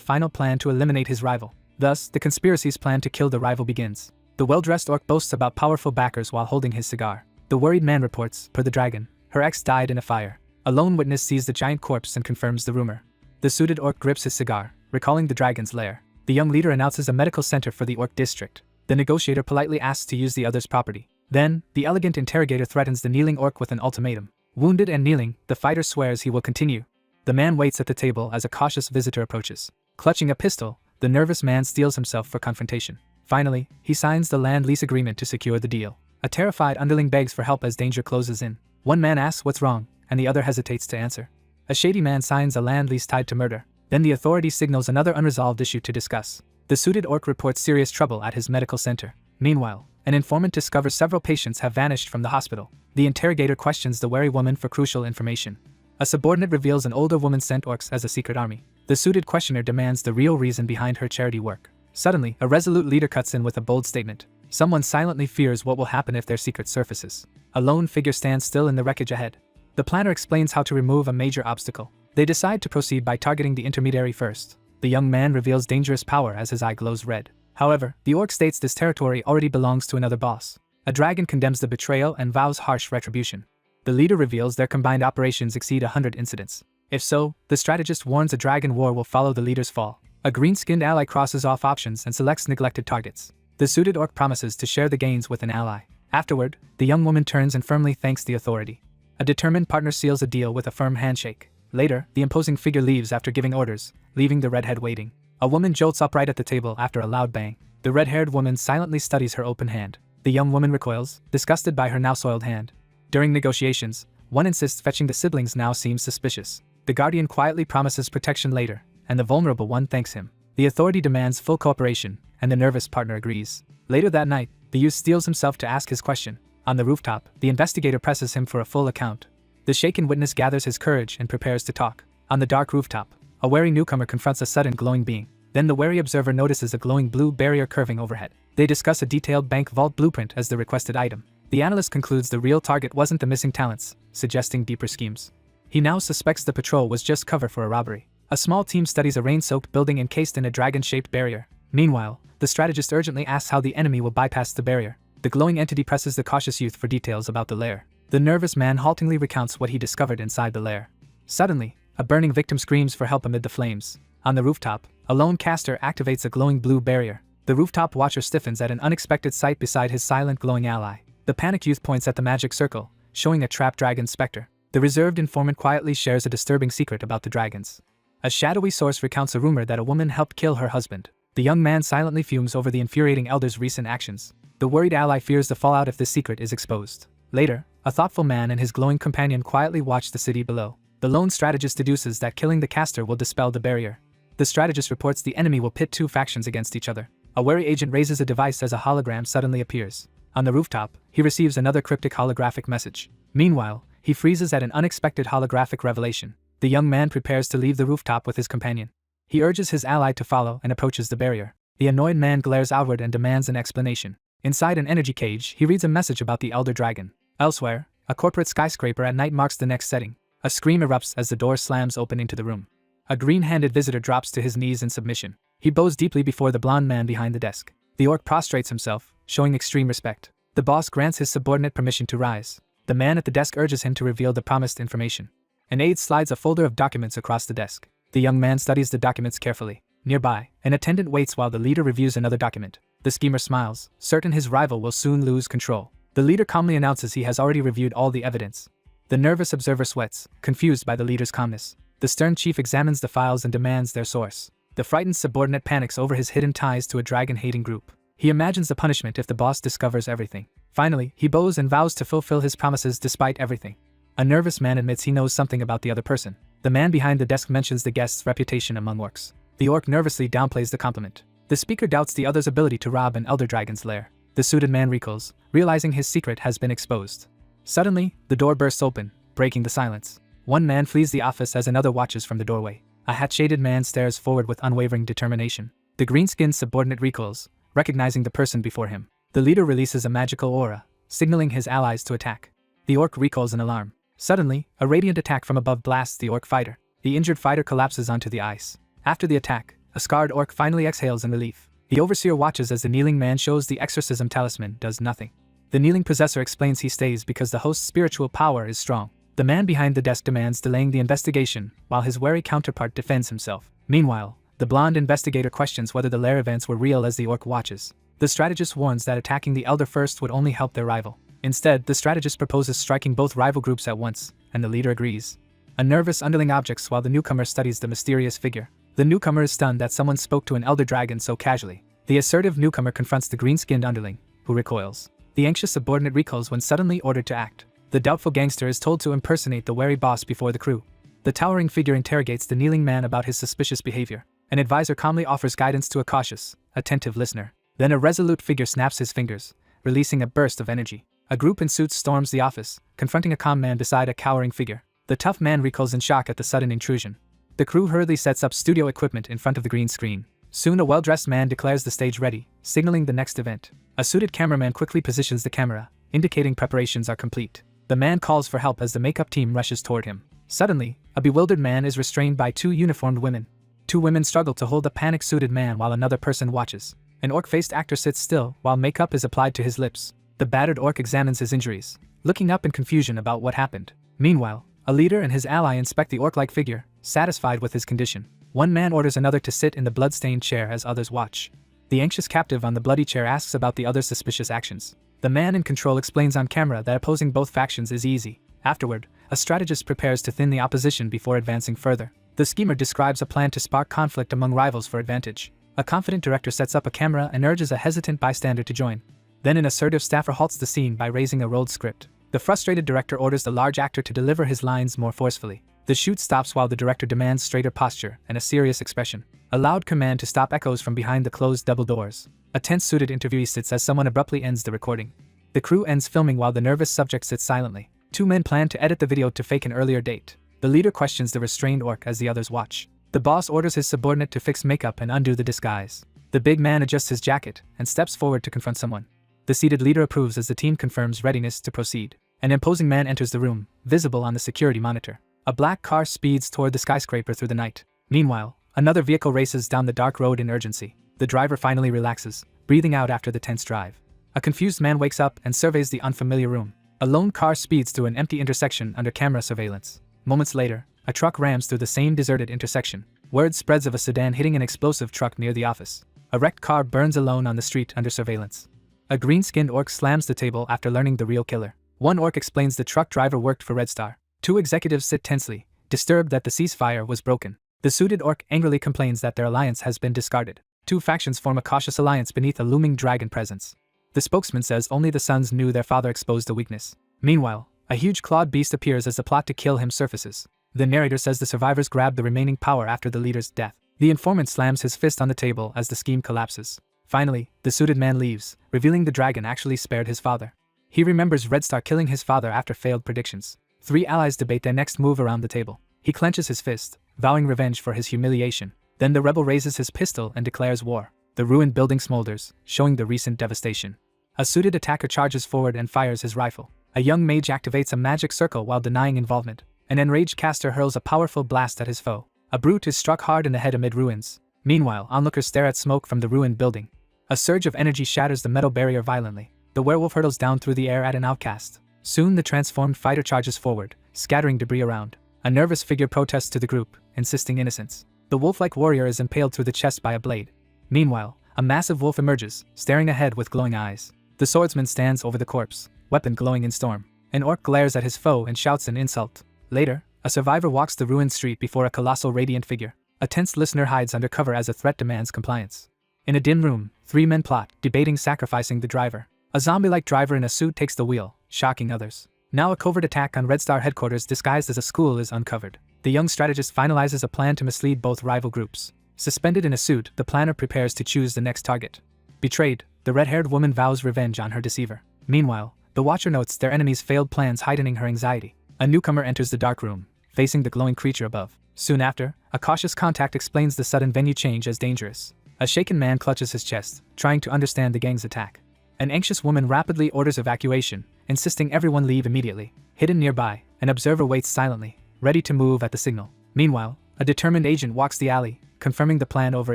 [SPEAKER 1] final plan to eliminate his rival. Thus, the conspiracy's plan to kill the rival begins. The well-dressed orc boasts about powerful backers while holding his cigar. The worried man reports, per the dragon, her ex died in a fire. A lone witness sees the giant corpse and confirms the rumor. The suited orc grips his cigar, recalling the dragon's lair. The young leader announces a medical center for the orc district. The negotiator politely asks to use the other's property. Then, the elegant interrogator threatens the kneeling orc with an ultimatum. Wounded and kneeling, the fighter swears he will continue. The man waits at the table as a cautious visitor approaches. Clutching a pistol, the nervous man steels himself for confrontation. Finally, he signs the land lease agreement to secure the deal. A terrified underling begs for help as danger closes in. One man asks what's wrong, and the other hesitates to answer. A shady man signs a land lease tied to murder. Then the authority signals another unresolved issue to discuss. The suited orc reports serious trouble at his medical center. Meanwhile, an informant discovers several patients have vanished from the hospital. The interrogator questions the wary woman for crucial information. A subordinate reveals an older woman sent orcs as a secret army. The suited questioner demands the real reason behind her charity work. Suddenly, a resolute leader cuts in with a bold statement. Someone silently fears what will happen if their secret surfaces. A lone figure stands still in the wreckage ahead. The planner explains how to remove a major obstacle. They decide to proceed by targeting the intermediary first. The young man reveals dangerous power as his eye glows red. However, the orc states this territory already belongs to another boss. A dragon condemns the betrayal and vows harsh retribution. The leader reveals their combined operations exceed 100 incidents. If so, the strategist warns a dragon war will follow the leader's fall. A green-skinned ally crosses off options and selects neglected targets. The suited orc promises to share the gains with an ally. Afterward, the young woman turns and firmly thanks the authority. A determined partner seals a deal with a firm handshake. Later, the imposing figure leaves after giving orders, leaving the redhead waiting. A woman jolts upright at the table after a loud bang. The red-haired woman silently studies her open hand. The young woman recoils, disgusted by her now soiled hand. During negotiations, one insists fetching the siblings now seems suspicious. The guardian quietly promises protection later, and the vulnerable one thanks him. The authority demands full cooperation, and the nervous partner agrees. Later that night, the youth steels himself to ask his question. On the rooftop, the investigator presses him for a full account. The shaken witness gathers his courage and prepares to talk. On the dark rooftop, a wary newcomer confronts a sudden glowing being. Then the wary observer notices a glowing blue barrier curving overhead. They discuss a detailed bank vault blueprint as the requested item. The analyst concludes the real target wasn't the missing talents, suggesting deeper schemes. He now suspects the patrol was just cover for a robbery. A small team studies a rain-soaked building encased in a dragon-shaped barrier. Meanwhile, the strategist urgently asks how the enemy will bypass the barrier. The glowing entity presses the cautious youth for details about the lair. The nervous man haltingly recounts what he discovered inside the lair. Suddenly, a burning victim screams for help amid the flames. On the rooftop, a lone caster activates a glowing blue barrier. The rooftop watcher stiffens at an unexpected sight beside his silent glowing ally. The panicked youth points at the magic circle, showing a trapped dragon specter. The reserved informant quietly shares a disturbing secret about the dragons. A shadowy source recounts a rumor that a woman helped kill her husband. The young man silently fumes over the infuriating elder's recent actions. The worried ally fears the fallout if this secret is exposed. Later, a thoughtful man and his glowing companion quietly watch the city below. The lone strategist deduces that killing the caster will dispel the barrier. The strategist reports the enemy will pit two factions against each other. A wary agent raises a device as a hologram suddenly appears. On the rooftop, he receives another cryptic holographic message. Meanwhile, he freezes at an unexpected holographic revelation. The young man prepares to leave the rooftop with his companion. He urges his ally to follow and approaches the barrier. The annoyed man glares outward and demands an explanation. Inside an energy cage, he reads a message about the Elder Dragon. Elsewhere, a corporate skyscraper at night marks the next setting. A scream erupts as the door slams open into the room. A green-handed visitor drops to his knees in submission. He bows deeply before the blonde man behind the desk. The orc prostrates himself, showing extreme respect. The boss grants his subordinate permission to rise. The man at the desk urges him to reveal the promised information. An aide slides a folder of documents across the desk. The young man studies the documents carefully. Nearby, an attendant waits while the leader reviews another document. The schemer smiles, certain his rival will soon lose control. The leader calmly announces he has already reviewed all the evidence. The nervous observer sweats, confused by the leader's calmness. The stern chief examines the files and demands their source. The frightened subordinate panics over his hidden ties to a dragon-hating group. He imagines the punishment if the boss discovers everything. Finally, he bows and vows to fulfill his promises despite everything. A nervous man admits he knows something about the other person. The man behind the desk mentions the guest's reputation among orcs. The orc nervously downplays the compliment. The speaker doubts the other's ability to rob an elder dragon's lair. The suited man recoils, realizing his secret has been exposed. Suddenly, the door bursts open, breaking the silence. One man flees the office as another watches from the doorway. A hat-shaded man stares forward with unwavering determination. The green-skinned subordinate recoils, recognizing the person before him. The leader releases a magical aura, signaling his allies to attack. The orc recoils in alarm. Suddenly, a radiant attack from above blasts the orc fighter. The injured fighter collapses onto the ice. After the attack, a scarred orc finally exhales in relief. The overseer watches as the kneeling man shows the exorcism talisman does nothing. The kneeling possessor explains he stays because the host's spiritual power is strong. The man behind the desk demands delaying the investigation, while his wary counterpart defends himself. Meanwhile, the blonde investigator questions whether the lair events were real as the orc watches. The strategist warns that attacking the elder first would only help their rival. Instead, the strategist proposes striking both rival groups at once, and the leader agrees. A nervous underling objects while the newcomer studies the mysterious figure. The newcomer is stunned that someone spoke to an elder dragon so casually. The assertive newcomer confronts the green-skinned underling, who recoils. The anxious subordinate recoils when suddenly ordered to act. The doubtful gangster is told to impersonate the wary boss before the crew. The towering figure interrogates the kneeling man about his suspicious behavior. An advisor calmly offers guidance to a cautious, attentive listener. Then a resolute figure snaps his fingers, releasing a burst of energy. A group in suits storms the office, confronting a calm man beside a cowering figure. The tough man recoils in shock at the sudden intrusion. The crew hurriedly sets up studio equipment in front of the green screen. Soon a well-dressed man declares the stage ready, signaling the next event. A suited cameraman quickly positions the camera, indicating preparations are complete. The man calls for help as the makeup team rushes toward him. Suddenly, a bewildered man is restrained by two uniformed women. Two women struggle to hold a panic-suited man while another person watches. An orc-faced actor sits still while makeup is applied to his lips. The battered orc examines his injuries, looking up in confusion about what happened. Meanwhile, a leader and his ally inspect the orc-like figure, satisfied with his condition. One man orders another to sit in the blood-stained chair as others watch. The anxious captive on the bloody chair asks about the other's suspicious actions. The man in control explains on camera that opposing both factions is easy. Afterward, a strategist prepares to thin the opposition before advancing further. The schemer describes a plan to spark conflict among rivals for advantage. A confident director sets up a camera and urges a hesitant bystander to join. Then an assertive staffer halts the scene by raising a rolled script. The frustrated director orders the large actor to deliver his lines more forcefully. The shoot stops while the director demands straighter posture and a serious expression. A loud command to stop echoes from behind the closed double doors. A tense-suited interviewee sits as someone abruptly ends the recording. The crew ends filming while the nervous subject sits silently. Two men plan to edit the video to fake an earlier date. The leader questions the restrained orc as the others watch. The boss orders his subordinate to fix makeup and undo the disguise. The big man adjusts his jacket and steps forward to confront someone. The seated leader approves as the team confirms readiness to proceed. An imposing man enters the room, visible on the security monitor. A black car speeds toward the skyscraper through the night. Meanwhile, another vehicle races down the dark road in urgency. The driver finally relaxes, breathing out after the tense drive. A confused man wakes up and surveys the unfamiliar room. A lone car speeds through an empty intersection under camera surveillance. Moments later, a truck rams through the same deserted intersection. Word spreads of a sedan hitting an explosive truck near the office. A wrecked car burns alone on the street under surveillance. A green-skinned orc slams the table after learning the real killer. One orc explains the truck driver worked for Red Star. Two executives sit tensely, disturbed that the ceasefire was broken. The suited orc angrily complains that their alliance has been discarded. Two factions form a cautious alliance beneath a looming dragon presence. The spokesman says only the sons knew their father exposed a weakness. Meanwhile, a huge clawed beast appears as the plot to kill him surfaces. The narrator says the survivors grabbed the remaining power after the leader's death. The informant slams his fist on the table as the scheme collapses. Finally, the suited man leaves, revealing the dragon actually spared his father. He remembers Red Star killing his father after failed predictions. Three allies debate their next move around the table. He clenches his fist, vowing revenge for his humiliation. Then the rebel raises his pistol and declares war. The ruined building smolders, showing the recent devastation. A suited attacker charges forward and fires his rifle. A young mage activates a magic circle while denying involvement. An enraged caster hurls a powerful blast at his foe. A brute is struck hard in the head amid ruins. Meanwhile, onlookers stare at smoke from the ruined building. A surge of energy shatters the metal barrier violently. The werewolf hurtles down through the air at an outcast. Soon the transformed fighter charges forward, scattering debris around. A nervous figure protests to the group, insisting innocence. The wolf-like warrior is impaled through the chest by a blade. Meanwhile, a massive wolf emerges, staring ahead with glowing eyes. The swordsman stands over the corpse, weapon glowing in storm. An orc glares at his foe and shouts an insult. Later, a survivor walks the ruined street before a colossal radiant figure. A tense listener hides under cover as a threat demands compliance. In a dim room, 3 men plot, debating sacrificing the driver. A zombie-like driver in a suit takes the wheel, shocking others. Now a covert attack on Red Star headquarters disguised as a school is uncovered. The young strategist finalizes a plan to mislead both rival groups. Suspended in a suit, the planner prepares to choose the next target. Betrayed, the red-haired woman vows revenge on her deceiver. Meanwhile, the Watcher notes their enemy's failed plans, heightening her anxiety. A newcomer enters the dark room, facing the glowing creature above. Soon after, a cautious contact explains the sudden venue change as dangerous. A shaken man clutches his chest, trying to understand the gang's attack. An anxious woman rapidly orders evacuation, insisting everyone leave immediately. Hidden nearby, an observer waits silently, ready to move at the signal. Meanwhile, a determined agent walks the alley, confirming the plan over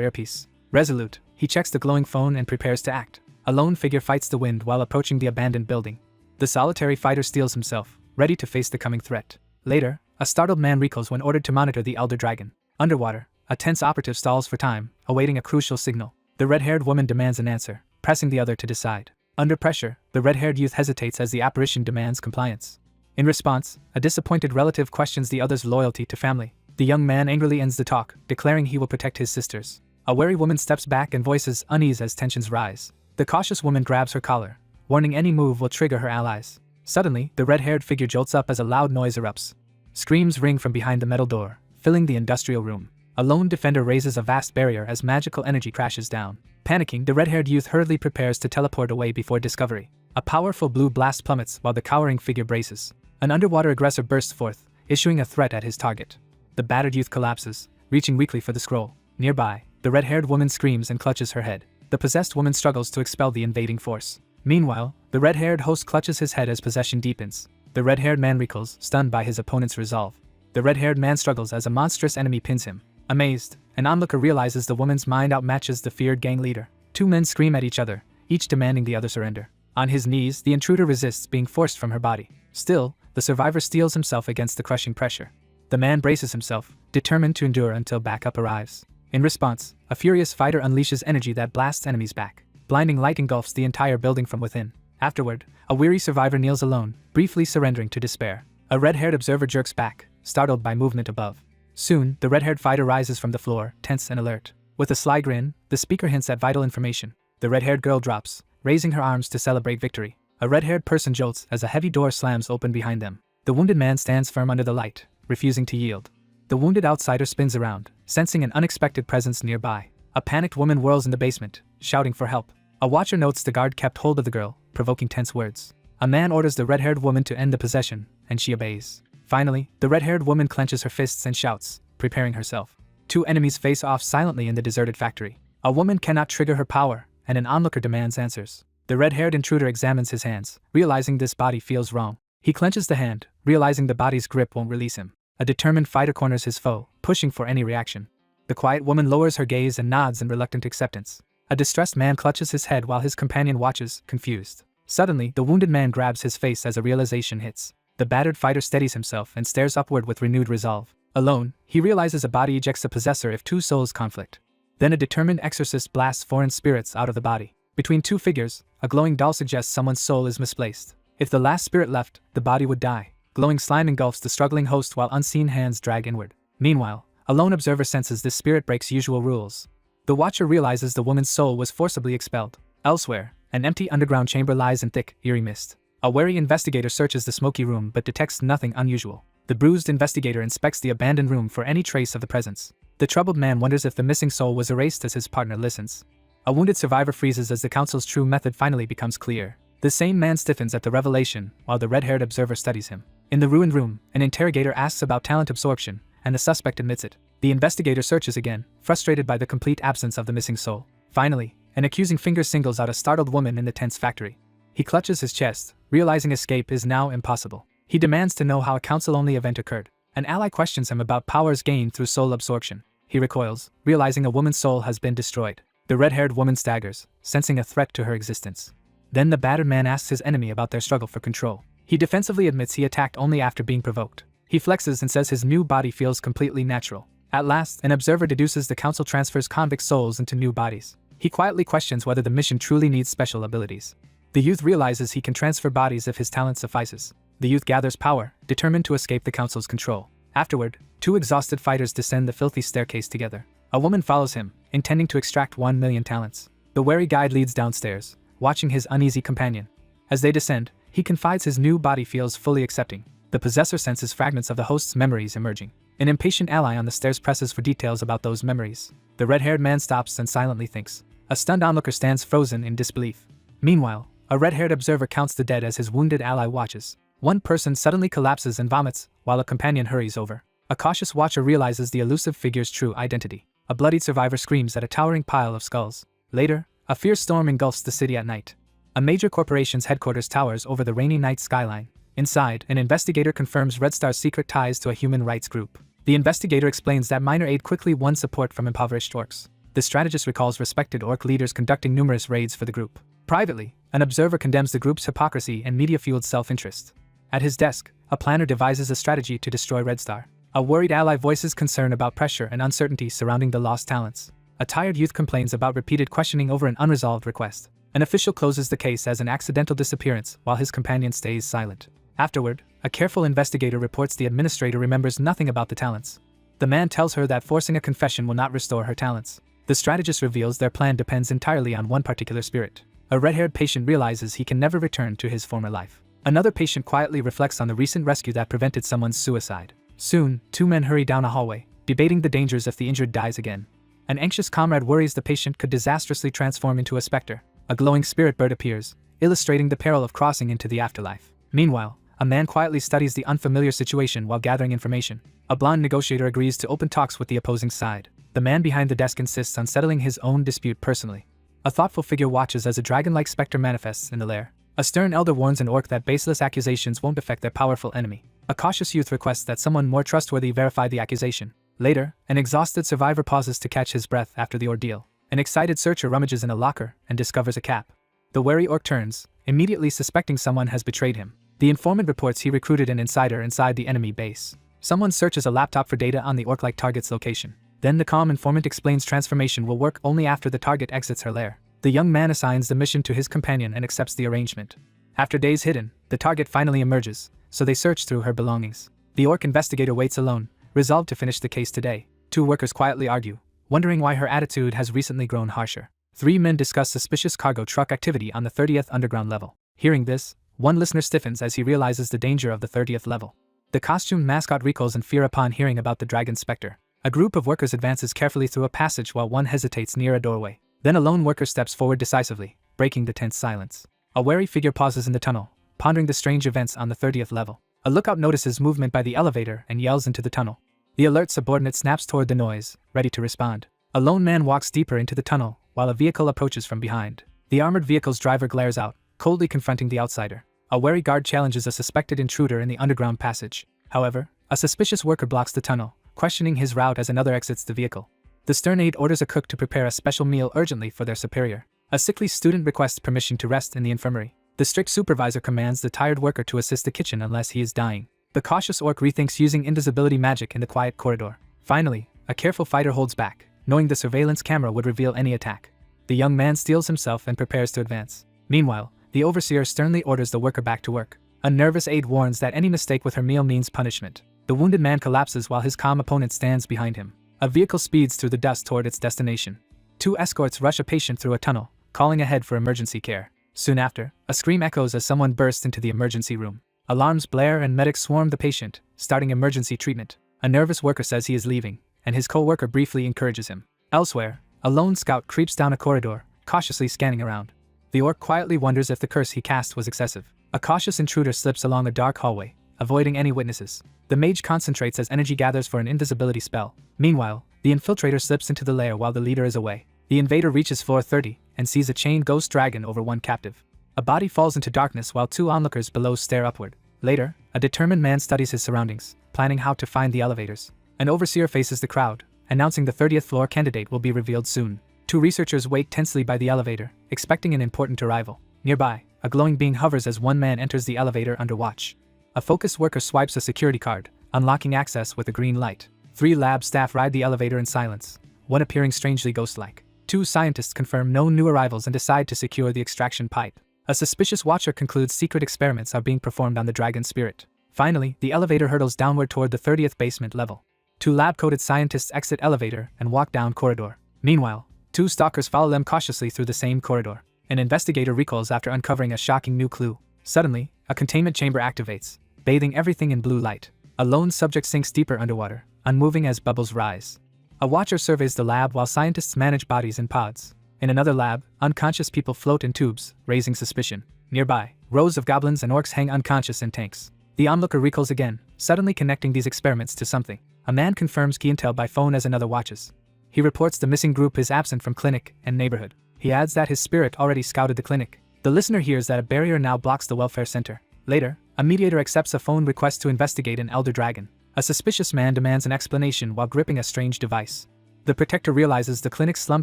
[SPEAKER 1] earpiece. Resolute, he checks the glowing phone and prepares to act. A lone figure fights the wind while approaching the abandoned building. The solitary fighter steels himself, ready to face the coming threat. Later, a startled man recoils when ordered to monitor the Elder Dragon. Underwater, a tense operative stalls for time, awaiting a crucial signal. The red-haired woman demands an answer, pressing the other to decide. Under pressure, the red-haired youth hesitates as the apparition demands compliance. In response, a disappointed relative questions the other's loyalty to family. The young man angrily ends the talk, declaring he will protect his sisters. A wary woman steps back and voices unease as tensions rise. The cautious woman grabs her collar, warning any move will trigger her allies. Suddenly, the red-haired figure jolts up as a loud noise erupts. Screams ring from behind the metal door, filling the industrial room. A lone defender raises a vast barrier as magical energy crashes down. Panicking, the red-haired youth hurriedly prepares to teleport away before discovery. A powerful blue blast plummets while the cowering figure braces. An underwater aggressor bursts forth, issuing a threat at his target. The battered youth collapses, reaching weakly for the scroll. Nearby, the red-haired woman screams and clutches her head. The possessed woman struggles to expel the invading force. Meanwhile, the red-haired host clutches his head as possession deepens. The red-haired man recoils, stunned by his opponent's resolve. The red-haired man struggles as a monstrous enemy pins him. Amazed, an onlooker realizes the woman's mind outmatches the feared gang leader. 2 men scream at each other, each demanding the other surrender. On his knees, the intruder resists being forced from her body. Still, the survivor steels himself against the crushing pressure. The man braces himself, determined to endure until backup arrives. In response, a furious fighter unleashes energy that blasts enemies back. Blinding light engulfs the entire building from within. Afterward, a weary survivor kneels alone, briefly surrendering to despair. A red-haired observer jerks back, startled by movement above. Soon, the red-haired fighter rises from the floor, tense and alert. With a sly grin, the speaker hints at vital information. The red-haired girl drops, raising her arms to celebrate victory. A red-haired person jolts as a heavy door slams open behind them. The wounded man stands firm under the light, refusing to yield. The wounded outsider spins around, sensing an unexpected presence nearby. A panicked woman whirls in the basement, shouting for help. A watcher notes the guard kept hold of the girl, provoking tense words. A man orders the red-haired woman to end the possession, and she obeys. Finally, the red-haired woman clenches her fists and shouts, preparing herself. 2 enemies face off silently in the deserted factory. A woman cannot trigger her power, and an onlooker demands answers. The red-haired intruder examines his hands, realizing this body feels wrong. He clenches the hand, realizing the body's grip won't release him. A determined fighter corners his foe, pushing for any reaction. The quiet woman lowers her gaze and nods in reluctant acceptance. A distressed man clutches his head while his companion watches, confused. Suddenly, the wounded man grabs his face as a realization hits. The battered fighter steadies himself and stares upward with renewed resolve. Alone, he realizes a body ejects a possessor if 2 souls conflict. Then a determined exorcist blasts foreign spirits out of the body. Between 2 figures, a glowing doll suggests someone's soul is misplaced. If the last spirit left, the body would die. Glowing slime engulfs the struggling host while unseen hands drag inward. Meanwhile, a lone observer senses this spirit breaks usual rules. The watcher realizes the woman's soul was forcibly expelled. Elsewhere, an empty underground chamber lies in thick, eerie mist. A wary investigator searches the smoky room but detects nothing unusual. The bruised investigator inspects the abandoned room for any trace of the presence. The troubled man wonders if the missing soul was erased as his partner listens. A wounded survivor freezes as the council's true method finally becomes clear. The same man stiffens at the revelation, while the red-haired observer studies him. In the ruined room, an interrogator asks about talent absorption, and the suspect admits it. The investigator searches again, frustrated by the complete absence of the missing soul. Finally, an accusing finger singles out a startled woman in the tent's factory. He clutches his chest, realizing escape is now impossible. He demands to know how a council-only event occurred. An ally questions him about powers gained through soul absorption. He recoils, realizing a woman's soul has been destroyed. The red-haired woman staggers, sensing a threat to her existence. Then the battered man asks his enemy about their struggle for control. He defensively admits he attacked only after being provoked. He flexes and says his new body feels completely natural. At last, an observer deduces the council transfers convict souls into new bodies. He quietly questions whether the mission truly needs special abilities. The youth realizes he can transfer bodies if his talent suffices. The youth gathers power, determined to escape the council's control. Afterward, two exhausted fighters descend the filthy staircase together. A woman follows him, intending to extract 1 million talents. The wary guide leads downstairs, watching his uneasy companion. As they descend, he confides his new body feels fully accepting. The possessor senses fragments of the host's memories emerging. An impatient ally on the stairs presses for details about those memories. The red-haired man stops and silently thinks. A stunned onlooker stands frozen in disbelief. Meanwhile, a red-haired observer counts the dead as his wounded ally watches. One person suddenly collapses and vomits, while a companion hurries over. A cautious watcher realizes the elusive figure's true identity. A bloodied survivor screams at a towering pile of skulls. Later, a fierce storm engulfs the city at night. A major corporation's headquarters towers over the rainy night skyline. Inside, an investigator confirms Red Star's secret ties to a human rights group. The investigator explains that minor aid quickly won support from impoverished orcs. The strategist recalls respected orc leaders conducting numerous raids for the group. Privately, an observer condemns the group's hypocrisy and media-fueled self-interest. At his desk, a planner devises a strategy to destroy Red Star. A worried ally voices concern about pressure and uncertainty surrounding the lost talents. A tired youth complains about repeated questioning over an unresolved request. An official closes the case as an accidental disappearance while his companion stays silent. Afterward, a careful investigator reports the administrator remembers nothing about the talents. The man tells her that forcing a confession will not restore her talents. The strategist reveals their plan depends entirely on one particular spirit. A red-haired patient realizes he can never return to his former life. Another patient quietly reflects on the recent rescue that prevented someone's suicide. Soon, two men hurry down a hallway, debating the dangers if the injured dies again. An anxious comrade worries the patient could disastrously transform into a specter. A glowing spirit bird appears, illustrating the peril of crossing into the afterlife. Meanwhile, a man quietly studies the unfamiliar situation while gathering information. A blonde negotiator agrees to open talks with the opposing side. The man behind the desk insists on settling his own dispute personally. A thoughtful figure watches as a dragon-like specter manifests in the lair. A stern elder warns an orc that baseless accusations won't affect their powerful enemy. A cautious youth requests that someone more trustworthy verify the accusation. Later, an exhausted survivor pauses to catch his breath after the ordeal. An excited searcher rummages in a locker and discovers a cap. The wary orc turns, immediately suspecting someone has betrayed him. The informant reports he recruited an insider inside the enemy base. Someone searches a laptop for data on the orc-like target's location. Then the calm informant explains transformation will work only after the target exits her lair. The young man assigns the mission to his companion and accepts the arrangement. After days hidden, the target finally emerges, so they search through her belongings. The orc investigator waits alone, resolved to finish the case today. Two workers quietly argue, wondering why her attitude has recently grown harsher. Three men discuss suspicious cargo truck activity on the 30th underground level. Hearing this, one listener stiffens as he realizes the danger of the 30th level. The costumed mascot recoils in fear upon hearing about the dragon specter. A group of workers advances carefully through a passage while one hesitates near a doorway. Then a lone worker steps forward decisively, breaking the tense silence. A wary figure pauses in the tunnel, pondering the strange events on the 30th level. A lookout notices movement by the elevator and yells into the tunnel. The alert subordinate snaps toward the noise, ready to respond. A lone man walks deeper into the tunnel, while a vehicle approaches from behind. The armored vehicle's driver glares out, coldly confronting the outsider. A wary guard challenges a suspected intruder in the underground passage. However, a suspicious worker blocks the tunnel, questioning his route as another exits the vehicle. The stern aide orders a cook to prepare a special meal urgently for their superior. A sickly student requests permission to rest in the infirmary. The strict supervisor commands the tired worker to assist the kitchen unless he is dying. The cautious orc rethinks using invisibility magic in the quiet corridor. Finally, a careful fighter holds back, knowing the surveillance camera would reveal any attack. The young man steels himself and prepares to advance. Meanwhile, the overseer sternly orders the worker back to work. A nervous aide warns that any mistake with her meal means punishment. The wounded man collapses while his calm opponent stands behind him. A vehicle speeds through the dust toward its destination. Two escorts rush a patient through a tunnel, calling ahead for emergency care. Soon after, a scream echoes as someone bursts into the emergency room. Alarms blare and medics swarm the patient, starting emergency treatment. A nervous worker says he is leaving, and his co-worker briefly encourages him. Elsewhere, a lone scout creeps down a corridor, cautiously scanning around. The orc quietly wonders if the curse he cast was excessive. A cautious intruder slips along a dark hallway, avoiding any witnesses. The mage concentrates as energy gathers for an invisibility spell. Meanwhile, the infiltrator slips into the lair while the leader is away. The invader reaches floor 30 and sees a chained ghost dragon over one captive. A body falls into darkness while two onlookers below stare upward. Later, a determined man studies his surroundings, planning how to find the elevators. An overseer faces the crowd, announcing the 30th floor candidate will be revealed soon. Two researchers wait tensely by the elevator, expecting an important arrival. Nearby, a glowing being hovers as one man enters the elevator under watch. A focus worker swipes a security card, unlocking access with a green light. 3 lab staff ride the elevator in silence, one appearing strangely ghost-like. 2 scientists confirm no new arrivals and decide to secure the extraction pipe. A suspicious watcher concludes secret experiments are being performed on the dragon spirit. Finally, the elevator hurtles downward toward the 30th basement level. 2 lab-coated scientists exit elevator and walk down corridor. Meanwhile, 2 stalkers follow them cautiously through the same corridor. An investigator recoils after uncovering a shocking new clue. Suddenly, a containment chamber activates, bathing everything in blue light. A lone subject sinks deeper underwater, unmoving as bubbles rise. A watcher surveys the lab while scientists manage bodies in pods. In another lab, unconscious people float in tubes, raising suspicion. Nearby, rows of goblins and orcs hang unconscious in tanks. The onlooker recoils again, suddenly connecting these experiments to something. A man confirms key intel by phone as another watches. He reports the missing group is absent from clinic and neighborhood. He adds that his spirit already scouted the clinic. The listener hears that a barrier now blocks the welfare center. Later, a mediator accepts a phone request to investigate an elder dragon. A suspicious man demands an explanation while gripping a strange device. The protector realizes the clinic's slum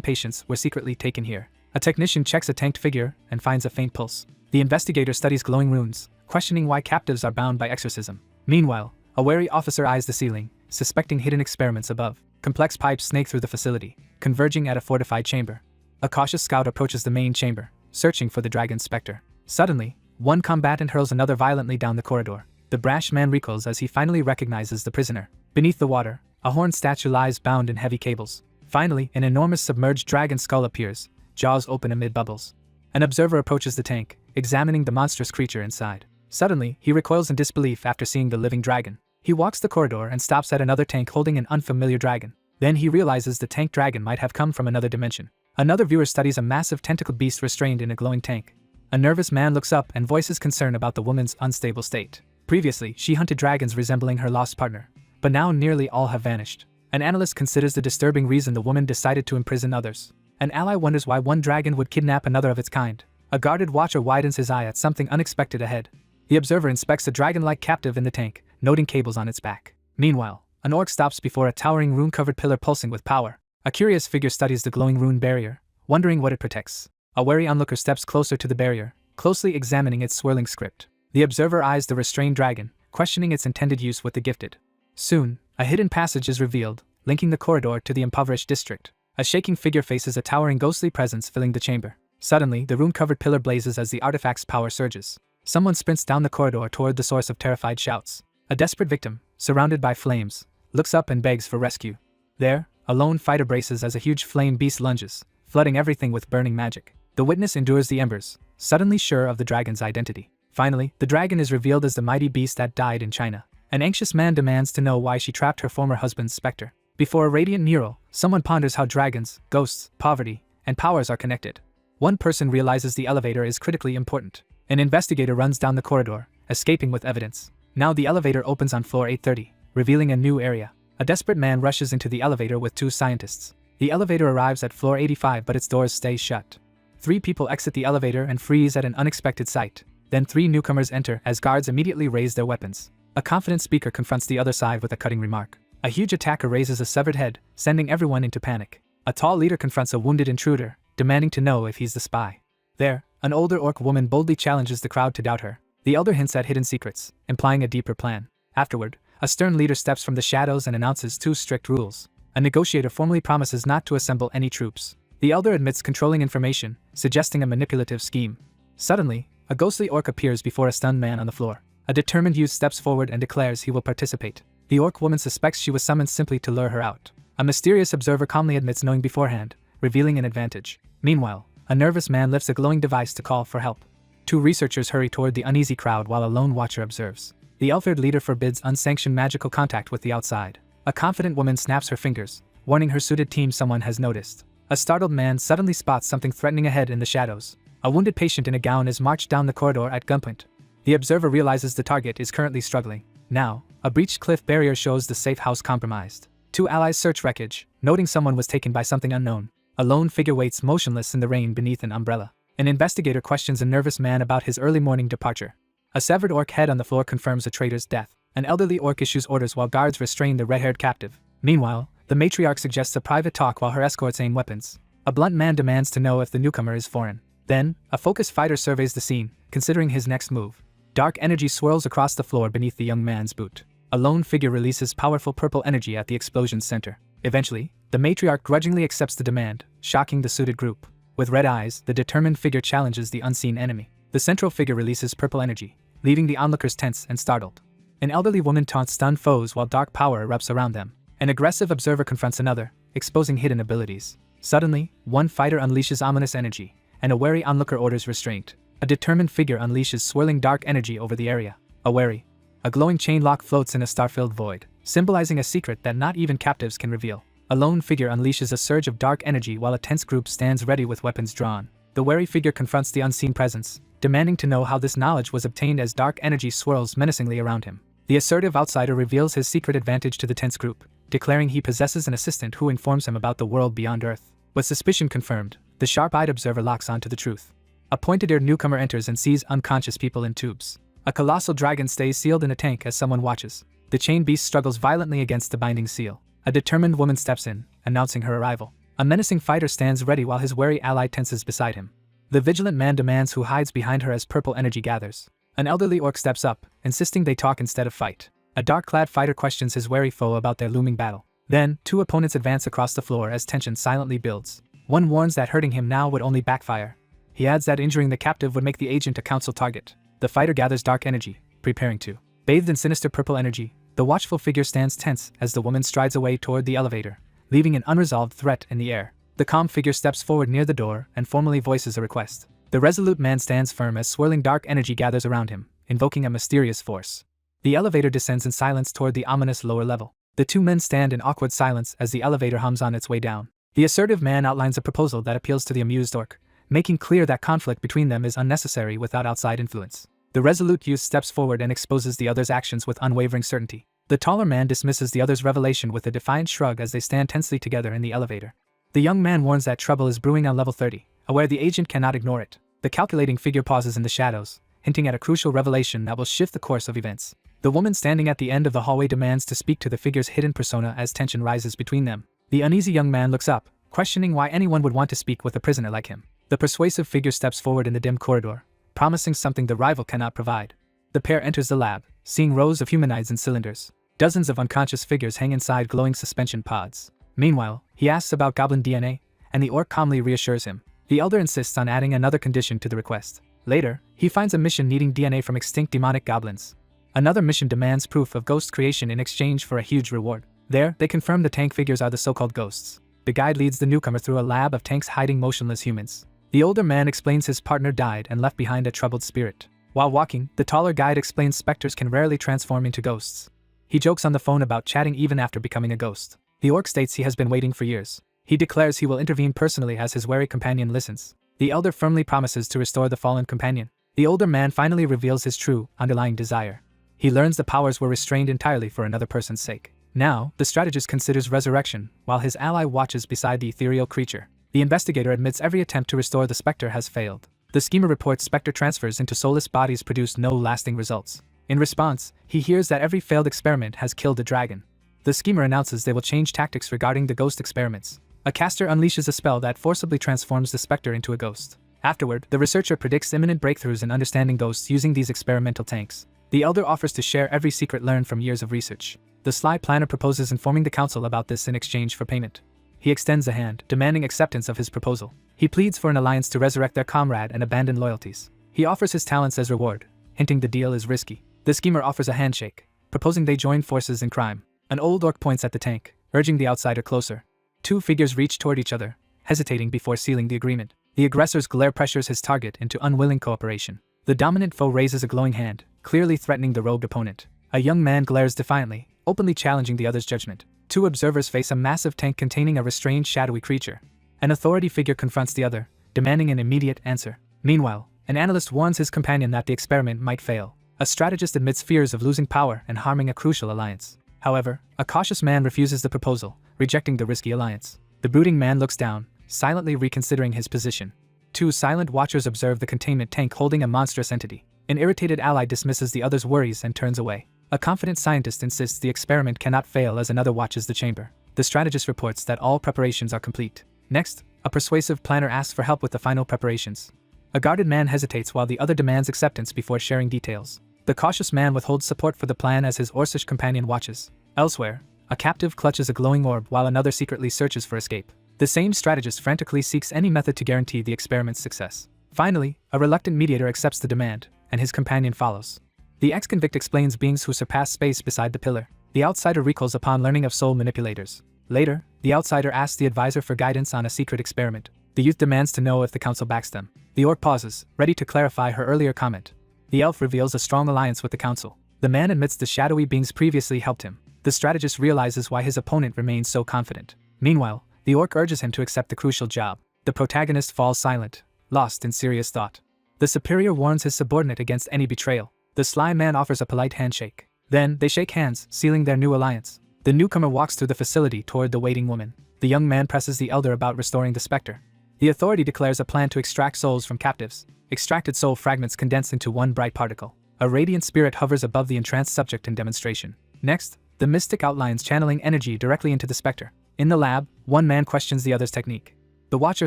[SPEAKER 1] patients were secretly taken here. A technician checks a tanked figure and finds a faint pulse. The investigator studies glowing runes, questioning why captives are bound by exorcism. Meanwhile, a wary officer eyes the ceiling, suspecting hidden experiments above. Complex pipes snake through the facility, converging at a fortified chamber. A cautious scout approaches the main chamber, searching for the dragon specter. Suddenly, one combatant hurls another violently down the corridor. The brash man recoils as he finally recognizes the prisoner. Beneath the water, a horned statue lies bound in heavy cables. Finally, an enormous submerged dragon skull appears, jaws open amid bubbles. An observer approaches the tank, examining the monstrous creature inside. Suddenly, he recoils in disbelief after seeing the living dragon. He walks the corridor and stops at another tank holding an unfamiliar dragon. Then he realizes the tank dragon might have come from another dimension. Another viewer studies a massive tentacled beast restrained in a glowing tank. A nervous man looks up and voices concern about the woman's unstable state. Previously, she hunted dragons resembling her lost partner, but now nearly all have vanished. An analyst considers the disturbing reason the woman decided to imprison others. An ally wonders why one dragon would kidnap another of its kind. A guarded watcher widens his eye at something unexpected ahead. The observer inspects a dragon-like captive in the tank, noting cables on its back. Meanwhile, an orc stops before a towering rune-covered pillar pulsing with power. A curious figure studies the glowing rune barrier, wondering what it protects. A wary onlooker steps closer to the barrier, closely examining its swirling script. The observer eyes the restrained dragon, questioning its intended use with the gifted. Soon, a hidden passage is revealed, linking the corridor to the impoverished district. A shaking figure faces a towering ghostly presence filling the chamber. Suddenly, the rune-covered pillar blazes as the artifact's power surges. Someone sprints down the corridor toward the source of terrified shouts. A desperate victim, surrounded by flames, looks up and begs for rescue. There, a lone fighter braces as a huge flame beast lunges, flooding everything with burning magic. The witness endures the embers, suddenly sure of the dragon's identity. Finally, the dragon is revealed as the mighty beast that died in China. An anxious man demands to know why she trapped her former husband's specter. Before a radiant Nero, someone ponders how dragons, ghosts, poverty, and powers are connected. One person realizes the elevator is critically important. An investigator runs down the corridor, escaping with evidence. Now the elevator opens on floor 830, revealing a new area. A desperate man rushes into the elevator with 2 scientists. The elevator arrives at floor 85 but its doors stay shut. 3 people exit the elevator and freeze at an unexpected sight. Then 3 newcomers enter as guards immediately raise their weapons. A confident speaker confronts the other side with a cutting remark. A huge attacker raises a severed head, sending everyone into panic. A tall leader confronts a wounded intruder, demanding to know if he's the spy. There, an older orc woman boldly challenges the crowd to doubt her. The elder hints at hidden secrets, implying a deeper plan. Afterward, a stern leader steps from the shadows and announces 2 strict rules. A negotiator formally promises not to assemble any troops. The elder admits controlling information, suggesting a manipulative scheme. Suddenly, a ghostly orc appears before a stunned man on the floor. A determined youth steps forward and declares he will participate. The orc woman suspects she was summoned simply to lure her out. A mysterious observer calmly admits knowing beforehand, revealing an advantage. Meanwhile, a nervous man lifts a glowing device to call for help. 2 researchers hurry toward the uneasy crowd while a lone watcher observes. The elf-haired leader forbids unsanctioned magical contact with the outside. A confident woman snaps her fingers, warning her suited team someone has noticed. A startled man suddenly spots something threatening ahead in the shadows. A wounded patient in a gown is marched down the corridor at gunpoint. The observer realizes the target is currently struggling. Now, a breached cliff barrier shows the safe house compromised. Two allies search wreckage, noting someone was taken by something unknown. A lone figure waits motionless in the rain beneath an umbrella. An investigator questions a nervous man about his early morning departure. A severed orc head on the floor confirms a traitor's death. An elderly orc issues orders while guards restrain the red-haired captive. Meanwhile, the matriarch suggests a private talk while her escorts aim weapons. A blunt man demands to know if the newcomer is foreign. Then, a focused fighter surveys the scene, considering his next move. Dark energy swirls across the floor beneath the young man's boot. A lone figure releases powerful purple energy at the explosion's center. Eventually, the matriarch grudgingly accepts the demand, shocking the suited group. With red eyes, the determined figure challenges the unseen enemy. The central figure releases purple energy, leaving the onlookers tense and startled. An elderly woman taunts stunned foes while dark power erupts around them. An aggressive observer confronts another, exposing hidden abilities. Suddenly, one fighter unleashes ominous energy, and a wary onlooker orders restraint. A determined figure unleashes swirling dark energy over the area. A glowing chain lock floats in a star-filled void, symbolizing a secret that not even captives can reveal. A lone figure unleashes a surge of dark energy while a tense group stands ready with weapons drawn. The wary figure confronts the unseen presence, demanding to know how this knowledge was obtained as dark energy swirls menacingly around him. The assertive outsider reveals his secret advantage to the tense group, declaring he possesses an assistant who informs him about the world beyond Earth. With suspicion confirmed, the sharp-eyed observer locks onto the truth. A pointed-eared newcomer enters and sees unconscious people in tubes. A colossal dragon stays sealed in a tank as someone watches. The chain beast struggles violently against the binding seal. A determined woman steps in, announcing her arrival. A menacing fighter stands ready while his wary ally tenses beside him. The vigilant man demands who hides behind her as purple energy gathers. An elderly orc steps up, insisting they talk instead of fight. A dark-clad fighter questions his wary foe about their looming battle. Then, two opponents advance across the floor as tension silently builds. One warns that hurting him now would only backfire. He adds that injuring the captive would make the agent a council target. The fighter gathers dark energy, preparing to. Bathed in sinister purple energy, the watchful figure stands tense as the woman strides away toward the elevator, leaving an unresolved threat in the air. The calm figure steps forward near the door and formally voices a request. The resolute man stands firm as swirling dark energy gathers around him, invoking a mysterious force. The elevator descends in silence toward the ominous lower level. The two men stand in awkward silence as the elevator hums on its way down. The assertive man outlines a proposal that appeals to the amused orc, making clear that conflict between them is unnecessary without outside influence. The resolute youth steps forward and exposes the other's actions with unwavering certainty. The taller man dismisses the other's revelation with a defiant shrug as they stand tensely together in the elevator. The young man warns that trouble is brewing on level 30, aware the agent cannot ignore it. The calculating figure pauses in the shadows, hinting at a crucial revelation that will shift the course of events. The woman standing at the end of the hallway demands to speak to the figure's hidden persona as tension rises between them. The uneasy young man looks up, questioning why anyone would want to speak with a prisoner like him. The persuasive figure steps forward in the dim corridor, promising something the rival cannot provide. The pair enters the lab, seeing rows of humanoids in cylinders. Dozens of unconscious figures hang inside glowing suspension pods. Meanwhile, he asks about goblin DNA, and the orc calmly reassures him. The elder insists on adding another condition to the request. Later, he finds a mission needing DNA from extinct demonic goblins. Another mission demands proof of ghost creation in exchange for a huge reward. There, they confirm the tank figures are the so-called ghosts. The guide leads the newcomer through a lab of tanks hiding motionless humans. The older man explains his partner died and left behind a troubled spirit. While walking, the taller guide explains specters can rarely transform into ghosts. He jokes on the phone about chatting even after becoming a ghost. The orc states he has been waiting for years. He declares he will intervene personally as his wary companion listens. The elder firmly promises to restore the fallen companion. The older man finally reveals his true, underlying desire. He learns the powers were restrained entirely for another person's sake. Now, the strategist considers resurrection, while his ally watches beside the ethereal creature. The investigator admits every attempt to restore the specter has failed. The schemer reports specter transfers into soulless bodies produce no lasting results. In response, he hears that every failed experiment has killed a dragon. The schemer announces they will change tactics regarding the ghost experiments. A caster unleashes a spell that forcibly transforms the specter into a ghost. Afterward, the researcher predicts imminent breakthroughs in understanding ghosts using these experimental tanks. The elder offers to share every secret learned from years of research. The sly planner proposes informing the council about this in exchange for payment. He extends a hand, demanding acceptance of his proposal. He pleads for an alliance to resurrect their comrade and abandon loyalties. He offers his talents as reward, hinting the deal is risky. The schemer offers a handshake, proposing they join forces in crime. An old orc points at the tank, urging the outsider closer. Two figures reach toward each other, hesitating before sealing the agreement. The aggressor's glare pressures his target into unwilling cooperation. The dominant foe raises a glowing hand, clearly threatening the rogue opponent. A young man glares defiantly, openly challenging the other's judgment. Two observers face a massive tank containing a restrained shadowy creature. An authority figure confronts the other, demanding an immediate answer. Meanwhile, an analyst warns his companion that the experiment might fail. A strategist admits fears of losing power and harming a crucial alliance. However, a cautious man refuses the proposal, rejecting the risky alliance. The brooding man looks down, silently reconsidering his position. Two silent watchers observe the containment tank holding a monstrous entity. An irritated ally dismisses the other's worries and turns away. A confident scientist insists the experiment cannot fail as another watches the chamber. The strategist reports that all preparations are complete. Next, a persuasive planner asks for help with the final preparations. A guarded man hesitates while the other demands acceptance before sharing details. The cautious man withholds support for the plan as his Orcish companion watches. Elsewhere, a captive clutches a glowing orb while another secretly searches for escape. The same strategist frantically seeks any method to guarantee the experiment's success. Finally, a reluctant mediator accepts the demand, and his companion follows. The ex-convict explains beings who surpass space beside the pillar. The outsider recoils upon learning of soul manipulators. Later, the outsider asks the advisor for guidance on a secret experiment. The youth demands to know if the council backs them. The orc pauses, ready to clarify her earlier comment. The elf reveals a strong alliance with the council. The man admits the shadowy beings previously helped him. The strategist realizes why his opponent remains so confident. Meanwhile, the orc urges him to accept the crucial job. The protagonist falls silent, lost in serious thought. The superior warns his subordinate against any betrayal. The sly man offers a polite handshake. Then, they shake hands, sealing their new alliance. The newcomer walks through the facility toward the waiting woman. The young man presses the elder about restoring the specter. The authority declares a plan to extract souls from captives. Extracted soul fragments condense into one bright particle. A radiant spirit hovers above the entranced subject in demonstration. Next, the mystic outlines channeling energy directly into the specter. In the lab, one man questions the other's technique. The watcher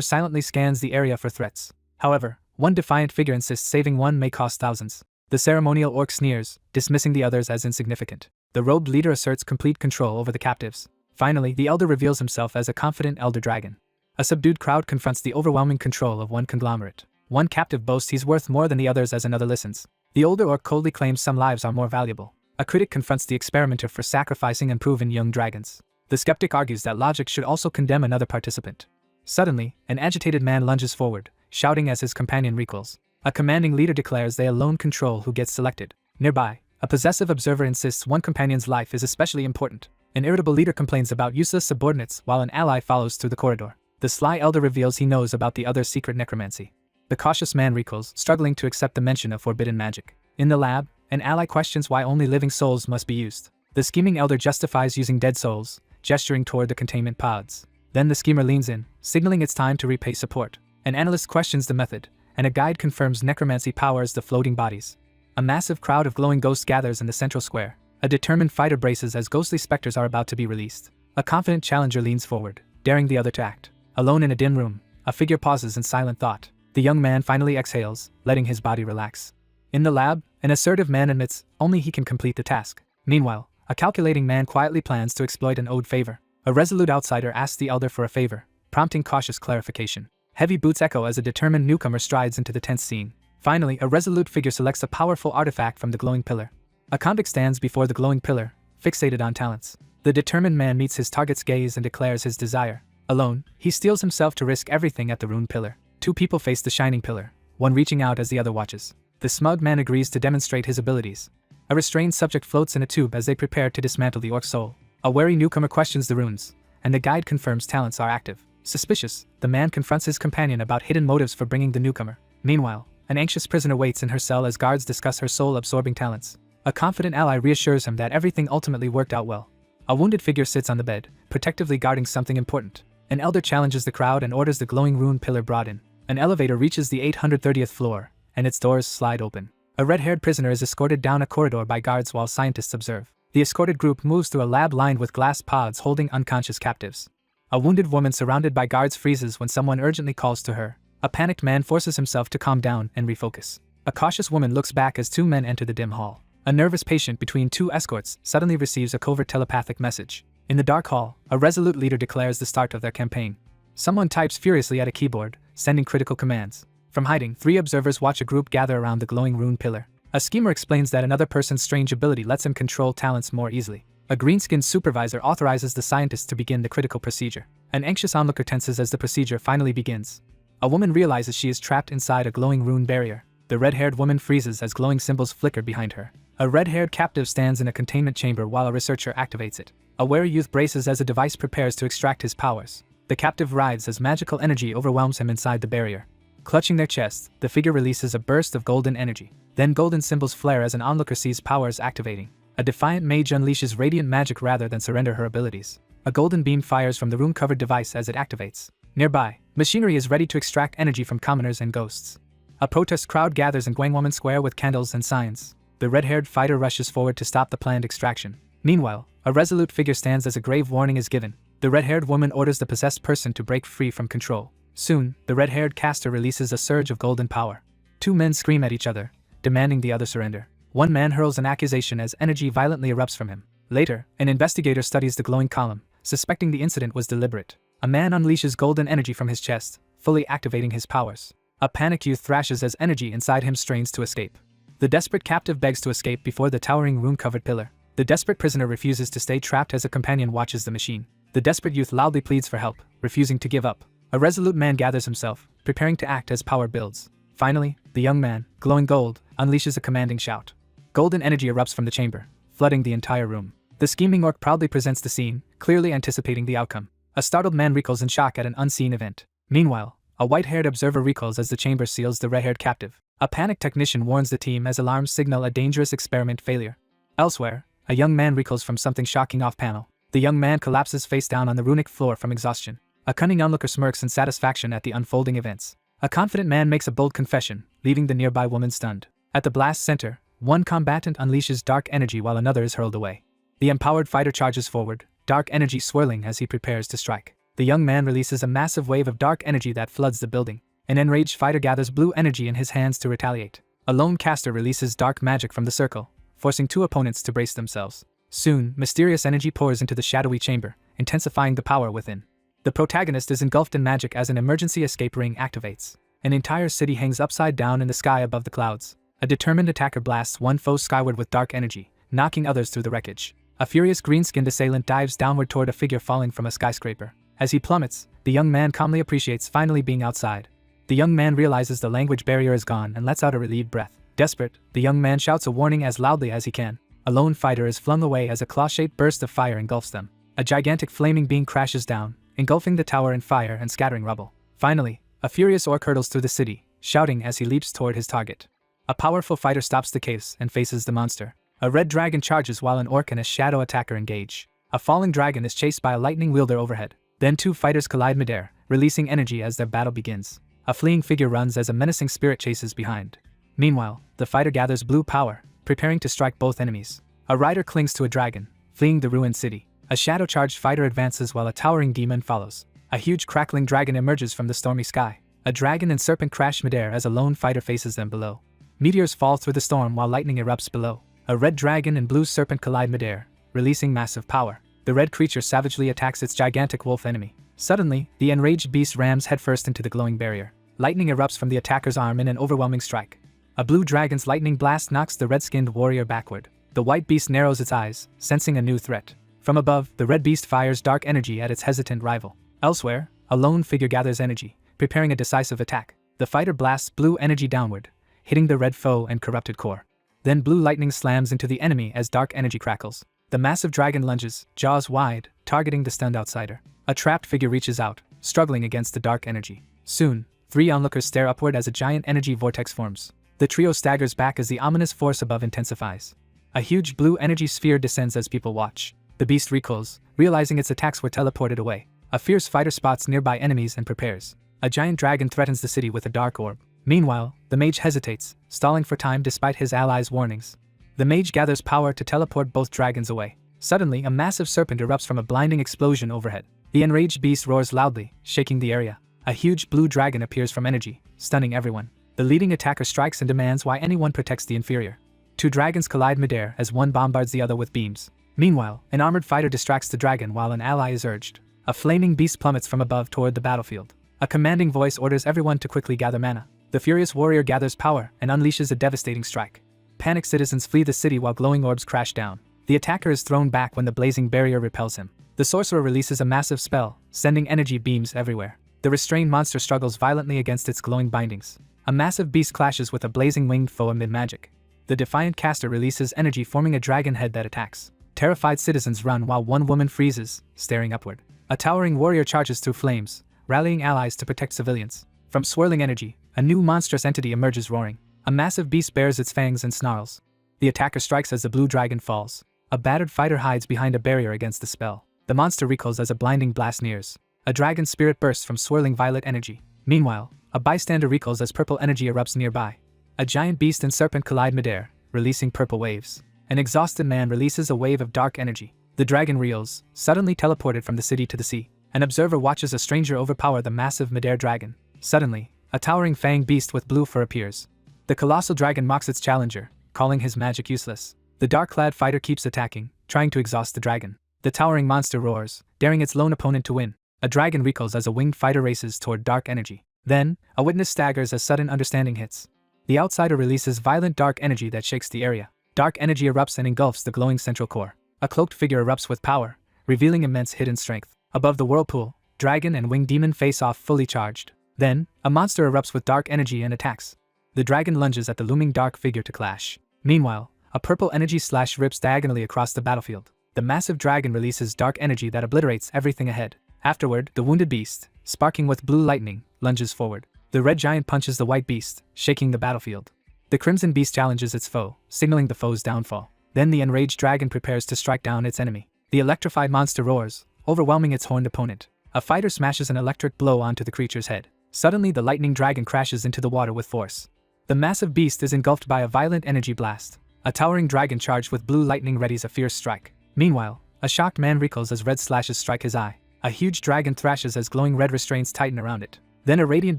[SPEAKER 1] silently scans the area for threats. However, one defiant figure insists saving one may cost thousands. The ceremonial orc sneers, dismissing the others as insignificant. The robed leader asserts complete control over the captives. Finally, the elder reveals himself as a confident elder dragon. A subdued crowd confronts the overwhelming control of one conglomerate. One captive boasts he's worth more than the others as another listens. The older orc coldly claims some lives are more valuable. A critic confronts the experimenter for sacrificing unproven young dragons. The skeptic argues that logic should also condemn another participant. Suddenly, an agitated man lunges forward, shouting as his companion recoils. A commanding leader declares they alone control who gets selected. Nearby, a possessive observer insists one companion's life is especially important. An irritable leader complains about useless subordinates while an ally follows through the corridor. The sly elder reveals he knows about the other's secret necromancy. The cautious man recoils, struggling to accept the mention of forbidden magic. In the lab, an ally questions why only living souls must be used. The scheming elder justifies using dead souls, gesturing toward the containment pods. Then the schemer leans in, signaling it's time to repay support. An analyst questions the method, and a guide confirms necromancy powers the floating bodies. A massive crowd of glowing ghosts gathers in the central square. A determined fighter braces as ghostly specters are about to be released. A confident challenger leans forward, daring the other to act. Alone in a dim room, a figure pauses in silent thought. The young man finally exhales, letting his body relax. In the lab, an assertive man admits only he can complete the task. Meanwhile, a calculating man quietly plans to exploit an owed favor. A resolute outsider asks the elder for a favor, prompting cautious clarification. Heavy boots echo as a determined newcomer strides into the tense scene. Finally, a resolute figure selects a powerful artifact from the glowing pillar. A convict stands before the glowing pillar, fixated on talents. The determined man meets his target's gaze and declares his desire. Alone, he steels himself to risk everything at the ruined pillar. Two people face the shining pillar, one reaching out as the other watches. The smug man agrees to demonstrate his abilities. A restrained subject floats in a tube as they prepare to dismantle the orc soul. A wary newcomer questions the runes, and the guide confirms talents are active. Suspicious, the man confronts his companion about hidden motives for bringing the newcomer. Meanwhile, an anxious prisoner waits in her cell as guards discuss her soul-absorbing talents. A confident ally reassures him that everything ultimately worked out well. A wounded figure sits on the bed, protectively guarding something important. An elder challenges the crowd and orders the glowing rune pillar brought in. An elevator reaches the 830th floor, and its doors slide open. A red-haired prisoner is escorted down a corridor by guards while scientists observe. The escorted group moves through a lab lined with glass pods holding unconscious captives. A wounded woman surrounded by guards freezes when someone urgently calls to her. A panicked man forces himself to calm down and refocus. A cautious woman looks back as two men enter the dim hall. A nervous patient between two escorts suddenly receives a covert telepathic message. In the dark hall, a resolute leader declares the start of their campaign. Someone types furiously at a keyboard, sending critical commands. From hiding, three observers watch a group gather around the glowing rune pillar. A schemer explains that another person's strange ability lets him control talents more easily. A green-skinned supervisor authorizes the scientists to begin the critical procedure. An anxious onlooker tenses as the procedure finally begins. A woman realizes she is trapped inside a glowing rune barrier. The red-haired woman freezes as glowing symbols flicker behind her. A red-haired captive stands in a containment chamber while a researcher activates it. A wary youth braces as a device prepares to extract his powers. The captive writhes as magical energy overwhelms him inside the barrier. Clutching their chest, the figure releases a burst of golden energy. Then golden symbols flare as an onlooker sees powers activating. A defiant mage unleashes radiant magic rather than surrender her abilities. A golden beam fires from the rune-covered device as it activates. Nearby, machinery is ready to extract energy from commoners and ghosts. A protest crowd gathers in Gwangwoman Square with candles and signs. The red-haired fighter rushes forward to stop the planned extraction. Meanwhile, a resolute figure stands as a grave warning is given. The red-haired woman orders the possessed person to break free from control. Soon, the red-haired caster releases a surge of golden power. Two men scream at each other, demanding the other surrender. One man hurls an accusation as energy violently erupts from him. Later, an investigator studies the glowing column, suspecting the incident was deliberate. A man unleashes golden energy from his chest, fully activating his powers. A panicked youth thrashes as energy inside him strains to escape. The desperate captive begs to escape before the towering rune-covered pillar. The desperate prisoner refuses to stay trapped as a companion watches the machine. The desperate youth loudly pleads for help, refusing to give up. A resolute man gathers himself, preparing to act as power builds. Finally, the young man, glowing gold, unleashes a commanding shout. Golden energy erupts from the chamber, flooding the entire room. The scheming orc proudly presents the scene, clearly anticipating the outcome. A startled man recoils in shock at an unseen event. Meanwhile, a white-haired observer recoils as the chamber seals the red-haired captive. A panicked technician warns the team as alarms signal a dangerous experiment failure. Elsewhere, a young man recoils from something shocking off-panel. The young man collapses face down on the runic floor from exhaustion. A cunning onlooker smirks in satisfaction at the unfolding events. A confident man makes a bold confession, leaving the nearby woman stunned. At the blast center, one combatant unleashes dark energy while another is hurled away. The empowered fighter charges forward, dark energy swirling as he prepares to strike. The young man releases a massive wave of dark energy that floods the building. An enraged fighter gathers blue energy in his hands to retaliate. A lone caster releases dark magic from the circle, forcing two opponents to brace themselves. Soon, mysterious energy pours into the shadowy chamber, intensifying the power within. The protagonist is engulfed in magic as an emergency escape ring activates. An entire city hangs upside down in the sky above the clouds. A determined attacker blasts one foe skyward with dark energy, knocking others through the wreckage. A furious green-skinned assailant dives downward toward a figure falling from a skyscraper. As he plummets, the young man calmly appreciates finally being outside. The young man realizes the language barrier is gone and lets out a relieved breath. Desperate, the young man shouts a warning as loudly as he can. A lone fighter is flung away as a claw-shaped burst of fire engulfs them. A gigantic flaming being crashes down, engulfing the tower in fire and scattering rubble. Finally, a furious orc hurtles through the city, shouting as he leaps toward his target. A powerful fighter stops the case and faces the monster. A red dragon charges while an orc and a shadow attacker engage. A falling dragon is chased by a lightning wielder overhead. Then two fighters collide midair, releasing energy as their battle begins. A fleeing figure runs as a menacing spirit chases behind. Meanwhile, the fighter gathers blue power, preparing to strike both enemies. A rider clings to a dragon, fleeing the ruined city. A shadow-charged fighter advances while a towering demon follows. A huge crackling dragon emerges from the stormy sky. A dragon and serpent crash midair as a lone fighter faces them below. Meteors fall through the storm while lightning erupts below. A red dragon and blue serpent collide midair, releasing massive power. The red creature savagely attacks its gigantic wolf enemy. Suddenly, the enraged beast rams headfirst into the glowing barrier. Lightning erupts from the attacker's arm in an overwhelming strike. A blue dragon's lightning blast knocks the red-skinned warrior backward. The white beast narrows its eyes, sensing a new threat. From above, the red beast fires dark energy at its hesitant rival. Elsewhere, a lone figure gathers energy, preparing a decisive attack. The fighter blasts blue energy downward, hitting the red foe and corrupted core. Then blue lightning slams into the enemy as dark energy crackles. The massive dragon lunges, jaws wide, targeting the stunned outsider. A trapped figure reaches out, struggling against the dark energy. Soon, three onlookers stare upward as a giant energy vortex forms. The trio staggers back as the ominous force above intensifies. A huge blue energy sphere descends as people watch. The beast recoils, realizing its attacks were teleported away. A fierce fighter spots nearby enemies and prepares. A giant dragon threatens the city with a dark orb. Meanwhile, the mage hesitates, stalling for time despite his allies' warnings. The mage gathers power to teleport both dragons away. Suddenly, a massive serpent erupts from a blinding explosion overhead. The enraged beast roars loudly, shaking the area. A huge blue dragon appears from energy, stunning everyone. The leading attacker strikes and demands why anyone protects the inferior. Two dragons collide midair as one bombards the other with beams. Meanwhile, an armored fighter distracts the dragon while an ally is urged. A flaming beast plummets from above toward the battlefield. A commanding voice orders everyone to quickly gather mana. The furious warrior gathers power and unleashes a devastating strike. Panicked citizens flee the city while glowing orbs crash down. The attacker is thrown back when the blazing barrier repels him. The sorcerer releases a massive spell, sending energy beams everywhere. The restrained monster struggles violently against its glowing bindings. A massive beast clashes with a blazing winged foe amid magic. The defiant caster releases energy forming a dragon head that attacks. Terrified citizens run while one woman freezes, staring upward. A towering warrior charges through flames, rallying allies to protect civilians. From swirling energy, a new monstrous entity emerges roaring. A massive beast bares its fangs and snarls. The attacker strikes as the blue dragon falls. A battered fighter hides behind a barrier against the spell. The monster recoils as a blinding blast nears. A dragon spirit bursts from swirling violet energy. Meanwhile, a bystander recoils as purple energy erupts nearby. A giant beast and serpent collide midair, releasing purple waves. An exhausted man releases a wave of dark energy. The dragon reels, suddenly teleported from the city to the sea. An observer watches a stranger overpower the massive midair dragon. Suddenly, a towering fanged beast with blue fur appears. The colossal dragon mocks its challenger, calling his magic useless. The dark-clad fighter keeps attacking, trying to exhaust the dragon. The towering monster roars, daring its lone opponent to win. A dragon recoils as a winged fighter races toward dark energy. Then, a witness staggers as sudden understanding hits. The outsider releases violent dark energy that shakes the area. Dark energy erupts and engulfs the glowing central core. A cloaked figure erupts with power, revealing immense hidden strength. Above the whirlpool, dragon and winged demon face off fully charged. Then, a monster erupts with dark energy and attacks. The dragon lunges at the looming dark figure to clash. Meanwhile, a purple energy slash rips diagonally across the battlefield. The massive dragon releases dark energy that obliterates everything ahead. Afterward, the wounded beast, sparking with blue lightning, lunges forward. The red giant punches the white beast, shaking the battlefield. The crimson beast challenges its foe, signaling the foe's downfall. Then the enraged dragon prepares to strike down its enemy. The electrified monster roars, overwhelming its horned opponent. A fighter smashes an electric blow onto the creature's head. Suddenly the lightning dragon crashes into the water with force. The massive beast is engulfed by a violent energy blast. A towering dragon charged with blue lightning readies a fierce strike. Meanwhile, a shocked man recoils as red slashes strike his eye. A huge dragon thrashes as glowing red restraints tighten around it. Then a radiant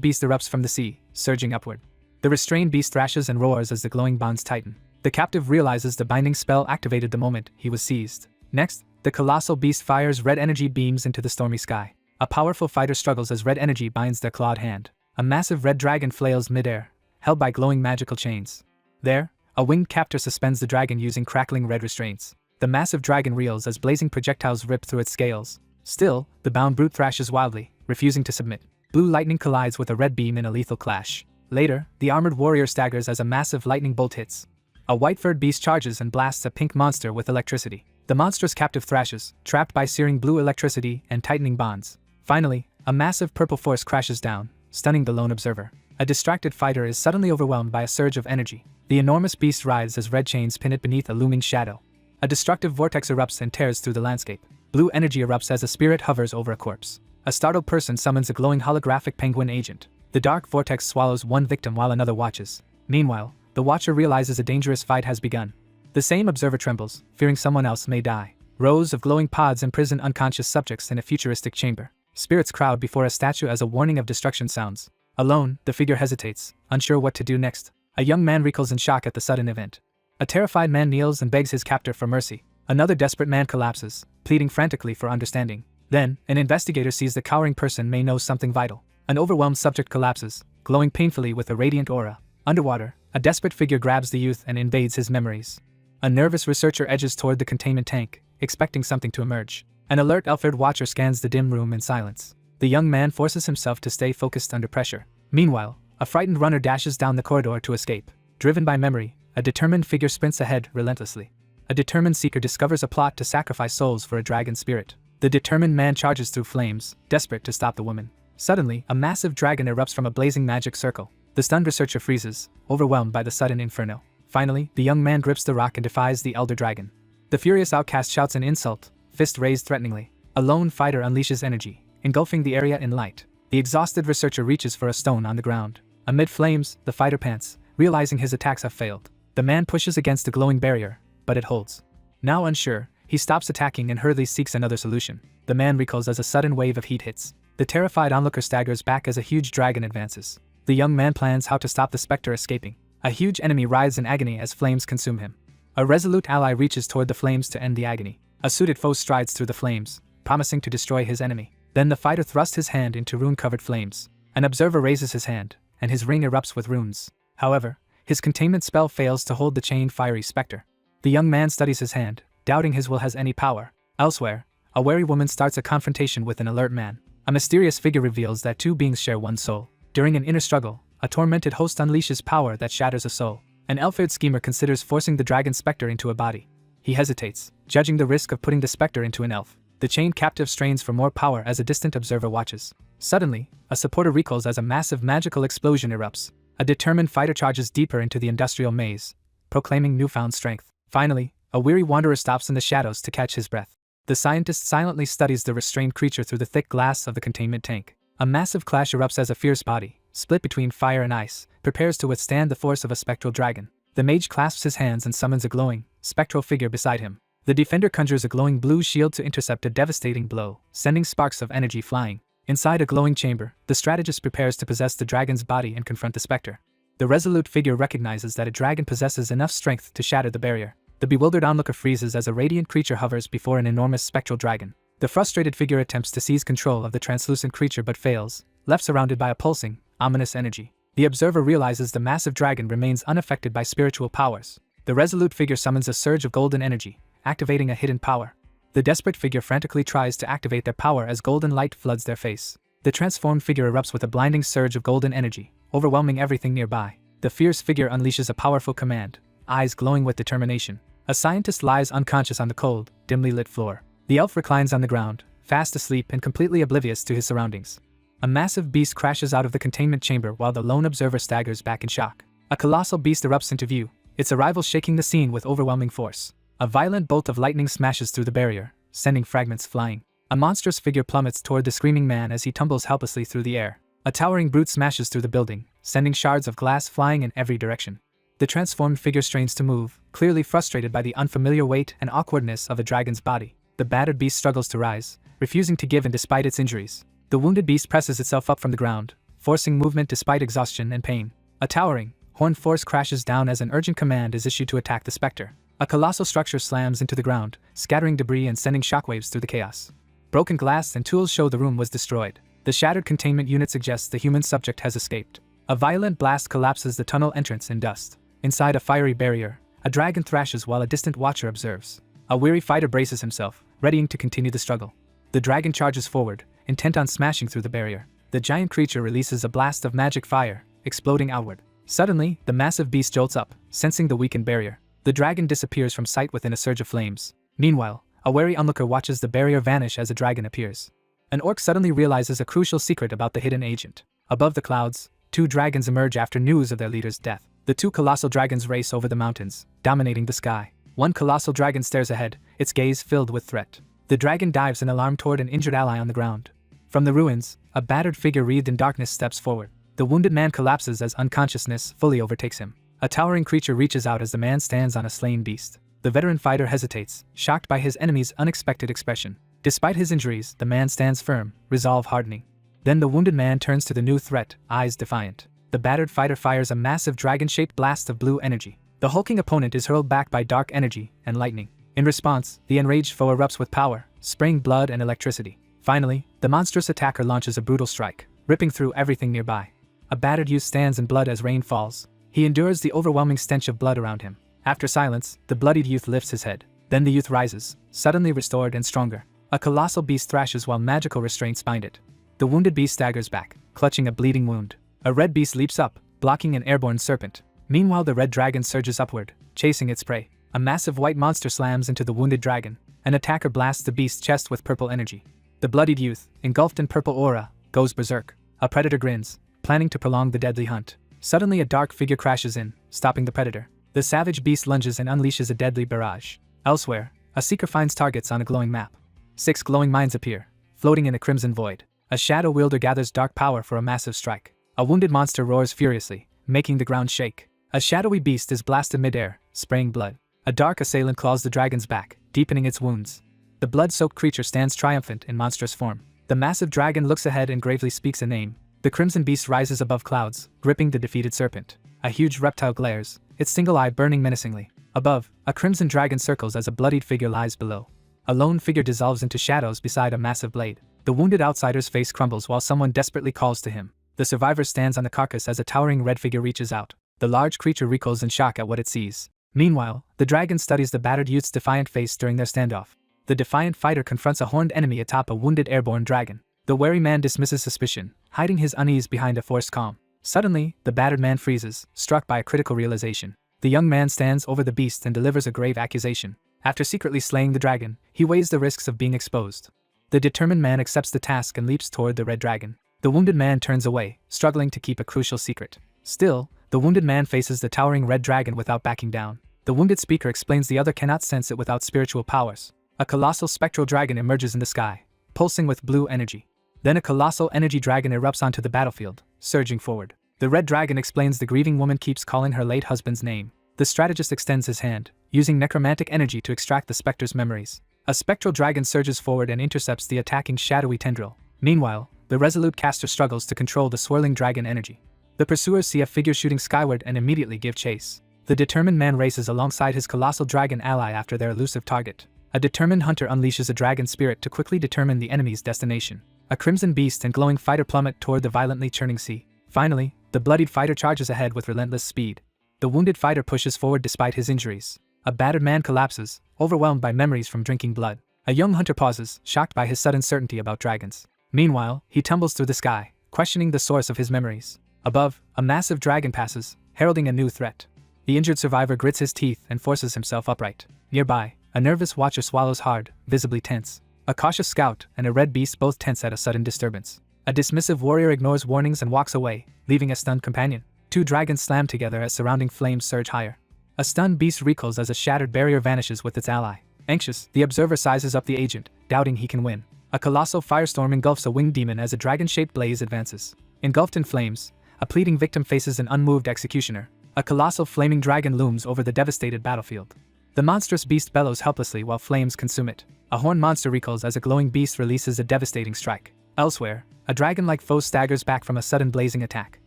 [SPEAKER 1] beast erupts from the sea, surging upward. The restrained beast thrashes and roars as the glowing bonds tighten. The captive realizes the binding spell activated the moment he was seized. Next, the colossal beast fires red energy beams into the stormy sky. A powerful fighter struggles as red energy binds their clawed hand. A massive red dragon flails midair, held by glowing magical chains. There, a winged captor suspends the dragon using crackling red restraints. The massive dragon reels as blazing projectiles rip through its scales. Still, the bound brute thrashes wildly, refusing to submit. Blue lightning collides with a red beam in a lethal clash. Later, the armored warrior staggers as a massive lightning bolt hits. A white-furred beast charges and blasts a pink monster with electricity. The monstrous captive thrashes, trapped by searing blue electricity and tightening bonds. Finally, a massive purple force crashes down, stunning the lone observer. A distracted fighter is suddenly overwhelmed by a surge of energy. The enormous beast writhes as red chains pin it beneath a looming shadow. A destructive vortex erupts and tears through the landscape. Blue energy erupts as a spirit hovers over a corpse. A startled person summons a glowing holographic penguin agent. The dark vortex swallows one victim while another watches. Meanwhile, the watcher realizes a dangerous fight has begun. The same observer trembles, fearing someone else may die. Rows of glowing pods imprison unconscious subjects in a futuristic chamber. Spirits crowd before a statue as a warning of destruction sounds. Alone, the figure hesitates, unsure what to do next. A young man recoils in shock at the sudden event. A terrified man kneels and begs his captor for mercy. Another desperate man collapses, pleading frantically for understanding. Then, an investigator sees the cowering person may know something vital. An overwhelmed subject collapses, glowing painfully with a radiant aura. Underwater, a desperate figure grabs the youth and invades his memories. A nervous researcher edges toward the containment tank, expecting something to emerge. An alert elf-haired watcher scans the dim room in silence. The young man forces himself to stay focused under pressure. Meanwhile, a frightened runner dashes down the corridor to escape. Driven by memory, a determined figure sprints ahead relentlessly. A determined seeker discovers a plot to sacrifice souls for a dragon spirit. The determined man charges through flames, desperate to stop the woman. Suddenly, a massive dragon erupts from a blazing magic circle. The stunned researcher freezes, overwhelmed by the sudden inferno. Finally, the young man grips the rock and defies the elder dragon. The furious outcast shouts an insult, fist raised threateningly. A lone fighter unleashes energy, engulfing the area in light. The exhausted researcher reaches for a stone on the ground. Amid flames, the fighter pants, realizing his attacks have failed. The man pushes against the glowing barrier, but it holds. Now unsure, he stops attacking and hurriedly seeks another solution. The man recoils as a sudden wave of heat hits. The terrified onlooker staggers back as a huge dragon advances. The young man plans how to stop the specter escaping. A huge enemy writhes in agony as flames consume him. A resolute ally reaches toward the flames to end the agony. A suited foe strides through the flames, promising to destroy his enemy. Then the fighter thrusts his hand into rune-covered flames. An observer raises his hand, and his ring erupts with runes. However, his containment spell fails to hold the chained fiery specter. The young man studies his hand, doubting his will has any power. Elsewhere, a wary woman starts a confrontation with an alert man. A mysterious figure reveals that two beings share one soul. During an inner struggle, a tormented host unleashes power that shatters a soul. An elf-haired schemer considers forcing the dragon specter into a body. He hesitates, judging the risk of putting the specter into an elf. The chained captive strains for more power as a distant observer watches. Suddenly, a supporter recoils as a massive magical explosion erupts. A determined fighter charges deeper into the industrial maze, proclaiming newfound strength. Finally, a weary wanderer stops in the shadows to catch his breath. The scientist silently studies the restrained creature through the thick glass of the containment tank. A massive clash erupts as a fierce body, split between fire and ice, prepares to withstand the force of a spectral dragon. The mage clasps his hands and summons a glowing, spectral figure beside him. The defender conjures a glowing blue shield to intercept a devastating blow, sending sparks of energy flying. Inside a glowing chamber, the strategist prepares to possess the dragon's body and confront the specter. The resolute figure recognizes that a dragon possesses enough strength to shatter the barrier. The bewildered onlooker freezes as a radiant creature hovers before an enormous spectral dragon. The frustrated figure attempts to seize control of the translucent creature but fails, left surrounded by a pulsing, ominous energy. The observer realizes the massive dragon remains unaffected by spiritual powers. The resolute figure summons a surge of golden energy, activating a hidden power. The desperate figure frantically tries to activate their power as golden light floods their face. The transformed figure erupts with a blinding surge of golden energy, overwhelming everything nearby. The fierce figure unleashes a powerful command, eyes glowing with determination. A scientist lies unconscious on the cold, dimly lit floor. The elf reclines on the ground, fast asleep and completely oblivious to his surroundings. A massive beast crashes out of the containment chamber while the lone observer staggers back in shock. A colossal beast erupts into view, its arrival shaking the scene with overwhelming force. A violent bolt of lightning smashes through the barrier, sending fragments flying. A monstrous figure plummets toward the screaming man as he tumbles helplessly through the air. A towering brute smashes through the building, sending shards of glass flying in every direction. The transformed figure strains to move, clearly frustrated by the unfamiliar weight and awkwardness of a dragon's body. The battered beast struggles to rise, refusing to give in despite its injuries. The wounded beast presses itself up from the ground, forcing movement despite exhaustion and pain. A towering, horned force crashes down as an urgent command is issued to attack the specter. A colossal structure slams into the ground, scattering debris and sending shockwaves through the chaos. Broken glass and tools show the room was destroyed. The shattered containment unit suggests the human subject has escaped. A violent blast collapses the tunnel entrance in dust. Inside a fiery barrier, a dragon thrashes while a distant watcher observes. A weary fighter braces himself, readying to continue the struggle. The dragon charges forward, intent on smashing through the barrier. The giant creature releases a blast of magic fire, exploding outward. Suddenly, the massive beast jolts up, sensing the weakened barrier. The dragon disappears from sight within a surge of flames. Meanwhile, a wary onlooker watches the barrier vanish as a dragon appears. An orc suddenly realizes a crucial secret about the hidden agent. Above the clouds, two dragons emerge after news of their leader's death. The two colossal dragons race over the mountains, dominating the sky. One colossal dragon stares ahead, its gaze filled with threat. The dragon dives in alarm toward an injured ally on the ground. From the ruins, a battered figure wreathed in darkness steps forward. The wounded man collapses as unconsciousness fully overtakes him. A towering creature reaches out as the man stands on a slain beast. The veteran fighter hesitates, shocked by his enemy's unexpected expression. Despite his injuries, the man stands firm, resolve hardening. Then the wounded man turns to the new threat, eyes defiant. The battered fighter fires a massive dragon-shaped blast of blue energy. The hulking opponent is hurled back by dark energy and lightning. In response, the enraged foe erupts with power, spraying blood and electricity. Finally, the monstrous attacker launches a brutal strike, ripping through everything nearby. A battered youth stands in blood as rain falls. He endures the overwhelming stench of blood around him. After silence, the bloodied youth lifts his head. Then the youth rises, suddenly restored and stronger. A colossal beast thrashes while magical restraints bind it. The wounded beast staggers back, clutching a bleeding wound. A red beast leaps up, blocking an airborne serpent. Meanwhile, the red dragon surges upward, chasing its prey. A massive white monster slams into the wounded dragon. An attacker blasts the beast's chest with purple energy. The bloodied youth, engulfed in purple aura, goes berserk. A predator grins, planning to prolong the deadly hunt. Suddenly a dark figure crashes in, stopping the predator. The savage beast lunges and unleashes a deadly barrage. Elsewhere, a seeker finds targets on a glowing map. 6 glowing mines appear, floating in a crimson void. A shadow wielder gathers dark power for a massive strike. A wounded monster roars furiously, making the ground shake. A shadowy beast is blasted midair, spraying blood. A dark assailant claws the dragon's back, deepening its wounds. The blood-soaked creature stands triumphant in monstrous form. The massive dragon looks ahead and gravely speaks a name. The crimson beast rises above clouds, gripping the defeated serpent. A huge reptile glares, its single eye burning menacingly. Above, a crimson dragon circles as a bloodied figure lies below. A lone figure dissolves into shadows beside a massive blade. The wounded outsider's face crumbles while someone desperately calls to him. The survivor stands on the carcass as a towering red figure reaches out. The large creature recoils in shock at what it sees. Meanwhile, the dragon studies the battered youth's defiant face during their standoff. The defiant fighter confronts a horned enemy atop a wounded airborne dragon. The wary man dismisses suspicion, hiding his unease behind a forced calm. Suddenly, the battered man freezes, struck by a critical realization. The young man stands over the beast and delivers a grave accusation. After secretly slaying the dragon, he weighs the risks of being exposed. The determined man accepts the task and leaps toward the red dragon. The wounded man turns away, struggling to keep a crucial secret. Still, the wounded man faces the towering red dragon without backing down. The wounded speaker explains the other cannot sense it without spiritual powers. A colossal spectral dragon emerges in the sky, pulsing with blue energy. Then a colossal energy dragon erupts onto the battlefield, surging forward. The red dragon explains the grieving woman keeps calling her late husband's name. The strategist extends his hand, using necromantic energy to extract the specter's memories. A spectral dragon surges forward and intercepts the attacking shadowy tendril. Meanwhile, the resolute caster struggles to control the swirling dragon energy. The pursuers see a figure shooting skyward and immediately give chase. The determined man races alongside his colossal dragon ally after their elusive target. A determined hunter unleashes a dragon spirit to quickly determine the enemy's destination. A crimson beast and glowing fighter plummet toward the violently churning sea. Finally, the bloodied fighter charges ahead with relentless speed. The wounded fighter pushes forward despite his injuries. A battered man collapses, overwhelmed by memories from drinking blood. A young hunter pauses, shocked by his sudden certainty about dragons. Meanwhile, he tumbles through the sky, questioning the source of his memories. Above, a massive dragon passes, heralding a new threat. The injured survivor grits his teeth and forces himself upright. Nearby, a nervous watcher swallows hard, visibly tense. A cautious scout and a red beast both tense at a sudden disturbance. A dismissive warrior ignores warnings and walks away, leaving a stunned companion. Two dragons slam together as surrounding flames surge higher. A stunned beast recoils as a shattered barrier vanishes with its ally. Anxious, the observer sizes up the agent, doubting he can win. A colossal firestorm engulfs a winged demon as a dragon-shaped blaze advances. Engulfed in flames, a pleading victim faces an unmoved executioner. A colossal flaming dragon looms over the devastated battlefield. The monstrous beast bellows helplessly while flames consume it. A horned monster recoils as a glowing beast releases a devastating strike. Elsewhere, a dragon-like foe staggers back from a sudden blazing attack.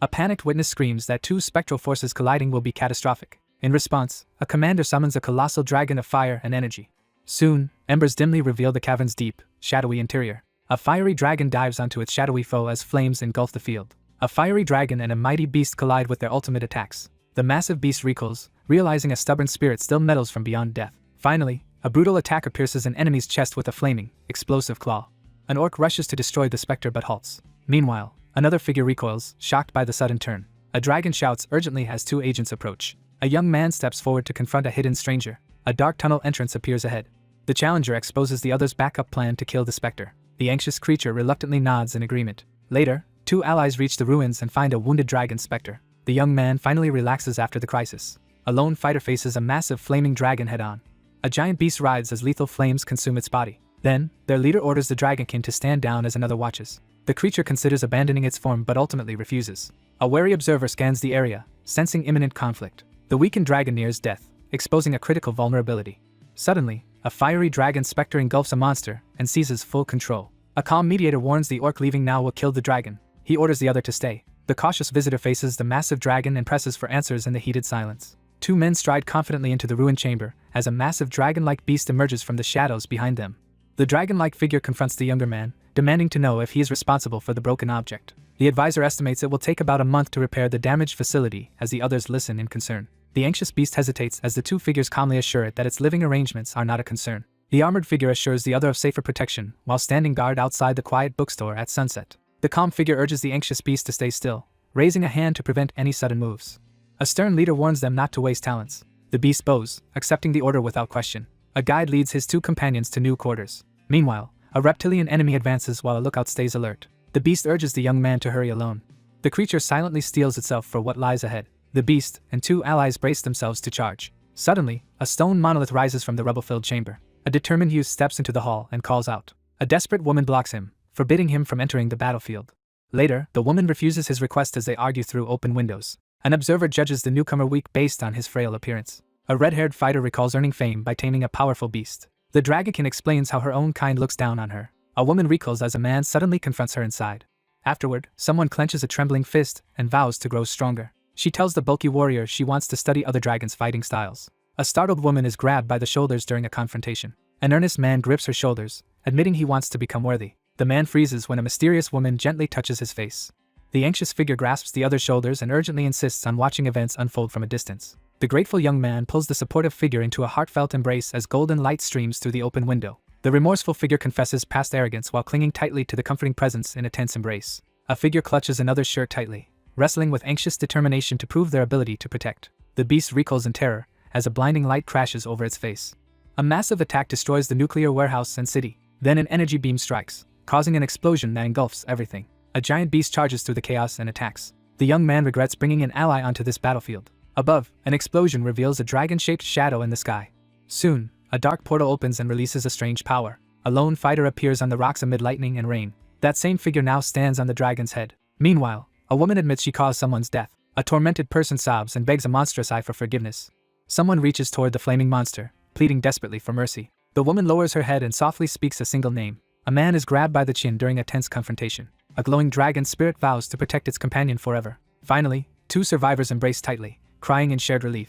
[SPEAKER 1] A panicked witness screams that two spectral forces colliding will be catastrophic. In response, a commander summons a colossal dragon of fire and energy. Soon, embers dimly reveal the cavern's deep, shadowy interior. A fiery dragon dives onto its shadowy foe as flames engulf the field. A fiery dragon and a mighty beast collide with their ultimate attacks. The massive beast recoils, realizing a stubborn spirit still meddles from beyond death. Finally, a brutal attacker pierces an enemy's chest with a flaming, explosive claw. An orc rushes to destroy the specter but halts. Meanwhile, another figure recoils, shocked by the sudden turn. A dragon shouts urgently as two agents approach. A young man steps forward to confront a hidden stranger. A dark tunnel entrance appears ahead. The challenger exposes the other's backup plan to kill the specter. The anxious creature reluctantly nods in agreement. Later, two allies reach the ruins and find a wounded dragon specter. The young man finally relaxes after the crisis. A lone fighter faces a massive flaming dragon head-on. A giant beast writhes as lethal flames consume its body. Then, their leader orders the dragonkin to stand down as another watches. The creature considers abandoning its form but ultimately refuses. A wary observer scans the area, sensing imminent conflict. The weakened dragon nears death, exposing a critical vulnerability. Suddenly, a fiery dragon specter engulfs a monster and seizes full control. A calm mediator warns the orc leaving now will kill the dragon. He orders the other to stay. The cautious visitor faces the massive dragon and presses for answers in the heated silence. Two men stride confidently into the ruined chamber as a massive dragon-like beast emerges from the shadows behind them. The dragon-like figure confronts the younger man, demanding to know if he is responsible for the broken object. The advisor estimates it will take about a month to repair the damaged facility as the others listen in concern. The anxious beast hesitates as the two figures calmly assure it that its living arrangements are not a concern. The armored figure assures the other of safer protection while standing guard outside the quiet bookstore at sunset. The calm figure urges the anxious beast to stay still, raising a hand to prevent any sudden moves. A stern leader warns them not to waste talents. The beast bows, accepting the order without question. A guide leads his two companions to new quarters. Meanwhile, a reptilian enemy advances while a lookout stays alert. The beast urges the young man to hurry alone. The creature silently steels itself for what lies ahead. The beast and two allies brace themselves to charge. Suddenly, a stone monolith rises from the rubble-filled chamber. A determined youth steps into the hall and calls out. A desperate woman blocks him, forbidding him from entering the battlefield. Later, the woman refuses his request as they argue through open windows. An observer judges the newcomer weak based on his frail appearance. A red-haired fighter recalls earning fame by taming a powerful beast. The dragonkin explains how her own kind looks down on her. A woman recoils as a man suddenly confronts her inside. Afterward, someone clenches a trembling fist and vows to grow stronger. She tells the bulky warrior she wants to study other dragons' fighting styles. A startled woman is grabbed by the shoulders during a confrontation. An earnest man grips her shoulders, admitting he wants to become worthy. The man freezes when a mysterious woman gently touches his face. The anxious figure grasps the other's shoulders and urgently insists on watching events unfold from a distance. The grateful young man pulls the supportive figure into a heartfelt embrace as golden light streams through the open window. The remorseful figure confesses past arrogance while clinging tightly to the comforting presence in a tense embrace. A figure clutches another's shirt tightly, wrestling with anxious determination to prove their ability to protect. The beast recoils in terror as a blinding light crashes over its face. A massive attack destroys the nuclear warehouse and city. Then an energy beam strikes, causing an explosion that engulfs everything. A giant beast charges through the chaos and attacks. The young man regrets bringing an ally onto this battlefield. Above, an explosion reveals a dragon-shaped shadow in the sky. Soon, a dark portal opens and releases a strange power. A lone fighter appears on the rocks amid lightning and rain. That same figure now stands on the dragon's head. Meanwhile, a woman admits she caused someone's death. A tormented person sobs and begs a monstrous eye for forgiveness. Someone reaches toward the flaming monster, pleading desperately for mercy. The woman lowers her head and softly speaks a single name. A man is grabbed by the chin during a tense confrontation. A glowing dragon spirit vows to protect its companion forever. Finally, two survivors embrace tightly, crying in shared relief.